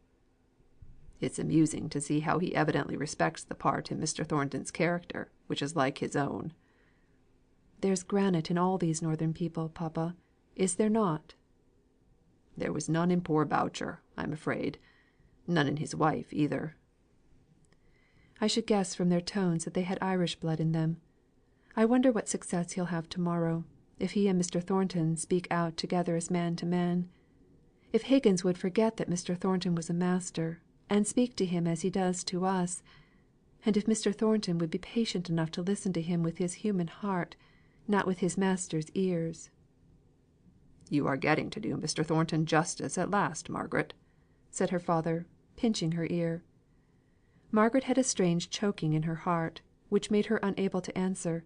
"It's amusing to see how he evidently respects the part in Mr. Thornton's character which is like his own." "There's granite in all these northern people, papa, is there not?" "There was none in poor Boucher, I'm afraid. None in his wife either." "I should guess from their tones that they had Irish blood in them. I wonder what success he'll have to morrow, if he and Mr. Thornton speak out together as man to man. If Higgins would forget that Mr. Thornton was a master, and speak to him as he does to us; and if Mr. Thornton would be patient enough to listen to him with his human heart, not with his master's ears." "You are getting to do Mr. Thornton justice at last, Margaret," said her father, pinching her ear. Margaret had a strange choking in her heart, which made her unable to answer.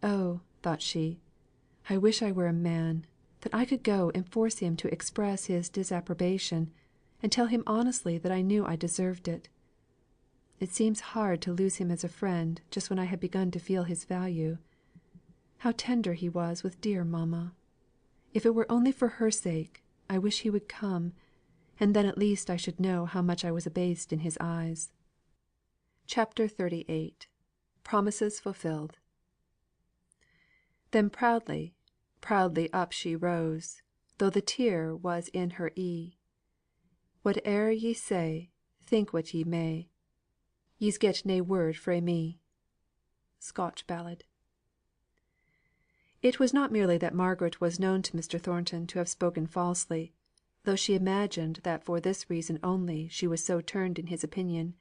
"Oh," thought she, "I wish I were a man, that I could go and force him to express his disapprobation, and tell him honestly that I knew I deserved it. It seems hard to lose him as a friend just when I had begun to feel his value. How tender he was with dear mamma! If it were only for her sake, I wish he would come, and then at least I should know how much I was abased in his eyes." CHAPTER XXXVIII. Promises Fulfilled. Then proudly, proudly up she rose, Though the tear was in her ee: "Whate'er ye say, think what ye may, Ye's get nae word frae me." Scotch Ballad. It was not merely that Margaret was known to Mr. Thornton to have spoken falsely, though she imagined that for this reason only she was so turned in his opinion,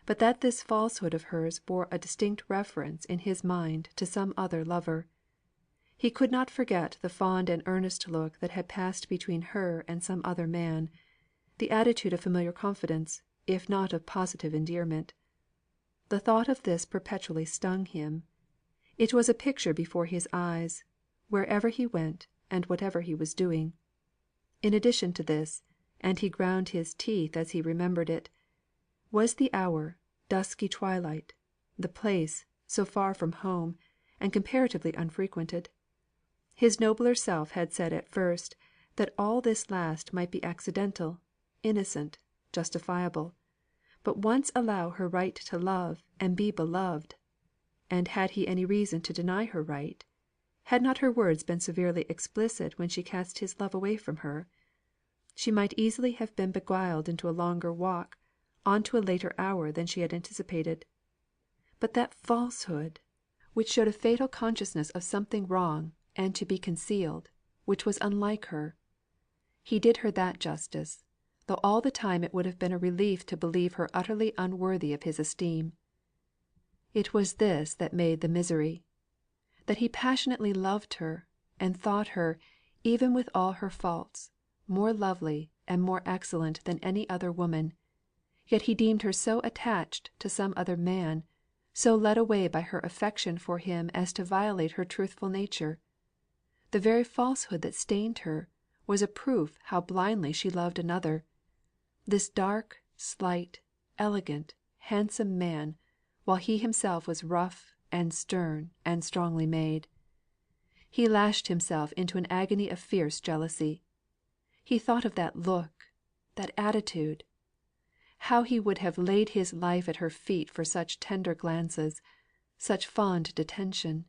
but that this falsehood of hers bore a distinct reference in his mind to some other lover. He could not forget the fond and earnest look that had passed between her and some other man, the attitude of familiar confidence, if not of positive endearment. The thought of this perpetually stung him. It was a picture before his eyes, wherever he went and whatever he was doing. In addition to this, and he ground his teeth as he remembered it, was the hour, dusky twilight, the place, so far from home, and comparatively unfrequented. His nobler self had said at first, that all this last might be accidental, innocent, justifiable; but once allow her right to love and be beloved, and had he any reason to deny her right? Had not her words been severely explicit when she cast his love away from her? She might easily have been beguiled into a longer walk, on to a later hour than she had anticipated. But that falsehood, which showed a fatal consciousness of something wrong and to be concealed, which was unlike her. He did her that justice, though all the time it would have been a relief to believe her utterly unworthy of his esteem. It was this that made the misery, that he passionately loved her, and thought her, even with all her faults, more lovely and more excellent than any other woman; yet he deemed her so attached to some other man, so led away by her affection for him as to violate her truthful nature. The very falsehood that stained her, was a proof how blindly she loved another. This dark, slight, elegant, handsome man, while he himself was rough, and stern, and strongly made. He lashed himself into an agony of fierce jealousy. He thought of that look, that attitude; how he would have laid his life at her feet for such tender glances, such fond detention.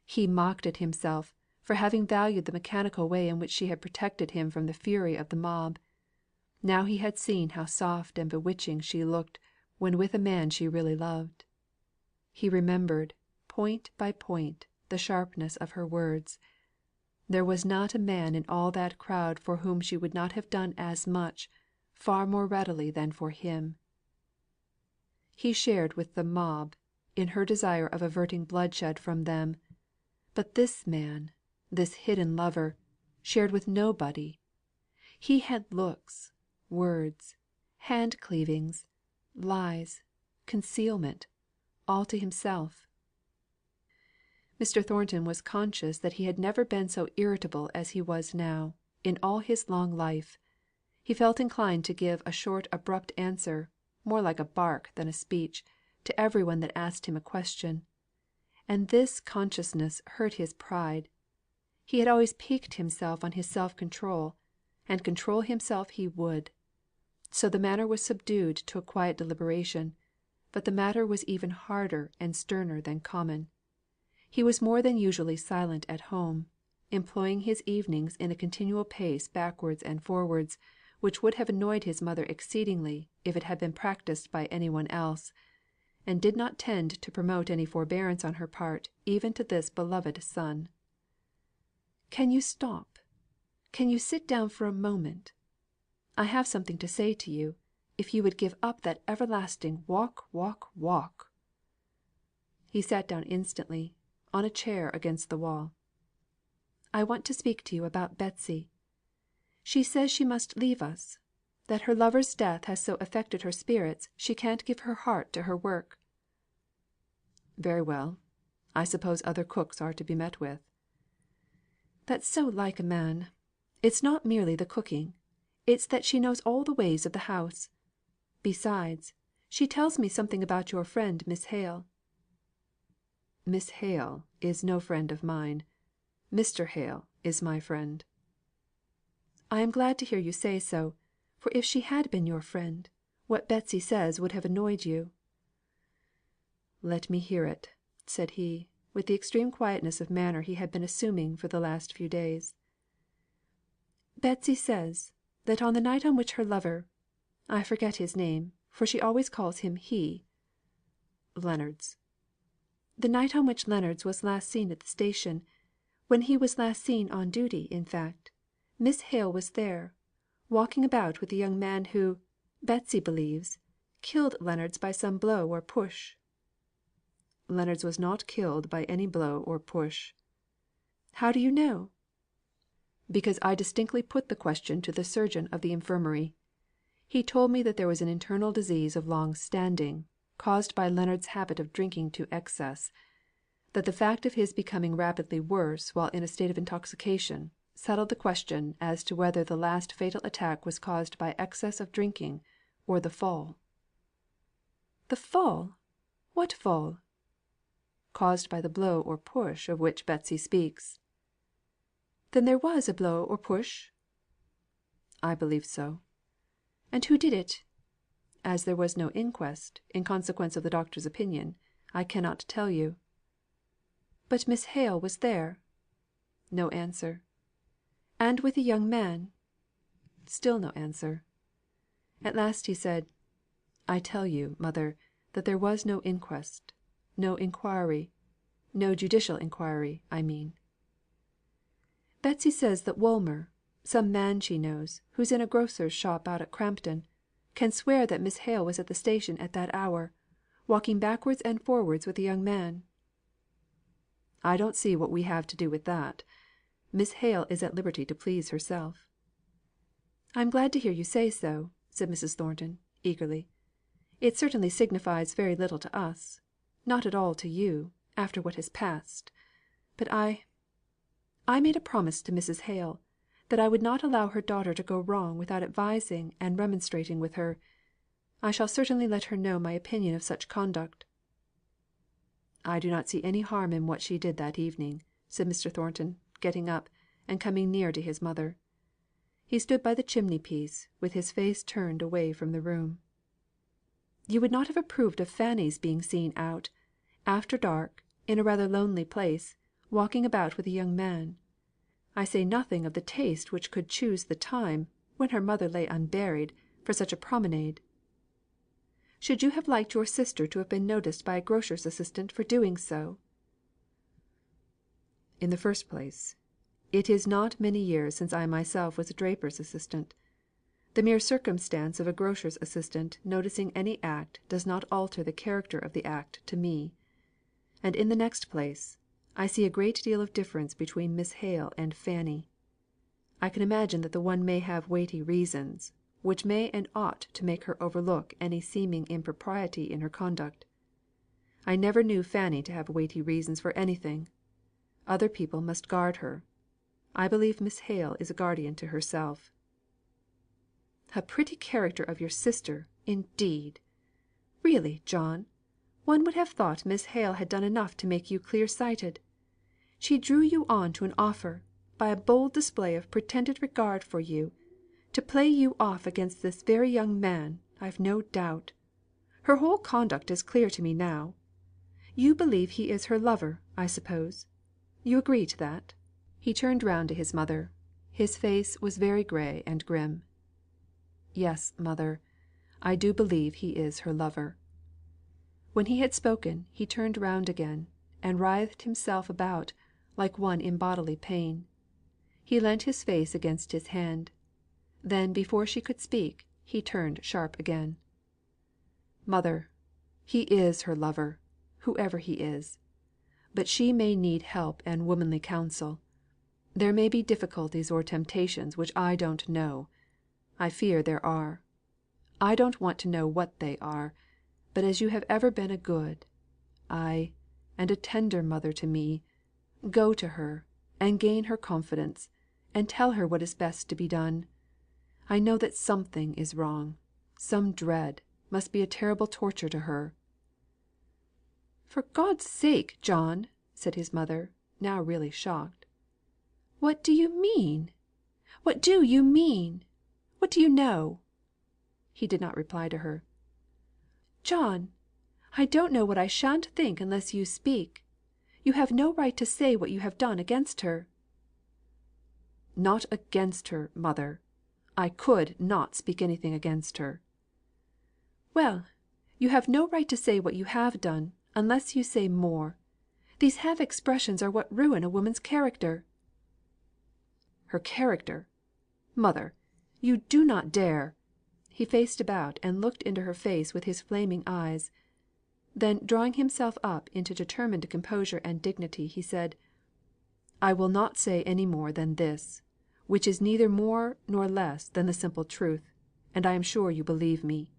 He mocked at himself for having valued the mechanical way in which she had protected him from the fury of the mob. Now he had seen how soft and bewitching she looked when with a man she really loved. He remembered, point by point, the sharpness of her words. There was not a man in all that crowd for whom she would not have done as much, far more readily than for him. He shared with the mob in her desire of averting bloodshed from them; but this man, this hidden lover, shared with nobody. He had looks, words, hand cleavings, lies, concealment, all to himself. Mr. Thornton was conscious that he had never been so irritable as he was now, in all his long life. He felt inclined to give a short abrupt answer, more like a bark than a speech, to every one that asked him a question; and this consciousness hurt his pride. He had always piqued himself on his self control, and control himself he would. So the manner was subdued to a quiet deliberation; but the matter was even harder and sterner than common. He was more than usually silent at home, employing his evenings in a continual pace backwards and forwards, which would have annoyed his mother exceedingly if it had been practised by any one else, and did not tend to promote any forbearance on her part even to this beloved son. "Can you stop? Can you sit down for a moment? I have something to say to you, if you would give up that everlasting walk, walk, walk." He sat down instantly, on a chair against the wall. "I want to speak to you about Betsy. She says she must leave us; that her lover's death has so affected her spirits she can't give her heart to her work." "Very well. I suppose other cooks are to be met with." "That's so like a man. It's not merely the cooking; it's that she knows all the ways of the house. Besides, She tells me something about your friend Miss Hale." "Miss Hale is no friend of mine. Mr. Hale is my friend." "I am glad to hear you say so; for if she had been your friend, what Betsy says would have annoyed you." "Let me hear it," said he, with the extreme quietness of manner he had been assuming for the last few days. "Betsy says, that on the night on which her lover I forget his name, for she always calls him he" "Leonards." "The night on which Leonards was last seen at the station when he was last seen on duty, in fact Miss Hale was there, walking about with the young man who, Betsy believes, killed Leonards by some blow or push." "Leonards was not killed by any blow or push." "How do you know?" "Because I distinctly put the question to the surgeon of the infirmary. He told me that there was an internal disease of long standing, caused by Leonards' habit of drinking to excess; that the fact of his becoming rapidly worse while in a state of intoxication, settled the question as to whether the last fatal attack was caused by excess of drinking, or the fall." "The fall! What fall?" "Caused by the blow or push of which Betsy speaks." "Then there was a blow or push?" "I believe so." "And who did it?" "As there was no inquest, in consequence of the doctor's opinion, I cannot tell you." "But Miss Hale was there?" No answer. "And with the young man?" Still no answer. At last he said: "I tell you, mother, that there was no inquest no inquiry no judicial inquiry, I mean." "Betsy says that Wolmer some man she knows, who's in a grocer's shop out at Crampton can swear that Miss Hale was at the station at that hour, walking backwards and forwards with a young man." "I don't see what we have to do with that. Miss Hale is at liberty to please herself." "I am glad to hear you say so," said Mrs. Thornton, eagerly. "It certainly signifies very little to us not at all to you, after what has passed. But I made a promise to Mrs. Hale, that I would not allow her daughter to go wrong without advising and remonstrating with her. I shall certainly let her know my opinion of such conduct." "I do not see any harm in what she did that evening," said Mr. Thornton, getting up, and coming near to his mother. He stood by the chimney piece, with his face turned away from the room. "You would not have approved of Fanny's being seen out, after dark, in a rather lonely place, walking about with a young man. I say nothing of the taste which could choose the time, when her mother lay unburied, for such a promenade. Should you have liked your sister to have been noticed by a grocer's assistant for doing so?" "In the first place, it is not many years since I myself was a draper's assistant. The mere circumstance of a grocer's assistant noticing any act does not alter the character of the act to me. And in the next place, I see a great deal of difference between Miss Hale and Fanny. I can imagine that the one may have weighty reasons, which may and ought to make her overlook any seeming impropriety in her conduct. I never knew Fanny to have weighty reasons for anything. Other people must guard her. I believe Miss Hale is a guardian to herself." "A pretty character of your sister, indeed! Really, John, one would have thought Miss Hale had done enough to make you clear sighted. She drew you on to an offer, by a bold display of pretended regard for you, to play you off against this very young man, I've no doubt. Her whole conduct is clear to me now. You believe he is her lover, I suppose. You agree to that?" He turned round to his mother. His face was very grey and grim. "Yes, mother, I do believe he is her lover." When he had spoken, he turned round again, and writhed himself about, like one in bodily pain. He leant his face against his hand. Then before she could speak, he turned sharp again. "Mother, he is her lover, whoever he is. But she may need help and womanly counsel. There may be difficulties or temptations which I don't know. I fear there are. I don't want to know what they are; but as you have ever been a good, ay, and a tender mother to me, go to her, and gain her confidence, and tell her what is best to be done. I know that something is wrong some dread, must be a terrible torture to her." "For God's sake, John!" said his mother, now really shocked. "What do you mean? What do you mean? What do you know?" He did not reply to her. "John! I don't know what I shan't think unless you speak. You have no right to say what you have done against her." "Not against her, mother. I could not speak anything against her." "Well, you have no right to say what you have done, unless you say more. These half expressions are what ruin a woman's character." "Her character! Mother, you do not dare" he faced about and looked into her face with his flaming eyes. Then drawing himself up into determined composure and dignity, he said, "I will not say any more than this, which is neither more nor less than the simple truth, and I am sure you believe me.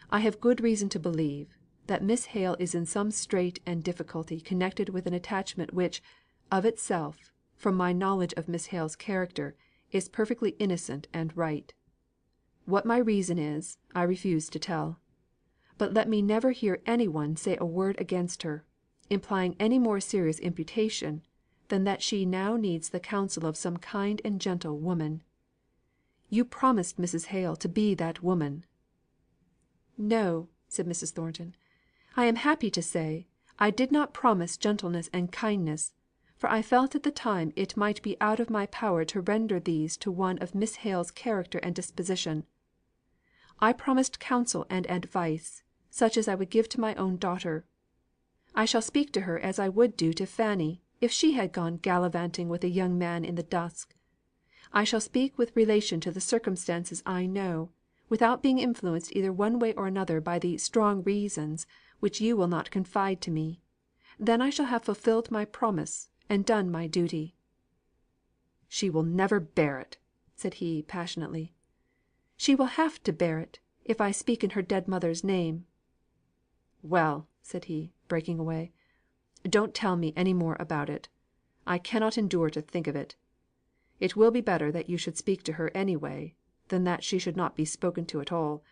I have good reason to believe, that Miss Hale is in some strait and difficulty connected with an attachment which, of itself, from my knowledge of Miss Hale's character, is perfectly innocent and right. What my reason is, I refuse to tell. But let me never hear any one say a word against her, implying any more serious imputation than that she now needs the counsel of some kind and gentle woman. You promised Mrs. Hale to be that woman." "No," said Mrs. Thornton. "I am happy to say, I did not promise gentleness and kindness, for I felt at the time it might be out of my power to render these to one of Miss Hale's character and disposition. I promised counsel and advice, such as I would give to my own daughter. I shall speak to her as I would do to Fanny, if she had gone gallivanting with a young man in the dusk. I shall speak with relation to the circumstances I know, without being influenced either one way or another by the strong reasons which you will not confide to me. Then I shall have fulfilled my promise, and done my duty." "She will never bear it!" said he, passionately. "She will have to bear it, if I speak in her dead mother's name." "Well," said he, breaking away, "don't tell me any more about it. I cannot endure to think of it. It will be better that you should speak to her any way, than that she should not be spoken to at all.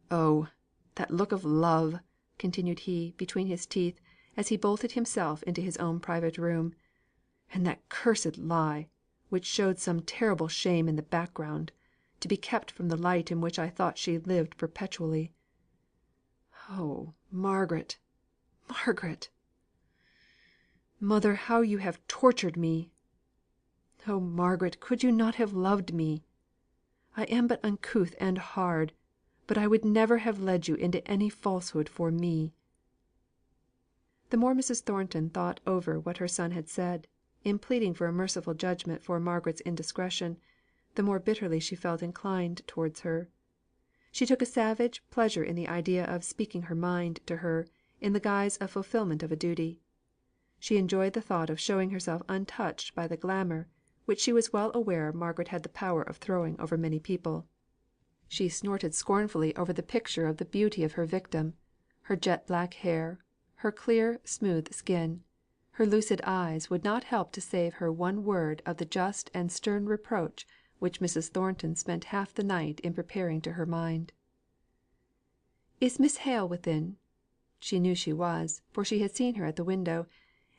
Oh, that look of love!" continued he, between his teeth, as he bolted himself into his own private room. "And that cursed lie, which showed some terrible shame in the background, to be kept from the light in which I thought she lived perpetually. Oh, Margaret, Margaret! Mother, how you have tortured me! Oh, Margaret, could you not have loved me? I am but uncouth and hard, but I would never have led you into any falsehood for me." The more Mrs. Thornton thought over what her son had said, in pleading for a merciful judgment for Margaret's indiscretion, the more bitterly she felt inclined towards her. She took a savage pleasure in the idea of speaking her mind to her in the guise of fulfilment of a duty. She enjoyed the thought of showing herself untouched by the glamour which she was well aware Margaret had the power of throwing over many people. She snorted scornfully over the picture of the beauty of her victim, her jet black hair, her clear smooth skin, her lucid eyes would not help to save her one word of the just and stern reproach which Mrs. Thornton spent half the night in preparing to her mind. "Is Miss Hale within?" She knew she was, for she had seen her at the window,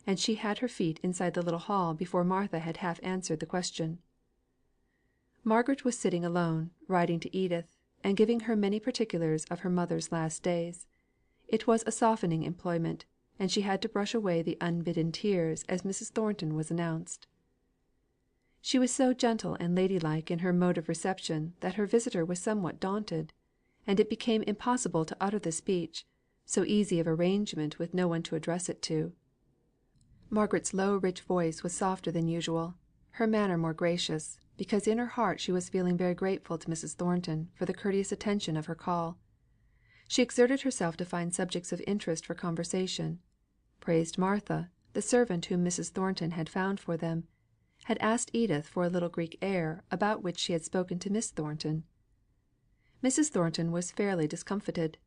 and she had her feet inside the little hall before Martha had half answered the question. Margaret was sitting alone, writing to Edith, and giving her many particulars of her mother's last days. It was a softening employment, and she had to brush away the unbidden tears as Mrs. Thornton was announced. She was so gentle and ladylike in her mode of reception that her visitor was somewhat daunted, and it became impossible to utter the speech, so easy of arrangement with no one to address it to. Margaret's low rich voice was softer than usual, her manner more gracious, because in her heart she was feeling very grateful to Mrs. Thornton for the courteous attention of her call. She exerted herself to find subjects of interest for conversation; praised Martha, the servant whom Mrs. Thornton had found for them; had asked Edith for a little Greek air about which she had spoken to Miss Thornton. Mrs. Thornton was fairly discomfited.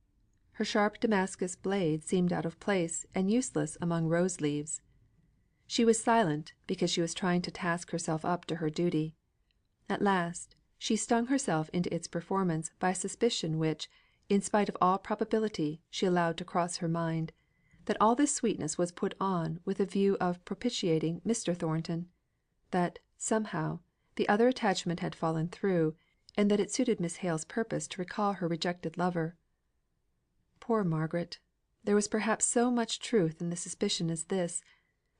Her sharp Damascus blade seemed out of place and useless among rose leaves. She was silent, because she was trying to task herself up to her duty. At last, she stung herself into its performance by a suspicion which, in spite of all probability, she allowed to cross her mind, that all this sweetness was put on with a view of propitiating Mr. Thornton; that, somehow, the other attachment had fallen through, and that it suited Miss Hale's purpose to recall her rejected lover. Poor Margaret! There was perhaps so much truth in the suspicion as this,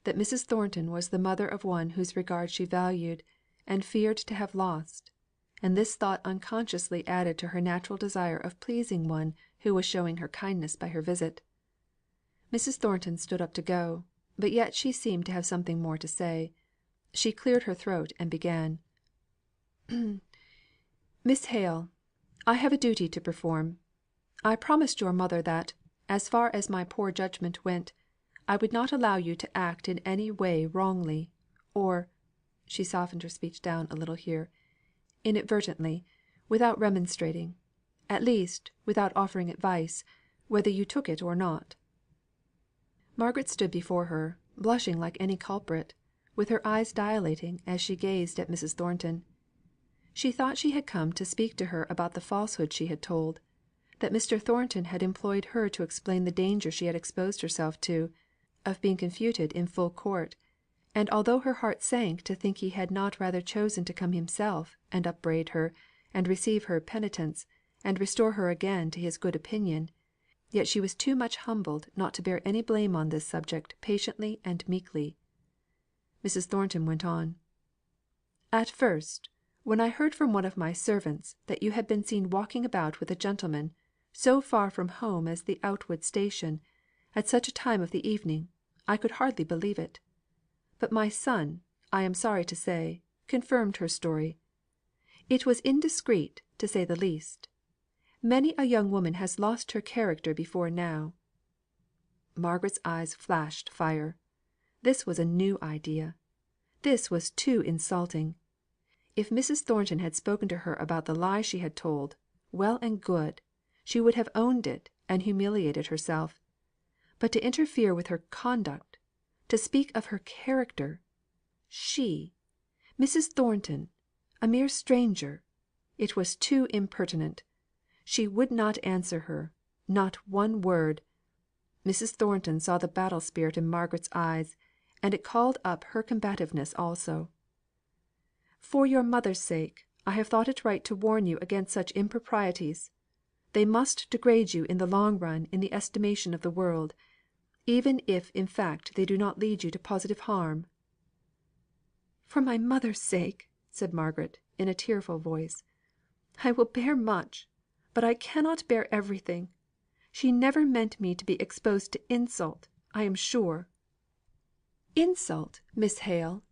that Mrs. Thornton was the mother of one whose regard she valued, and feared to have lost; and this thought unconsciously added to her natural desire of pleasing one who was showing her kindness by her visit. Mrs. Thornton stood up to go, but yet she seemed to have something more to say. She cleared her throat, and began: "Miss Hale, I have a duty to perform. I promised your mother that, as far as my poor judgment went, I would not allow you to act in any way wrongly, or" she softened her speech down a little here "inadvertently, without remonstrating; at least, without offering advice, whether you took it or not." Margaret stood before her, blushing like any culprit, with her eyes dilating as she gazed at Mrs. Thornton. She thought she had come to speak to her about the falsehood she had told; that Mr. Thornton had employed her to explain the danger she had exposed herself to, of being confuted in full court; and although her heart sank to think he had not rather chosen to come himself, and upbraid her, and receive her penitence, and restore her again to his good opinion, yet she was too much humbled not to bear any blame on this subject patiently and meekly. Mrs. Thornton went on: "At first, when I heard from one of my servants that you had been seen walking about with a gentleman, so far from home as the Outwood station, at such a time of the evening, I could hardly believe it. But my son, I am sorry to say, confirmed her story. It was indiscreet, to say the least. Many a young woman has lost her character before now." Margaret's eyes flashed fire. This was a new idea. This was too insulting. If Mrs. Thornton had spoken to her about the lie she had told, well and good; she would have owned it, and humiliated herself. But to interfere with her conduct, to speak of her character, she, Mrs. Thornton, a mere stranger, it was too impertinent. She would not answer her not one word. Mrs. Thornton saw the battle spirit in Margaret's eyes, and it called up her combativeness also. "For your mother's sake, I have thought it right to warn you against such improprieties. They must degrade you in the long run in the estimation of the world, even if in fact they do not lead you to positive harm." "For my mother's sake," said Margaret, in a tearful voice, "I will bear much, but I cannot bear everything. She never meant me to be exposed to insult, I am sure." "Insult, Miss Hale!"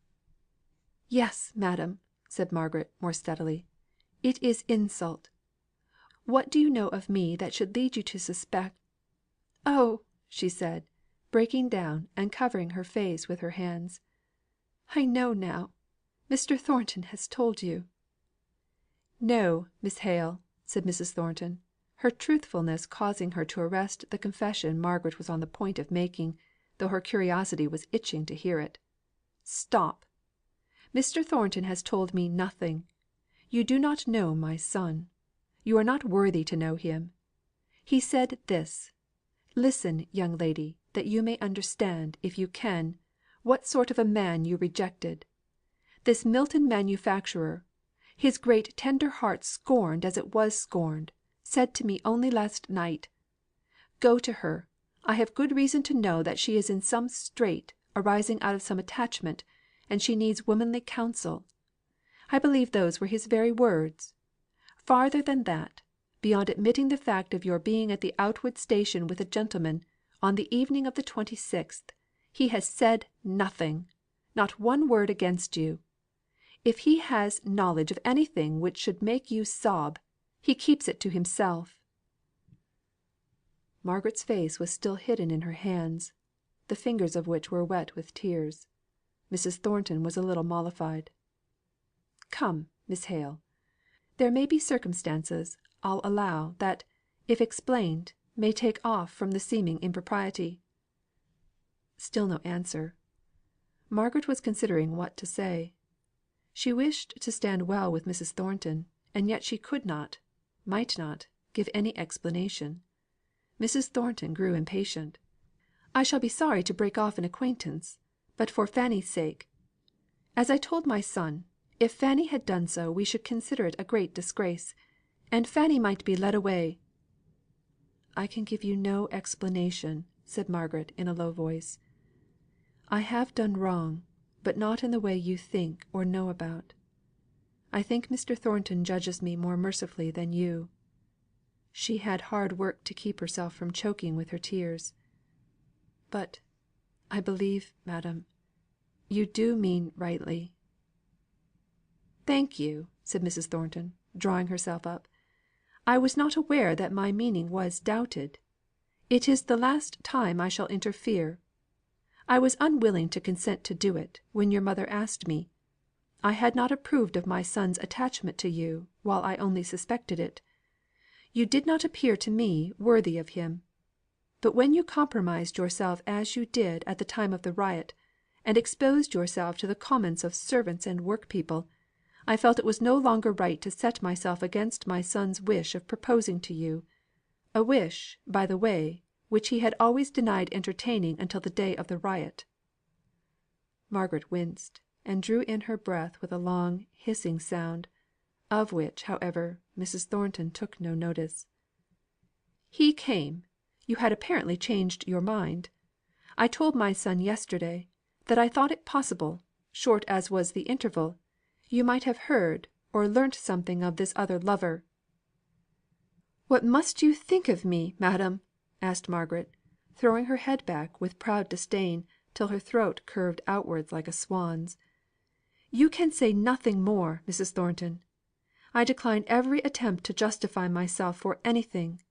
"Yes, madam," said Margaret, more steadily, "it is insult. What do you know of me that should lead you to suspect Oh!" she said, breaking down, and covering her face with her hands. "I know now. Mr. Thornton has told you." "No, Miss Hale," said Mrs. Thornton, her truthfulness causing her to arrest the confession Margaret was on the point of making, though her curiosity was itching to hear it. "Stop! Mr. Thornton has told me nothing. You do not know my son. You are not worthy to know him. He said this listen, young lady, that you may understand, if you can, what sort of a man you rejected. This Milton manufacturer, his great tender heart scorned as it was scorned, said to me only last night, 'Go to her. I have good reason to know that she is in some strait arising out of some attachment, and she needs womanly counsel.' I believe those were his very words. Farther than that, beyond admitting the fact of your being at the Outwood station with a gentleman, on the evening of the 26th, he has said nothing not one word against you. If he has knowledge of anything which should make you sob, he keeps it to himself." Margaret's face was still hidden in her hands, the fingers of which were wet with tears. Mrs. Thornton was a little mollified. "Come, Miss Hale. There may be circumstances, I'll allow, that, if explained, may take off from the seeming impropriety." Still no answer. Margaret was considering what to say. She wished to stand well with Mrs. Thornton, and yet she could not, might not, give any explanation. Mrs. Thornton grew impatient. "I shall be sorry to break off an acquaintance, but for Fanny's sake. As I told my son, if Fanny had done so we should consider it a great disgrace, and Fanny might be led away." "I can give you no explanation," said Margaret in a low voice. "I have done wrong, but not in the way you think or know about. I think Mr. Thornton judges me more mercifully than you." She had hard work to keep herself from choking with her tears. "But I believe, madam, you do mean rightly." "Thank you," said Mrs. Thornton, drawing herself up. "I was not aware that my meaning was doubted. It is the last time I shall interfere. I was unwilling to consent to do it, when your mother asked me. I had not approved of my son's attachment to you, while I only suspected it. You did not appear to me worthy of him. But when you compromised yourself as you did at the time of the riot, and exposed yourself to the comments of servants and workpeople, I felt it was no longer right to set myself against my son's wish of proposing to you; a wish, by the way, which he had always denied entertaining until the day of the riot." Margaret winced, and drew in her breath with a long hissing sound, of which, however, Mrs. Thornton took no notice. "He came. You had apparently changed your mind. I told my son yesterday, that I thought it possible, short as was the interval, you might have heard or learnt something of this other lover." "What must you think of me, madam?" asked Margaret, throwing her head back with proud disdain till her throat curved outwards like a swan's. "You can say nothing more, Mrs. Thornton. I decline every attempt to justify myself for anything.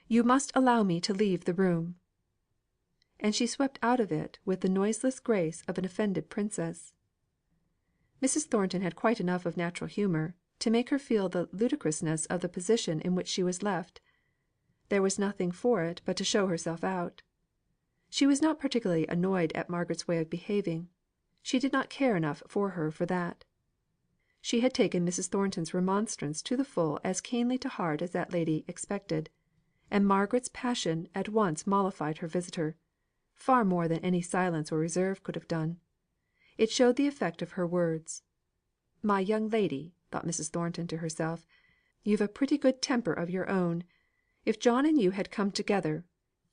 You must allow me to leave the room." And she swept out of it with the noiseless grace of an offended princess. Mrs. Thornton had quite enough of natural humour to make her feel the ludicrousness of the position in which she was left. There was nothing for it but to show herself out. She was not particularly annoyed at Margaret's way of behaving. She did not care enough for her for that. She had taken Mrs. Thornton's remonstrance to the full as keenly to heart as that lady expected; and Margaret's passion at once mollified her visitor, far more than any silence or reserve could have done. It showed the effect of her words. "My young lady," thought Mrs. Thornton to herself, "you've a pretty good temper of your own. If John and you had come together,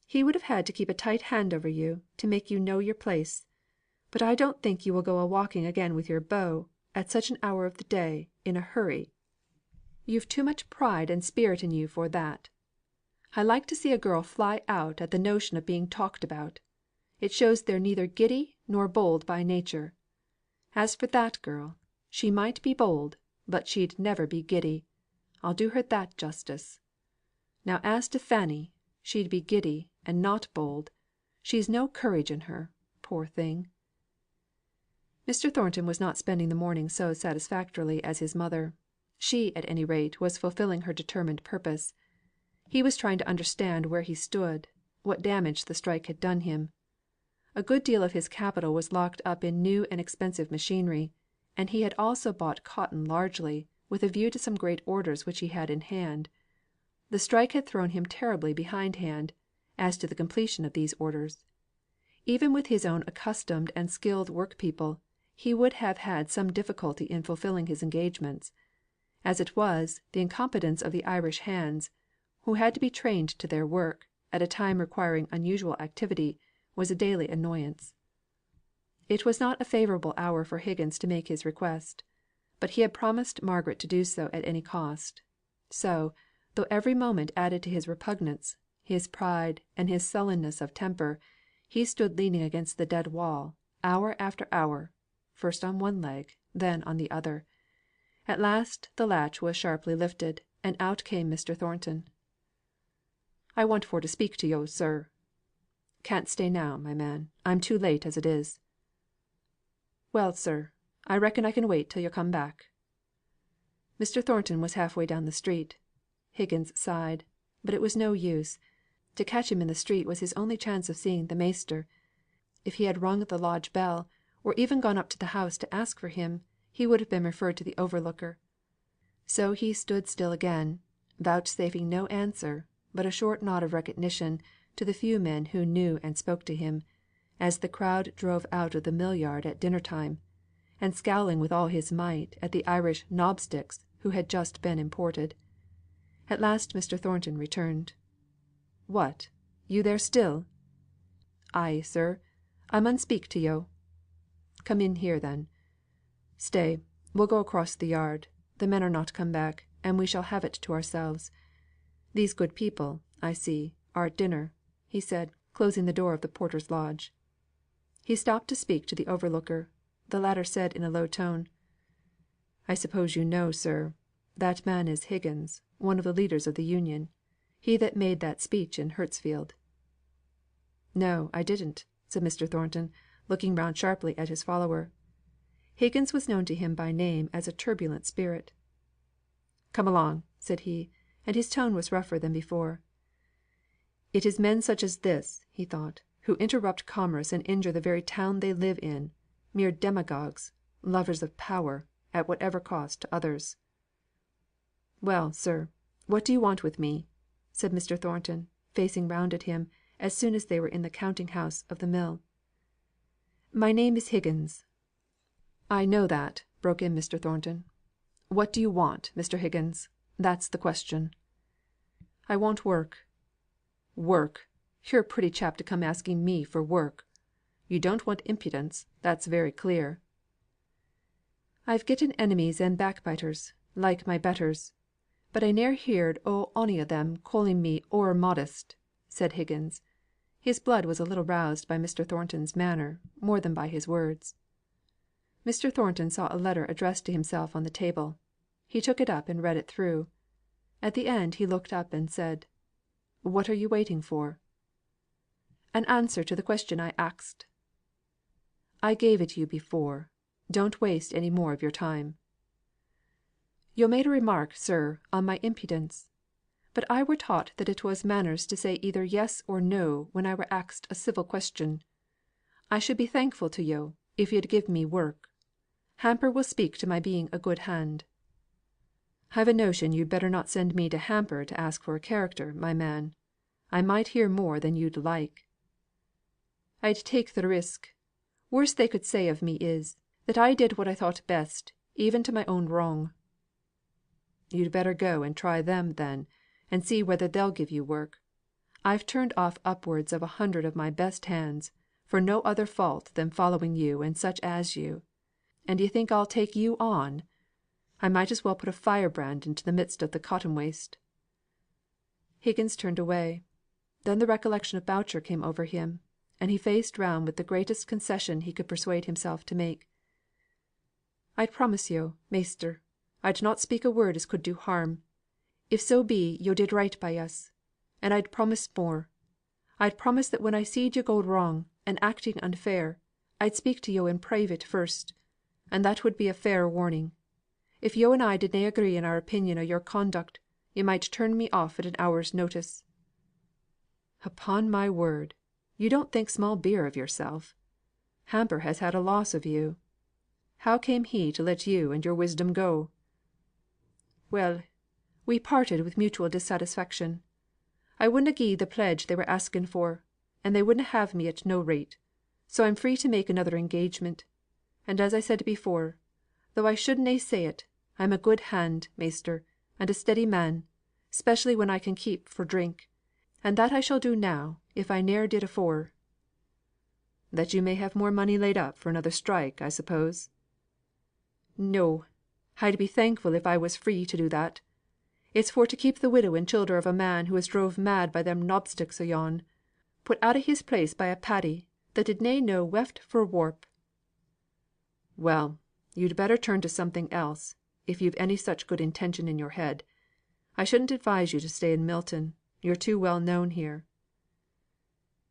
he would have had to keep a tight hand over you, to make you know your place. But I don't think you will go a walking again with your beau, at such an hour of the day, in a hurry. You've too much pride and spirit in you for that. I like to see a girl fly out at the notion of being talked about. It shows they're neither giddy nor bold by nature. As for that girl, she might be bold, but she'd never be giddy. I'll do her that justice. Now as to Fanny, she'd be giddy, and not bold. She's no courage in her, poor thing." Mr. Thornton was not spending the morning so satisfactorily as his mother. She, at any rate, was fulfilling her determined purpose. He was trying to understand where he stood, what damage the strike had done him. A good deal of his capital was locked up in new and expensive machinery, and he had also bought cotton largely, with a view to some great orders which he had in hand. The strike had thrown him terribly behindhand, as to the completion of these orders. Even with his own accustomed and skilled workpeople, he would have had some difficulty in fulfilling his engagements. As it was, the incompetence of the Irish hands, who had to be trained to their work, at a time requiring unusual activity, was a daily annoyance. It was not a favourable hour for Higgins to make his request; but he had promised Margaret to do so at any cost. So, though every moment added to his repugnance, his pride, and his sullenness of temper, he stood leaning against the dead wall, hour after hour, first on one leg, then on the other. At last the latch was sharply lifted, and out came Mr. Thornton. "I want for to speak to yo', sir." "Can't stay now, my man. I'm too late as it is." "Well, sir, I reckon I can wait till yo' come back." Mr. Thornton was half way down the street. Higgins sighed; but it was no use. To catch him in the street was his only chance of seeing the maester. If he had rung the lodge bell, or even gone up to the house to ask for him, he would have been referred to the overlooker. So he stood still again, vouchsafing no answer, but a short nod of recognition to the few men who knew and spoke to him, as the crowd drove out of the mill yard at dinner time, and scowling with all his might at the Irish knobsticks who had just been imported. At last Mr. Thornton returned. "What, you there still?" "Ay, sir. I mun speak to yo'." "Come in here, then. Stay, we'll go across the yard. The men are not come back, and we shall have it to ourselves. These good people, I see, are at dinner," he said, closing the door of the porter's lodge. He stopped to speak to the overlooker. The latter said in a low tone: "I suppose you know, sir, that man is Higgins, one of the leaders of the Union, he that made that speech in Hurstfield." "No, I didn't," said Mr. Thornton, looking round sharply at his follower. Higgins was known to him by name as a turbulent spirit. "Come along," said he, and his tone was rougher than before. "It is men such as this," he thought, "who interrupt commerce and injure the very town they live in; mere demagogues, lovers of power, at whatever cost to others." "Well, sir, what do you want with me?" said Mr. Thornton, facing round at him, as soon as they were in the counting house of the mill. "My name is Higgins." "I know that," broke in Mr. Thornton. "What do you want, Mr. Higgins? That's the question." "I want work." "Work! You're a pretty chap to come asking me for work. You don't want impudence, that's very clear." "I've getten enemies and backbiters, like my betters; but I ne'er heerd o' ony o' them calling me o'er modest," said Higgins. His blood was a little roused by Mr. Thornton's manner, more than by his words. Mr. Thornton saw a letter addressed to himself on the table. He took it up and read it through. At the end he looked up and said: "What are you waiting for?" "An answer to the question I axed." "I gave it you before. Don't waste any more of your time." "Yo' made a remark, sir, on my impudence; but I were taught that it was manners to say either yes or no when I were axed a civil question. I should be thankful to yo' if yo'd give me work. Hamper will speak to my being a good hand." "I've a notion you'd better not send me to Hamper to ask for a character, my man. I might hear more than you'd like." "I'd take the risk. Worst they could say of me is, that I did what I thought best, even to my own wrong." "You'd better go and try them, then, and see whether they'll give you work. I've turned off upwards of 100 of my best hands, for no other fault than following you and such as you; and d'ye think I'll take you on? I might as well put a firebrand into the midst of the cotton waste." Higgins turned away. Then the recollection of Boucher came over him, and he faced round with the greatest concession he could persuade himself to make. "I'd promise yo', measter, I'd not speak a word as could do harm, if so be yo' did right by us; and I'd promise more. I'd promise that when I seed yo' go wrong, and acting unfair, I'd speak to yo' in private first; and that would be a fair warning. If yo' and I did na agree in our opinion o' your conduct, yo' might turn me off at an hour's notice." "Upon my word, you don't think small beer of yourself. Hamper has had a loss of you. How came he to let you and your wisdom go?" "Well, we parted with mutual dissatisfaction. I wouldna gie the pledge they were asking for, and they wouldna have me at no rate; so I'm free to make another engagement. And as I said before, though I should na say it, I'm a good hand, measter, and a steady man, specially when I can keep for drink; and that I shall do now, if I ne'er did afore." "That you may have more money laid up for another strike, I suppose?" "No! I'd be thankful if I was free to do that. It's for to keep the widow and childer of a man who was drove mad by them knobsticks o' yourn, put out o' his place by a Paddy that did na know weft fra warp." "Well, you'd better turn to something else, if you've any such good intention in your head. I shouldn't advise you to stay in Milton; you're too well known here."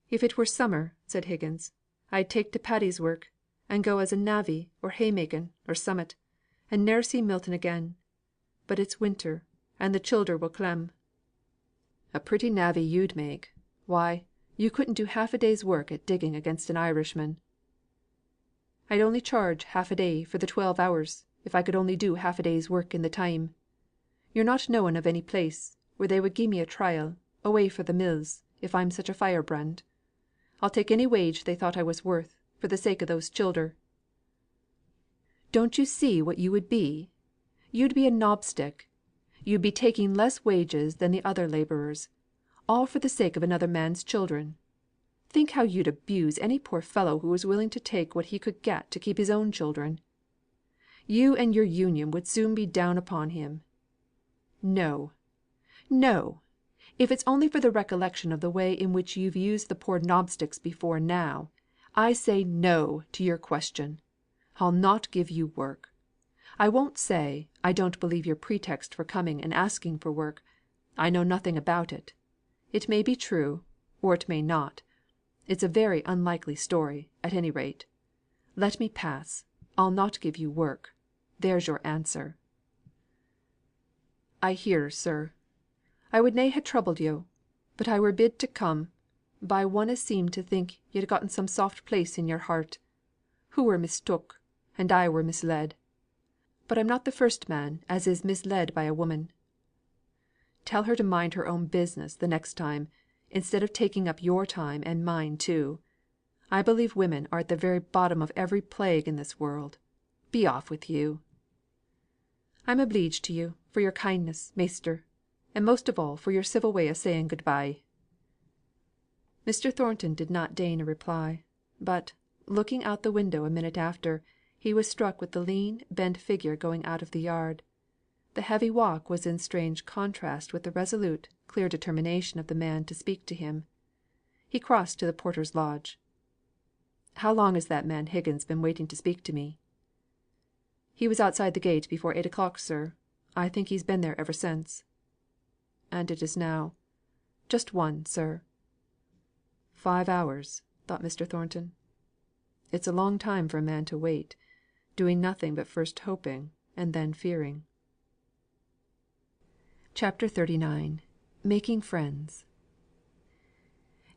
"If it were summer," said Higgins, "I'd take to Paddy's work, and go as a navvy or haymaking, or summat, and ne'er see Milton again. But it's winter, and the childer will clem." "A pretty navvy you'd make! Why, you couldn't do half a day's work at digging against an Irishman." "I'd only charge half a day for the 12 hours, if I could only do half a day's work in the time. You're not knowing of any place, where they would gie me a trial, away fra the mills, if I'm such a firebrand. I'll take any wage they thought I was worth, for the sake of those childer. Don't you see what you would be? You'd be a knobstick. You'd be taking less wages than the other labourers, all for the sake of another man's children. Think how you'd abuse any poor fellow who was willing to take what he could get to keep his own children. You and your Union would soon be down upon him. No, no! If it's only for the recollection of the way in which you've used the poor knobsticks before now, I say no to your question. I'll not give you work. I won't say, I don't believe your pretext for coming and asking for work. I know nothing about it. It may be true, or it may not. It's a very unlikely story, at any rate. Let me pass. I'll not give you work. There's your answer." "I hear, sir. I would na ha' troubled yo', but I were bid to come, by one as seemed to think yo'd gotten some soft place in your heart. Hoo were mistook, and I were misled. But I'm not the first man as is misled by a woman. Tell her to mind her own business the next time, instead of taking up your time and mine too. I believe women are at the very bottom of every plague in this world. Be off with you." "I'm obleeged to you for your kindness, measter, and most of all for your civil way of saying good bye." Mr. Thornton did not deign a reply; but, looking out the window a minute after, he was struck with the lean, bent figure going out of the yard. The heavy walk was in strange contrast with the resolute, clear determination of the man to speak to him. He crossed to the porter's lodge. "How long has that man Higgins been waiting to speak to me?" "He was outside the gate before 8 o'clock, sir. I think he's been there ever since." "And it is now?" "Just 1, sir." 5 hours, thought Mr. Thornton. It's a long time for a man to wait, doing nothing but first hoping, and then fearing. CHAPTER XXXIX. Making Friends.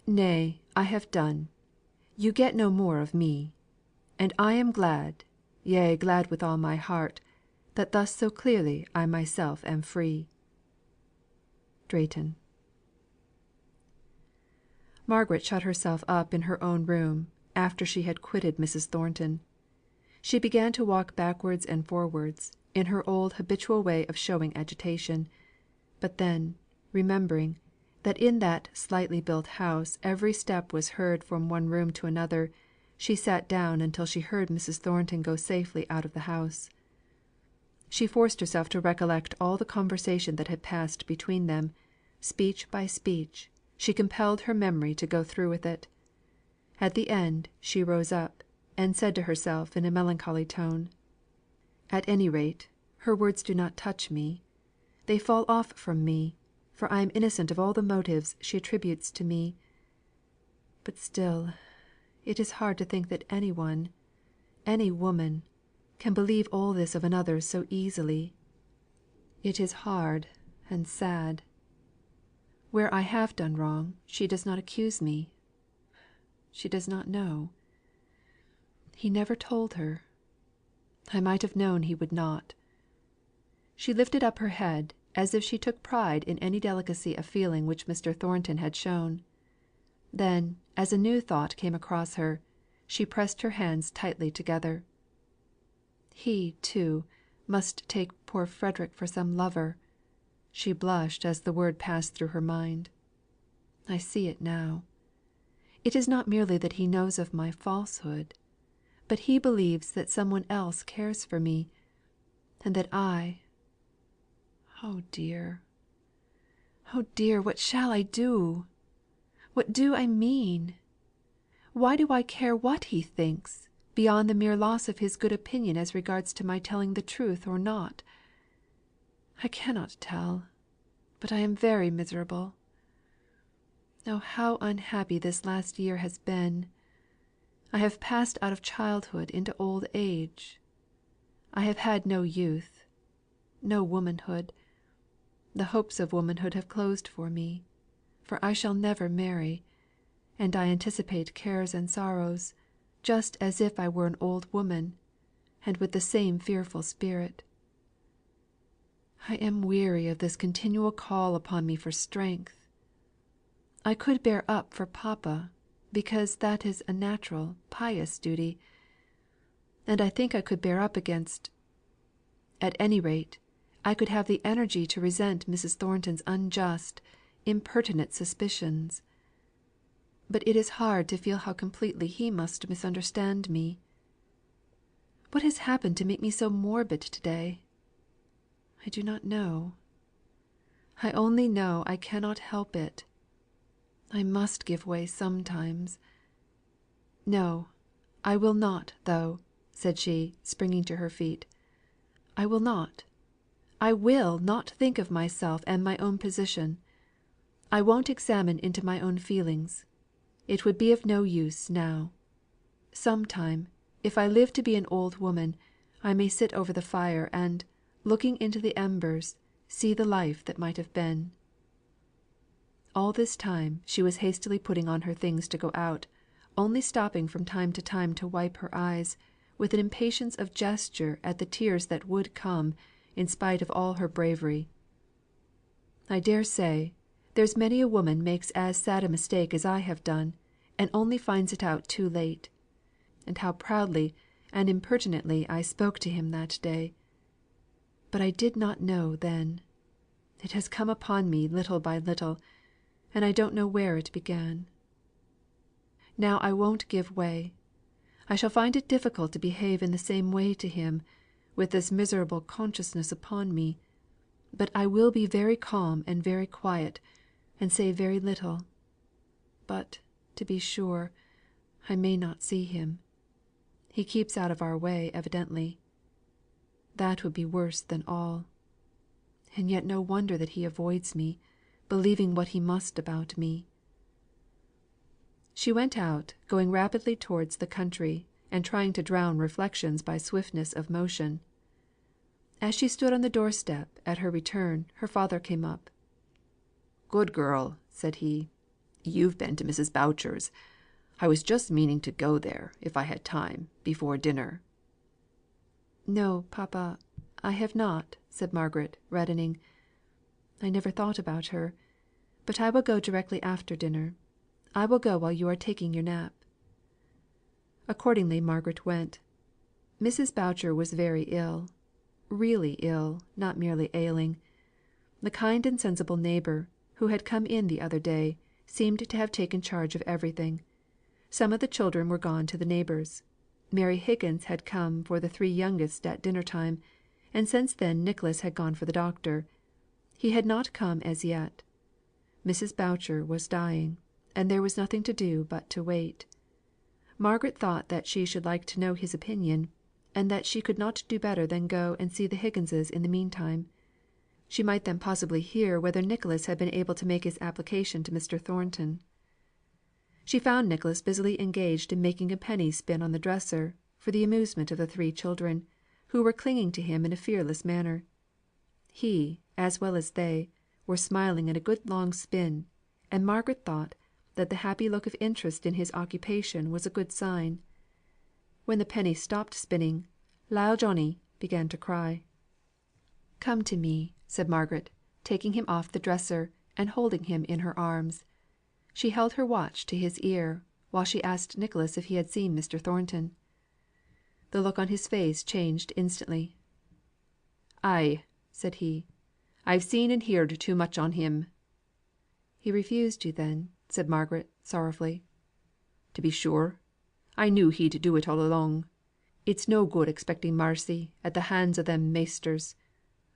"Nay, I have done. You get no more of me. And I am glad, yea glad with all my heart, that thus so clearly I myself am free." Drayton. Margaret shut herself up in her own room, after she had quitted Mrs. Thornton. She began to walk backwards and forwards, in her old habitual way of showing agitation; but then, remembering, that in that slightly built house every step was heard from one room to another, she sat down until she heard Mrs. Thornton go safely out of the house. She forced herself to recollect all the conversation that had passed between them; speech by speech, she compelled her memory to go through with it. At the end, she rose up, and said to herself in a melancholy tone: "At any rate, her words do not touch me. They fall off from me, for I am innocent of all the motives she attributes to me. But still, it is hard to think that any one, any woman, can believe all this of another so easily. It is hard and sad. Where I have done wrong, she does not accuse me. She does not know. He never told her. I might have known he would not." She lifted up her head, as if she took pride in any delicacy of feeling which Mr. Thornton had shown. Then, as a new thought came across her, she pressed her hands tightly together. He, too, must take poor Frederick for some lover. She blushed as the word passed through her mind. I see it now. It is not merely that he knows of my falsehood, but he believes that some one else cares for me, and that oh dear, oh dear, what shall I do? What do I mean? Why do I care what he thinks, beyond the mere loss of his good opinion as regards my telling the truth or not? I cannot tell, but I am very miserable. Oh, how unhappy this last year has been! I have passed out of childhood into old age. I have had no youth, no womanhood. The hopes of womanhood have closed for me, for I shall never marry, and I anticipate cares and sorrows, just as if I were an old woman, and with the same fearful spirit. I am weary of this continual call upon me for strength. I could bear up for papa, because that is a natural, pious duty; and I think I could bear up against at any rate, I could have the energy to resent Mrs. Thornton's unjust, impertinent suspicions. But it is hard to feel how completely he must misunderstand me. What has happened to make me so morbid to day? I do not know. I only know I cannot help it. I must give way sometimes. No, I will not, though," said she, springing to her feet. "I will not. I will not think of myself and my own position. I won't examine into my own feelings. It would be of no use now. Some time, if I live to be an old woman, I may sit over the fire, and, looking into the embers, see the life that might have been." All this time she was hastily putting on her things to go out, only stopping from time to time to wipe her eyes, with an impatience of gesture at the tears that would come, in spite of all her bravery. I dare say, there's many a woman makes as sad a mistake as I have done, and only finds it out too late. And how proudly and impertinently I spoke to him that day! But I did not know then. It has come upon me little by little, and I don't know where it began. Now I won't give way. I shall find it difficult to behave in the same way to him, with this miserable consciousness upon me; but I will be very calm and very quiet, and say very little. But, to be sure, I may not see him. He keeps out of our way evidently. That would be worse than all. And yet no wonder that he avoids me, believing what he must about me. She went out, going rapidly towards the country, and trying to drown reflections by swiftness of motion. As she stood on the door step, at her return, her father came up. "Good girl," said he. "You've been to Mrs. Boucher's. I was just meaning to go there, if I had time, before dinner." "No, papa, I have not," said Margaret, reddening. "I never thought about her. But I will go directly after dinner. I will go while you are taking your nap." Accordingly Margaret went. Mrs. Boucher was very ill, really ill, not merely ailing. The kind and sensible neighbour, who had come in the other day, seemed to have taken charge of everything. Some of the children were gone to the neighbours'. Mary Higgins had come for the three youngest at dinner time, and since then Nicholas had gone for the doctor. He had not come as yet. Mrs. Boucher was dying, and there was nothing to do but to wait. Margaret thought that she should like to know his opinion, and that she could not do better than go and see the Higginses in the meantime. She might then possibly hear whether Nicholas had been able to make his application to Mr. Thornton. She found Nicholas busily engaged in making a penny spin on the dresser, for the amusement of the three children, who were clinging to him in a fearless manner. He, as well as they, were smiling at a good long spin, and Margaret thought that the happy look of interest in his occupation was a good sign. When the penny stopped spinning, Lile Johnny began to cry. "Come to me," said Margaret, taking him off the dresser, and holding him in her arms. She held her watch to his ear, while she asked Nicholas if he had seen Mr. Thornton. The look on his face changed instantly. "Ay," said he. "I've seen and heerd too much on him." "He refused you then?" said Margaret, sorrowfully. "To be sure. I knew he'd do it all along. It's no good expecting marcy at the hands o' them maisters.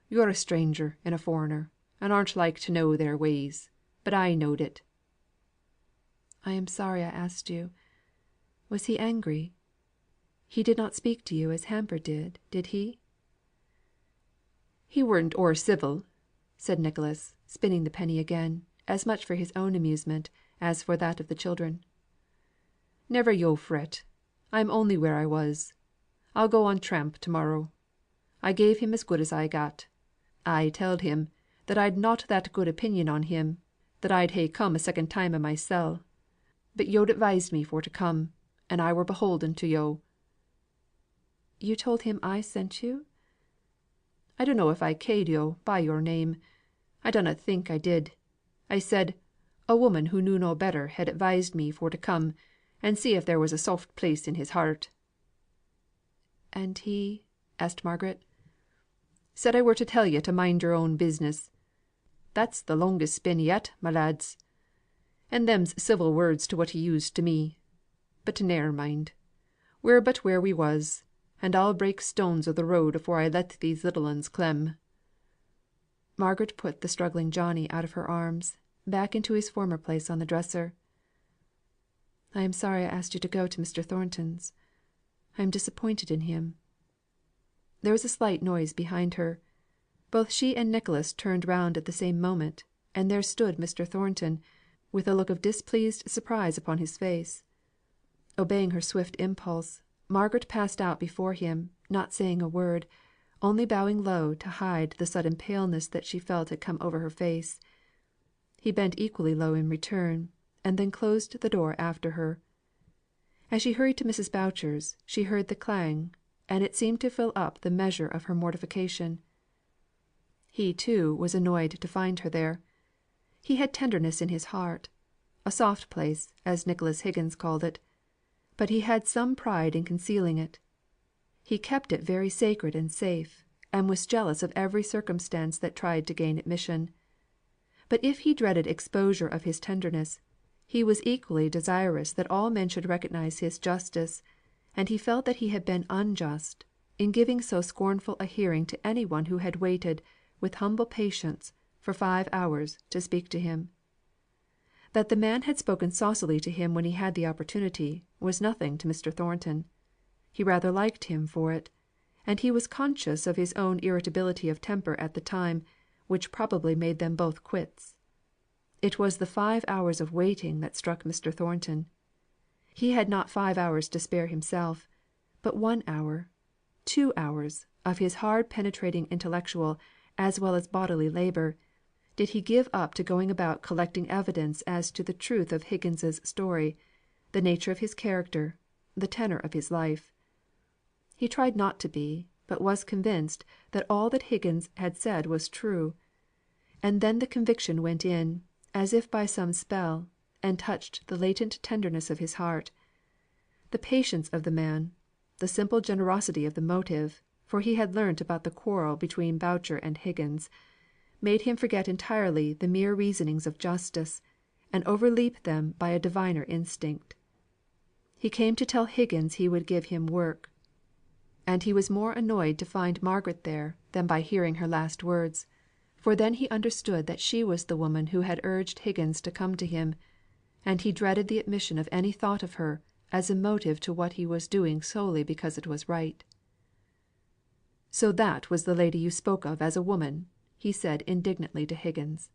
You're a stranger and a foreigner, and aren't like to know their ways; but I knowed it." "I am sorry I asked you. Was he angry? He did not speak to you as Hamper did he?" "He weren't o'er civil," said Nicholas, spinning the penny again, as much for his own amusement as for that of the children. "Never yo' fret. I'm only where I was. I'll go on tramp to morrow. I gave him as good as I got. I telled him that I'd not that good opinion on him that I'd ha' come a second time o' mysel'. But yo'd advised me for to come, and I were beholden to yo'." "You told him I sent you?" I don't know if I ca'd yo' by your name. I dunnot think I did. I said, a woman who knew no better had advised me for to come and see if there was a soft place in his heart." "And he?" asked Margaret. "Said I were to tell yo' to mind your own business. That's the longest spin yet, my lads. And them's civil words to what he used to me. But ne'er mind. We're but where we was, and I'll break stones o' the road afore I let these little uns clem." Margaret put the struggling Johnny out of her arms, back into his former place on the dresser. "I am sorry I asked you to go to Mr. Thornton's. I am disappointed in him." There was a slight noise behind her. Both she and Nicholas turned round at the same moment, and there stood Mr. Thornton, with a look of displeased surprise upon his face. Obeying her swift impulse, Margaret passed out before him, not saying a word, only bowing low to hide the sudden paleness that she felt had come over her face. He bent equally low in return, and then closed the door after her. As she hurried to Mrs. Boucher's, she heard the clang, and it seemed to fill up the measure of her mortification. He, too, was annoyed to find her there. He had tenderness in his heart, a soft place, as Nicholas Higgins called it, but he had some pride in concealing it. He kept it very sacred and safe, and was jealous of every circumstance that tried to gain admission. But if he dreaded exposure of his tenderness, he was equally desirous that all men should recognise his justice, and he felt that he had been unjust in giving so scornful a hearing to any one who had waited, with humble patience, for 5 hours to speak to him. That the man had spoken saucily to him when he had the opportunity, was nothing to Mr. Thornton. He rather liked him for it; and he was conscious of his own irritability of temper at the time, which probably made them both quits. It was the 5 hours of waiting that struck Mr. Thornton. He had not 5 hours to spare himself, but 1 hour, 2 hours, of his hard penetrating intellectual, as well as bodily labour, did he give up to going about collecting evidence as to the truth of Higgins's story, the nature of his character, the tenor of his life. He tried not to be, but was convinced that all that Higgins had said was true; and then the conviction went in, as if by some spell, and touched the latent tenderness of his heart. The patience of the man, the simple generosity of the motive, for he had learnt about the quarrel between Boucher and Higgins, made him forget entirely the mere reasonings of justice, and overleap them by a diviner instinct. He came to tell Higgins he would give him work; and he was more annoyed to find Margaret there than by hearing her last words, for then he understood that she was the woman who had urged Higgins to come to him, and he dreaded the admission of any thought of her as a motive to what he was doing solely because it was right. "So that was the lady you spoke of as a woman?" he said indignantly to Higgins.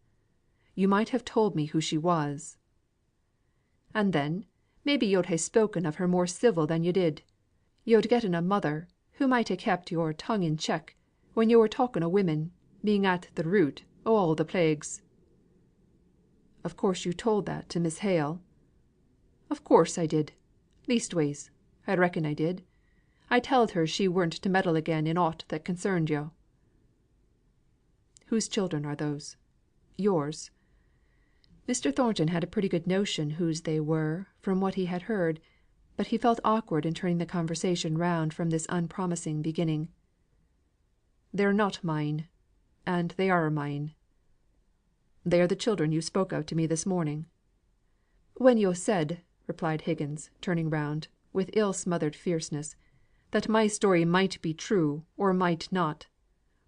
"You might have told me who she was." "And then, maybe yo'd ha' spoken of her more civil than yo' did. Yo'd getten a mother, who might ha' kept your tongue in check, when yo' were talking o' women being at the root o' all the plagues." "Of course you told that to Miss Hale?" "Of course I did. Leastways, I reckon I did. I telled her she weren't to meddle again in aught that concerned yo'." "Whose children are those? Yours?" Mr. Thornton had a pretty good notion whose they were, from what he had heard; but he felt awkward in turning the conversation round from this unpromising beginning. "They're not mine, and they are mine." "They are the children you spoke of to me this morning?" "When yo' said," replied Higgins, turning round, with ill smothered fierceness, "that my story might be true or might not,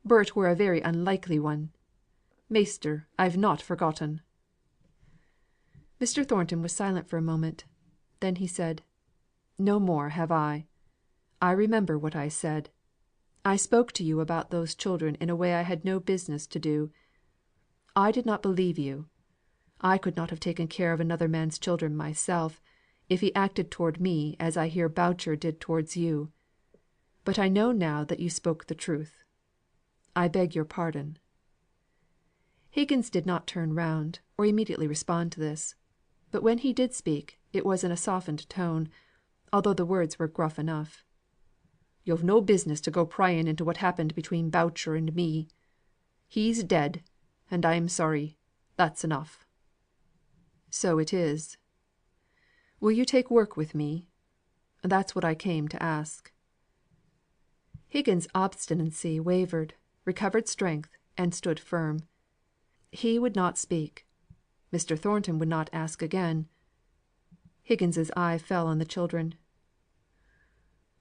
but it were a very unlikely one. Measter, I've not forgotten." Mr. Thornton was silent for a moment. Then he said: "No more have I. I remember what I said. I spoke to you about those children in a way I had no business to do. I did not believe you. I could not have taken care of another man's children myself, if he acted toward me as I hear Boucher did towards you. But I know now that you spoke the truth. I beg your pardon." Higgins did not turn round, or immediately respond to this; but when he did speak, it was in a softened tone, although the words were gruff enough. You've no business to go prying into what happened between Boucher and me. He's dead, and I'm sorry. That's enough." "So it is. Will you take work with me? That's what I came to ask." Higgins' obstinacy wavered, recovered strength, and stood firm. He would not speak. Mr. Thornton would not ask again. Higgins's eye fell on the children.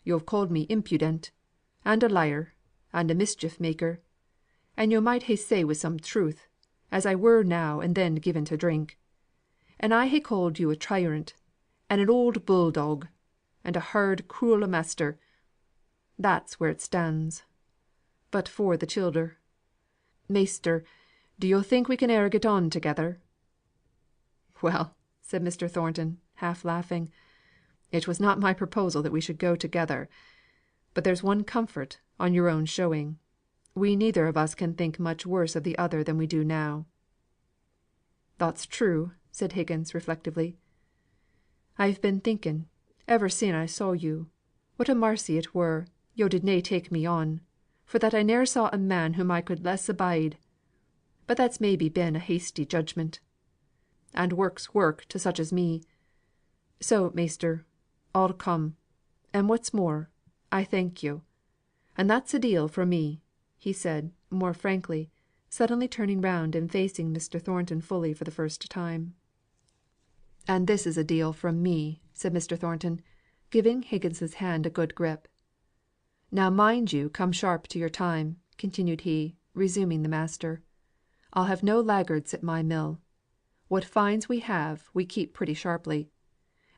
"Yo've called me impudent, and a liar, and a mischief maker; and yo' might ha' said wi' some truth, as I were now and then given to drink. And I ha' called you a tyrant, and an oud bull dog, and a hard, cruel master. That's where it stands. But for the childer, Measter, do yo' think we can e'er get on together?" "Well," said Mr. Thornton, half laughing, "it was not my proposal that we should go together. But there's one comfort, on your own showing. We neither of us can think much worse of the other than we do now." "That's true," said Higgins, reflectively. "I've been thinking, ever sin' I saw you, what a marcy it were yo' did na take me on, for that I ne'er saw a man whom I could less abide. But that's maybe been a hasty judgment. And work's work to such as me. So, measter, I'll come; and what's more, I thank yo'. And that's a deal fro' me," he said, more frankly, suddenly turning round and facing Mr. Thornton fully for the first time. "And this is a deal from me," said Mr. Thornton, giving Higgins's hand a good grip. "Now mind you come sharp to your time," continued he, resuming the master. "I'll have no laggards at my mill. What fines we have, we keep pretty sharply;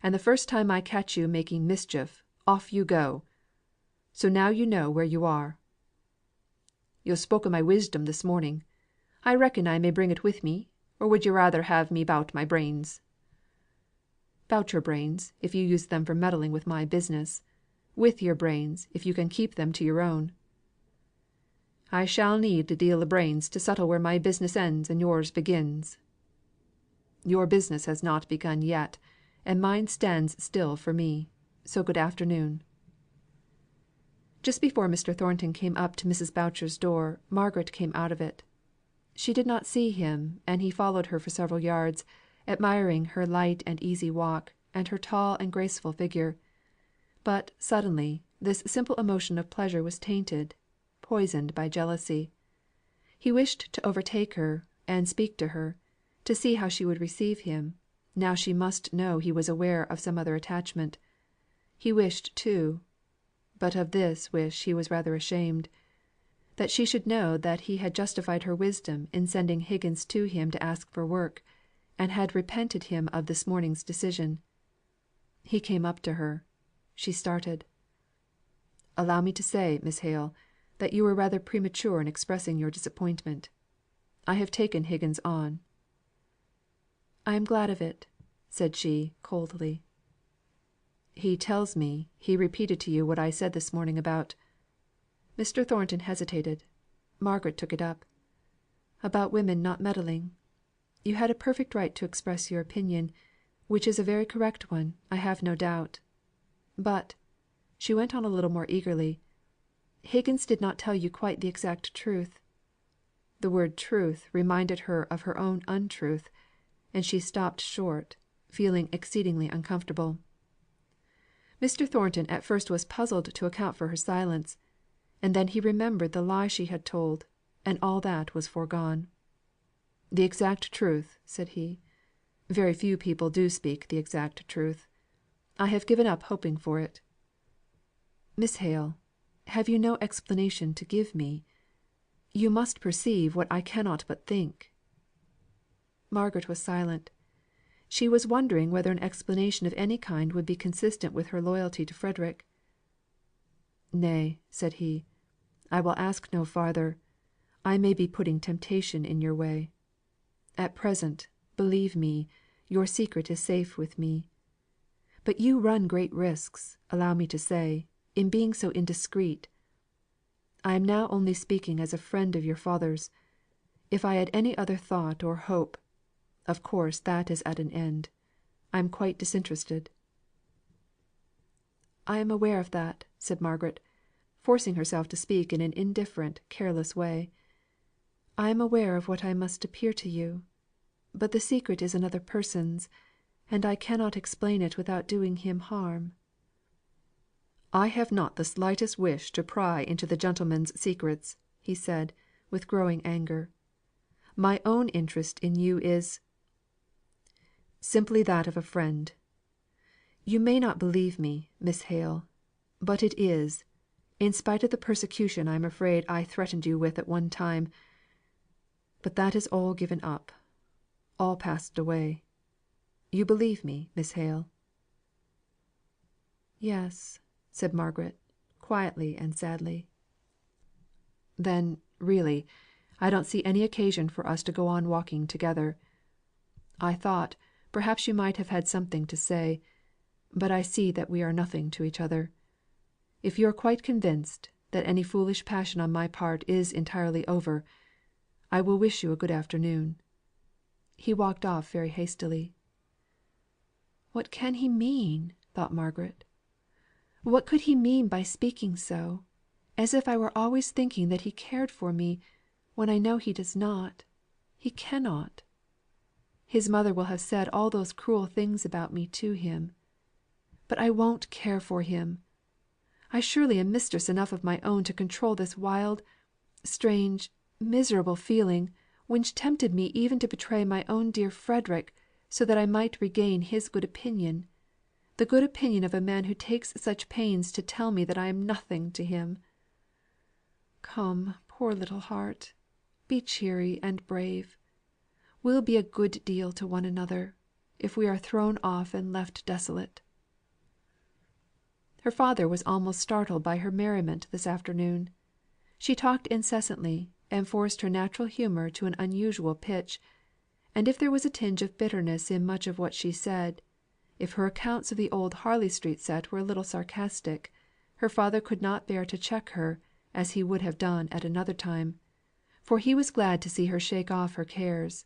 and the first time I catch you making mischief, off you go. So now you know where you are." "Yo' spoke o' my wisdom this morning. I reckon I may bring it with me, or would yo' rather have me 'bout my brains?" "'Bout your brains, if you use them for meddling with my business; with your brains, if you can keep them to your own." "I shall need a deal o' brains to settle where my business ends and yours begins." "Your business has not begun yet, and mine stands still for me. So good afternoon." Just before Mr. Thornton came up to Mrs. Boucher's door, Margaret came out of it. She did not see him, and he followed her for several yards, admiring her light and easy walk, and her tall and graceful figure. But, suddenly, this simple emotion of pleasure was tainted, poisoned by jealousy. He wished to overtake her, and speak to her, to see how she would receive him, now she must know he was aware of some other attachment. He wished too, but of this wish he was rather ashamed, that she should know that he had justified her wisdom in sending Higgins to him to ask for work, and had repented him of this morning's decision. He came up to her. She started. "Allow me to say, Miss Hale, that you were rather premature in expressing your disappointment. I have taken Higgins on." "I am glad of it," said she, coldly. "He tells me, he repeated to you what I said this morning about" Mr. Thornton hesitated. Margaret took it up. "About women not meddling. You had a perfect right to express your opinion, which is a very correct one, I have no doubt. But," she went on a little more eagerly, "Higgins did not tell you quite the exact truth." The word truth reminded her of her own untruth, and she stopped short, feeling exceedingly uncomfortable. Mr. Thornton at first was puzzled to account for her silence, and then he remembered the lie she had told, and all that was foregone. "The exact truth," said he. "Very few people do speak the exact truth. I have given up hoping for it. Miss Hale, have you no explanation to give me? You must perceive what I cannot but think." Margaret was silent. She was wondering whether an explanation of any kind would be consistent with her loyalty to Frederick. "Nay," said he, "I will ask no farther. I may be putting temptation in your way. At present, believe me, your secret is safe with me. But you run great risks, allow me to say, in being so indiscreet. I am now only speaking as a friend of your father's. If I had any other thought or hope, of course that is at an end. I am quite disinterested." "I am aware of that," said Margaret. forcing herself to speak in an indifferent, careless way. "I am aware of what I must appear to you; but the secret is another person's, and I cannot explain it without doing him harm." "I have not the slightest wish to pry into the gentleman's secrets," he said, with growing anger. "My own interest in you is simply that of a friend. You may not believe me, Miss Hale, but it is, in spite of the persecution I am afraid I threatened you with at one time. But that is all given up all passed away. You believe me, Miss Hale?" "Yes," said Margaret, quietly and sadly. "Then, really, I don't see any occasion for us to go on walking together. I thought, perhaps you might have had something to say; but I see that we are nothing to each other. If you are quite convinced that any foolish passion on my part is entirely over, I will wish you a good afternoon." He walked off very hastily. "What can he mean?" thought Margaret. "What could he mean by speaking so, as if I were always thinking that he cared for me, when I know he does not he cannot. His mother will have said all those cruel things about me to him. But I won't care for him. I surely am mistress enough of my own to control this wild, strange, miserable feeling, which tempted me even to betray my own dear Frederick, so that I might regain his good opinion the good opinion of a man who takes such pains to tell me that I am nothing to him. Come, poor little heart, be cheery and brave. We'll be a good deal to one another, if we are thrown off and left desolate." Her father was almost startled by her merriment this afternoon. She talked incessantly, and forced her natural humour to an unusual pitch; and if there was a tinge of bitterness in much of what she said, if her accounts of the old Harley Street set were a little sarcastic, her father could not bear to check her, as he would have done at another time; for he was glad to see her shake off her cares.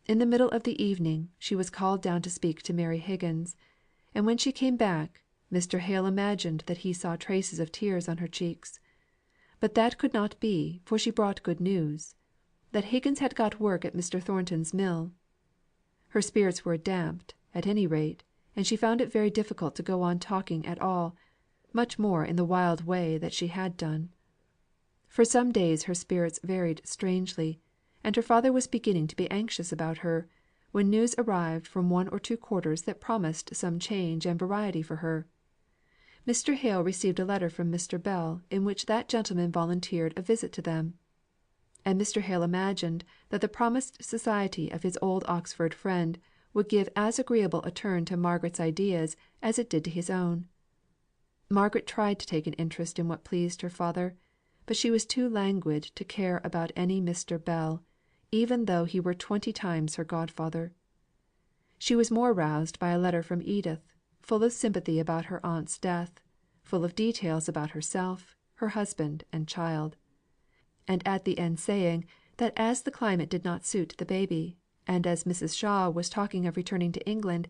In the middle of the evening, she was called down to speak to Mary Higgins; and when she came back, Mr. Hale imagined that he saw traces of tears on her cheeks. But that could not be, for she brought good news that Higgins had got work at Mr. Thornton's mill. Her spirits were damped, at any rate, and she found it very difficult to go on talking at all, much more in the wild way that she had done. For some days her spirits varied strangely, and her father was beginning to be anxious about her, when news arrived from one or two quarters that promised some change and variety for her. Mr. Hale received a letter from Mr. Bell in which that gentleman volunteered a visit to them; and Mr. Hale imagined that the promised society of his old Oxford friend would give as agreeable a turn to Margaret's ideas as it did to his own. Margaret tried to take an interest in what pleased her father, but she was too languid to care about any Mr. Bell, even though he were 20 times her godfather. She was more roused by a letter from Edith, full of sympathy about her aunt's death, full of details about herself, her husband, and child; and at the end saying, that as the climate did not suit the baby, and as Mrs. Shaw was talking of returning to England,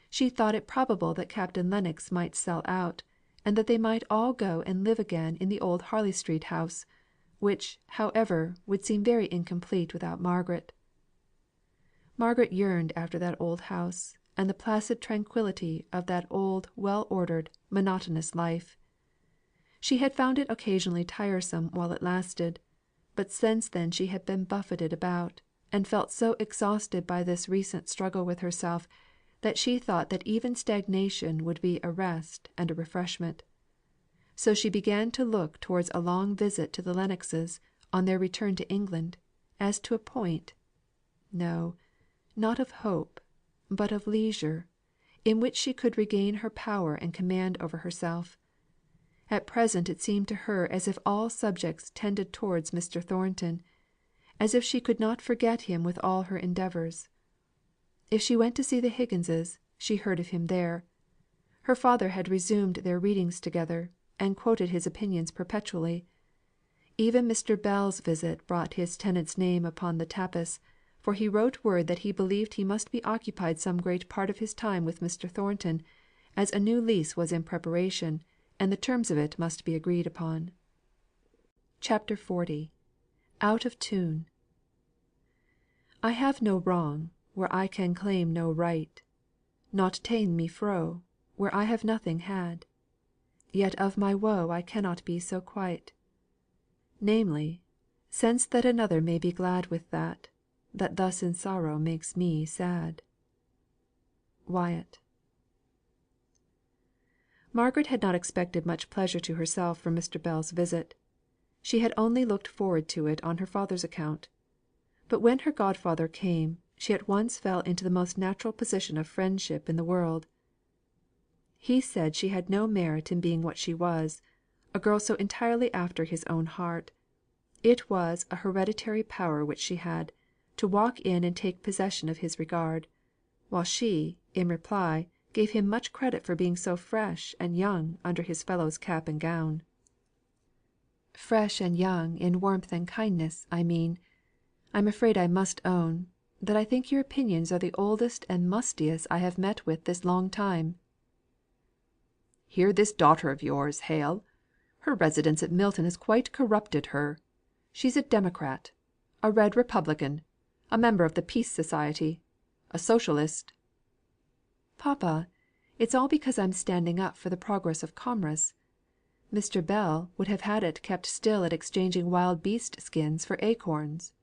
she thought it probable that Captain Lennox might sell out, and that they might all go and live again in the old Harley Street house, which, however, would seem very incomplete without Margaret. Margaret yearned after that old house, and the placid tranquillity of that old well ordered, monotonous life. She had found it occasionally tiresome while it lasted; but since then she had been buffeted about, and felt so exhausted by this recent struggle with herself, that she thought that even stagnation would be a rest and a refreshment. So she began to look towards a long visit to the Lennoxes, on their return to England, as to a point no, not of hope, but of leisure, in which she could regain her power and command over herself. At present it seemed to her as if all subjects tended towards Mr. Thornton, as if she could not forget him with all her endeavours. If she went to see the Higginses, she heard of him there. Her father had resumed their readings together, and quoted his opinions perpetually. Even Mr. Bell's visit brought his tenant's name upon the tapis, for he wrote word that he believed he must be occupied some great part of his time with Mr. Thornton, as a new lease was in preparation, and the terms of it must be agreed upon. CHAPTER XL. Out of Tune. I have no wrong, where I can claim no right, Nought ta'en me fro, where I have nothing had; Yet of my woe I cannot be so quite; Namely, sense that another may be glad with that thus in sorrow makes me sad. WYATT. Margaret had not expected much pleasure to herself from Mr. Bell's visit. She had only looked forward to it on her father's account. But when her godfather came, she at once fell into the most natural position of friendship in the world. He said she had no merit in being what she was, a girl so entirely after his own heart. It was a hereditary power which she had, to walk in and take possession of his regard; while she, in reply, gave him much credit for being so fresh and young under his fellow's cap and gown. Fresh and young in warmth and kindness, I mean. I'm afraid I must own, that I think your opinions are the oldest and mustiest I have met with this long time. Hear this daughter of yours, Hale. Her residence at Milton has quite corrupted her. She's a democrat, a red republican, a member of the Peace Society, a socialist." "Papa, it's all because I'm standing up for the progress of commerce. Mr. Bell would have had it kept still at exchanging wild beast skins for acorns."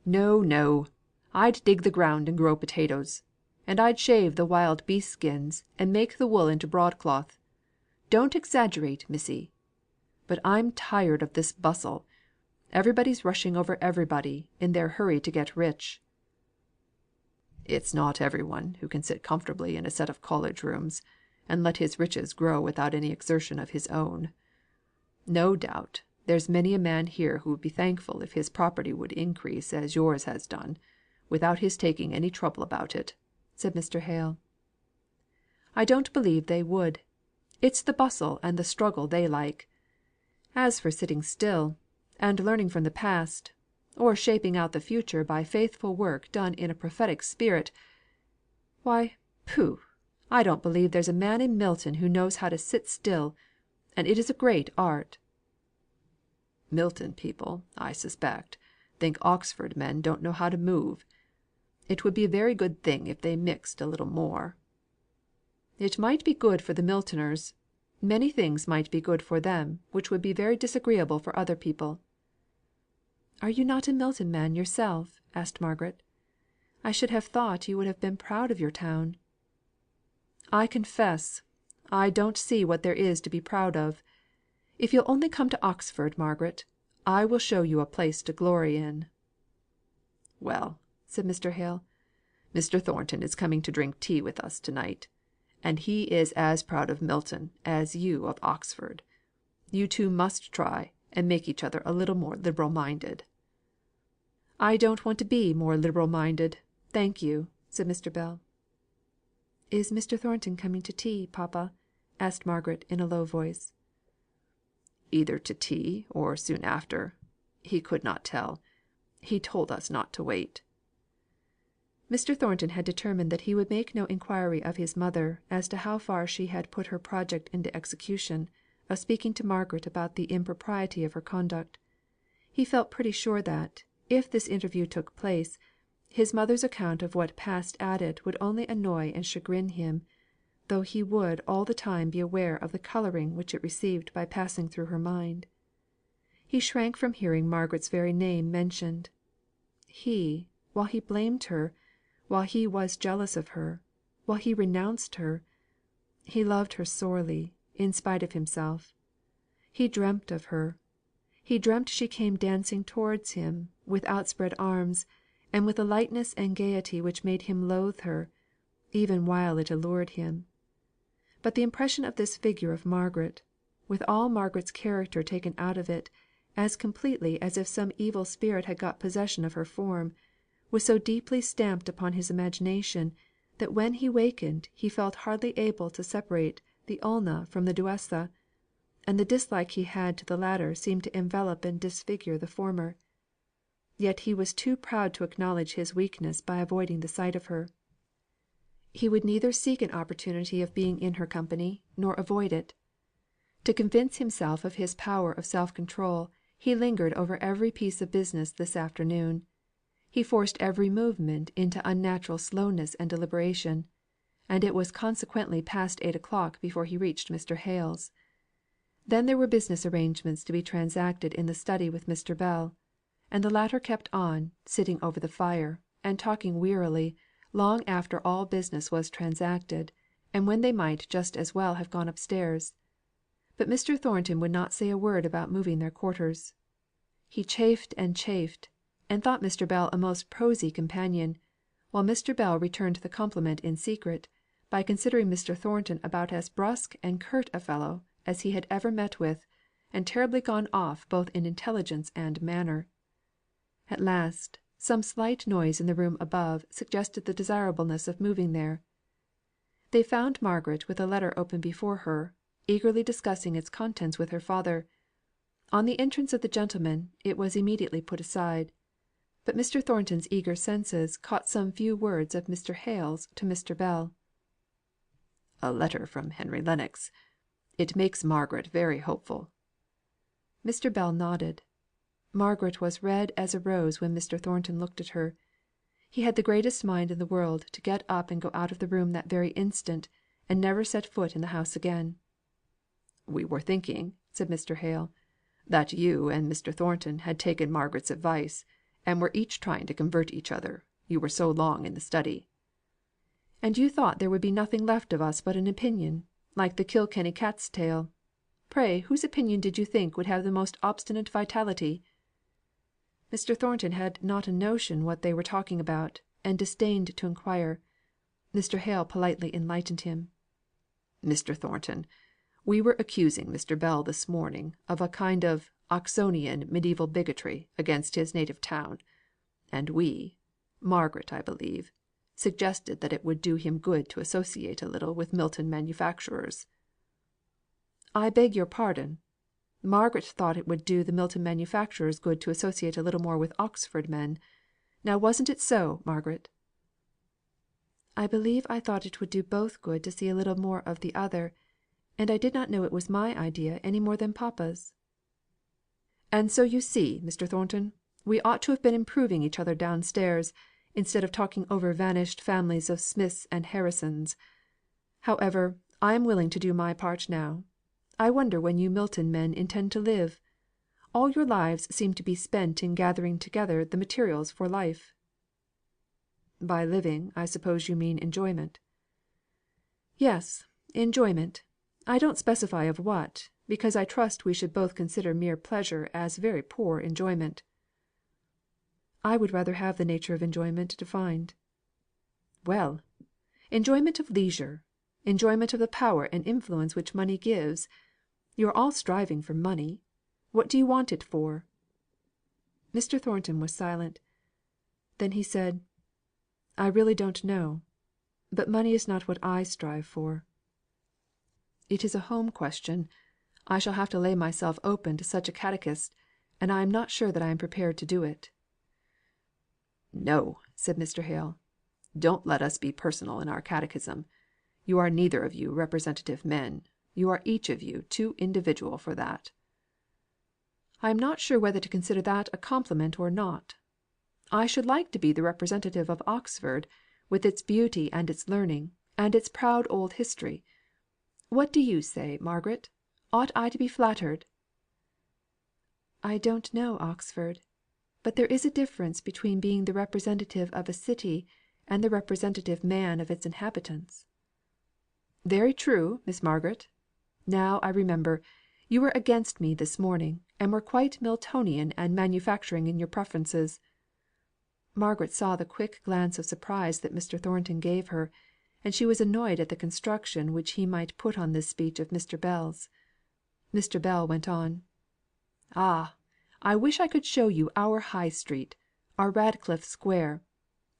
"No, no. I'd dig the ground and grow potatoes; and I'd shave the wild beast skins and make the wool into broadcloth. Don't exaggerate, missy. But I'm tired of this bustle. Everybody's rushing over everybody, in their hurry to get rich." "It's not every one who can sit comfortably in a set of college rooms, and let his riches grow without any exertion of his own. No doubt, there's many a man here who would be thankful if his property would increase as yours has done, without his taking any trouble about it," said Mr. Hale. "I don't believe they would. It's the bustle and the struggle they like. As for sitting still, and learning from the past, or shaping out the future by faithful work done in a prophetic spirit, why, pooh! I don't believe there's a man in Milton who knows how to sit still, and it is a great art." "Milton people, I suspect, think Oxford men don't know how to move. It would be a very good thing if they mixed a little more." "It might be good for the Miltoners. Many things might be good for them which would be very disagreeable for other people." "Are you not a Milton man yourself?" asked Margaret. "I should have thought you would have been proud of your town." "I confess, I don't see what there is to be proud of. If you'll only come to Oxford, Margaret, I will show you a place to glory in." "Well," said Mr. Hale, "Mr. Thornton is coming to drink tea with us to night, and he is as proud of Milton as you of Oxford. You two must try and make each other a little more liberal minded." "I don't want to be more liberal minded, thank you," said Mr. Bell. "Is Mr. Thornton coming to tea, papa?" asked Margaret in a low voice. "Either to tea, or soon after. He could not tell. He told us not to wait." Mr. Thornton had determined that he would make no inquiry of his mother as to how far she had put her project into execution, of speaking to Margaret about the impropriety of her conduct. He felt pretty sure that, if this interview took place, his mother's account of what passed at it would only annoy and chagrin him, though he would all the time be aware of the colouring which it received by passing through her mind. He shrank from hearing Margaret's very name mentioned. He, while he blamed her, while he was jealous of her, while he renounced her, he loved her sorely, in spite of himself. He dreamt of her. He dreamt she came dancing towards him, with outspread arms, and with a lightness and gaiety which made him loathe her, even while it allured him. But the impression of this figure of Margaret, with all Margaret's character taken out of it, as completely as if some evil spirit had got possession of her form, was so deeply stamped upon his imagination, that when he wakened he felt hardly able to separate the Una from the Duessa, and the dislike he had to the latter seemed to envelope and disfigure the former. Yet he was too proud to acknowledge his weakness by avoiding the sight of her. He would neither seek an opportunity of being in her company, nor avoid it. To convince himself of his power of self control, he lingered over every piece of business this afternoon. He forced every movement into unnatural slowness and deliberation; and it was consequently past 8 o'clock before he reached Mr. Hale's. Then there were business arrangements to be transacted in the study with Mr. Bell; and the latter kept on, sitting over the fire, and talking wearily, long after all business was transacted, and when they might just as well have gone upstairs. But Mr. Thornton would not say a word about moving their quarters. He chafed and chafed, and thought Mr. Bell a most prosy companion; while Mr. Bell returned the compliment in secret, by considering Mr. Thornton about as brusque and curt a fellow as he had ever met with, and terribly gone off both in intelligence and manner. At last, some slight noise in the room above suggested the desirableness of moving there. They found Margaret with a letter open before her, eagerly discussing its contents with her father. On the entrance of the gentleman, it was immediately put aside; but Mr. Thornton's eager senses caught some few words of Mr. Hale's to Mr. Bell. "A letter from Henry Lennox. It makes Margaret very hopeful." Mr. Bell nodded. Margaret was red as a rose when Mr. Thornton looked at her. He had the greatest mind in the world to get up and go out of the room that very instant, and never set foot in the house again. "We were thinking," said Mr. Hale, "that you and Mr. Thornton had taken Margaret's advice, and were each trying to convert each other, you were so long in the study." "And you thought there would be nothing left of us but an opinion, like the Kilkenny cat's tail. Pray whose opinion did you think would have the most obstinate vitality?" Mr. Thornton had not a notion what they were talking about, and disdained to inquire. Mr. Hale politely enlightened him. "Mr. Thornton, we were accusing Mr. Bell this morning of a kind of Oxonian mediaeval bigotry against his native town; and Margaret, I believe, suggested that it would do him good to associate a little with Milton manufacturers." "I beg your pardon. Margaret thought it would do the Milton manufacturers good to associate a little more with Oxford men. Now wasn't it so, Margaret?" "I believe I thought it would do both good to see a little more of the other; and I did not know it was my idea any more than papa's." "And so you see, Mr. Thornton, we ought to have been improving each other downstairs, instead of talking over vanished families of Smiths and Harrisons. However, I am willing to do my part now. I wonder when you Milton men intend to live? All your lives seem to be spent in gathering together the materials for life." "By living, I suppose you mean enjoyment." "Yes, enjoyment. I don't specify of what, because I trust we should both consider mere pleasure as very poor enjoyment." "I would rather have the nature of enjoyment defined." "Well! enjoyment of leisure; enjoyment of the power and influence which money gives. You are all striving for money. What do you want it for?" Mr. Thornton was silent. Then he said: "I really don't know. But money is not what I strive for." "It is a home question. I shall have to lay myself open to such a catechist, and I am not sure that I am prepared to do it." "No," said Mr. Hale. "Don't let us be personal in our catechism. You are neither of you representative men; you are each of you too individual for that." "I am not sure whether to consider that a compliment or not. I should like to be the representative of Oxford, with its beauty and its learning, and its proud old history. What do you say, Margaret? Ought I to be flattered?" "I don't know Oxford; but there is a difference between being the representative of a city, and the representative man of its inhabitants." "Very true, Miss Margaret. Now I remember, you were against me this morning, and were quite Miltonian and manufacturing in your preferences." Margaret saw the quick glance of surprise that Mr. Thornton gave her, and she was annoyed at the construction which he might put on this speech of Mr. Bell's. Mr. Bell went on: "Ah! I wish I could show you our High Street, our Radcliffe Square.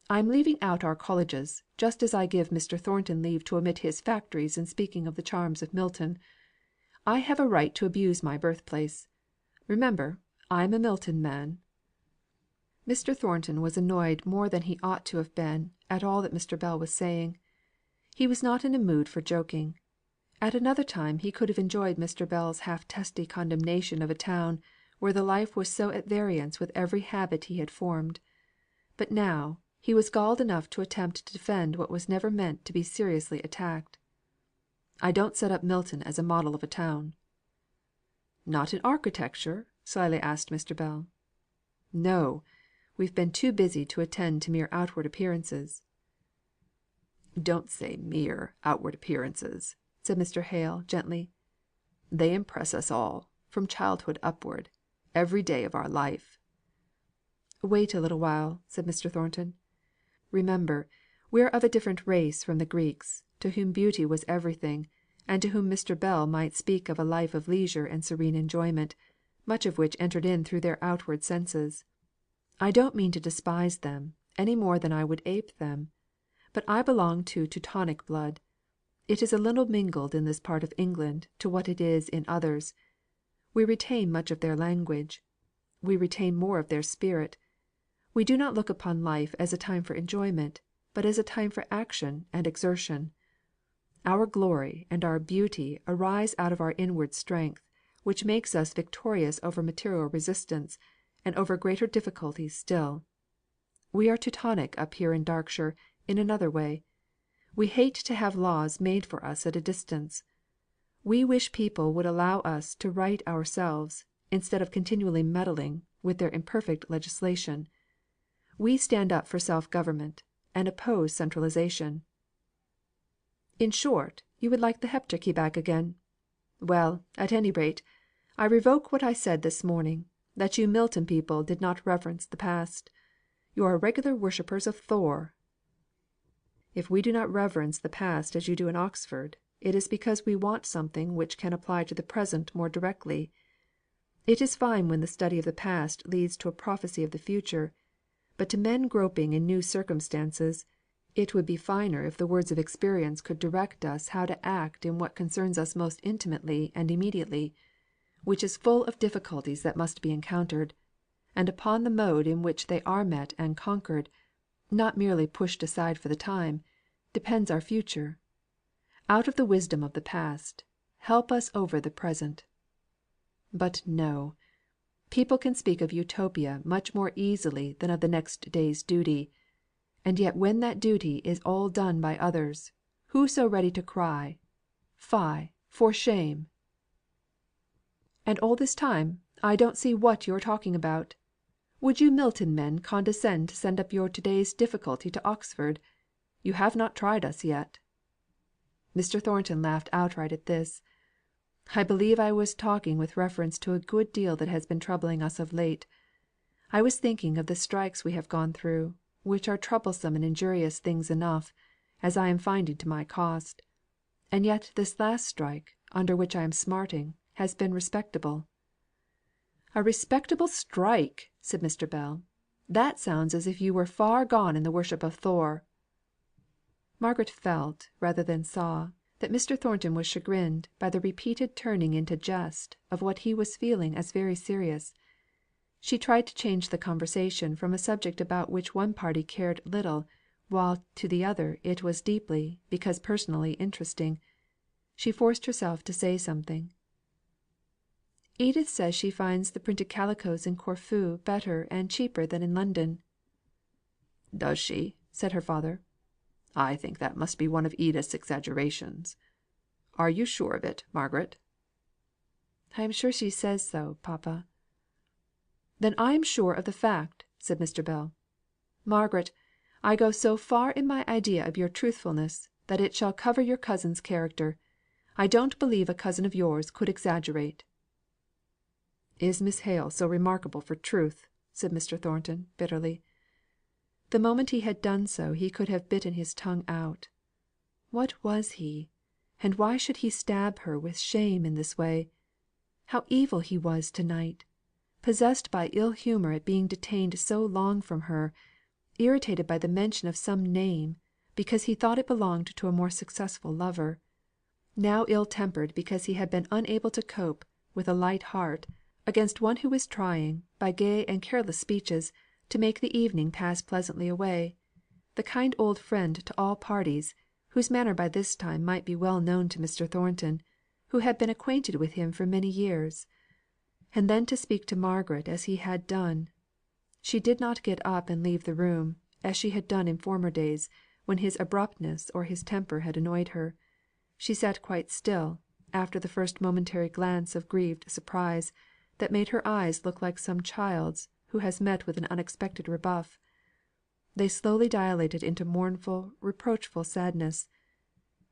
I am leaving out our colleges, just as I give Mr. Thornton leave to omit his factories in speaking of the charms of Milton. I have a right to abuse my birthplace. Remember, I am a Milton man." Mr. Thornton was annoyed more than he ought to have been at all that Mr. Bell was saying. He was not in a mood for joking. At another time he could have enjoyed Mr. Bell's half testy condemnation of a town where the life was so at variance with every habit he had formed; but now, he was galled enough to attempt to defend what was never meant to be seriously attacked. "I don't set up Milton as a model of a town." "Not in architecture?" slyly asked Mr. Bell. "No! We've been too busy to attend to mere outward appearances." "Don't say mere outward appearances," said Mr. Hale, gently. "They impress us all, from childhood upward, every day of our life." "Wait a little while," said Mr. Thornton. "Remember, we're of a different race from the Greeks, to whom beauty was everything, and to whom Mr. Bell might speak of a life of leisure and serene enjoyment, much of which entered in through their outward senses. I don't mean to despise them, any more than I would ape them; but I belong to Teutonic blood. It is a little mingled in this part of England to what it is in others. We retain much of their language. We retain more of their spirit. We do not look upon life as a time for enjoyment, but as a time for action and exertion. Our glory and our beauty arise out of our inward strength, which makes us victorious over material resistance, and over greater difficulties still. We are Teutonic up here in Darkshire, in another way. We hate to have laws made for us at a distance. We wish people would allow us to right ourselves, instead of continually meddling with their imperfect legislation. We stand up for self government, and oppose centralisation." "In short, you would like the Heptarchy back again. Well, at any rate, I revoke what I said this morning, that you Milton people did not reverence the past. You are regular worshippers of Thor." "If we do not reverence the past as you do in Oxford, it is because we want something which can apply to the present more directly. It is fine when the study of the past leads to a prophecy of the future; but to men groping in new circumstances, it would be finer if the words of experience could direct us how to act in what concerns us most intimately and immediately, which is full of difficulties that must be encountered; and upon the mode in which they are met and conquered, not merely pushed aside for the time, depends our future. Out of the wisdom of the past, help us over the present. But no! People can speak of Utopia much more easily than of the next day's duty; and yet when that duty is all done by others, who so ready to cry, Fie, for shame! And all this time I don't see what you're talking about. Would you Milton men condescend to send up your to day's difficulty to Oxford? You have not tried us yet." Mr. Thornton laughed outright at this. "I believe I was talking with reference to a good deal that has been troubling us of late. I was thinking of the strikes we have gone through, which are troublesome and injurious things enough, as I am finding to my cost; and yet this last strike, under which I am smarting, has been respectable." "A respectable strike!" said Mr. Bell. "That sounds as if you were far gone in the worship of Thor." Margaret felt, rather than saw, that Mr. Thornton was chagrined by the repeated turning into jest of what he was feeling as very serious. She tried to change the conversation from a subject about which one party cared little, while to the other it was deeply, because personally interesting. She forced herself to say something. "Edith says she finds the printed calicoes in Corfu better and cheaper than in London." "Does she?" said her father. "I think that must be one of Edith's exaggerations. Are you sure of it, Margaret?" "I am sure she says so, papa." "Then I am sure of the fact," said Mr. Bell. "Margaret, I go so far in my idea of your truthfulness, that it shall cover your cousin's character. I don't believe a cousin of yours could exaggerate." "Is Miss Hale so remarkable for truth?" said Mr. Thornton, bitterly. The moment he had done so he could have bitten his tongue out. What was he? And why should he stab her with shame in this way? How evil he was to night! Possessed by ill humour at being detained so long from her; irritated by the mention of some name, because he thought it belonged to a more successful lover; now ill tempered because he had been unable to cope, with a light heart, against one who was trying, by gay and careless speeches, to make the evening pass pleasantly away; the kind old friend to all parties, whose manner by this time might be well known to Mr. Thornton, who had been acquainted with him for many years. And then to speak to Margaret as he had done! She did not get up and leave the room, as she had done in former days, when his abruptness or his temper had annoyed her. She sat quite still, after the first momentary glance of grieved surprise, that made her eyes look like some child's who has met with an unexpected rebuff. They slowly dilated into mournful, reproachful sadness;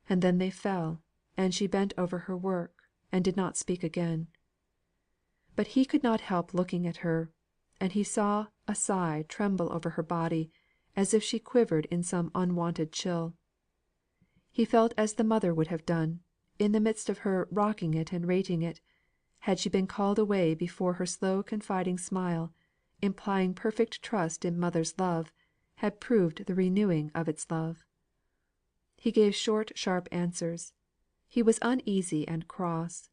and then they fell, and she bent over her work, and did not speak again. But he could not help looking at her, and he saw a sigh tremble over her body, as if she quivered in some unwonted chill. He felt as the mother would have done, in the midst of her rocking it and rating it, had she been called away before her slow confiding smile, implying perfect trust in mother's love, had proved the renewing of its love. He gave short sharp answers. He was uneasy and cross,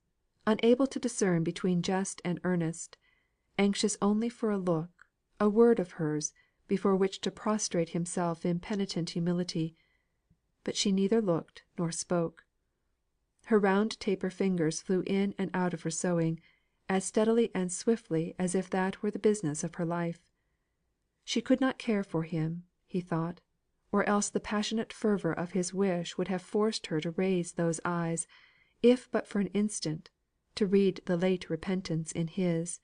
unable to discern between jest and earnest, anxious only for a look, a word of hers, before which to prostrate himself in penitent humility. But she neither looked nor spoke. Her round taper fingers flew in and out of her sewing, as steadily and swiftly as if that were the business of her life. She could not care for him, he thought, or else the passionate fervour of his wish would have forced her to raise those eyes, if but for an instant, to read the late repentance in his.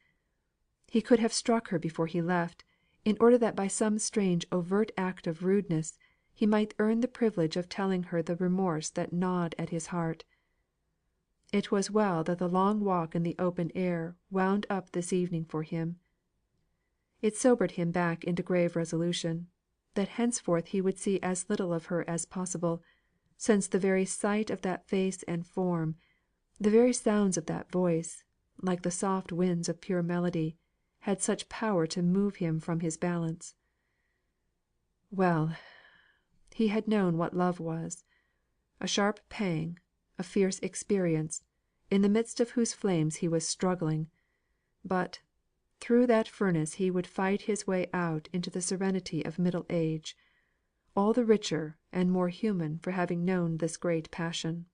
He could have struck her before he left, in order that by some strange overt act of rudeness he might earn the privilege of telling her the remorse that gnawed at his heart. It was well that the long walk in the open air wound up this evening for him. It sobered him back into grave resolution, that henceforth he would see as little of her as possible, since the very sight of that face and form, the very sounds of that voice, like the soft winds of pure melody, had such power to move him from his balance. Well, he had known what love was; a sharp pang, a fierce experience, in the midst of whose flames he was struggling; but, through that furnace he would fight his way out into the serenity of middle age, all the richer and more human for having known this great passion.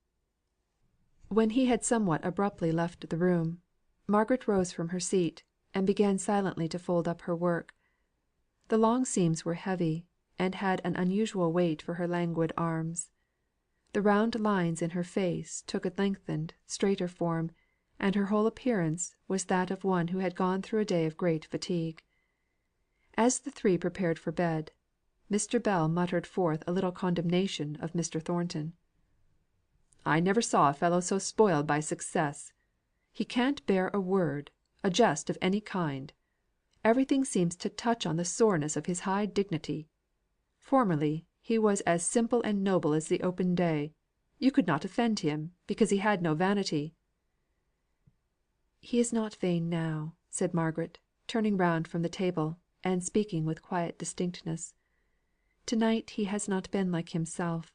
When he had somewhat abruptly left the room, Margaret rose from her seat, and began silently to fold up her work. The long seams were heavy, and had an unusual weight for her languid arms. The round lines in her face took a lengthened, straighter form, and her whole appearance was that of one who had gone through a day of great fatigue. As the three prepared for bed, Mr. Bell muttered forth a little condemnation of Mr. Thornton. "I never saw a fellow so spoiled by success. He can't bear a word, a jest of any kind. Everything seems to touch on the soreness of his high dignity. Formerly, he was as simple and noble as the open day. You could not offend him, because he had no vanity." "He is not vain now," said Margaret, turning round from the table, and speaking with quiet distinctness. "To night he has not been like himself.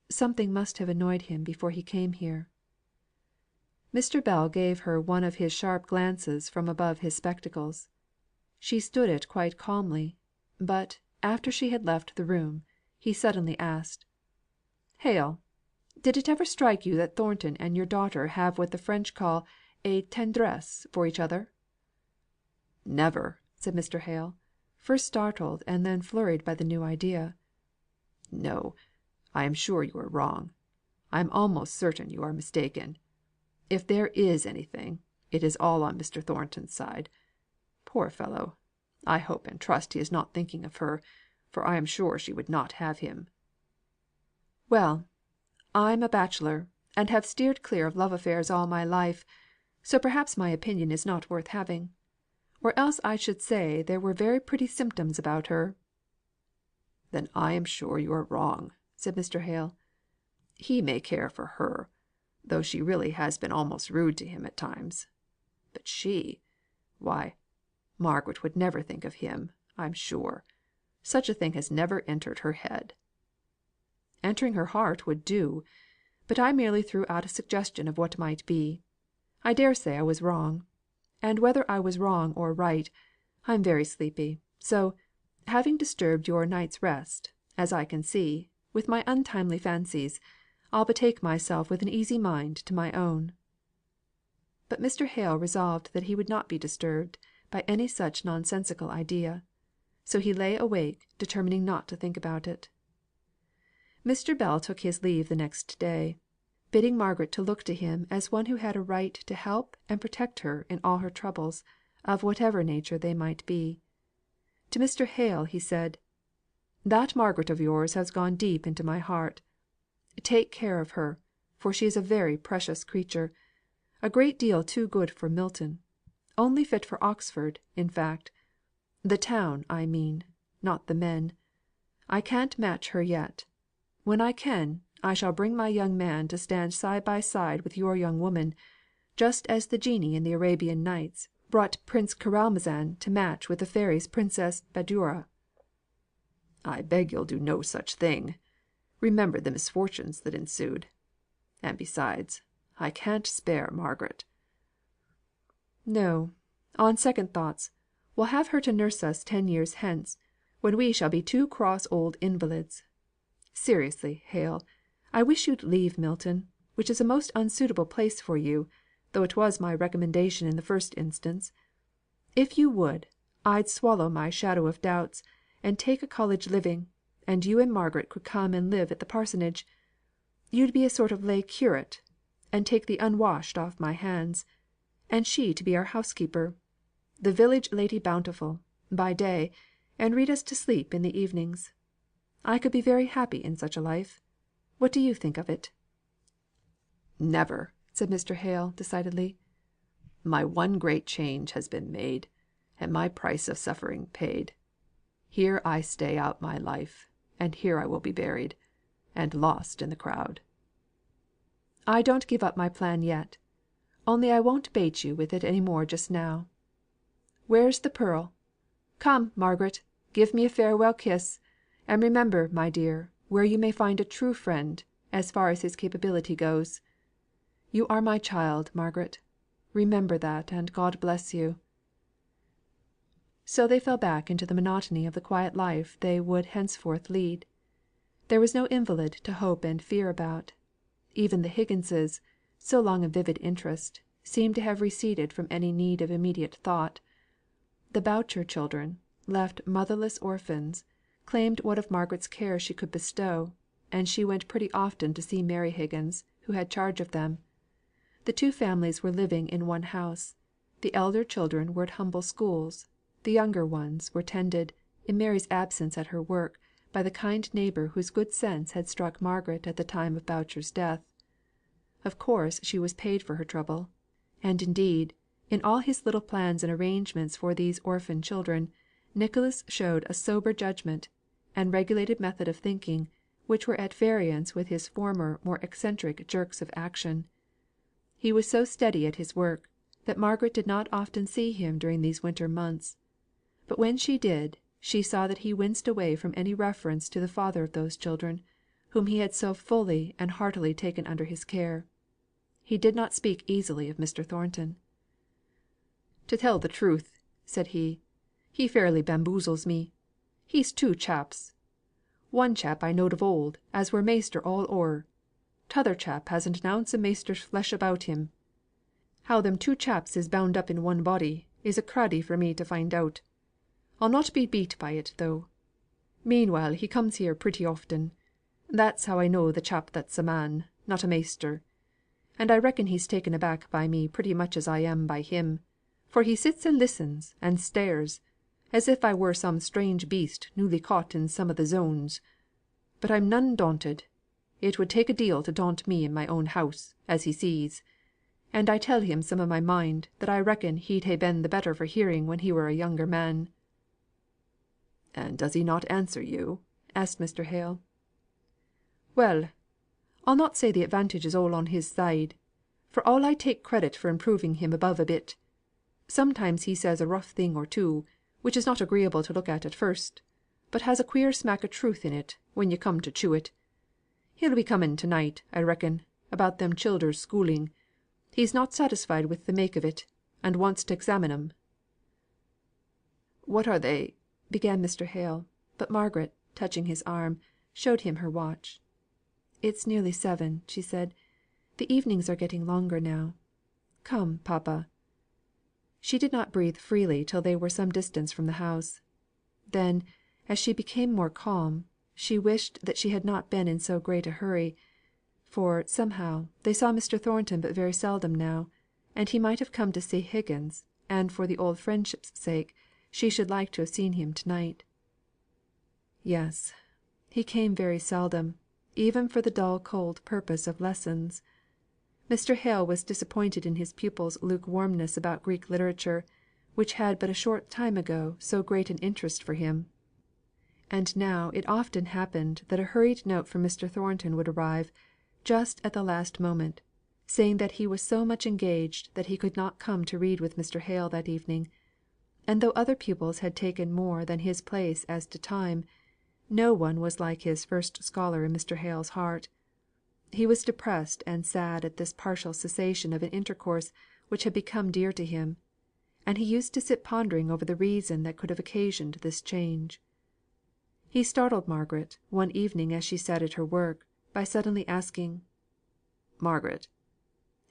Something must have annoyed him before he came here." Mr. Bell gave her one of his sharp glances from above his spectacles. She stood it quite calmly; but, after she had left the room, he suddenly asked: "Hale, did it ever strike you that Thornton and your daughter have what the French call a tendresse for each other?" "Never," said Mr. Hale, first startled and then flurried by the new idea. "No, I am sure you are wrong. I am almost certain you are mistaken. If there is anything, it is all on Mr. Thornton's side. Poor fellow! I hope and trust he is not thinking of her, for I am sure she would not have him." "Well, I'm a bachelor, and have steered clear of love affairs all my life, so perhaps my opinion is not worth having. Or else I should say there were very pretty symptoms about her." "Then I am sure you are wrong," said Mr. Hale. "He may care for her, though she really has been almost rude to him at times. But she why, Margaret would never think of him, I'm sure. Such a thing has never entered her head." "Entering her heart would do. But I merely threw out a suggestion of what might be. I dare say I was wrong. And whether I was wrong or right, I'm very sleepy; so, having disturbed your night's rest, as I can see, with my untimely fancies, I'll betake myself with an easy mind to my own." But Mr. Hale resolved that he would not be disturbed by any such nonsensical idea; so he lay awake, determining not to think about it. Mr. Bell took his leave the next day, bidding Margaret to look to him as one who had a right to help and protect her in all her troubles, of whatever nature they might be. To Mr. Hale he said: "That Margaret of yours has gone deep into my heart. Take care of her, for she is a very precious creature; a great deal too good for Milton; only fit for Oxford, in fact the town, I mean, not the men. I can't match her yet. When I can, I shall bring my young man to stand side by side with your young woman, just as the genie in the Arabian Nights brought Prince Caeralmazan to match with the fairies Princess Badoura." "I beg you'll do no such thing. Remember the misfortunes that ensued. And besides, I can't spare Margaret." "No. On second thoughts, we'll have her to nurse us 10 years hence, when we shall be two cross old invalids. Seriously, Hale, I wish you'd leave Milton, which is a most unsuitable place for you, though it was my recommendation in the first instance. If you would, I'd swallow my shadow of doubts, and take a college living, and you and Margaret could come and live at the parsonage. You'd be a sort of lay curate, and take the unwashed off my hands; and she to be our housekeeper, the village Lady Bountiful, by day, and read us to sleep in the evenings. I could be very happy in such a life. What do you think of it?" "Never!" said Mr. Hale, decidedly. "My one great change has been made, and my price of suffering paid. Here I stay out my life, and here I will be buried, and lost in the crowd." "I don't give up my plan yet; only I won't bait you with it any more just now. Where's the pearl? Come, Margaret, give me a farewell kiss; and remember, my dear, where you may find a true friend, as far as his capability goes. You are my child, Margaret. Remember that, and God bless you." So they fell back into the monotony of the quiet life they would henceforth lead. There was no invalid to hope and fear about. Even the Higginses, so long a vivid interest, seemed to have receded from any need of immediate thought. The Boucher children, left motherless orphans, claimed what of Margaret's care she could bestow, and she went pretty often to see Mary Higgins, who had charge of them. The two families were living in one house; the elder children were at humble schools; the younger ones were tended, in Mary's absence at her work, by the kind neighbour whose good sense had struck Margaret at the time of Boucher's death. Of course she was paid for her trouble; and indeed, in all his little plans and arrangements for these orphan children, Nicholas showed a sober judgment, and regulated method of thinking, which were at variance with his former more eccentric jerks of action. He was so steady at his work, that Margaret did not often see him during these winter months; but when she did, she saw that he winced away from any reference to the father of those children, whom he had so fully and heartily taken under his care. He did not speak easily of Mr. Thornton. "To tell the truth," said he fairly bamboozles me. He's two chaps. One chap I knowed of old, as were maister all o'er. T'other chap hasn't an ounce o' maister's flesh about him. How them two chaps is bound up in one body, is a craddy for me to find out. I'll not be beat by it, though. Meanwhile he comes here pretty often. That's how I know the chap that's a man, not a maister. And I reckon he's taken aback by me pretty much as I am by him; for he sits and listens, and stares, as if I were some strange beast newly caught in some o' the zones. But I'm none daunted. It would take a deal to daunt me in my own house, as he sees. And I tell him some o' my mind that I reckon he'd ha' been the better for hearing when he were a younger man." "And does he not answer you?" asked Mr. Hale. "Well, I'll not say the advantage is all on his side, for all I take credit for improving him above a bit. Sometimes he says a rough thing or two, which is not agreeable to look at first, but has a queer smack o' truth in it, when you come to chew it. He'll be coming to night, I reckon, about them childer's schooling. He's not satisfied with the make of it, and wants to examine 'em." "What are they?" began Mr. Hale; but Margaret, touching his arm, showed him her watch. "It's nearly 7," she said. "The evenings are getting longer now. Come, papa." She did not breathe freely till they were some distance from the house. Then, as she became more calm, she wished that she had not been in so great a hurry; for, somehow, they saw Mr. Thornton but very seldom now, and he might have come to see Higgins, and for the old friendship's sake, she should like to have seen him to night. Yes, he came very seldom, even for the dull cold purpose of lessons. Mr. Hale was disappointed in his pupil's lukewarmness about Greek literature, which had but a short time ago so great an interest for him. And now it often happened that a hurried note from Mr. Thornton would arrive, just at the last moment, saying that he was so much engaged that he could not come to read with Mr. Hale that evening; and though other pupils had taken more than his place as to time, no one was like his first scholar in Mr. Hale's heart. He was depressed and sad at this partial cessation of an intercourse which had become dear to him; and he used to sit pondering over the reason that could have occasioned this change. He startled Margaret, one evening as she sat at her work, by suddenly asking, "Margaret,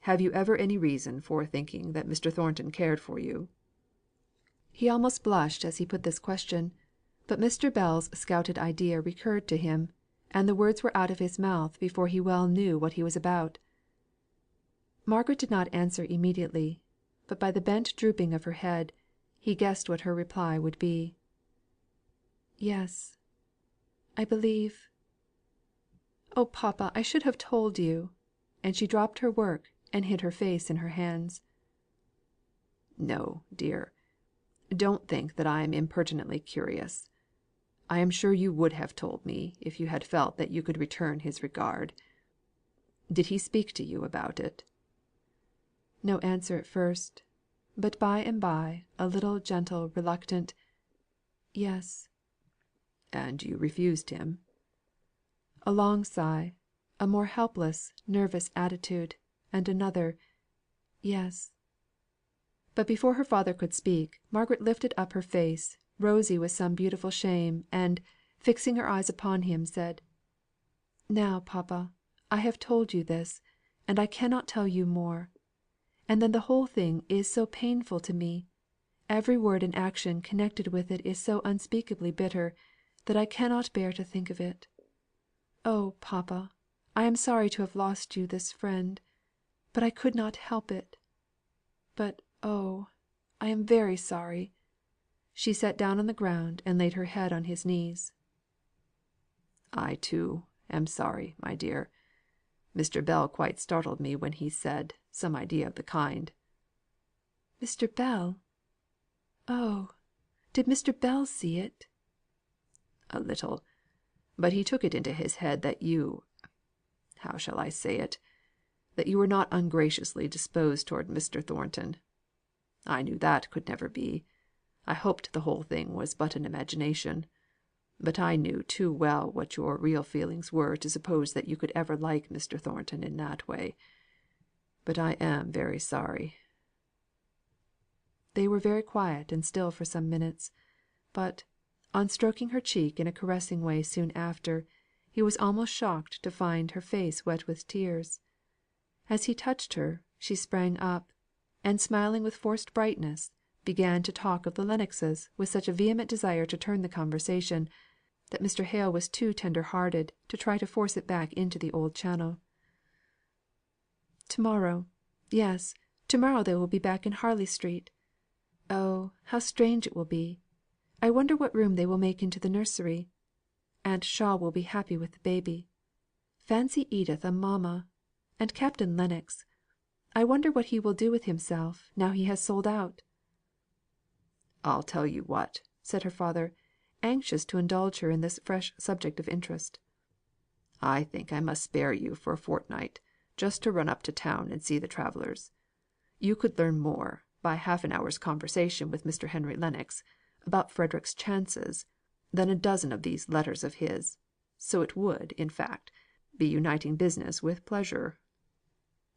have you ever any reason for thinking that Mr. Thornton cared for you?" He almost blushed as he put this question; but Mr. Bell's scouted idea recurred to him, and the words were out of his mouth before he well knew what he was about. Margaret did not answer immediately; but by the bent drooping of her head, he guessed what her reply would be. "Yes, I believe Oh, papa, I should have told you!" And she dropped her work, and hid her face in her hands. "No, dear. Don't think that I am impertinently curious. I am sure you would have told me if you had felt that you could return his regard. Did he speak to you about it?" No answer at first; but by and by a little gentle reluctant "Yes." "And you refused him?" A long sigh, a more helpless, nervous attitude, and another "Yes." But before her father could speak, Margaret lifted up her face, rosy with some beautiful shame, and, fixing her eyes upon him, said, "Now, papa, I have told you this, and I cannot tell you more. And then the whole thing is so painful to me, every word and action connected with it is so unspeakably bitter, that I cannot bear to think of it. Oh, papa, I am sorry to have lost you this friend; but I could not help it. But oh, I am very sorry." She sat down on the ground and laid her head on his knees. "I too am sorry, my dear. Mr. Bell quite startled me when he said some idea of the kind." "Mr. Bell! Oh, did Mr. Bell see it?" "A little. But he took it into his head that you how shall I say it? That you were not ungraciously disposed towards Mr. Thornton. I knew that could never be. I hoped the whole thing was but an imagination; but I knew too well what your real feelings were to suppose that you could ever like Mr. Thornton in that way. But I am very sorry." They were very quiet and still for some minutes; but, on stroking her cheek in a caressing way soon after, he was almost shocked to find her face wet with tears. As he touched her, she sprang up, and smiling with forced brightness, began to talk of the Lennoxes with such a vehement desire to turn the conversation, that Mr. Hale was too tender hearted to try to force it back into the old channel. "To morrow yes, to morrow they will be back in Harley Street. Oh, how strange it will be! I wonder what room they will make into the nursery. Aunt Shaw will be happy with the baby. Fancy Edith a mamma! And Captain Lennox! I wonder what he will do with himself, now he has sold out." "I'll tell you what," said her father, anxious to indulge her in this fresh subject of interest. "I think I must spare you for a fortnight, just to run up to town and see the travellers. You could learn more, by half an hour's conversation with Mr. Henry Lennox, about Frederick's chances, than a dozen of these letters of his; so it would, in fact, be uniting business with pleasure."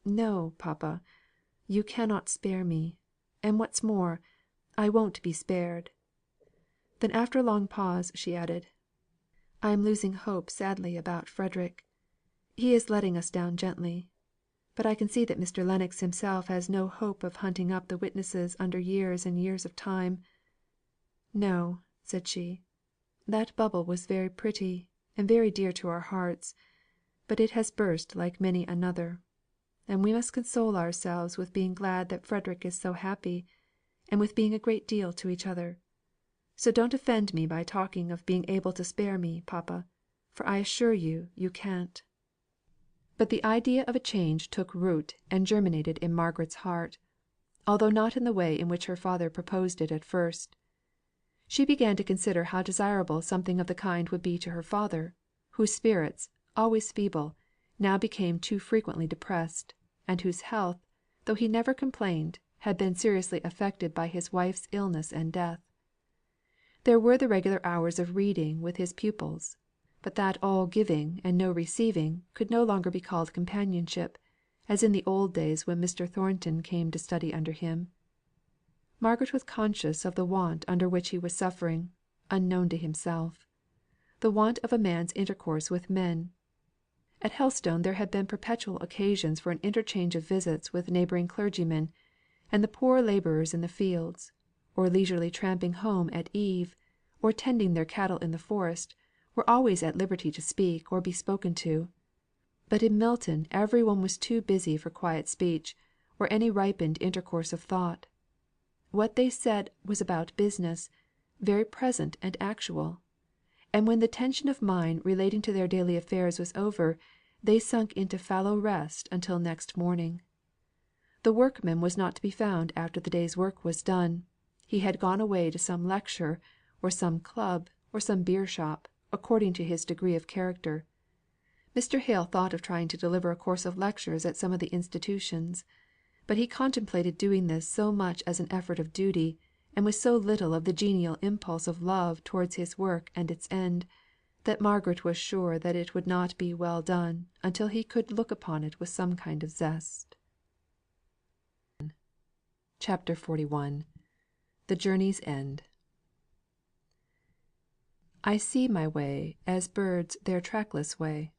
"No, papa, you cannot spare me; and what's more, I won't be spared." Then after a long pause, she added, I am losing hope sadly about Frederick. He is letting us down gently; but I can see that Mr. Lennox himself has no hope of hunting up the witnesses under years and years of time. No," said she, "that bubble was very pretty, and very dear to our hearts; but it has burst like many another, and we must console ourselves with being glad that Frederick is so happy, and with being a great deal to each other. So don't offend me by talking of being able to spare me, papa, for I assure you, you can't." But the idea of a change took root and germinated in Margaret's heart, although not in the way in which her father proposed it at first. She began to consider how desirable something of the kind would be to her father, whose spirits, always feeble, now became too frequently depressed, and whose health, though he never complained, had been seriously affected by his wife's illness and death. There were the regular hours of reading with his pupils; but that all giving and no receiving could no longer be called companionship, as in the old days when Mr. Thornton came to study under him. Margaret was conscious of the want under which he was suffering, unknown to himself the want of a man's intercourse with men. At Helstone there had been perpetual occasions for an interchange of visits with neighbouring clergymen, and the poor labourers in the fields, or leisurely tramping home at eve, or tending their cattle in the forest, were always at liberty to speak or be spoken to; but in Milton every one was too busy for quiet speech, or any ripened intercourse of thought. What they said was about business, very present and actual; and when the tension of mind relating to their daily affairs was over, they sunk into fallow rest until next morning. The workman was not to be found after the day's work was done; he had gone away to some lecture, or some club, or some beer shop, according to his degree of character. Mr. Hale thought of trying to deliver a course of lectures at some of the institutions; but he contemplated doing this so much as an effort of duty, and with so little of the genial impulse of love towards his work and its end, that Margaret was sure that it would not be well done until he could look upon it with some kind of zest. CHAPTER XLI. The Journey's End. I see my way as birds their trackless way.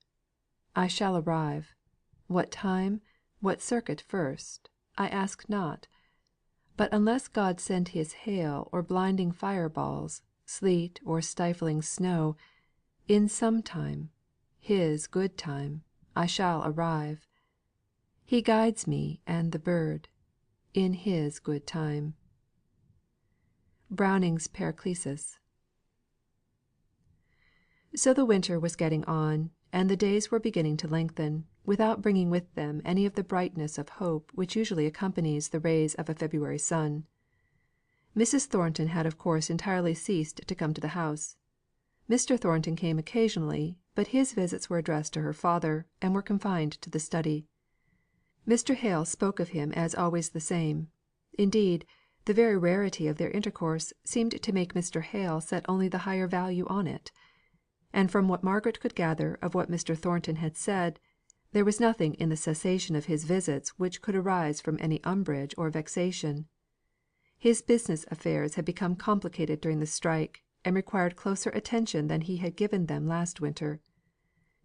I shall arrive. What time, what circuit first, I ask not; but unless God send his hail or blinding fire balls, sleet or stifling snow, in some time, his good time, I shall arrive. He guides me and the bird, in his good time. Browning's Paraclesis. So the winter was getting on, and the days were beginning to lengthen, without bringing with them any of the brightness of hope which usually accompanies the rays of a February sun. Mrs. Thornton had of course entirely ceased to come to the house. Mr. Thornton came occasionally, but his visits were addressed to her father, and were confined to the study. Mr. Hale spoke of him as always the same; indeed, the very rarity of their intercourse seemed to make Mr. Hale set only the higher value on it; and from what Margaret could gather of what Mr. Thornton had said, there was nothing in the cessation of his visits which could arise from any umbrage or vexation. His business affairs had become complicated during the strike, and required closer attention than he had given them last winter.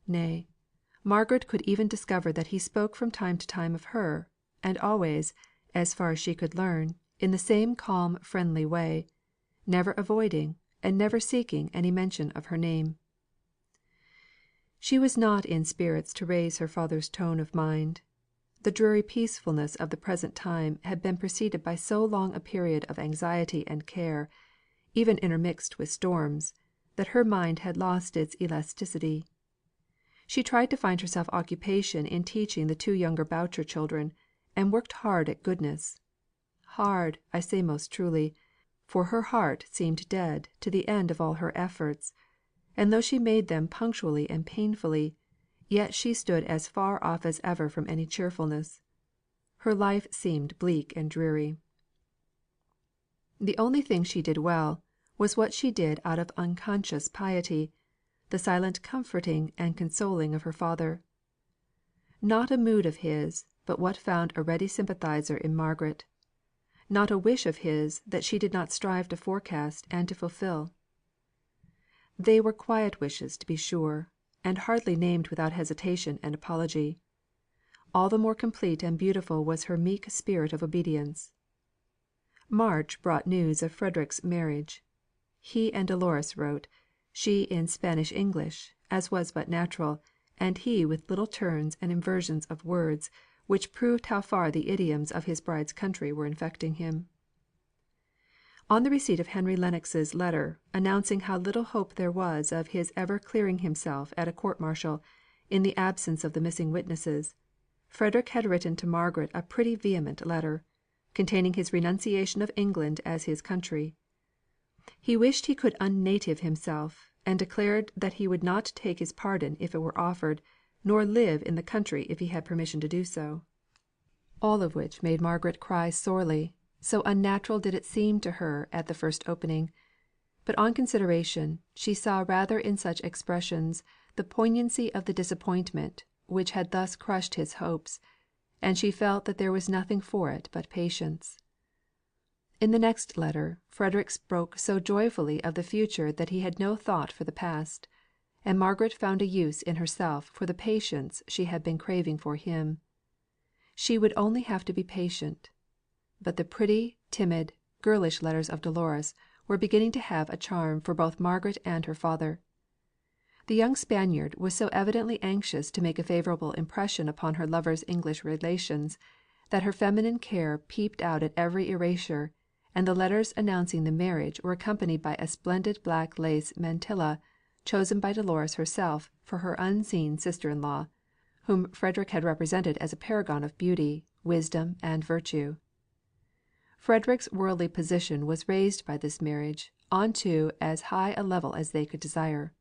Nay, Margaret could even discover that he spoke from time to time of her, and always, as far as she could learn, in the same calm friendly way, never avoiding and never seeking any mention of her name. She was not in spirits to raise her father's tone of mind. The dreary peacefulness of the present time had been preceded by so long a period of anxiety and care, even intermixed with storms, that her mind had lost its elasticity. She tried to find herself occupation in teaching the two younger Boucher children, and worked hard at goodness. Hard, I say most truly, for her heart seemed dead to the end of all her efforts; and though she made them punctually and painfully, yet she stood as far off as ever from any cheerfulness. Her life seemed bleak and dreary. The only thing she did well, was what she did out of unconscious piety, the silent comforting and consoling of her father. Not a mood of his, but what found a ready sympathiser in Margaret; not a wish of his that she did not strive to forecast and to fulfil. They were quiet wishes, to be sure, and hardly named without hesitation and apology. All the more complete and beautiful was her meek spirit of obedience. March brought news of Frederick's marriage. He and Dolores wrote; she in Spanish English, as was but natural, and he with little turns and inversions of words, which proved how far the idioms of his bride's country were infecting him. On the receipt of Henry Lennox's letter, announcing how little hope there was of his ever clearing himself at a court martial, in the absence of the missing witnesses, Frederick had written to Margaret a pretty vehement letter, containing his renunciation of England as his country. He wished he could unnative himself, and declared that he would not take his pardon if it were offered, nor live in the country if he had permission to do so. All of which made Margaret cry sorely, so unnatural did it seem to her at the first opening; but on consideration, she saw rather in such expressions the poignancy of the disappointment which had thus crushed his hopes, and she felt that there was nothing for it but patience. In the next letter, Frederick spoke so joyfully of the future that he had no thought for the past; and Margaret found a use in herself for the patience she had been craving for him. She would only have to be patient. But the pretty, timid, girlish letters of Dolores were beginning to have a charm for both Margaret and her father. The young Spaniard was so evidently anxious to make a favourable impression upon her lover's English relations, that her feminine care peeped out at every erasure, and the letters announcing the marriage were accompanied by a splendid black lace mantilla, chosen by Dolores herself for her unseen sister in law, whom Frederick had represented as a paragon of beauty, wisdom, and virtue. Frederick's worldly position was raised by this marriage on to as high a level as they could desire.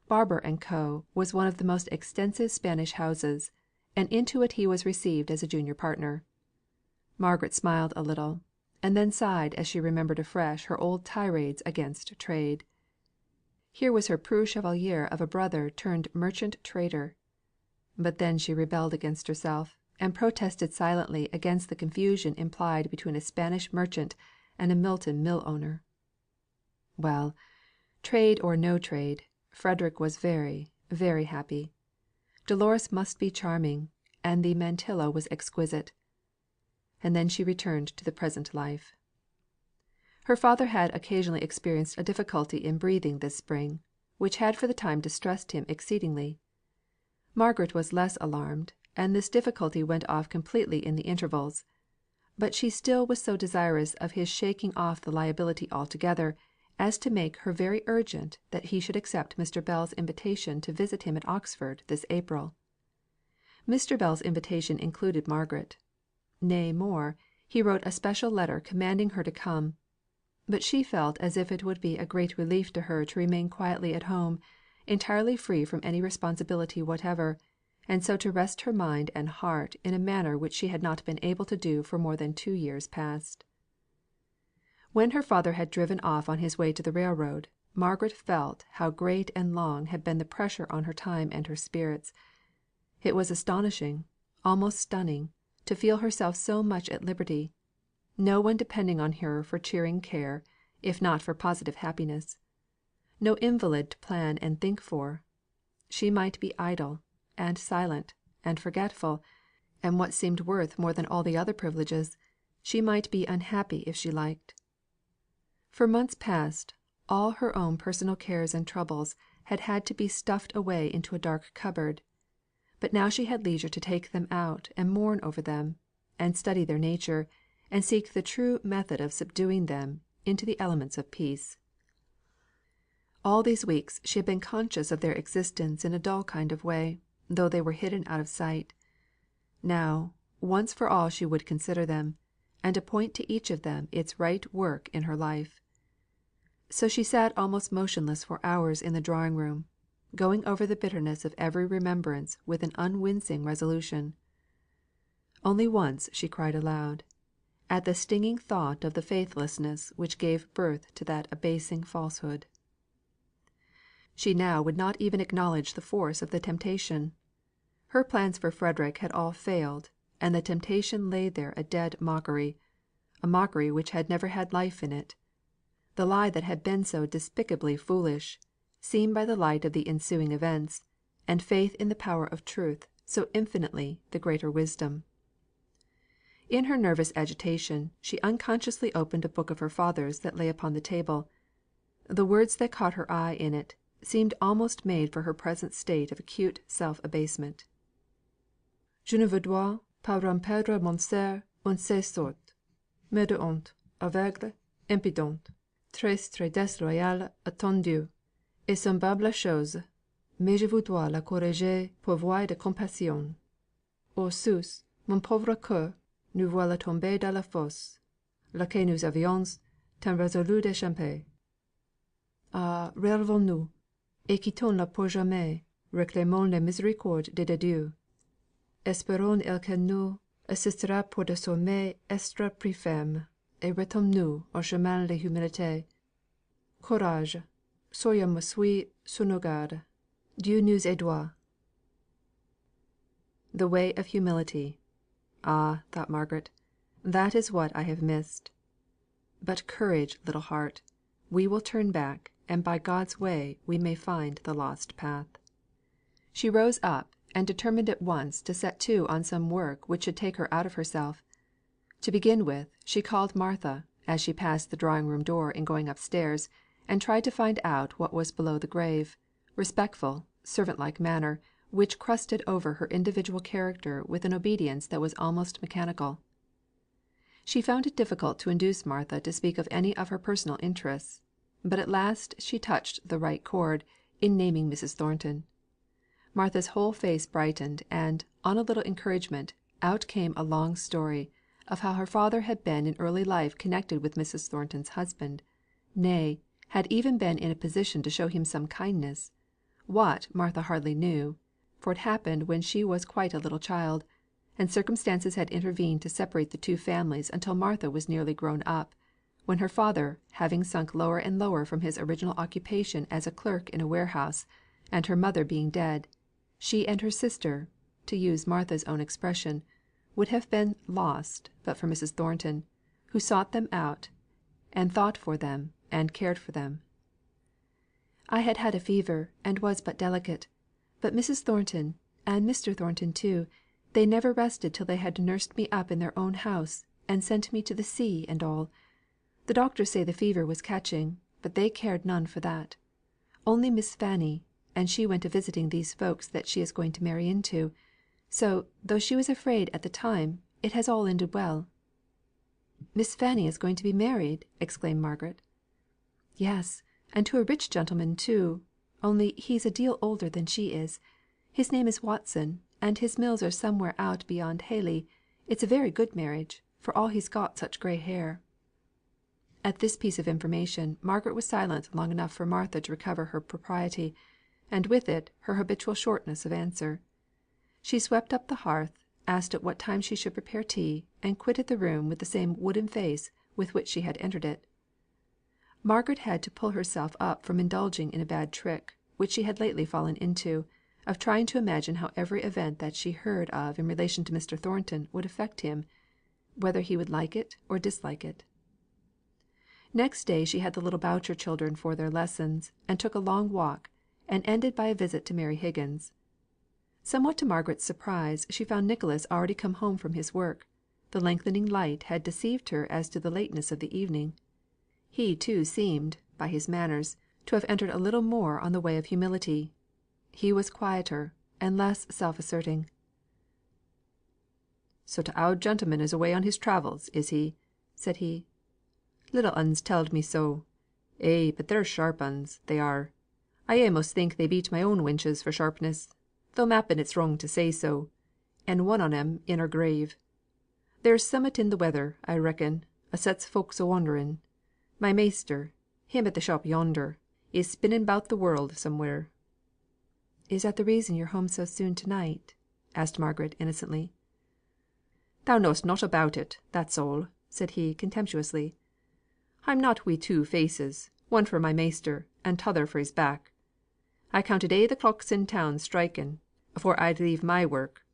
Barbour and Co. was one of the most extensive Spanish houses, and into it he was received as a junior partner. Margaret smiled a little, and then sighed as she remembered afresh her old tirades against trade. Here was her preux chevalier of a brother turned merchant trader. But then she rebelled against herself, and protested silently against the confusion implied between a Spanish merchant and a Milton mill owner. Well, trade or no trade, Frederick was very, very happy. Dolores must be charming, and the mantilla was exquisite. And then she returned to the present life. Her father had occasionally experienced a difficulty in breathing this spring, which had for the time distressed him exceedingly. Margaret was less alarmed, and this difficulty went off completely in the intervals; but she still was so desirous of his shaking off the liability altogether, as to make her very urgent that he should accept Mr. Bell's invitation to visit him at Oxford this April. Mr. Bell's invitation included Margaret. Nay more, he wrote a special letter commanding her to come; but she felt as if it would be a great relief to her to remain quietly at home, entirely free from any responsibility whatever, and so to rest her mind and heart in a manner which she had not been able to do for more than 2 years past. When her father had driven off on his way to the railroad, Margaret felt how great and long had been the pressure on her time and her spirits. It was astonishing, almost stunning, to feel herself so much at liberty; no one depending on her for cheering care, if not for positive happiness; no invalid to plan and think for. She might be idle, and silent, and forgetful, and what seemed worth more than all the other privileges, she might be unhappy if she liked. For months past, all her own personal cares and troubles had had to be stuffed away into a dark cupboard; but now she had leisure to take them out and mourn over them, and study their nature, and seek the true method of subduing them into the elements of peace. All these weeks she had been conscious of their existence in a dull kind of way, though they were hidden out of sight. Now, once for all she would consider them, and appoint to each of them its right work in her life. So she sat almost motionless for hours in the drawing room, going over the bitterness of every remembrance with an unwincing resolution. Only once she cried aloud, at the stinging thought of the faithlessness which gave birth to that abasing falsehood. She now would not even acknowledge the force of the temptation. Her plans for Frederick had all failed, and the temptation lay there a dead mockery, a mockery which had never had life in it. The lie that had been so despicably foolish, seen by the light of the ensuing events, and faith in the power of truth so infinitely the greater wisdom. In her nervous agitation, she unconsciously opened a book of her father's that lay upon the table. The words that caught her eye in it seemed almost made for her present state of acute self abasement. Je ne voudrais pas rompre mon ser en ces sortes, mais de honte, aveugle, impudente, très déloyale à ton Dieu, et semblable chose, mais je voudrais la corriger pour voie de compassion. Au sus, mon pauvre cœur, nous voilà tomber dans la fosse, laquelle nous avions tant résolu d'échapper. Ah, relevons-nous, et quittons-la pour jamais, réclamons la miséricorde de Dieu. Espérons qu'elle nous assistera pour des sommets extra plus fermes, et retombe-nous au chemin de l'humilité. Courage, soyons sur nos gardes. Dieu nous aidera. The way of humility. Ah, thought Margaret, that is what I have missed. But courage, little heart. We will turn back, and by God's way we may find the lost path. She rose up, and determined at once to set to on some work which should take her out of herself. To begin with, she called Martha, as she passed the drawing room door in going upstairs, and tried to find out what was below the grave, respectful, servant like manner, which crusted over her individual character with an obedience that was almost mechanical. She found it difficult to induce Martha to speak of any of her personal interests, but at last she touched the right chord in naming Mrs. Thornton. Martha's whole face brightened, and, on a little encouragement, out came a long story of how her father had been in early life connected with Mrs. Thornton's husband, nay, had even been in a position to show him some kindness. What, Martha hardly knew, for it happened when she was quite a little child, and circumstances had intervened to separate the two families until Martha was nearly grown up, when her father, having sunk lower and lower from his original occupation as a clerk in a warehouse, and her mother being dead, she and her sister, to use Martha's own expression, would have been lost but for Mrs. Thornton, who sought them out, and thought for them, and cared for them. I had had a fever, and was but delicate; but Mrs. Thornton, and Mr. Thornton too, they never rested till they had nursed me up in their own house, and sent me to the sea and all. The doctors say the fever was catching, but they cared none for that. Only Miss Fanny, and she went a visiting these folks that she is going to marry into; so, though she was afraid at the time, it has all ended well." "Miss Fanny is going to be married!" exclaimed Margaret. "Yes, and to a rich gentleman too; only he's a deal older than she is. His name is Watson, and his mills are somewhere out beyond Hale. It's a very good marriage, for all he's got such grey hair." At this piece of information Margaret was silent long enough for Martha to recover her propriety, and with it her habitual shortness of answer. She swept up the hearth, asked at what time she should prepare tea, and quitted the room with the same wooden face with which she had entered it. Margaret had to pull herself up from indulging in a bad trick, which she had lately fallen into, of trying to imagine how every event that she heard of in relation to Mr. Thornton would affect him, whether he would like it or dislike it. Next day she had the little Boucher children for their lessons, and took a long walk, and ended by a visit to Mary Higgins. Somewhat to Margaret's surprise, she found Nicholas already come home from his work. The lengthening light had deceived her as to the lateness of the evening. He too seemed, by his manners, to have entered a little more on the way of humility. He was quieter, and less self asserting. "So t' oud gentleman is away on his travels, is he?" said he. "Little uns telled me so. Eh, but they're sharp uns, they are. I a'most think they beat my own wenches for sharpness, though m'appen it's wrong to say so, and one on 'em in her grave. There's summat in the weather, I reckon, as sets folks a wondering. My measter, him at the shop yonder, is spinning about the world somewhere." "Is that the reason you're home so soon to night?" asked Margaret innocently. "Thou know'st nought about it, that's all," said he contemptuously. "I'm not wi' two faces, one for my measter, and t'other for his back. I counted a' the clocks in town striking, afore I'd leave my work.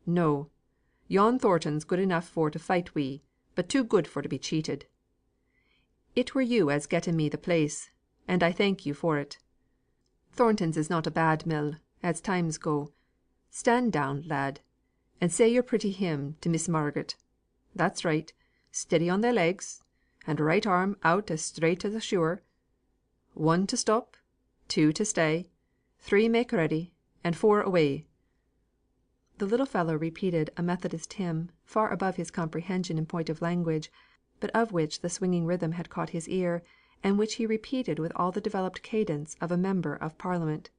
No! yon Thornton's good enough for to fight wi', but too good for to be cheated. It were you as getten me the place, and I thank you for it. Thornton's is not a bad mill, as times go. Stand down, lad, and say your pretty hymn to Miss Margaret. That's right. Steady on thy legs, and right arm out as straight as a skewer. 1 to stop, 2 to stay, 3 make ready, and 4 away." The little fellow repeated a Methodist hymn, far above his comprehension in point of language, but of which the swinging rhythm had caught his ear, and which he repeated with all the developed cadence of a member of Parliament.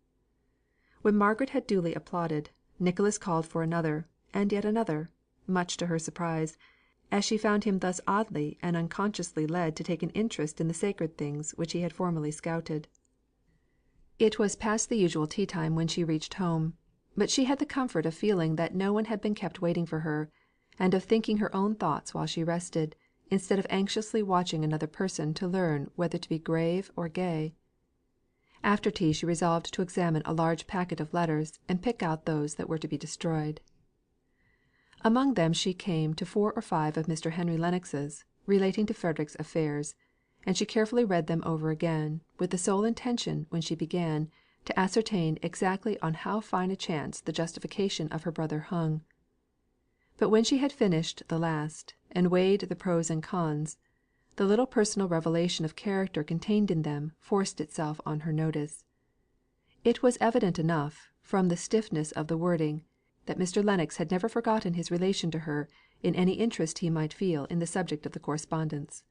When Margaret had duly applauded, Nicholas called for another, and yet another, much to her surprise, as she found him thus oddly and unconsciously led to take an interest in the sacred things which he had formerly scouted. It was past the usual tea time when she reached home; but she had the comfort of feeling that no one had been kept waiting for her, and of thinking her own thoughts while she rested, instead of anxiously watching another person to learn whether to be grave or gay. After tea she resolved to examine a large packet of letters, and pick out those that were to be destroyed. Among them she came to 4 or 5 of Mr. Henry Lennox's, relating to Frederick's affairs; and she carefully read them over again, with the sole intention, when she began, to ascertain exactly on how fine a chance the justification of her brother hung. But when she had finished the last, and weighed the pros and cons, the little personal revelation of character contained in them forced itself on her notice. It was evident enough, from the stiffness of the wording, that Mr. Lennox had never forgotten his relation to her in any interest he might feel in the subject of the correspondence.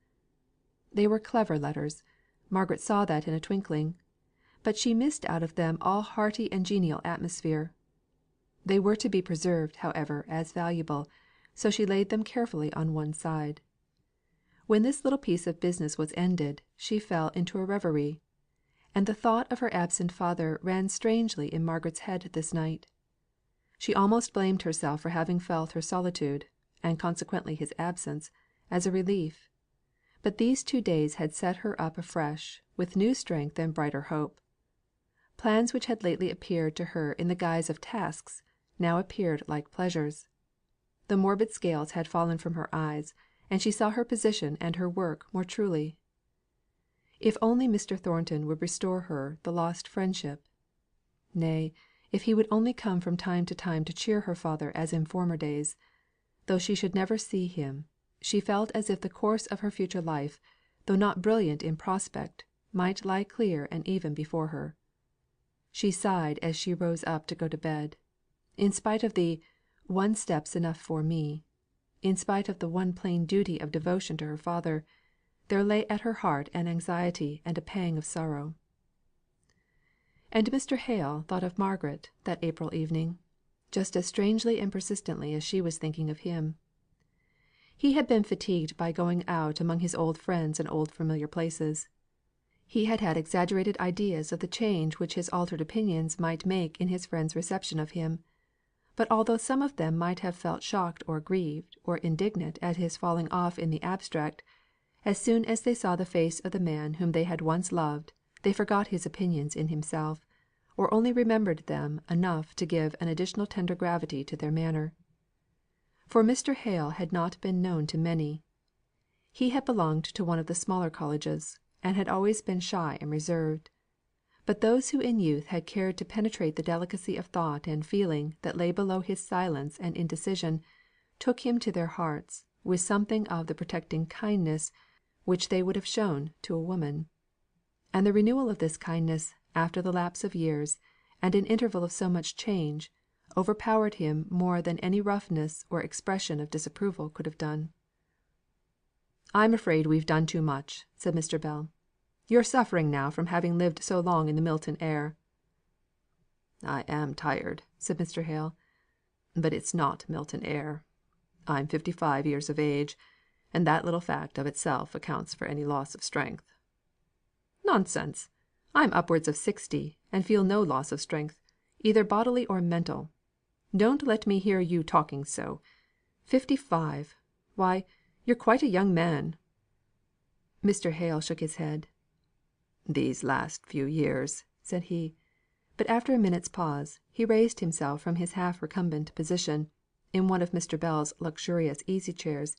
They were clever letters; Margaret saw that in a twinkling; but she missed out of them all hearty and genial atmosphere. They were to be preserved, however, as valuable, so she laid them carefully on one side. When this little piece of business was ended, she fell into a reverie; and the thought of her absent father ran strangely in Margaret's head this night. She almost blamed herself for having felt her solitude, and consequently his absence, as a relief; but these 2 days had set her up afresh, with new strength and brighter hope. Plans which had lately appeared to her in the guise of tasks, now appeared like pleasures. The morbid scales had fallen from her eyes, and she saw her position and her work more truly. If only Mr. Thornton would restore her the lost friendship! Nay, if he would only come from time to time to cheer her father as in former days! Though she should never see him, she felt as if the course of her future life, though not brilliant in prospect, might lie clear and even before her. She sighed as she rose up to go to bed. In spite of the "one step's enough for me," in spite of the one plain duty of devotion to her father, there lay at her heart an anxiety and a pang of sorrow. And Mr. Hale thought of Margaret that April evening, just as strangely and persistently as she was thinking of him. He had been fatigued by going out among his old friends and old familiar places. He had had exaggerated ideas of the change which his altered opinions might make in his friends' reception of him; but although some of them might have felt shocked or grieved or indignant at his falling off in the abstract, as soon as they saw the face of the man whom they had once loved, they forgot his opinions in himself, or only remembered them enough to give an additional tender gravity to their manner. For Mr. Hale had not been known to many. He had belonged to one of the smaller colleges, and had always been shy and reserved; but those who in youth had cared to penetrate the delicacy of thought and feeling that lay below his silence and indecision, took him to their hearts with something of the protecting kindness which they would have shown to a woman. And the renewal of this kindness, after the lapse of years, and an interval of so much change, overpowered him more than any roughness or expression of disapproval could have done. "I'm afraid we've done too much," said Mr. Bell. "You're suffering now from having lived so long in the Milton air." "I am tired," said Mr. Hale. "But it's not Milton air. I'm 55 years of age, and that little fact of itself accounts for any loss of strength." "Nonsense! I'm upwards of 60, and feel no loss of strength, either bodily or mental. Don't let me hear you talking so. 55! Why, you're quite a young man." Mr. Hale shook his head. "These last few years," said he; but after a minute's pause, he raised himself from his half recumbent position, in one of Mr. Bell's luxurious easy chairs,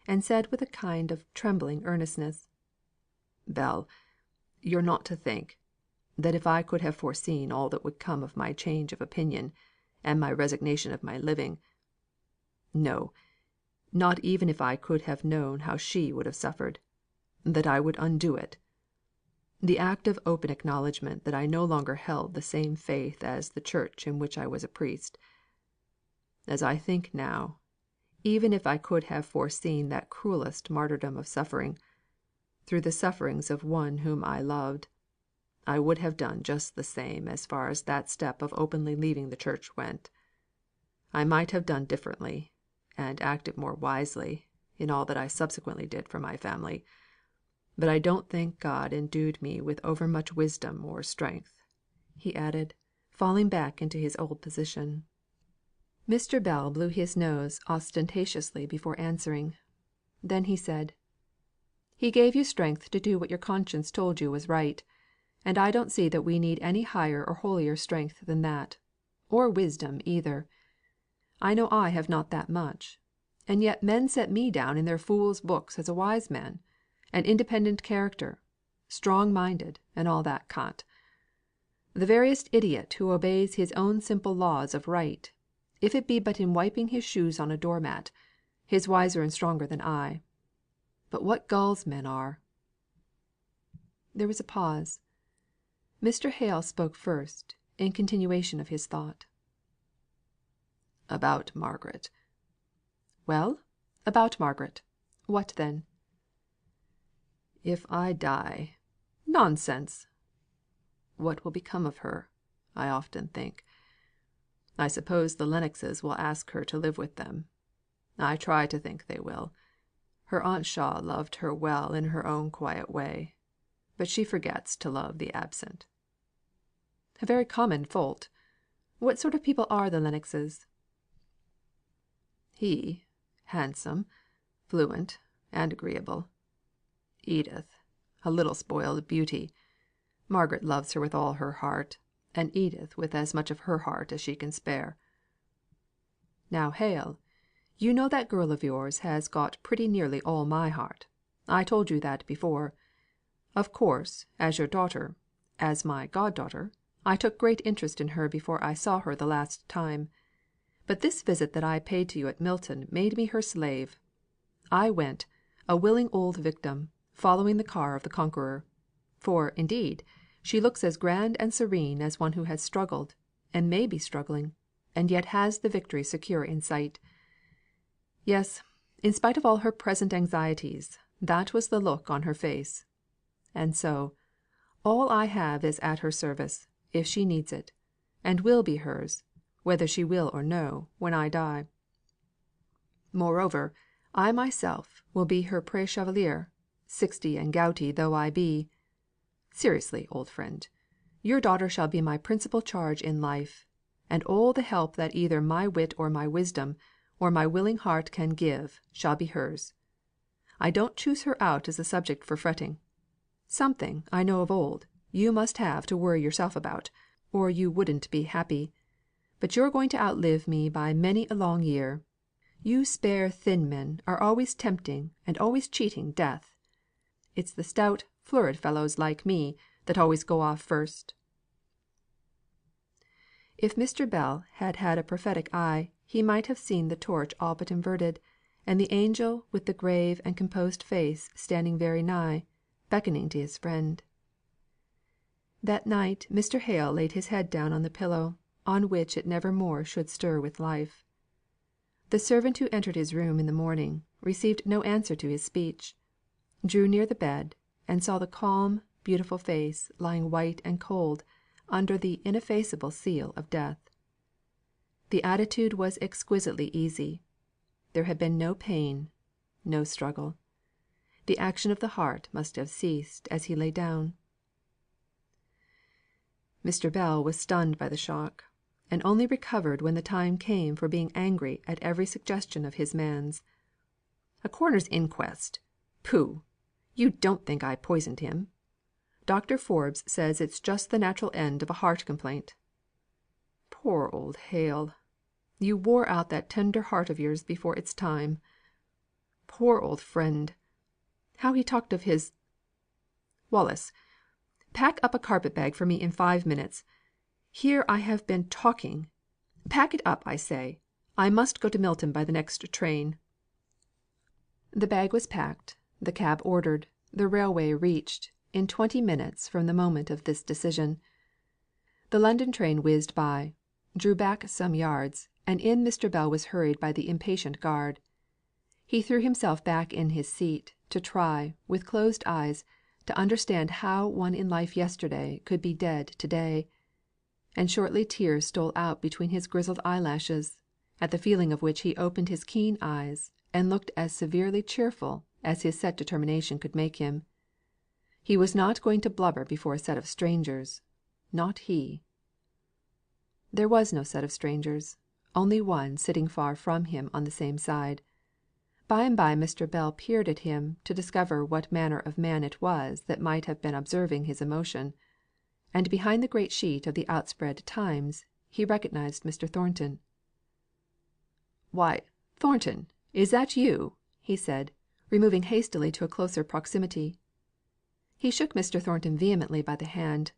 and said with a kind of trembling earnestness: "Bell, you're not to think. that if I could have foreseen all that would come of my change of opinion, and my resignation of my living no, not even if I could have known how she would have suffered, that I would undo it. The act of open acknowledgment that I no longer held the same faith as the Church in which I was a priest. As I think now, even if I could have foreseen that cruellest martyrdom of suffering, through the sufferings of one whom I loved, I would have done just the same as far as that step of openly leaving the Church went. I might have done differently, and acted more wisely, in all that I subsequently did for my family, but I don't think God endued me with overmuch wisdom or strength," he added, falling back into his old position. Mr. Bell blew his nose ostentatiously before answering. Then he said: "He gave you strength to do what your conscience told you was right; and I don't see that we need any higher or holier strength than that, or wisdom either. I know I have not that much; and yet men set me down in their fools' books as a wise man, an independent character, strong minded, and all that cant. The veriest idiot who obeys his own simple laws of right, if it be but in wiping his shoes on a door mat, is wiser and stronger than I. But what gulls men are!" There was a pause. Mr. Hale spoke first, in continuation of his thought. "About Margaret." "Well, about Margaret. What then?" "If I die" "Nonsense!" "What will become of her, I often think. I suppose the Lennoxes will ask her to live with them. I try to think they will. Her Aunt Shaw loved her well in her own quiet way, but she forgets to love the absent." "A very common fault. What sort of people are the Lennoxes?" "He, handsome, fluent, and agreeable. Edith, a little spoiled beauty. Margaret loves her with all her heart, and Edith with as much of her heart as she can spare." "Now, Hale, you know that girl of yours has got pretty nearly all my heart. I told you that before. Of course, as your daughter, as my god daughter, I took great interest in her before I saw her the last time. But this visit that I paid to you at Milton made me her slave. I went, a willing old victim, following the car of the conqueror. For, indeed, she looks as grand and serene as one who has struggled, and may be struggling, and yet has the victory secure in sight. Yes, in spite of all her present anxieties, that was the look on her face. And so, all I have is at her service, if she needs it, and will be hers, whether she will or no, when I die. Moreover, I myself will be her pré chevalier, 60 and gouty though I be. Seriously, old friend, your daughter shall be my principal charge in life, and all the help that either my wit or my wisdom, or my willing heart can give, shall be hers. I don't choose her out as a subject for fretting. Something, I know of old, you must have to worry yourself about, or you wouldn't be happy. But you're going to outlive me by many a long year. You spare thin men are always tempting and always cheating death. It's the stout florid fellows like me that always go off first." If Mr. Bell had had a prophetic eye, he might have seen the torch all but inverted, and the angel with the grave and composed face standing very nigh, beckoning to his friend. That night Mr. Hale laid his head down on the pillow, on which it never more should stir with life. The servant who entered his room in the morning, received no answer to his speech, drew near the bed, and saw the calm, beautiful face lying white and cold under the ineffaceable seal of death. The attitude was exquisitely easy. There had been no pain, no struggle. The action of the heart must have ceased as he lay down. Mr. Bell was stunned by the shock, and only recovered when the time came for being angry at every suggestion of his man's. "A coroner's inquest! Pooh! You don't think I poisoned him? Dr. Forbes says it's just the natural end of a heart complaint. Poor old Hale! You wore out that tender heart of yours before its time. Poor old friend! How he talked of his Wallis, Pack up a carpet bag for me in 5 minutes. Here I have been talking. Pack it up, I say. I must go to Milton by the next train." The bag was packed, the cab ordered, the railway reached, in 20 minutes from the moment of this decision. The London train whizzed by, drew back some yards, and in Mr. Bell was hurried by the impatient guard. He threw himself back in his seat, to try, with closed eyes, to understand how one in life yesterday could be dead to day; and shortly tears stole out between his grizzled eyelashes, at the feeling of which he opened his keen eyes, and looked as severely cheerful as his set determination could make him. He was not going to blubber before a set of strangers not he. There was no set of strangers, only one sitting far from him on the same side. By and by Mr. Bell peered at him to discover what manner of man it was that might have been observing his emotion; and behind the great sheet of the outspread Times he recognised Mr. Thornton. "Why, Thornton, is that you?" he said, removing hastily to a closer proximity. He shook Mr. Thornton vehemently by the hand,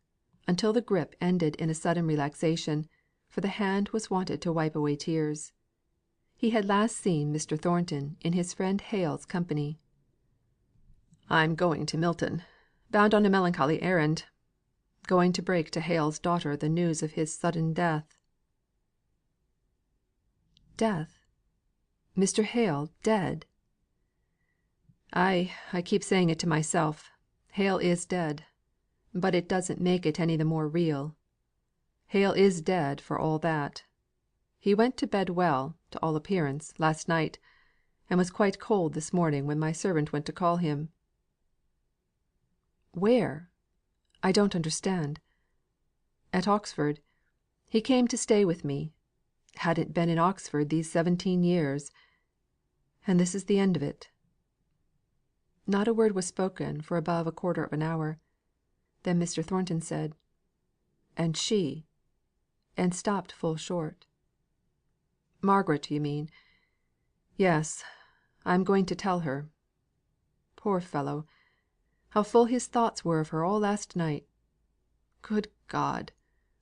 until the grip ended in a sudden relaxation, for the hand was wanted to wipe away tears. He had last seen Mr. Thornton in his friend Hale's company. "I'm going to Milton, bound on a melancholy errand. Going to break to Hale's daughter the news of his sudden death." "Death? Mr. Hale dead?" "I keep saying it to myself. Hale is dead; but it doesn't make it any the more real. Hale is dead for all that. He went to bed well, to all appearance, last night, and was quite cold this morning when my servant went to call him." "Where? I don't understand." "At Oxford. He came to stay with me. Hadn't been in Oxford these 17 years. And this is the end of it." Not a word was spoken for above a quarter of an hour. Then Mr. Thornton said, "And she," and stopped full short. "Margaret, you mean? Yes, I am going to tell her. Poor fellow! How full his thoughts were of her all last night. Good God!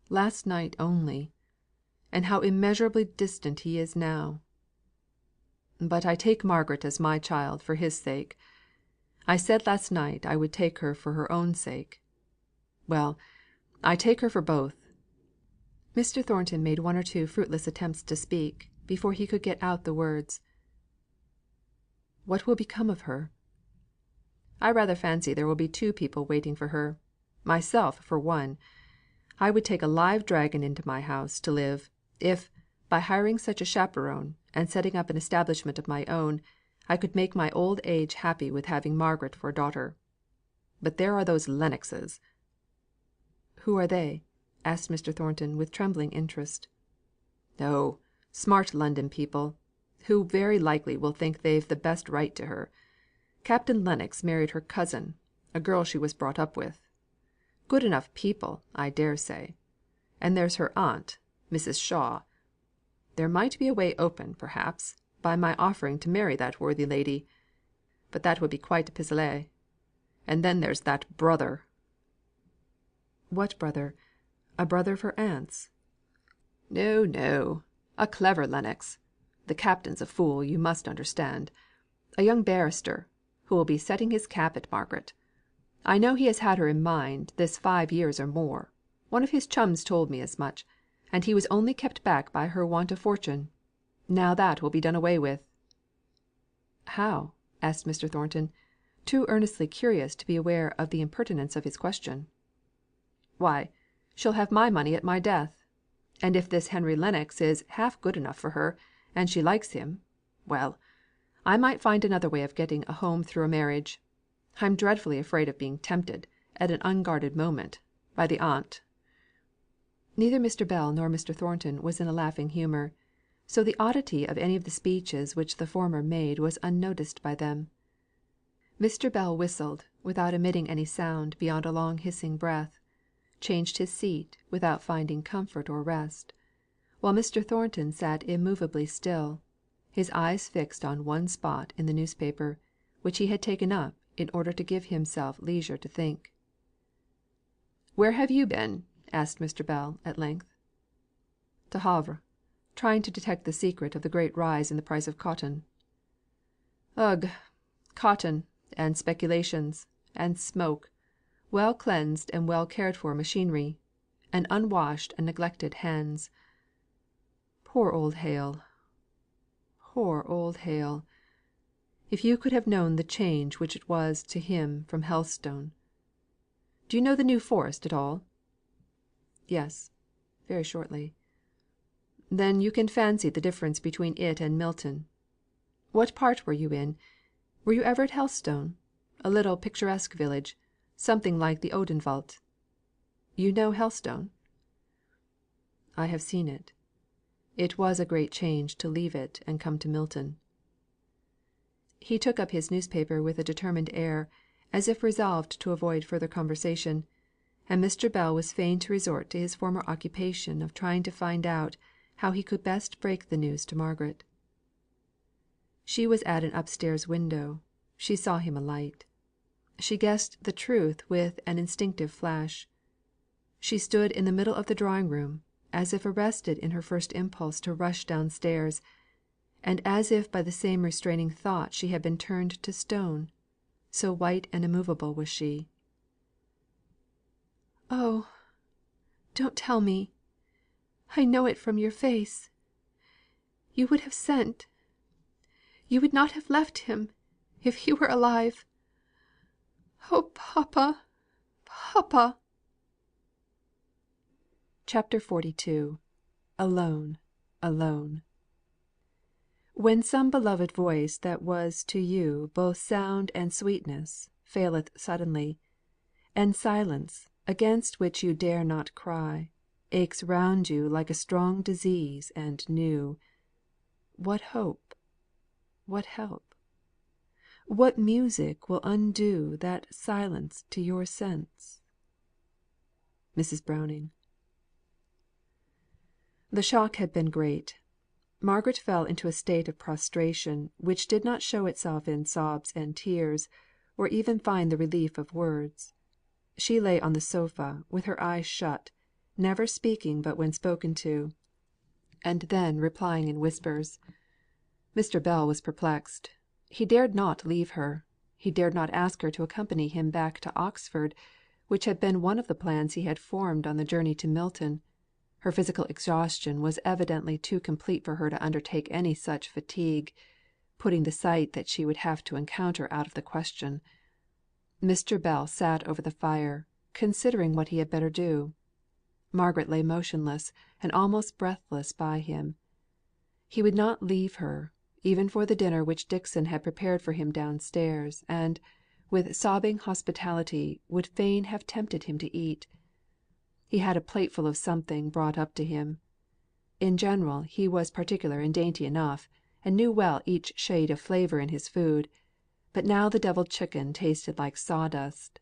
last night only. And how immeasurably distant he is now. But I take Margaret as my child for his sake. I said last night I would take her for her own sake. Well, I take her for both." Mr. Thornton made one or two fruitless attempts to speak, before he could get out the words. "What will become of her?" "I rather fancy there will be 2 people waiting for her. Myself for one. I would take a live dragon into my house to live, if, by hiring such a chaperon, and setting up an establishment of my own, I could make my old age happy with having Margaret for a daughter. But there are those Lennoxes." "Who are they?" asked Mr. Thornton, with trembling interest. "Oh, smart London people, who very likely will think they've the best right to her. Captain Lennox married her cousin, a girl she was brought up with. Good enough people, I dare say. And there's her aunt, Mrs. Shaw. There might be a way open, perhaps, by my offering to marry that worthy lady; but that would be quite a pis aller. And then there's that brother." "What brother? A brother of her aunt's?" "No, no. A clever Lennox. The Captain's a fool, you must understand. A young barrister, who will be setting his cap at Margaret. I know he has had her in mind this 5 years or more. One of his chums told me as much; and he was only kept back by her want of fortune. Now that will be done away with." "How?" asked Mr. Thornton, too earnestly curious to be aware of the impertinence of his question. "Why, she'll have my money at my death. And if this Henry Lennox is half good enough for her, and she likes him, well, I might find another way of getting a home through a marriage. I'm dreadfully afraid of being tempted, at an unguarded moment, by the aunt." Neither Mr. Bell nor Mr. Thornton was in a laughing humour, so the oddity of any of the speeches which the former made was unnoticed by them. Mr. Bell whistled, without emitting any sound beyond a long hissing breath, changed his seat without finding comfort or rest, while Mr. Thornton sat immovably still, his eyes fixed on one spot in the newspaper, which he had taken up in order to give himself leisure to think. "Where have you been?" asked Mr. Bell, at length. "To Havre, trying to detect the secret of the great rise in the price of cotton." "Ugh! Cotton, and speculations, and smoke, well cleansed and well cared for machinery, and unwashed and neglected hands. Poor old Hale! Poor old Hale! If you could have known the change which it was to him from Helstone. Do you know the New Forest at all?" "Yes, very shortly." "Then you can fancy the difference between it and Milton. What part were you in? Were you ever at Helstone? A little picturesque village, something like the Odenwald. You know Helstone?" "I have seen it. It was a great change to leave it and come to Milton." He took up his newspaper with a determined air, as if resolved to avoid further conversation; and Mr. Bell was fain to resort to his former occupation of trying to find out how he could best break the news to Margaret. She was at an upstairs window; she saw him alight. She guessed the truth with an instinctive flash. She stood in the middle of the drawing room, as if arrested in her first impulse to rush downstairs, and as if by the same restraining thought she had been turned to stone, so white and immovable was she. "Oh, don't tell me! I know it from your face. You would have sent you would not have left him, if he were alive. Oh, papa, papa!" CHAPTER XLII. Alone, alone. When some beloved voice that was to you both sound and sweetness faileth suddenly, and silence, against which you dare not cry, aches round you like a strong disease and new, what hope, what help, what music will undo that silence to your sense? Mrs. Browning. The shock had been great. Margaret fell into a state of prostration which did not show itself in sobs and tears, or even find the relief of words. She lay on the sofa, with her eyes shut, never speaking but when spoken to, and then replying in whispers. Mr. Bell was perplexed. He dared not leave her. He dared not ask her to accompany him back to Oxford, which had been one of the plans he had formed on the journey to Milton. Her physical exhaustion was evidently too complete for her to undertake any such fatigue, putting the sight that she would have to encounter out of the question. Mr. Bell sat over the fire, considering what he had better do. Margaret lay motionless and almost breathless by him. He would not leave her, even for the dinner which Dixon had prepared for him downstairs, and, with sobbing hospitality, would fain have tempted him to eat. He had a plateful of something brought up to him. In general he was particular and dainty enough, and knew well each shade of flavour in his food; but now the devilled chicken tasted like sawdust.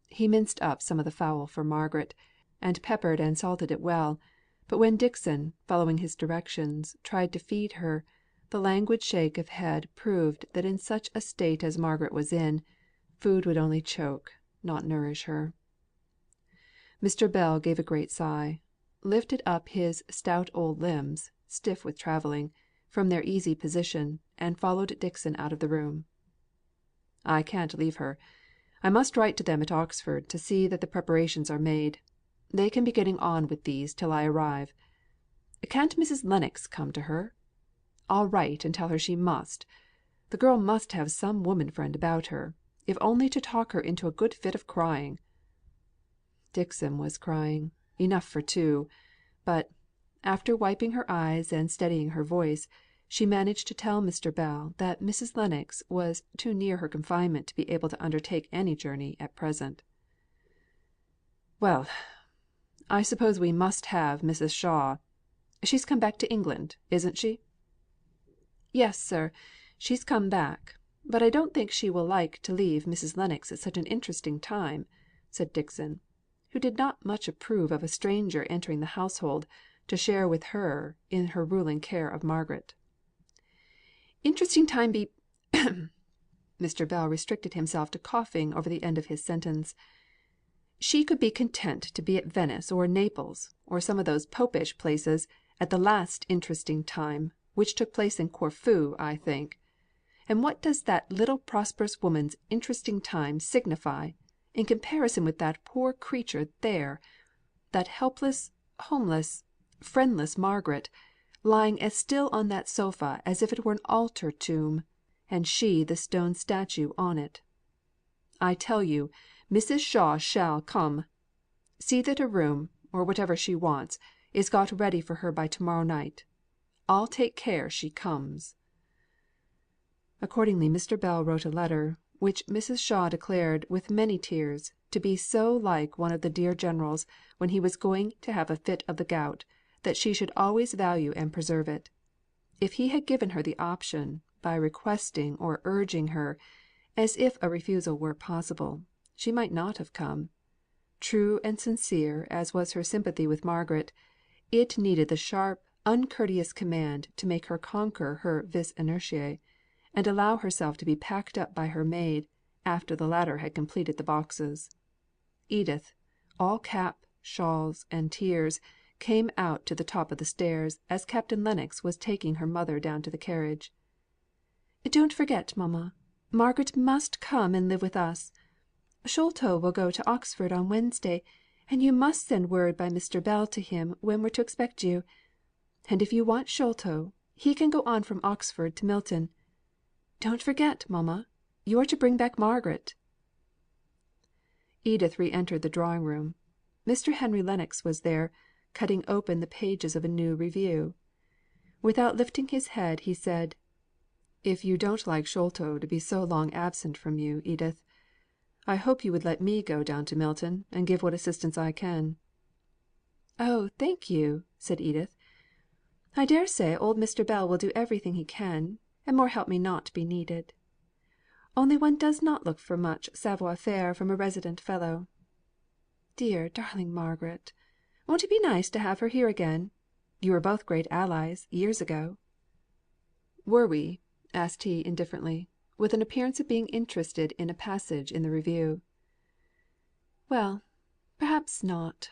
He minced up some of the fowl for Margaret, and peppered and salted it well; but when Dixon, following his directions, tried to feed her, the languid shake of head proved that in such a state as Margaret was in, food would only choke, not nourish her. Mr. Bell gave a great sigh, lifted up his stout old limbs, stiff with travelling, from their easy position, and followed Dixon out of the room. "I can't leave her. I must write to them at Oxford to see that the preparations are made. They can be getting on with these till I arrive. Can't Mrs. Lennox come to her? I'll write and tell her she must. The girl must have some woman friend about her, if only to talk her into a good fit of crying." Dixon was crying, enough for two; but, after wiping her eyes and steadying her voice, she managed to tell Mr. Bell that Mrs. Lennox was too near her confinement to be able to undertake any journey at present. "Well, I suppose we must have Mrs. Shaw. She's come back to England, isn't she?" "Yes, sir, she's come back; but I don't think she will like to leave Mrs. Lennox at such an interesting time," said Dixon, who did not much approve of a stranger entering the household, to share with her in her ruling care of Margaret. "Interesting time be Mr. Bell restricted himself to coughing over the end of his sentence. She could be content to be at Venice or Naples, or some of those Popish places, at the last interesting time, which took place in Corfu, I think. And what does that little prosperous woman's interesting time signify, in comparison with that poor creature there, that helpless, homeless, friendless Margaret, lying as still on that sofa as if it were an altar tomb, and she the stone statue on it? I tell you, Mrs. Shaw shall come. See that a room, or whatever she wants, is got ready for her by to morrow night. I'll take care she comes." Accordingly Mr. Bell wrote a letter, which Mrs. Shaw declared with many tears to be so like one of the dear General's when he was going to have a fit of the gout, that she should always value and preserve it. If he had given her the option, by requesting or urging her, as if a refusal were possible, she might not have come. True and sincere as was her sympathy with Margaret, it needed the sharp, uncourteous command to make her conquer her vis inertiæ, and allow herself to be packed up by her maid, after the latter had completed the boxes. Edith, all cap, shawls, and tears, came out to the top of the stairs as Captain Lennox was taking her mother down to the carriage. "Don't forget, mamma, Margaret must come and live with us. Sholto will go to Oxford on Wednesday, and you must send word by Mr. Bell to him when we're to expect you. And if you want Sholto, he can go on from Oxford to Milton. Don't forget, mamma, you're to bring back Margaret." Edith re entered the drawing room. Mr. Henry Lennox was there, cutting open the pages of a new review. Without lifting his head, he said: "If you don't like Sholto to be so long absent from you, Edith, I hope you would let me go down to Milton, and give what assistance I can." "Oh, thank you," said Edith. "I dare say old Mr. Bell will do everything he can, and more help may not be needed. Only one does not look for much savoir faire from a resident fellow. Dear, darling Margaret! Won't it be nice to have her here again? You were both great allies, years ago." "Were we?" asked he indifferently, with an appearance of being interested in a passage in the review. "Well, perhaps not.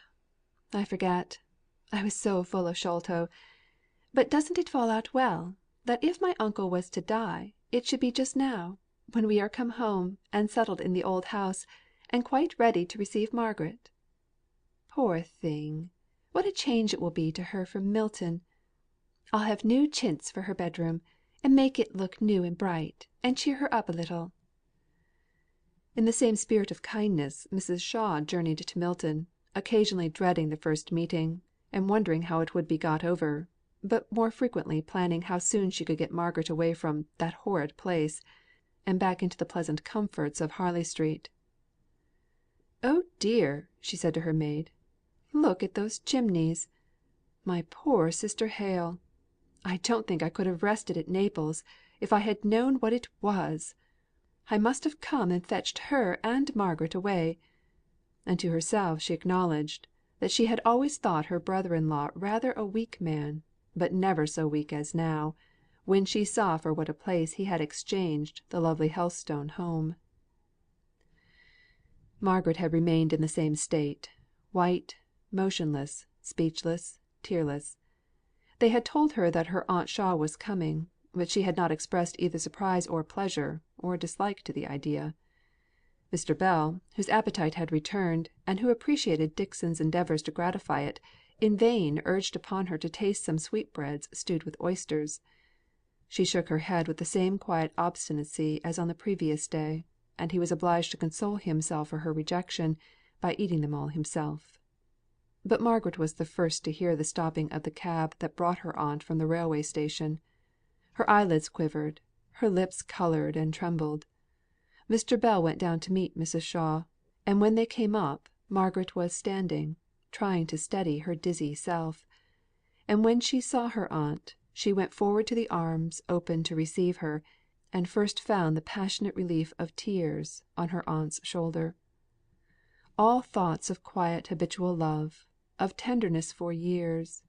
I forget. I was so full of Sholto. But doesn't it fall out well, that if my uncle was to die, it should be just now, when we are come home, and settled in the old house, and quite ready to receive Margaret? Poor thing! What a change it will be to her from Milton! I'll have new chintz for her bedroom, and make it look new and bright, and cheer her up a little." In the same spirit of kindness Mrs. Shaw journeyed to Milton, occasionally dreading the first meeting, and wondering how it would be got over, but more frequently planning how soon she could get Margaret away from "that horrid place," and back into the pleasant comforts of Harley Street. "Oh dear!" she said to her maid, "look at those chimneys! My poor sister Hale! I don't think I could have rested at Naples, if I had known what it was. I must have come and fetched her and Margaret away." And to herself she acknowledged that she had always thought her brother in law rather a weak man, but never so weak as now, when she saw for what a place he had exchanged the lovely Helstone home. Margaret had remained in the same state, white, motionless, speechless, tearless. They had told her that her Aunt Shaw was coming, but she had not expressed either surprise or pleasure, or dislike to the idea. Mr. Bell, whose appetite had returned, and who appreciated Dixon's endeavours to gratify it, in vain urged upon her to taste some sweetbreads stewed with oysters. She shook her head with the same quiet obstinacy as on the previous day, and he was obliged to console himself for her rejection by eating them all himself. But Margaret was the first to hear the stopping of the cab that brought her aunt from the railway station. Her eyelids quivered, her lips coloured and trembled. Mr. Bell went down to meet Mrs. Shaw, and when they came up, Margaret was standing, trying to steady her dizzy self. And when she saw her aunt, she went forward to the arms open to receive her, and first found the passionate relief of tears on her aunt's shoulder. All thoughts of quiet habitual love, of tenderness for years,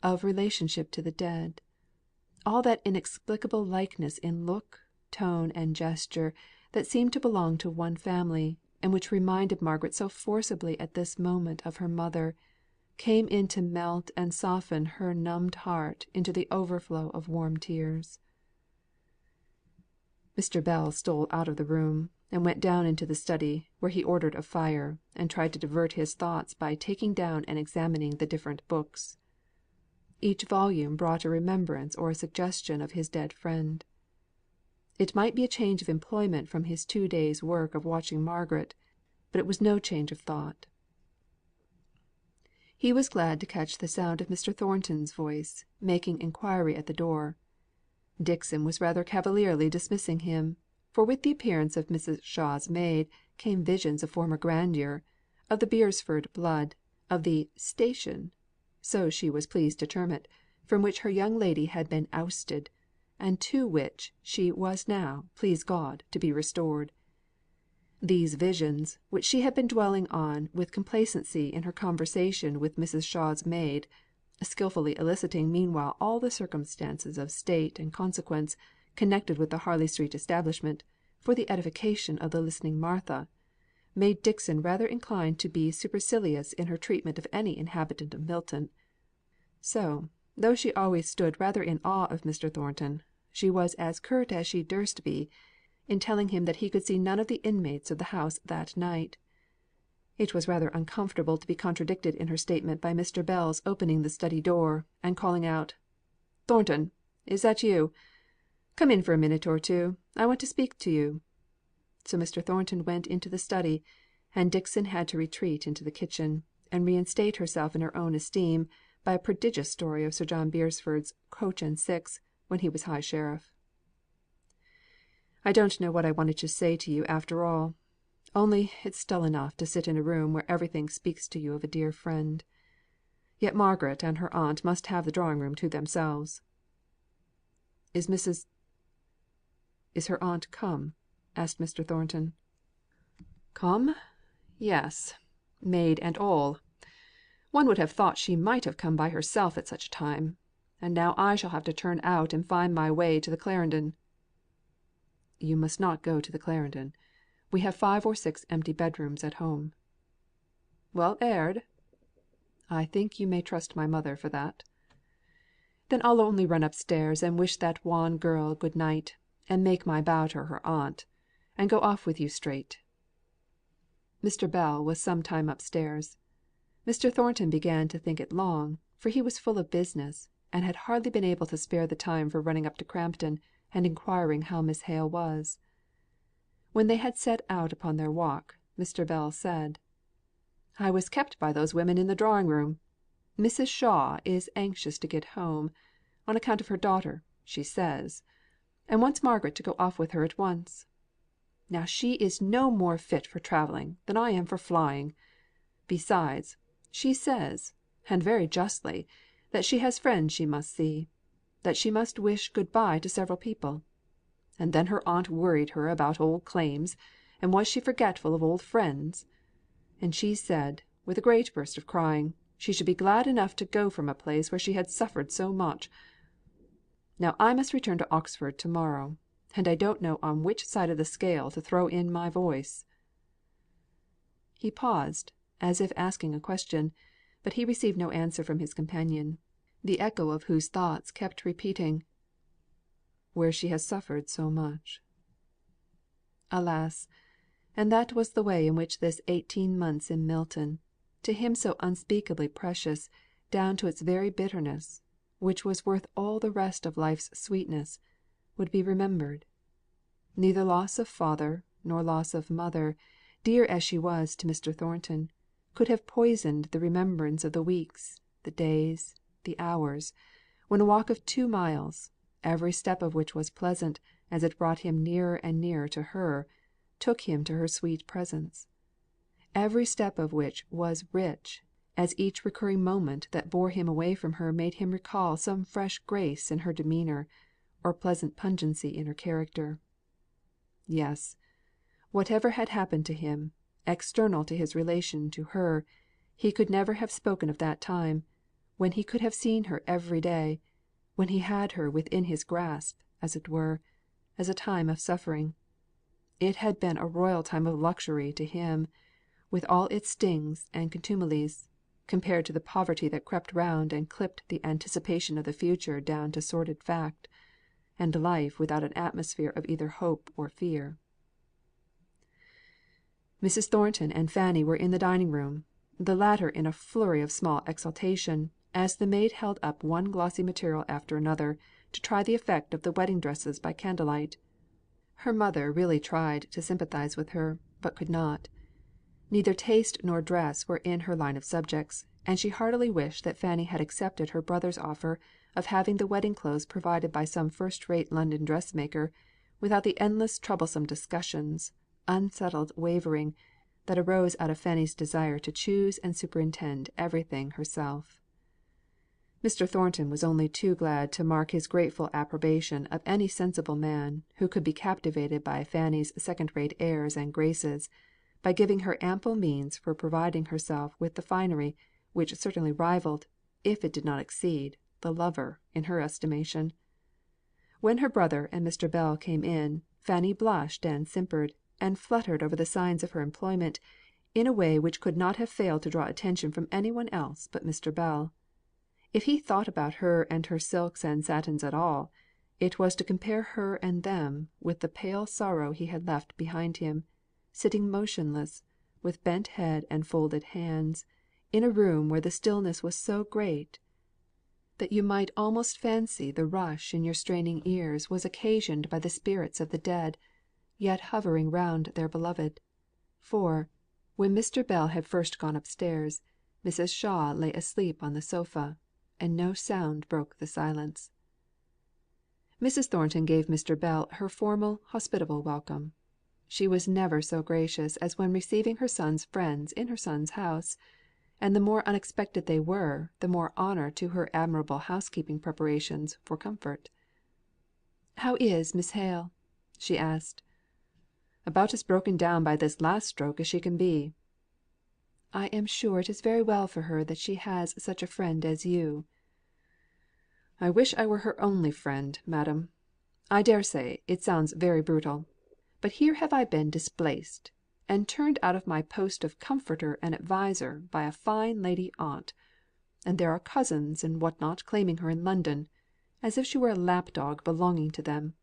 of relationship to the dead, all that inexplicable likeness in look, tone, and gesture that seemed to belong to one family, and which reminded Margaret so forcibly at this moment of her mother, came in to melt and soften her numbed heart into the overflow of warm tears. Mr. Bell stole out of the room, and went down into the study, where he ordered a fire, and tried to divert his thoughts by taking down and examining the different books. Each volume brought a remembrance or a suggestion of his dead friend. It might be a change of employment from his 2 days' work of watching Margaret, but it was no change of thought. He was glad to catch the sound of Mr. Thornton's voice, making inquiry at the door. Dixon was rather cavalierly dismissing him, for with the appearance of Mrs. Shaw's maid came visions of former grandeur, of the Beresford blood, of the "station" so she was pleased to term it, from which her young lady had been ousted, and to which she was now, please God, to be restored. These visions, which she had been dwelling on with complacency in her conversation with Mrs. Shaw's maid, skilfully eliciting meanwhile all the circumstances of state and consequence connected with the Harley Street establishment, for the edification of the listening Martha, made Dixon rather inclined to be supercilious in her treatment of any inhabitant of Milton. So, though she always stood rather in awe of Mr. Thornton, she was as curt as she durst be, in telling him that he could see none of the inmates of the house that night. It was rather uncomfortable to be contradicted in her statement by Mr. Bell's opening the study door, and calling out, "Thornton, is that you? Come in for a minute or two. I want to speak to you." So Mr. Thornton went into the study, and Dixon had to retreat into the kitchen, and reinstate herself in her own esteem by a prodigious story of Sir John Beresford's coach and six, when he was High Sheriff. "I don't know what I wanted to say to you after all. Only it's dull enough to sit in a room where everything speaks to you of a dear friend. Yet Margaret and her aunt must have the drawing room to themselves." "Is her aunt come?" asked Mr. Thornton. "Come? Yes, maid and all. One would have thought she might have come by herself at such a time; and now I shall have to turn out and find my way to the Clarendon." "You must not go to the Clarendon. We have 5 or 6 empty bedrooms at home." "Well aired?" "I think you may trust my mother for that." "Then I'll only run upstairs and wish that wan girl good night, and make my bow to her aunt, and go off with you straight." Mr. Bell was some time upstairs. Mr. Thornton began to think it long, for he was full of business, and had hardly been able to spare the time for running up to Crampton, and inquiring how Miss Hale was. When they had set out upon their walk, Mr. Bell said: "I was kept by those women in the drawing room. Mrs. Shaw is anxious to get home, on account of her daughter, she says, and wants Margaret to go off with her at once. Now she is no more fit for travelling than I am for flying. Besides, she says, and very justly, that she has friends she must see; that she must wish good bye to several people. And then her aunt worried her about old claims, and was she forgetful of old friends? And she said, with a great burst of crying, she should be glad enough to go from a place where she had suffered so much. Now I must return to Oxford to morrow, and I don't know on which side of the scale to throw in my voice." He paused, as if asking a question, but he received no answer from his companion, the echo of whose thoughts kept repeating, "where she has suffered so much." Alas! and that was the way in which this 18 months in Milton, to him so unspeakably precious down to its very bitterness, which was worth all the rest of life's sweetness, would be remembered. Neither loss of father, nor loss of mother, dear as she was to Mr. Thornton, could have poisoned the remembrance of the weeks, the days, the hours, when a walk of 2 miles, every step of which was pleasant as it brought him nearer and nearer to her, took him to her sweet presence; every step of which was rich, as each recurring moment that bore him away from her made him recall some fresh grace in her demeanour, or pleasant pungency in her character. Yes, whatever had happened to him, external to his relation to her, he could never have spoken of that time, when he could have seen her every day, when he had her within his grasp, as it were, as a time of suffering. It had been a royal time of luxury to him, with all its stings and contumelies, compared to the poverty that crept round and clipped the anticipation of the future down to sordid fact, and life without an atmosphere of either hope or fear. Mrs. Thornton and Fanny were in the dining room, the latter in a flurry of small exultation, as the maid held up one glossy material after another, to try the effect of the wedding dresses by candlelight. Her mother really tried to sympathise with her, but could not. Neither taste nor dress were in her line of subjects, and she heartily wished that Fanny had accepted her brother's offer of having the wedding clothes provided by some first rate London dressmaker, without the endless troublesome discussions, unsettled wavering, that arose out of Fanny's desire to choose and superintend everything herself. Mr. Thornton was only too glad to mark his grateful approbation of any sensible man who could be captivated by Fanny's second rate airs and graces, by giving her ample means for providing herself with the finery which certainly rivalled, if it did not exceed, the lover in her estimation. When her brother and Mr. Bell came in, Fanny blushed and simpered, and fluttered over the signs of her employment, in a way which could not have failed to draw attention from any one else but Mr. Bell. If he thought about her and her silks and satins at all, it was to compare her and them with the pale sorrow he had left behind him, sitting motionless, with bent head and folded hands, in a room where the stillness was so great, that you might almost fancy the rush in your straining ears was occasioned by the spirits of the dead, yet hovering round their beloved. For, when Mr. Bell had first gone upstairs, Mrs. Shaw lay asleep on the sofa, and no sound broke the silence. Mrs. Thornton gave Mr. Bell her formal hospitable welcome. She was never so gracious as when receiving her son's friends in her son's house; and the more unexpected they were, the more honour to her admirable housekeeping preparations for comfort. "How is Miss Hale?" she asked. "About as broken down by this last stroke as she can be." "I am sure it is very well for her that she has such a friend as you." "I wish I were her only friend, madam. I dare say, it sounds very brutal; but here have I been displaced, and turned out of my post of comforter and adviser by a fine lady aunt; and there are cousins and what not claiming her in London, as if she were a lap dog belonging to them;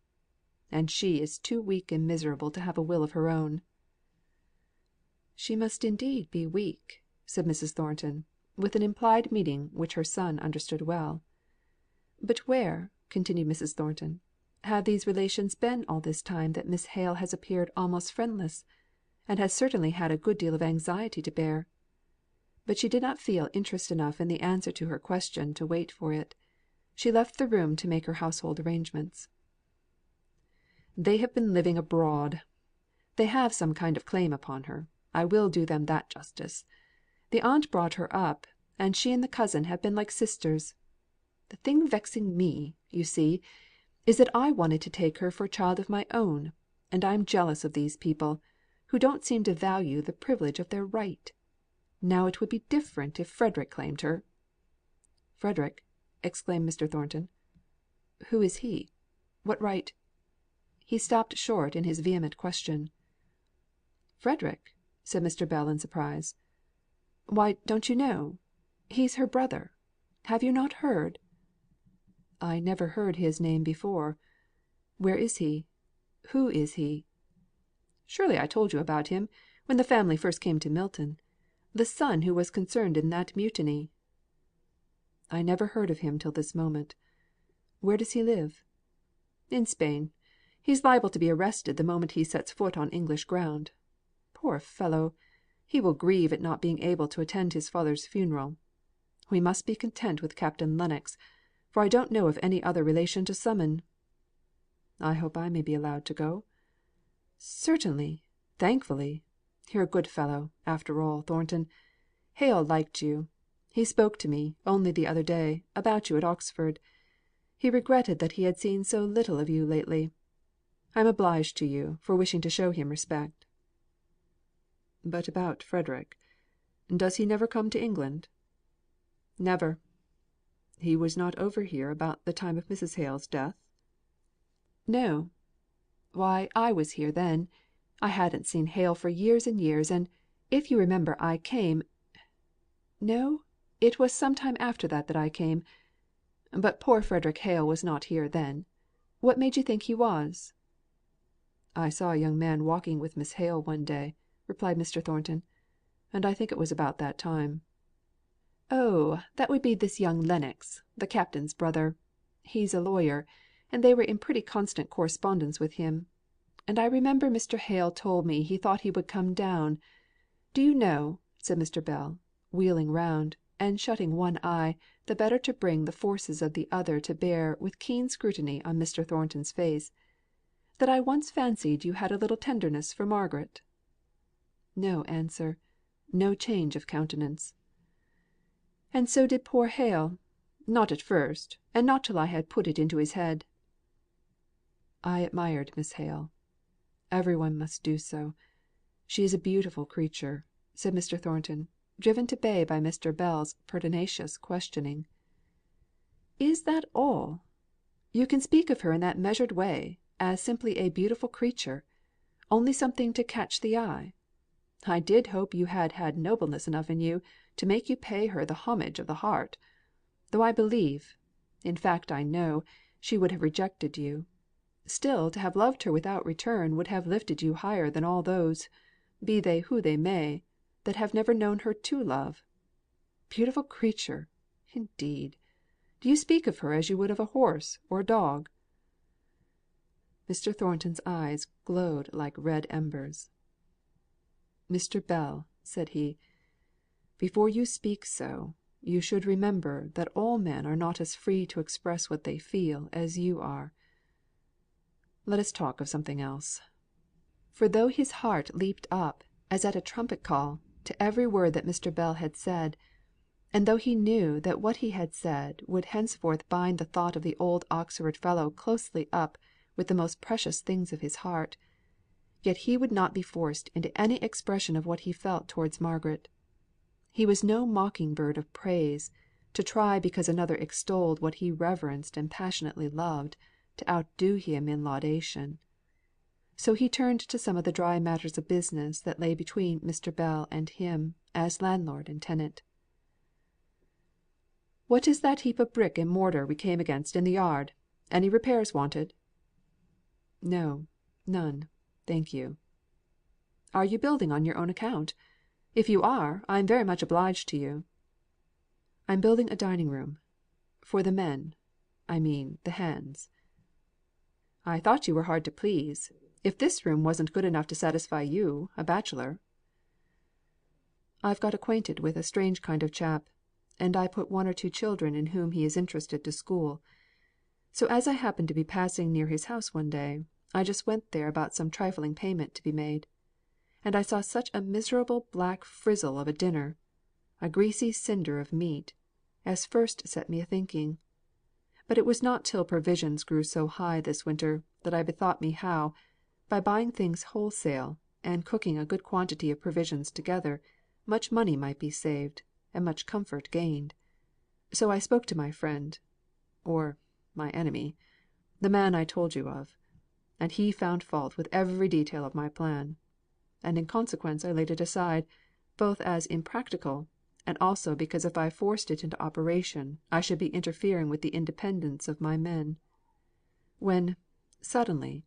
and she is too weak and miserable to have a will of her own." "She must indeed be weak," said Mrs. Thornton, with an implied meaning which her son understood well. "But where," continued Mrs. Thornton, "have these relations been all this time that Miss Hale has appeared almost friendless, and has certainly had a good deal of anxiety to bear?" But she did not feel interest enough in the answer to her question to wait for it. She left the room to make her household arrangements. "They have been living abroad. They have some kind of claim upon her. I will do them that justice. The aunt brought her up, and she and the cousin have been like sisters. The thing vexing me, you see, is that I wanted to take her for a child of my own; and I am jealous of these people, who don't seem to value the privilege of their right. Now it would be different if Frederick claimed her." "Frederick!" exclaimed Mr. Thornton. "Who is he? What right" He stopped short in his vehement question. "Frederick!" said Mr. Bell in surprise. "Why, don't you know? He's her brother. Have you not heard?" "I never heard his name before. Where is he? Who is he?" "Surely I told you about him, when the family first came to Milton. The son who was concerned in that mutiny." "I never heard of him till this moment. Where does he live?" "In Spain. He's liable to be arrested the moment he sets foot on English ground. Poor fellow! He will grieve at not being able to attend his father's funeral. We must be content with Captain Lennox, for I don't know of any other relation to summon." "I hope I may be allowed to go?" "Certainly, thankfully. You're a good fellow, after all, Thornton. Hale liked you. He spoke to me, only the other day, about you at Oxford. He regretted that he had seen so little of you lately. I am obliged to you for wishing to show him respect." "But about Frederick. Does he never come to England?" "Never." "He was not over here about the time of Mrs. Hale's death?" "No. Why, I was here then. I hadn't seen Hale for years and years, and, if you remember, I came no, it was some time after that I came. But poor Frederick Hale was not here then. What made you think he was?" "I saw a young man walking with Miss Hale one day," replied Mr. Thornton, "and I think it was about that time." "Oh, that would be this young Lennox, the Captain's brother. He's a lawyer, and they were in pretty constant correspondence with him. And I remember Mr. Hale told me he thought he would come down. Do you know," said Mr. Bell, wheeling round, and shutting one eye, the better to bring the forces of the other to bear with keen scrutiny on Mr. Thornton's face, "that I once fancied you had a little tenderness for Margaret?" No answer; no change of countenance. "And so did poor Hale. Not at first, and not till I had put it into his head." "I admired Miss Hale. Every one must do so. She is a beautiful creature," said Mr. Thornton, driven to bay by Mr. Bell's pertinacious questioning. "Is that all? You can speak of her in that measured way, as simply a beautiful creature only something to catch the eye? I did hope you had had nobleness enough in you to make you pay her the homage of the heart; though I believe in fact I know she would have rejected you. Still to have loved her without return would have lifted you higher than all those, be they who they may, that have never known her to love. Beautiful creature, indeed! Do you speak of her as you would of a horse or a dog?" Mr. Thornton's eyes glowed like red embers. "Mr. Bell," said he, "before you speak so, you should remember that all men are not as free to express what they feel as you are. Let us talk of something else." For though his heart leaped up, as at a trumpet call, to every word that Mr. Bell had said, and though he knew that what he had said would henceforth bind the thought of the old Oxford fellow closely up with the most precious things of his heart, yet he would not be forced into any expression of what he felt towards Margaret. He was no mocking bird of praise, to try because another extolled what he reverenced and passionately loved, to outdo him in laudation. So he turned to some of the dry matters of business that lay between Mr. Bell and him, as landlord and tenant. "What is that heap of brick and mortar we came against in the yard? Any repairs wanted?" "No, none, thank you." "Are you building on your own account? If you are, I am very much obliged to you." "I am building a dining room for the men I mean the hands." "I thought you were hard to please, if this room wasn't good enough to satisfy you, a bachelor." "I've got acquainted with a strange kind of chap, and I put one or two children in whom he is interested to school. So as I happened to be passing near his house one day, I just went there about some trifling payment to be made. And I saw such a miserable black frizzle of a dinner a greasy cinder of meat as first set me a thinking. But it was not till provisions grew so high this winter that I bethought me how, by buying things wholesale, and cooking a good quantity of provisions together, much money might be saved, and much comfort gained. So I spoke to my friend or my enemy the man I told you of, and he found fault with every detail of my plan; and in consequence I laid it aside, both as impracticable, and also because if I forced it into operation I should be interfering with the independence of my men. When, suddenly,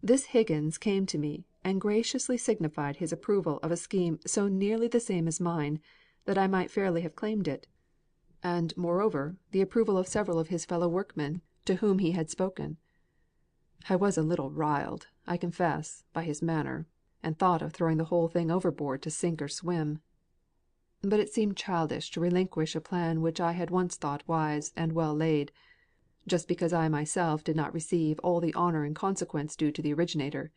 this Higgins came to me and graciously signified his approval of a scheme so nearly the same as mine, that I might fairly have claimed it; and, moreover, the approval of several of his fellow workmen to whom he had spoken. I was a little riled, I confess, by his manner, and thought of throwing the whole thing overboard to sink or swim. But it seemed childish to relinquish a plan which I had once thought wise and well laid, just because I myself did not receive all the honour and consequence due to the originator.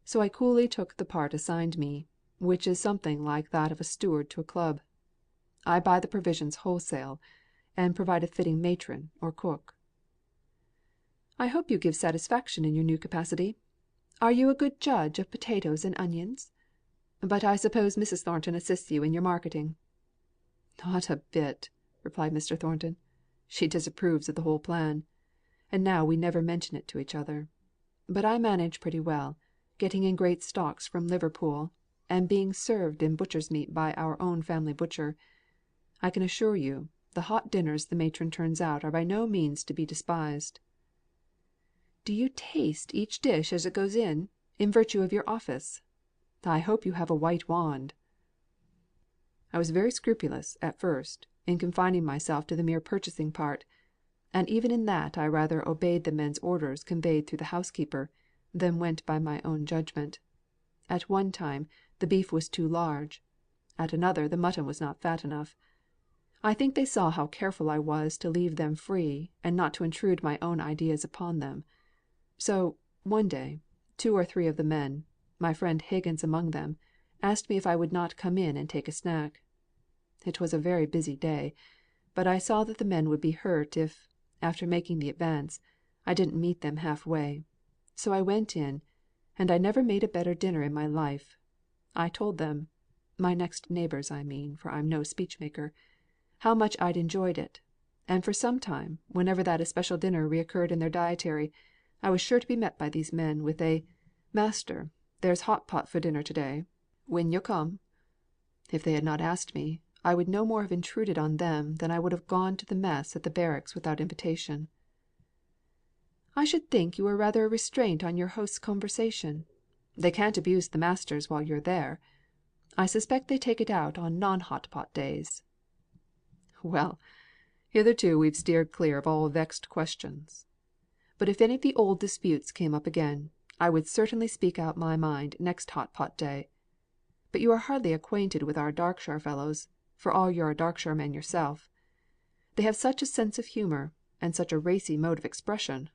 So I coolly took the part assigned me, which is something like that of a steward to a club. I buy the provisions wholesale, and provide a fitting matron or cook." "I hope you give satisfaction in your new capacity. Are you a good judge of potatoes and onions? But I suppose Mrs. Thornton assists you in your marketing?" "Not a bit," replied Mr. Thornton. "She disapproves of the whole plan. And now we never mention it to each other. But I manage pretty well. getting in great stocks from Liverpool, and being served in butcher's meat by our own family butcher. I can assure you, the hot dinners the matron turns out are by no means to be despised." "Do you taste each dish as it goes in virtue of your office? I hope you have a white wand." "I was very scrupulous, at first, in confining myself to the mere purchasing part; and even in that I rather obeyed the men's orders conveyed through the housekeeper, than went by my own judgment. At one time, the beef was too large; at another the mutton was not fat enough. I think they saw how careful I was to leave them free, and not to intrude my own ideas upon them. So, one day, 2 or 3 of the men, my friend Higgins among them, asked me if I would not come in and take a snack. It was a very busy day, but I saw that the men would be hurt if, after making the advance, I didn't meet them half way; so I went in, and I never made a better dinner in my life. I told them my next neighbours, I mean, for I'm no speech maker how much I'd enjoyed it; and for some time, whenever that especial dinner recurred in their dietary, I was sure to be met by these men with a 'Master, there's hot pot for dinner to day. Win yo' come?' If they had not asked me, I would no more have intruded on them than I would have gone to the mess at the barracks without invitation." "I should think you were rather a restraint on your host's conversation. They can't abuse the masters while you're there. I suspect they take it out on non hot pot days." "Well, hitherto we've steered clear of all vexed questions. But if any of the old disputes came up again, I would certainly speak out my mind next hot pot day. But you are hardly acquainted with our Darkshire fellows, for all you're a Darkshireman yourself. They have such a sense of humour, and such a racy mode of expression.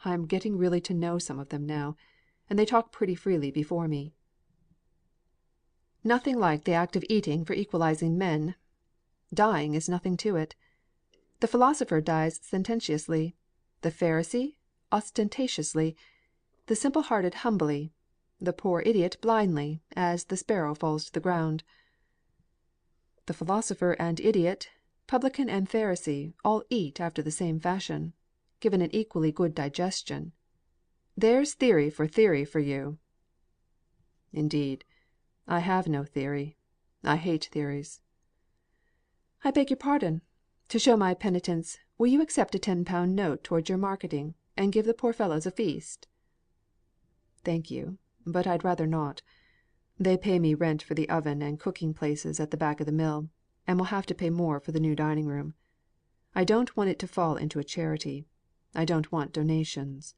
I am getting really to know some of them now, and they talk pretty freely before me." "Nothing like the act of eating for equalising men. Dying is nothing to it. The philosopher dies sententiously; the Pharisee, ostentatiously; the simple hearted humbly; the poor idiot blindly, as the sparrow falls to the ground." "The philosopher and idiot, publican and Pharisee, all eat after the same fashion, given an equally good digestion. There's theory for you." "Indeed, I have no theory. I hate theories." "I beg your pardon. To show my penitence, will you accept a 10 pound note towards your marketing, and give the poor fellows a feast?" "Thank you, but I'd rather not. They pay me rent for the oven and cooking places at the back of the mill, and will have to pay more for the new dining room. I don't want it to fall into a charity. I don't want donations.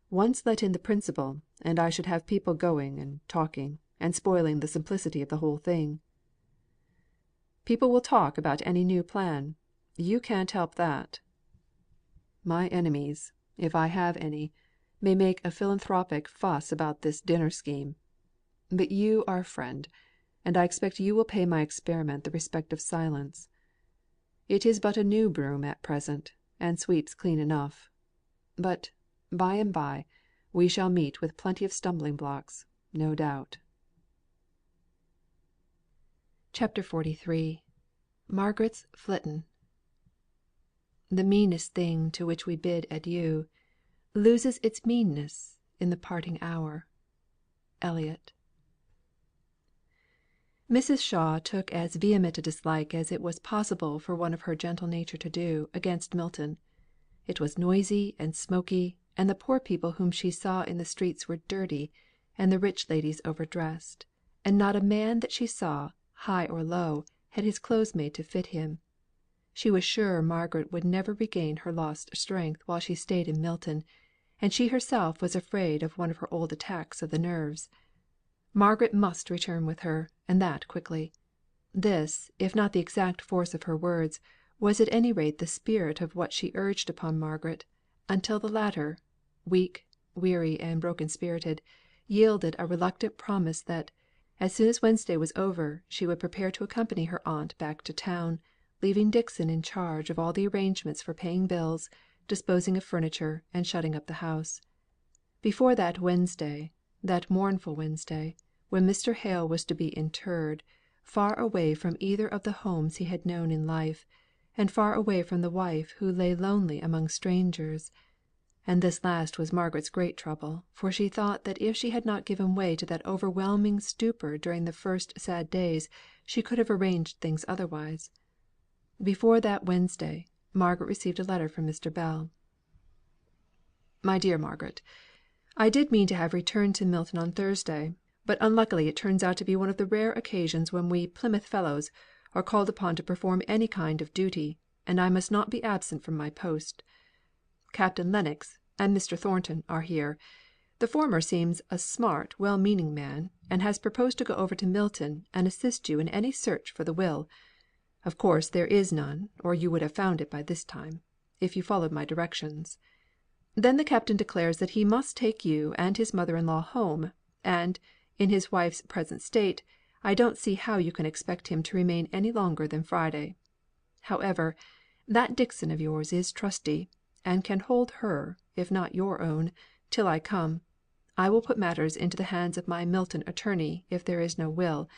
Once let in the principal, and I should have people going and talking, and spoiling the simplicity of the whole thing." "People will talk about any new plan. You can't help that." "My enemies, if I have any, may make a philanthropic fuss about this dinner scheme. But you are a friend, and I expect you will pay my experiment the respect of silence. It is but a new broom at present, and sweeps clean enough. But, by and by, we shall meet with plenty of stumbling blocks, no doubt." CHAPTER XLIII. Margaret's Flitting. "The meanest thing to which we bid adieu, Loses its meanness in the parting hour." Eliot. Mrs. Shaw took as vehement a dislike as it was possible for one of her gentle nature to do, against Milton. It was noisy and smoky, and the poor people whom she saw in the streets were dirty, and the rich ladies overdressed, and not a man that she saw, high or low, had his clothes made to fit him. She was sure Margaret would never regain her lost strength while she stayed in Milton, and she herself was afraid of one of her old attacks of the nerves. Margaret must return with her, and that quickly. This, if not the exact force of her words, was at any rate the spirit of what she urged upon Margaret, until the latter, weak, weary, and broken spirited, yielded a reluctant promise that, as soon as Wednesday was over, she would prepare to accompany her aunt back to town, leaving Dixon in charge of all the arrangements for paying bills, disposing of furniture, and shutting up the house. Before that Wednesday, that mournful Wednesday, when Mr. Hale was to be interred, far away from either of the homes he had known in life, and far away from the wife who lay lonely among strangers, And this last was Margaret's great trouble, for she thought that if she had not given way to that overwhelming stupor during the first sad days, she could have arranged things otherwise. Before that Wednesday, Margaret received a letter from Mr. Bell. My dear Margaret, I did mean to have returned to Milton on Thursday, but unluckily it turns out to be one of the rare occasions when we Plymouth Fellows are called upon to perform any kind of duty, and I must not be absent from my post. Captain Lennox and Mr. Thornton are here. The former seems a smart, well meaning man, and has proposed to go over to Milton and assist you in any search for the will. Of course there is none, or you would have found it by this time, if you followed my directions. Then the Captain declares that he must take you and his mother in law home, and, in his wife's present state, I don't see how you can expect him to remain any longer than Friday. However, that Dixon of yours is trusty, and can hold her, if not your own, till I come. I will put matters into the hands of my Milton attorney if there is no will,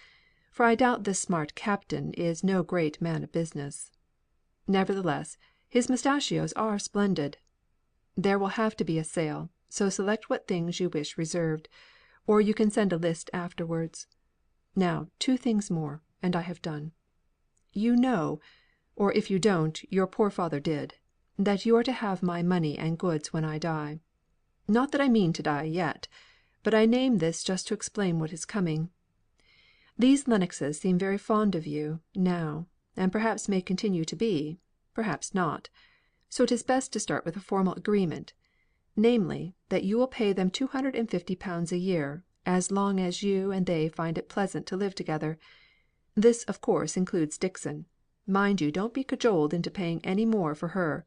for I doubt this smart Captain is no great man of business. Nevertheless, his mustachios are splendid. There will have to be a sale, so select what things you wish reserved, or you can send a list afterwards. Now 2 things more, and I have done. You know, or if you don't, your poor father did, that you are to have my money and goods when I die. Not that I mean to die yet, but I name this just to explain what is coming. These Lennoxes seem very fond of you, now, and perhaps may continue to be, perhaps not. So it is best to start with a formal agreement, namely, that you will pay them £250 a year, as long as you and they find it pleasant to live together. This of course includes Dixon. Mind you don't be cajoled into paying any more for her.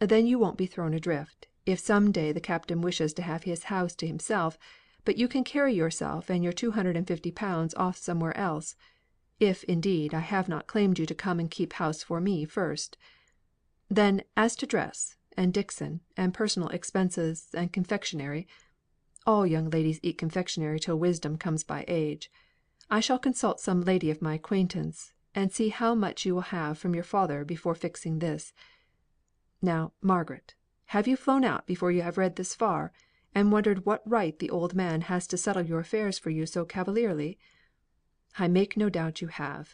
Then you won't be thrown adrift, if some day the Captain wishes to have his house to himself, but you can carry yourself and your £250 off somewhere else, if indeed I have not claimed you to come and keep house for me first. Then as to dress, and Dixon, and personal expenses, and confectionery, all young ladies eat confectionery till wisdom comes by age. I shall consult some lady of my acquaintance, and see how much you will have from your father before fixing this. Now, Margaret, have you flown out before you have read this far, and wondered what right the old man has to settle your affairs for you so cavalierly? I make no doubt you have.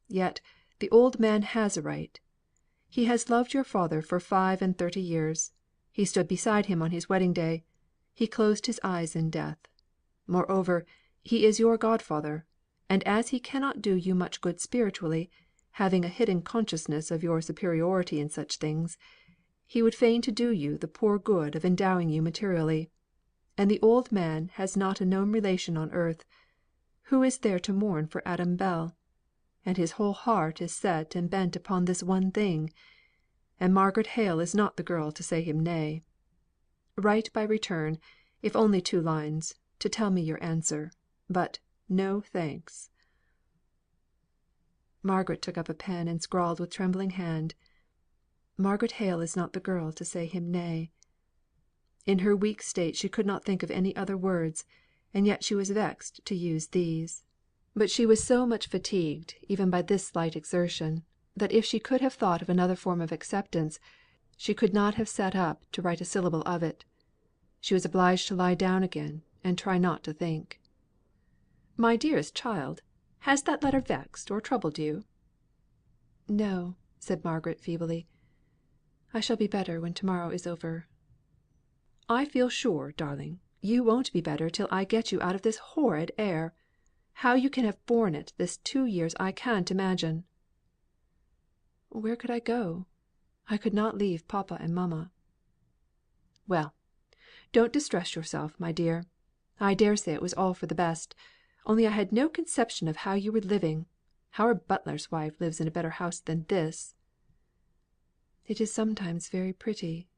Yet the old man has a right. He has loved your father for 35 years. He stood beside him on his wedding day. He closed his eyes in death. Moreover, he is your godfather, and as he cannot do you much good spiritually, having a hidden consciousness of your superiority in such things, he would fain to do you the poor good of endowing you materially. And the old man has not a known relation on earth. Who is there to mourn for Adam Bell? And his whole heart is set and bent upon this one thing, and Margaret Hale is not the girl to say him nay. Write by return, if only 2 lines, to tell me your answer, but no thanks." Margaret took up a pen and scrawled with trembling hand, "Margaret Hale is not the girl to say him nay." In her weak state she could not think of any other words, and yet she was vexed to use these. But she was so much fatigued even by this slight exertion, that if she could have thought of another form of acceptance, she could not have sat up to write a syllable of it. She was obliged to lie down again, and try not to think. "My dearest child, has that letter vexed or troubled you?" "No," said Margaret, feebly. "I shall be better when to morrow is over." "I feel sure, darling, you won't be better till I get you out of this horrid air. How you can have borne it this 2 years I can't imagine." "Where could I go? I could not leave papa and mamma." "Well, don't distress yourself, my dear. I dare say it was all for the best, only I had no conception of how you were living. Our butler's wife lives in a better house than this." "It is sometimes very pretty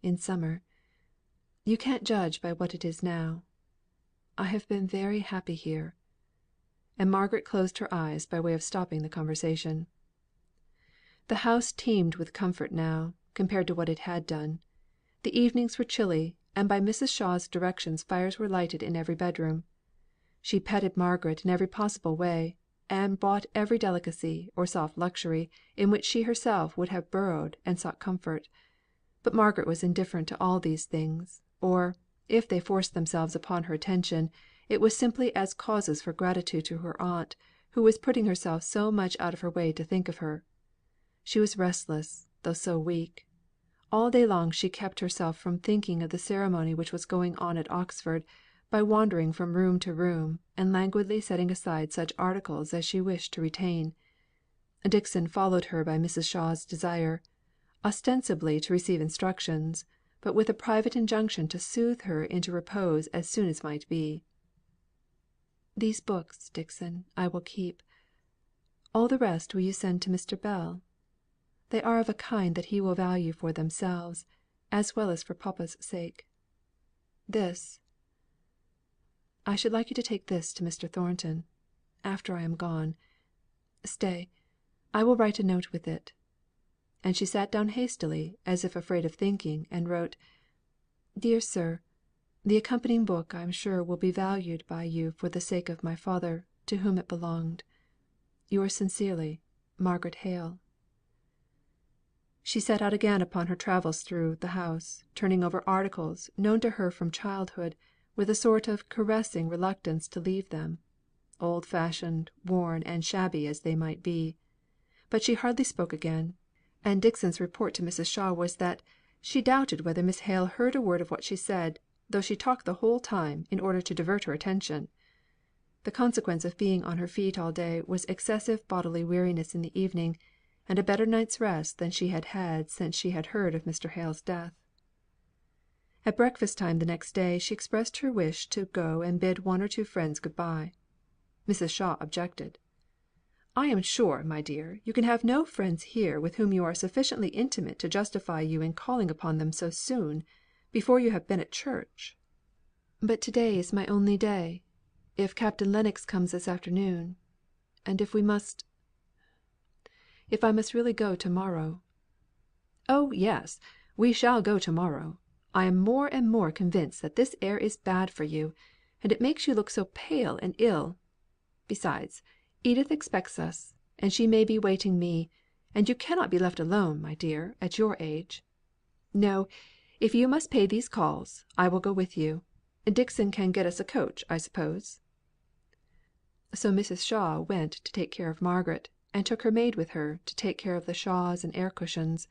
in summer. You can't judge by what it is now. I have been very happy here." And Margaret closed her eyes by way of stopping the conversation. The house teemed with comfort now, compared to what it had done. The evenings were chilly, and by Mrs. Shaw's directions fires were lighted in every bedroom. She petted Margaret in every possible way, and bought every delicacy or soft luxury in which she herself would have burrowed and sought comfort. But Margaret was indifferent to all these things; or, if they forced themselves upon her attention, it was simply as causes for gratitude to her aunt, who was putting herself so much out of her way to think of her. She was restless, though so weak. All day long she kept herself from thinking of the ceremony which was going on at Oxford, by wandering from room to room, and languidly setting aside such articles as she wished to retain. Dixon followed her by Mrs. Shaw's desire, ostensibly to receive instructions, but with a private injunction to soothe her into repose as soon as might be. "These books, Dixon, I will keep. All the rest will you send to Mr. Bell? They are of a kind that he will value for themselves, as well as for papa's sake. This I should like you to take this to Mr. Thornton, after I am gone. Stay, I will write a note with it." And she sat down hastily, as if afraid of thinking, and wrote: "Dear Sir, the accompanying book I am sure will be valued by you for the sake of my father, to whom it belonged. Yours sincerely, Margaret Hale." She set out again upon her travels through the house, turning over articles, known to her from childhood, with a sort of caressing reluctance to leave them, old fashioned, worn, and shabby as they might be. But she hardly spoke again; and Dixon's report to Mrs. Shaw was that she doubted whether Miss Hale heard a word of what she said, though she talked the whole time, in order to divert her attention. The consequence of being on her feet all day was excessive bodily weariness in the evening, and a better night's rest than she had had since she had heard of Mr. Hale's death. At breakfast time the next day she expressed her wish to go and bid one or two friends good bye. Mrs. Shaw objected. "I am sure, my dear, you can have no friends here with whom you are sufficiently intimate to justify you in calling upon them so soon, before you have been at church." "But to day is my only day, if Captain Lennox comes this afternoon; and if I must really go to morrow." "Oh, yes! we shall go to morrow. I am more and more convinced that this air is bad for you, and it makes you look so pale and ill. Besides, Edith expects us, and she may be waiting me; and you cannot be left alone, my dear, at your age. No, if you must pay these calls, I will go with you. Dixon can get us a coach, I suppose?" So Mrs. Shaw went to take care of Margaret, and took her maid with her, to take care of the shawls and air cushions.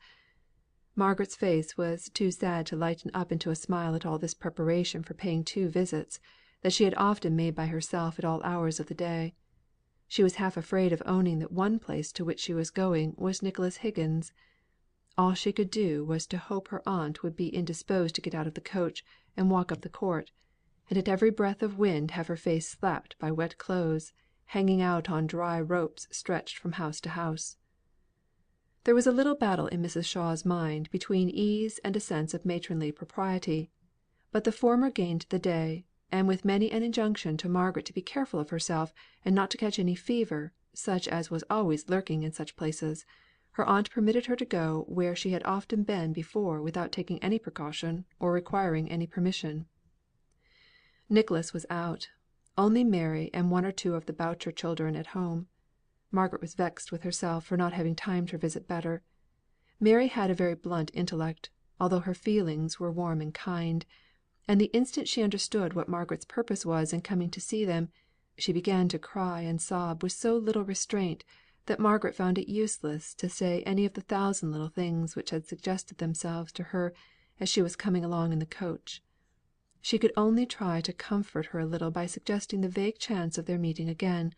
Margaret's face was too sad to lighten up into a smile at all this preparation for paying 2 visits, that she had often made by herself at all hours of the day. She was half afraid of owning that one place to which she was going was Nicholas Higgins. All she could do was to hope her aunt would be indisposed to get out of the coach and walk up the court, and at every breath of wind have her face slapped by wet clothes, hanging out on dry ropes stretched from house to house. There was a little battle in Mrs. Shaw's mind between ease and a sense of matronly propriety; but the former gained the day, and with many an injunction to Margaret to be careful of herself, and not to catch any fever, such as was always lurking in such places, her aunt permitted her to go where she had often been before without taking any precaution, or requiring any permission. Nicholas was out; only Mary and 1 or 2 of the Boucher children at home. Margaret was vexed with herself for not having timed her visit better. Mary had a very blunt intellect, although her feelings were warm and kind; and the instant she understood what Margaret's purpose was in coming to see them, she began to cry and sob with so little restraint, that Margaret found it useless to say any of the 1,000 little things which had suggested themselves to her as she was coming along in the coach. She could only try to comfort her a little by suggesting the vague chance of their meeting again,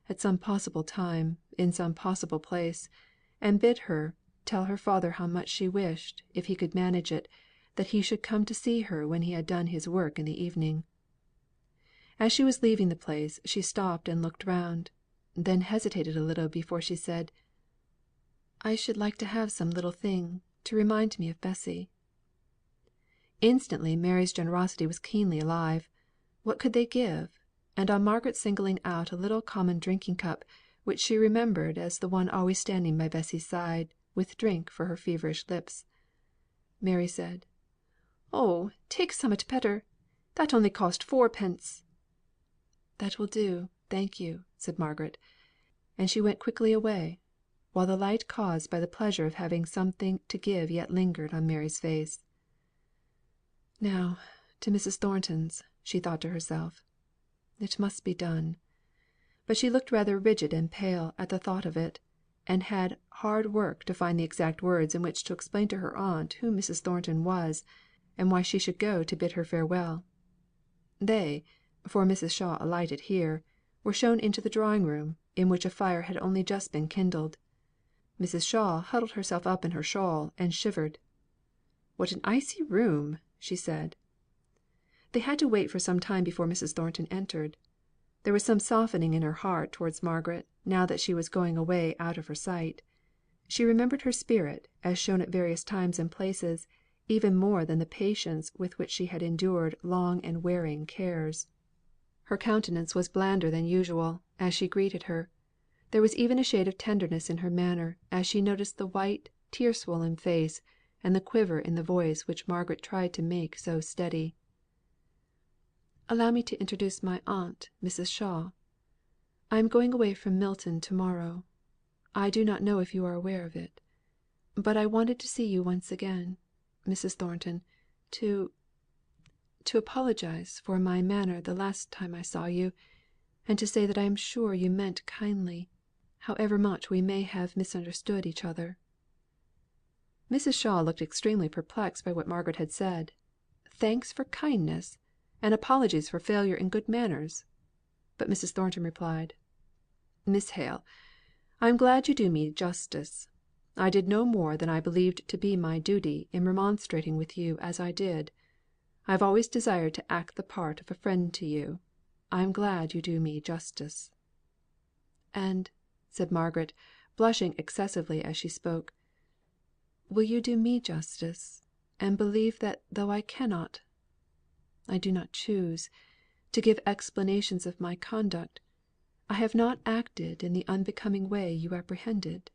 at some possible time, in some possible place, and bid her tell her father how much she wished, if he could manage it, that he should come to see her when he had done his work in the evening. As she was leaving the place, she stopped and looked round, then hesitated a little before she said: "I should like to have some little thing, to remind me of Bessy." Instantly Mary's generosity was keenly alive. What could they give? And on Margaret singling out a little common drinking cup, which she remembered as the one always standing by Bessy's side, with drink for her feverish lips, Mary said: "Oh, take summat better. That only cost 4d." "That will do, thank you," said Margaret; and she went quickly away. while the light caused by the pleasure of having something to give yet lingered on Mary's face. "Now to Mrs. Thornton's," she thought to herself. "It must be done." But she looked rather rigid and pale at the thought of it, and had hard work to find the exact words in which to explain to her aunt who Mrs. Thornton was, and why she should go to bid her farewell. They, for Mrs. Shaw alighted here, were shown into the drawing room, in which a fire had only just been kindled. Mrs. Shaw huddled herself up in her shawl, and shivered. "What an icy room!" she said. They had to wait for some time before Mrs. Thornton entered. There was some softening in her heart towards Margaret, now that she was going away out of her sight. She remembered her spirit, as shown at various times and places, even more than the patience with which she had endured long and wearing cares. Her countenance was blander than usual, as she greeted her. There was even a shade of tenderness in her manner, as she noticed the white, tear swollen face, and the quiver in the voice which Margaret tried to make so steady. "Allow me to introduce my aunt, Mrs. Shaw. I am going away from Milton to morrow. I do not know if you are aware of it. But I wanted to see you once again, Mrs. Thornton, to apologise for my manner the last time I saw you, and to say that I am sure you meant kindly, however much we may have misunderstood each other." Mrs. Shaw looked extremely perplexed by what Margaret had said. Thanks for kindness, and apologies for failure in good manners! But Mrs. Thornton replied: "Miss Hale, I am glad you do me justice. I did no more than I believed to be my duty in remonstrating with you as I did. I have always desired to act the part of a friend to you. I am glad you do me justice." "And," said Margaret, blushing excessively as she spoke, "will you do me justice, and believe that though I cannot, I do not choose, to give explanations of my conduct, I have not acted in the unbecoming way you apprehended?"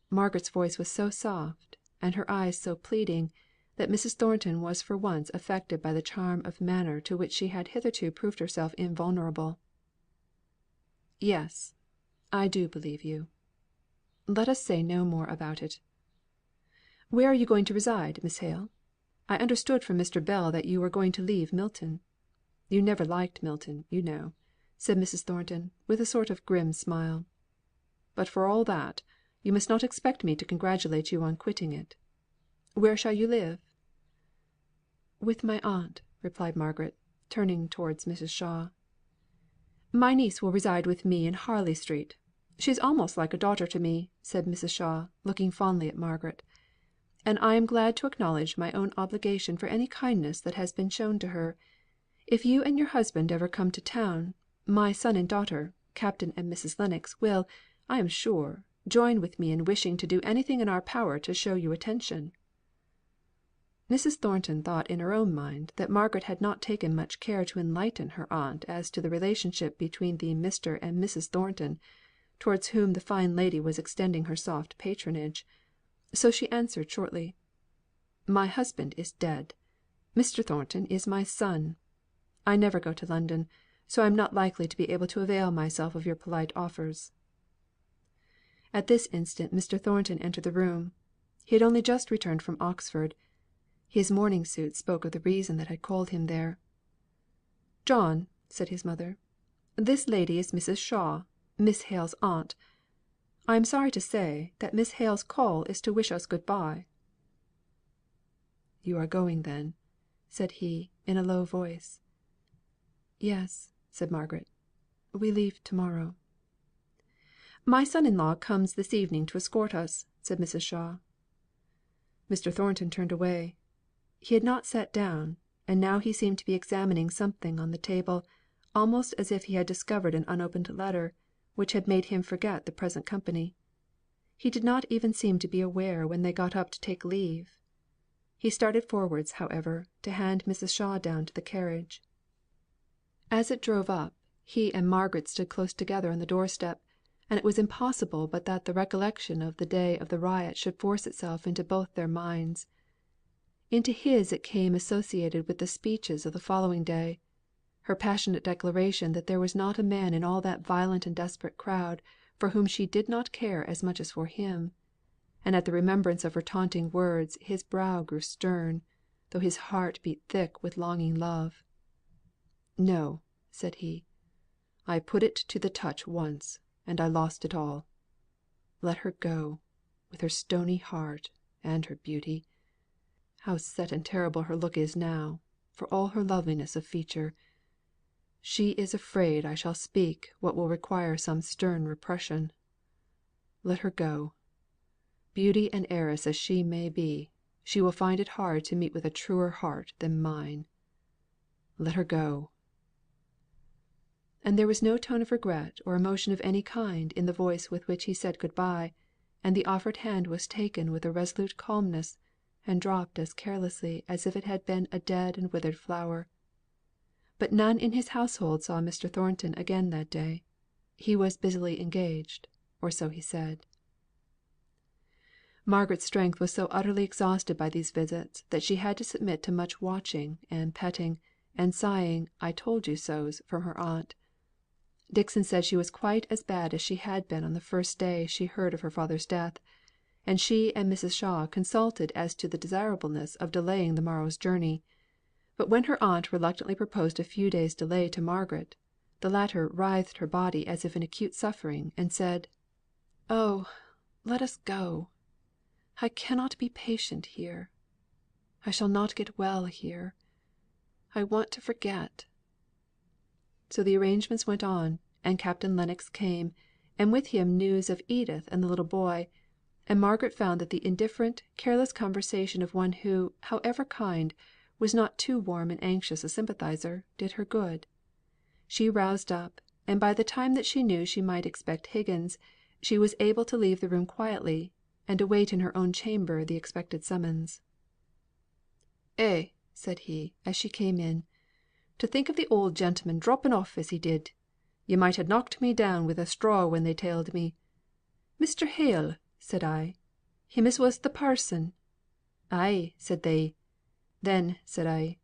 Margaret's voice was so soft, and her eyes so pleading, that Mrs. Thornton was for once affected by the charm of manner to which she had hitherto proved herself invulnerable. "Yes, I do believe you. Let us say no more about it. Where are you going to reside, Miss Hale? I understood from Mr. Bell that you were going to leave Milton. You never liked Milton, you know," said Mrs. Thornton, with a sort of grim smile. "But for all that, you must not expect me to congratulate you on quitting it. Where shall you live?" "With my aunt," replied Margaret, turning towards Mrs. Shaw. "My niece will reside with me in Harley Street. She is almost like a daughter to me," said Mrs. Shaw, looking fondly at Margaret. "And I am glad to acknowledge my own obligation for any kindness that has been shown to her. If you and your husband ever come to town, my son and daughter, Captain and Mrs. Lennox, will, I am sure, join with me in wishing to do anything in our power to show you attention." Mrs. Thornton thought in her own mind that Margaret had not taken much care to enlighten her aunt as to the relationship between the Mr. and Mrs. Thornton, towards whom the fine lady was extending her soft patronage; so she answered shortly: "My husband is dead. Mr. Thornton is my son. I never go to London, so I am not likely to be able to avail myself of your polite offers." At this instant Mr. Thornton entered the room. He had only just returned from Oxford. His morning suit spoke of the reason that had called him there. "John," said his mother, "this lady is Mrs. Shaw, Miss Hale's aunt. I am sorry to say, that Miss Hale's call is to wish us good bye." "You are going then?" said he, in a low voice. "Yes," said Margaret. "We leave to morrow." "My son in law comes this evening to escort us," said Mrs. Shaw. Mr. Thornton turned away. He had not sat down, and now he seemed to be examining something on the table, almost as if he had discovered an unopened letter, which had made him forget the present company. He did not even seem to be aware when they got up to take leave. He started forwards, however, to hand Mrs. Shaw down to the carriage. As it drove up, he and Margaret stood close together on the door step, and it was impossible but that the recollection of the day of the riot should force itself into both their minds. Into his it came associated with the speeches of the following day; her passionate declaration that there was not a man in all that violent and desperate crowd for whom she did not care as much as for him; and at the remembrance of her taunting words his brow grew stern, though his heart beat thick with longing love. "No," said he. "I put it to the touch once, and I lost it all. Let her go, with her stony heart, and her beauty. How set and terrible her look is now, for all her loveliness of feature! She is afraid I shall speak what will require some stern repression. Let her go. Beauty and heiress as she may be, she will find it hard to meet with a truer heart than mine. Let her go." And there was no tone of regret or emotion of any kind in the voice with which he said good bye, and the offered hand was taken with a resolute calmness, and dropped as carelessly as if it had been a dead and withered flower. But none in his household saw Mr. Thornton again that day. He was busily engaged, or so he said. Margaret's strength was so utterly exhausted by these visits that she had to submit to much watching, and petting, and sighing "I told you so's" from her aunt. Dixon said she was quite as bad as she had been on the first day she heard of her father's death; and she and Mrs. Shaw consulted as to the desirableness of delaying the morrow's journey; but when her aunt reluctantly proposed a few days' delay to Margaret, the latter writhed her body as if in acute suffering, and said, "Oh, let us go. I cannot be patient here. I shall not get well here. I want to forget." So the arrangements went on, and Captain Lennox came, and with him news of Edith and the little boy; and Margaret found that the indifferent, careless conversation of one who, however kind, was not too warm and anxious a sympathizer, did her good. She roused up, and by the time that she knew she might expect Higgins, she was able to leave the room quietly, and await in her own chamber the expected summons. "Eh!" said he, as she came in, "to think of the old gentleman dropping off as he did! You might ha' knocked me down with a straw when they telled me. 'Mr. Hale,' said I, 'him as was the parson.' 'Ay,' said they. 'Then,' said I,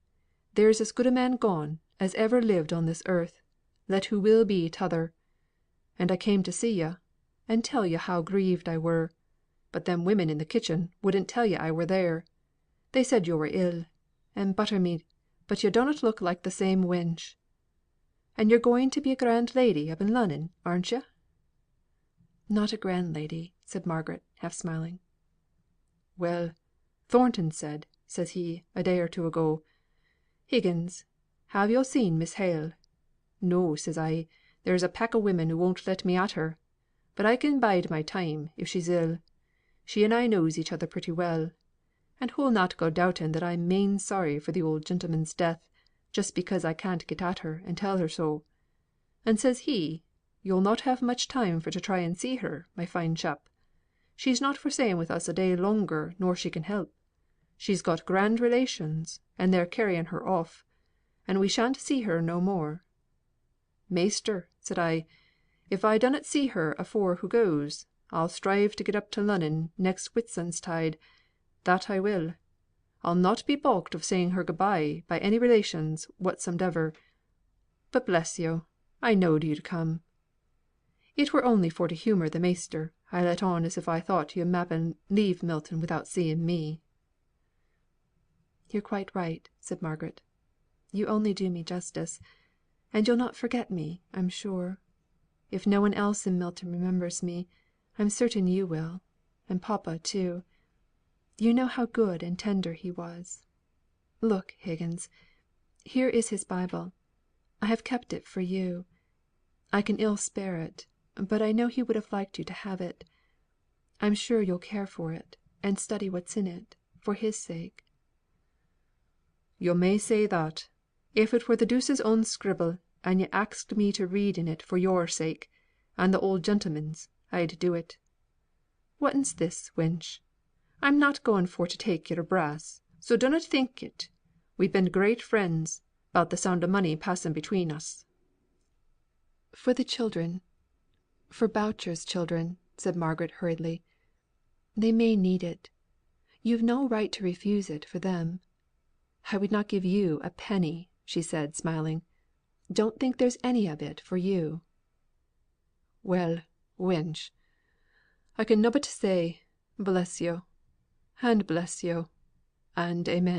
'there's as good a man gone as ever lived on this earth, let who will be t'other.' And I came to see yo', and tell yo' how grieved I were; but them women in the kitchen wouldn't tell yo' I were there. They said yo' were ill, and butter me, but yo' dunnot look like the same wench. And yo're going to be a grand lady up in Lunnon, aren't yo'?" "Not a grand lady," said Margaret, half smiling. "Well, Thornton says he, a day or two ago, 'Higgins, have yo' seen Miss Hale?' 'No,' says I, 'there's a pack o' women who won't let me at her. But I can bide my time, if she's ill. She and I knows each other pretty well. And hoo'll not go doubting that I'm main sorry for the old gentleman's death, just because I can't get at her and tell her so.' And says he, 'Yo'll not have much time for to try and see her, my fine chap. She's not for staying with us a day longer nor she can help. She's got grand relations, and they're carrying her off, and we shan't see her no more.' 'Measter,' said I, 'if I dunnot see her afore hoo goes, I'll strive to get up to Lunnon next Whitsuntide, that I will. I'll not be balked of saying her good bye by any relations whatsomdever. But bless yo', I knowed yo'd come. It were only for to humour the measter I let on as if I thought yo' m'appen leave Milton without seeing me." "You're quite right," said Margaret. "You only do me justice. And you'll not forget me, I'm sure. If no one else in Milton remembers me, I'm certain you will, and papa too. You know how good and tender he was. Look, Higgins, here is his Bible. I have kept it for you. I can ill spare it, but I know he would have liked you to have it. I'm sure you'll care for it, and study what's in it, for his sake." "Yo' may say that. If it were the deuce's own scribble, and yo' axed me to read in it for your sake, and the old gentleman's, I'd do it. Whatten's this, wench? I'm not going for to take your brass, so dunnot think it. We've been great friends, 'bout the sound o' money passing between us." "For the children for Boucher's children," said Margaret, hurriedly. "They may need it. You've no right to refuse it for them. I would not give you a penny," she said, smiling. "Don't think there's any of it for you." "Well, wench! I can nobbut say, bless yo', and bless yo', and amen."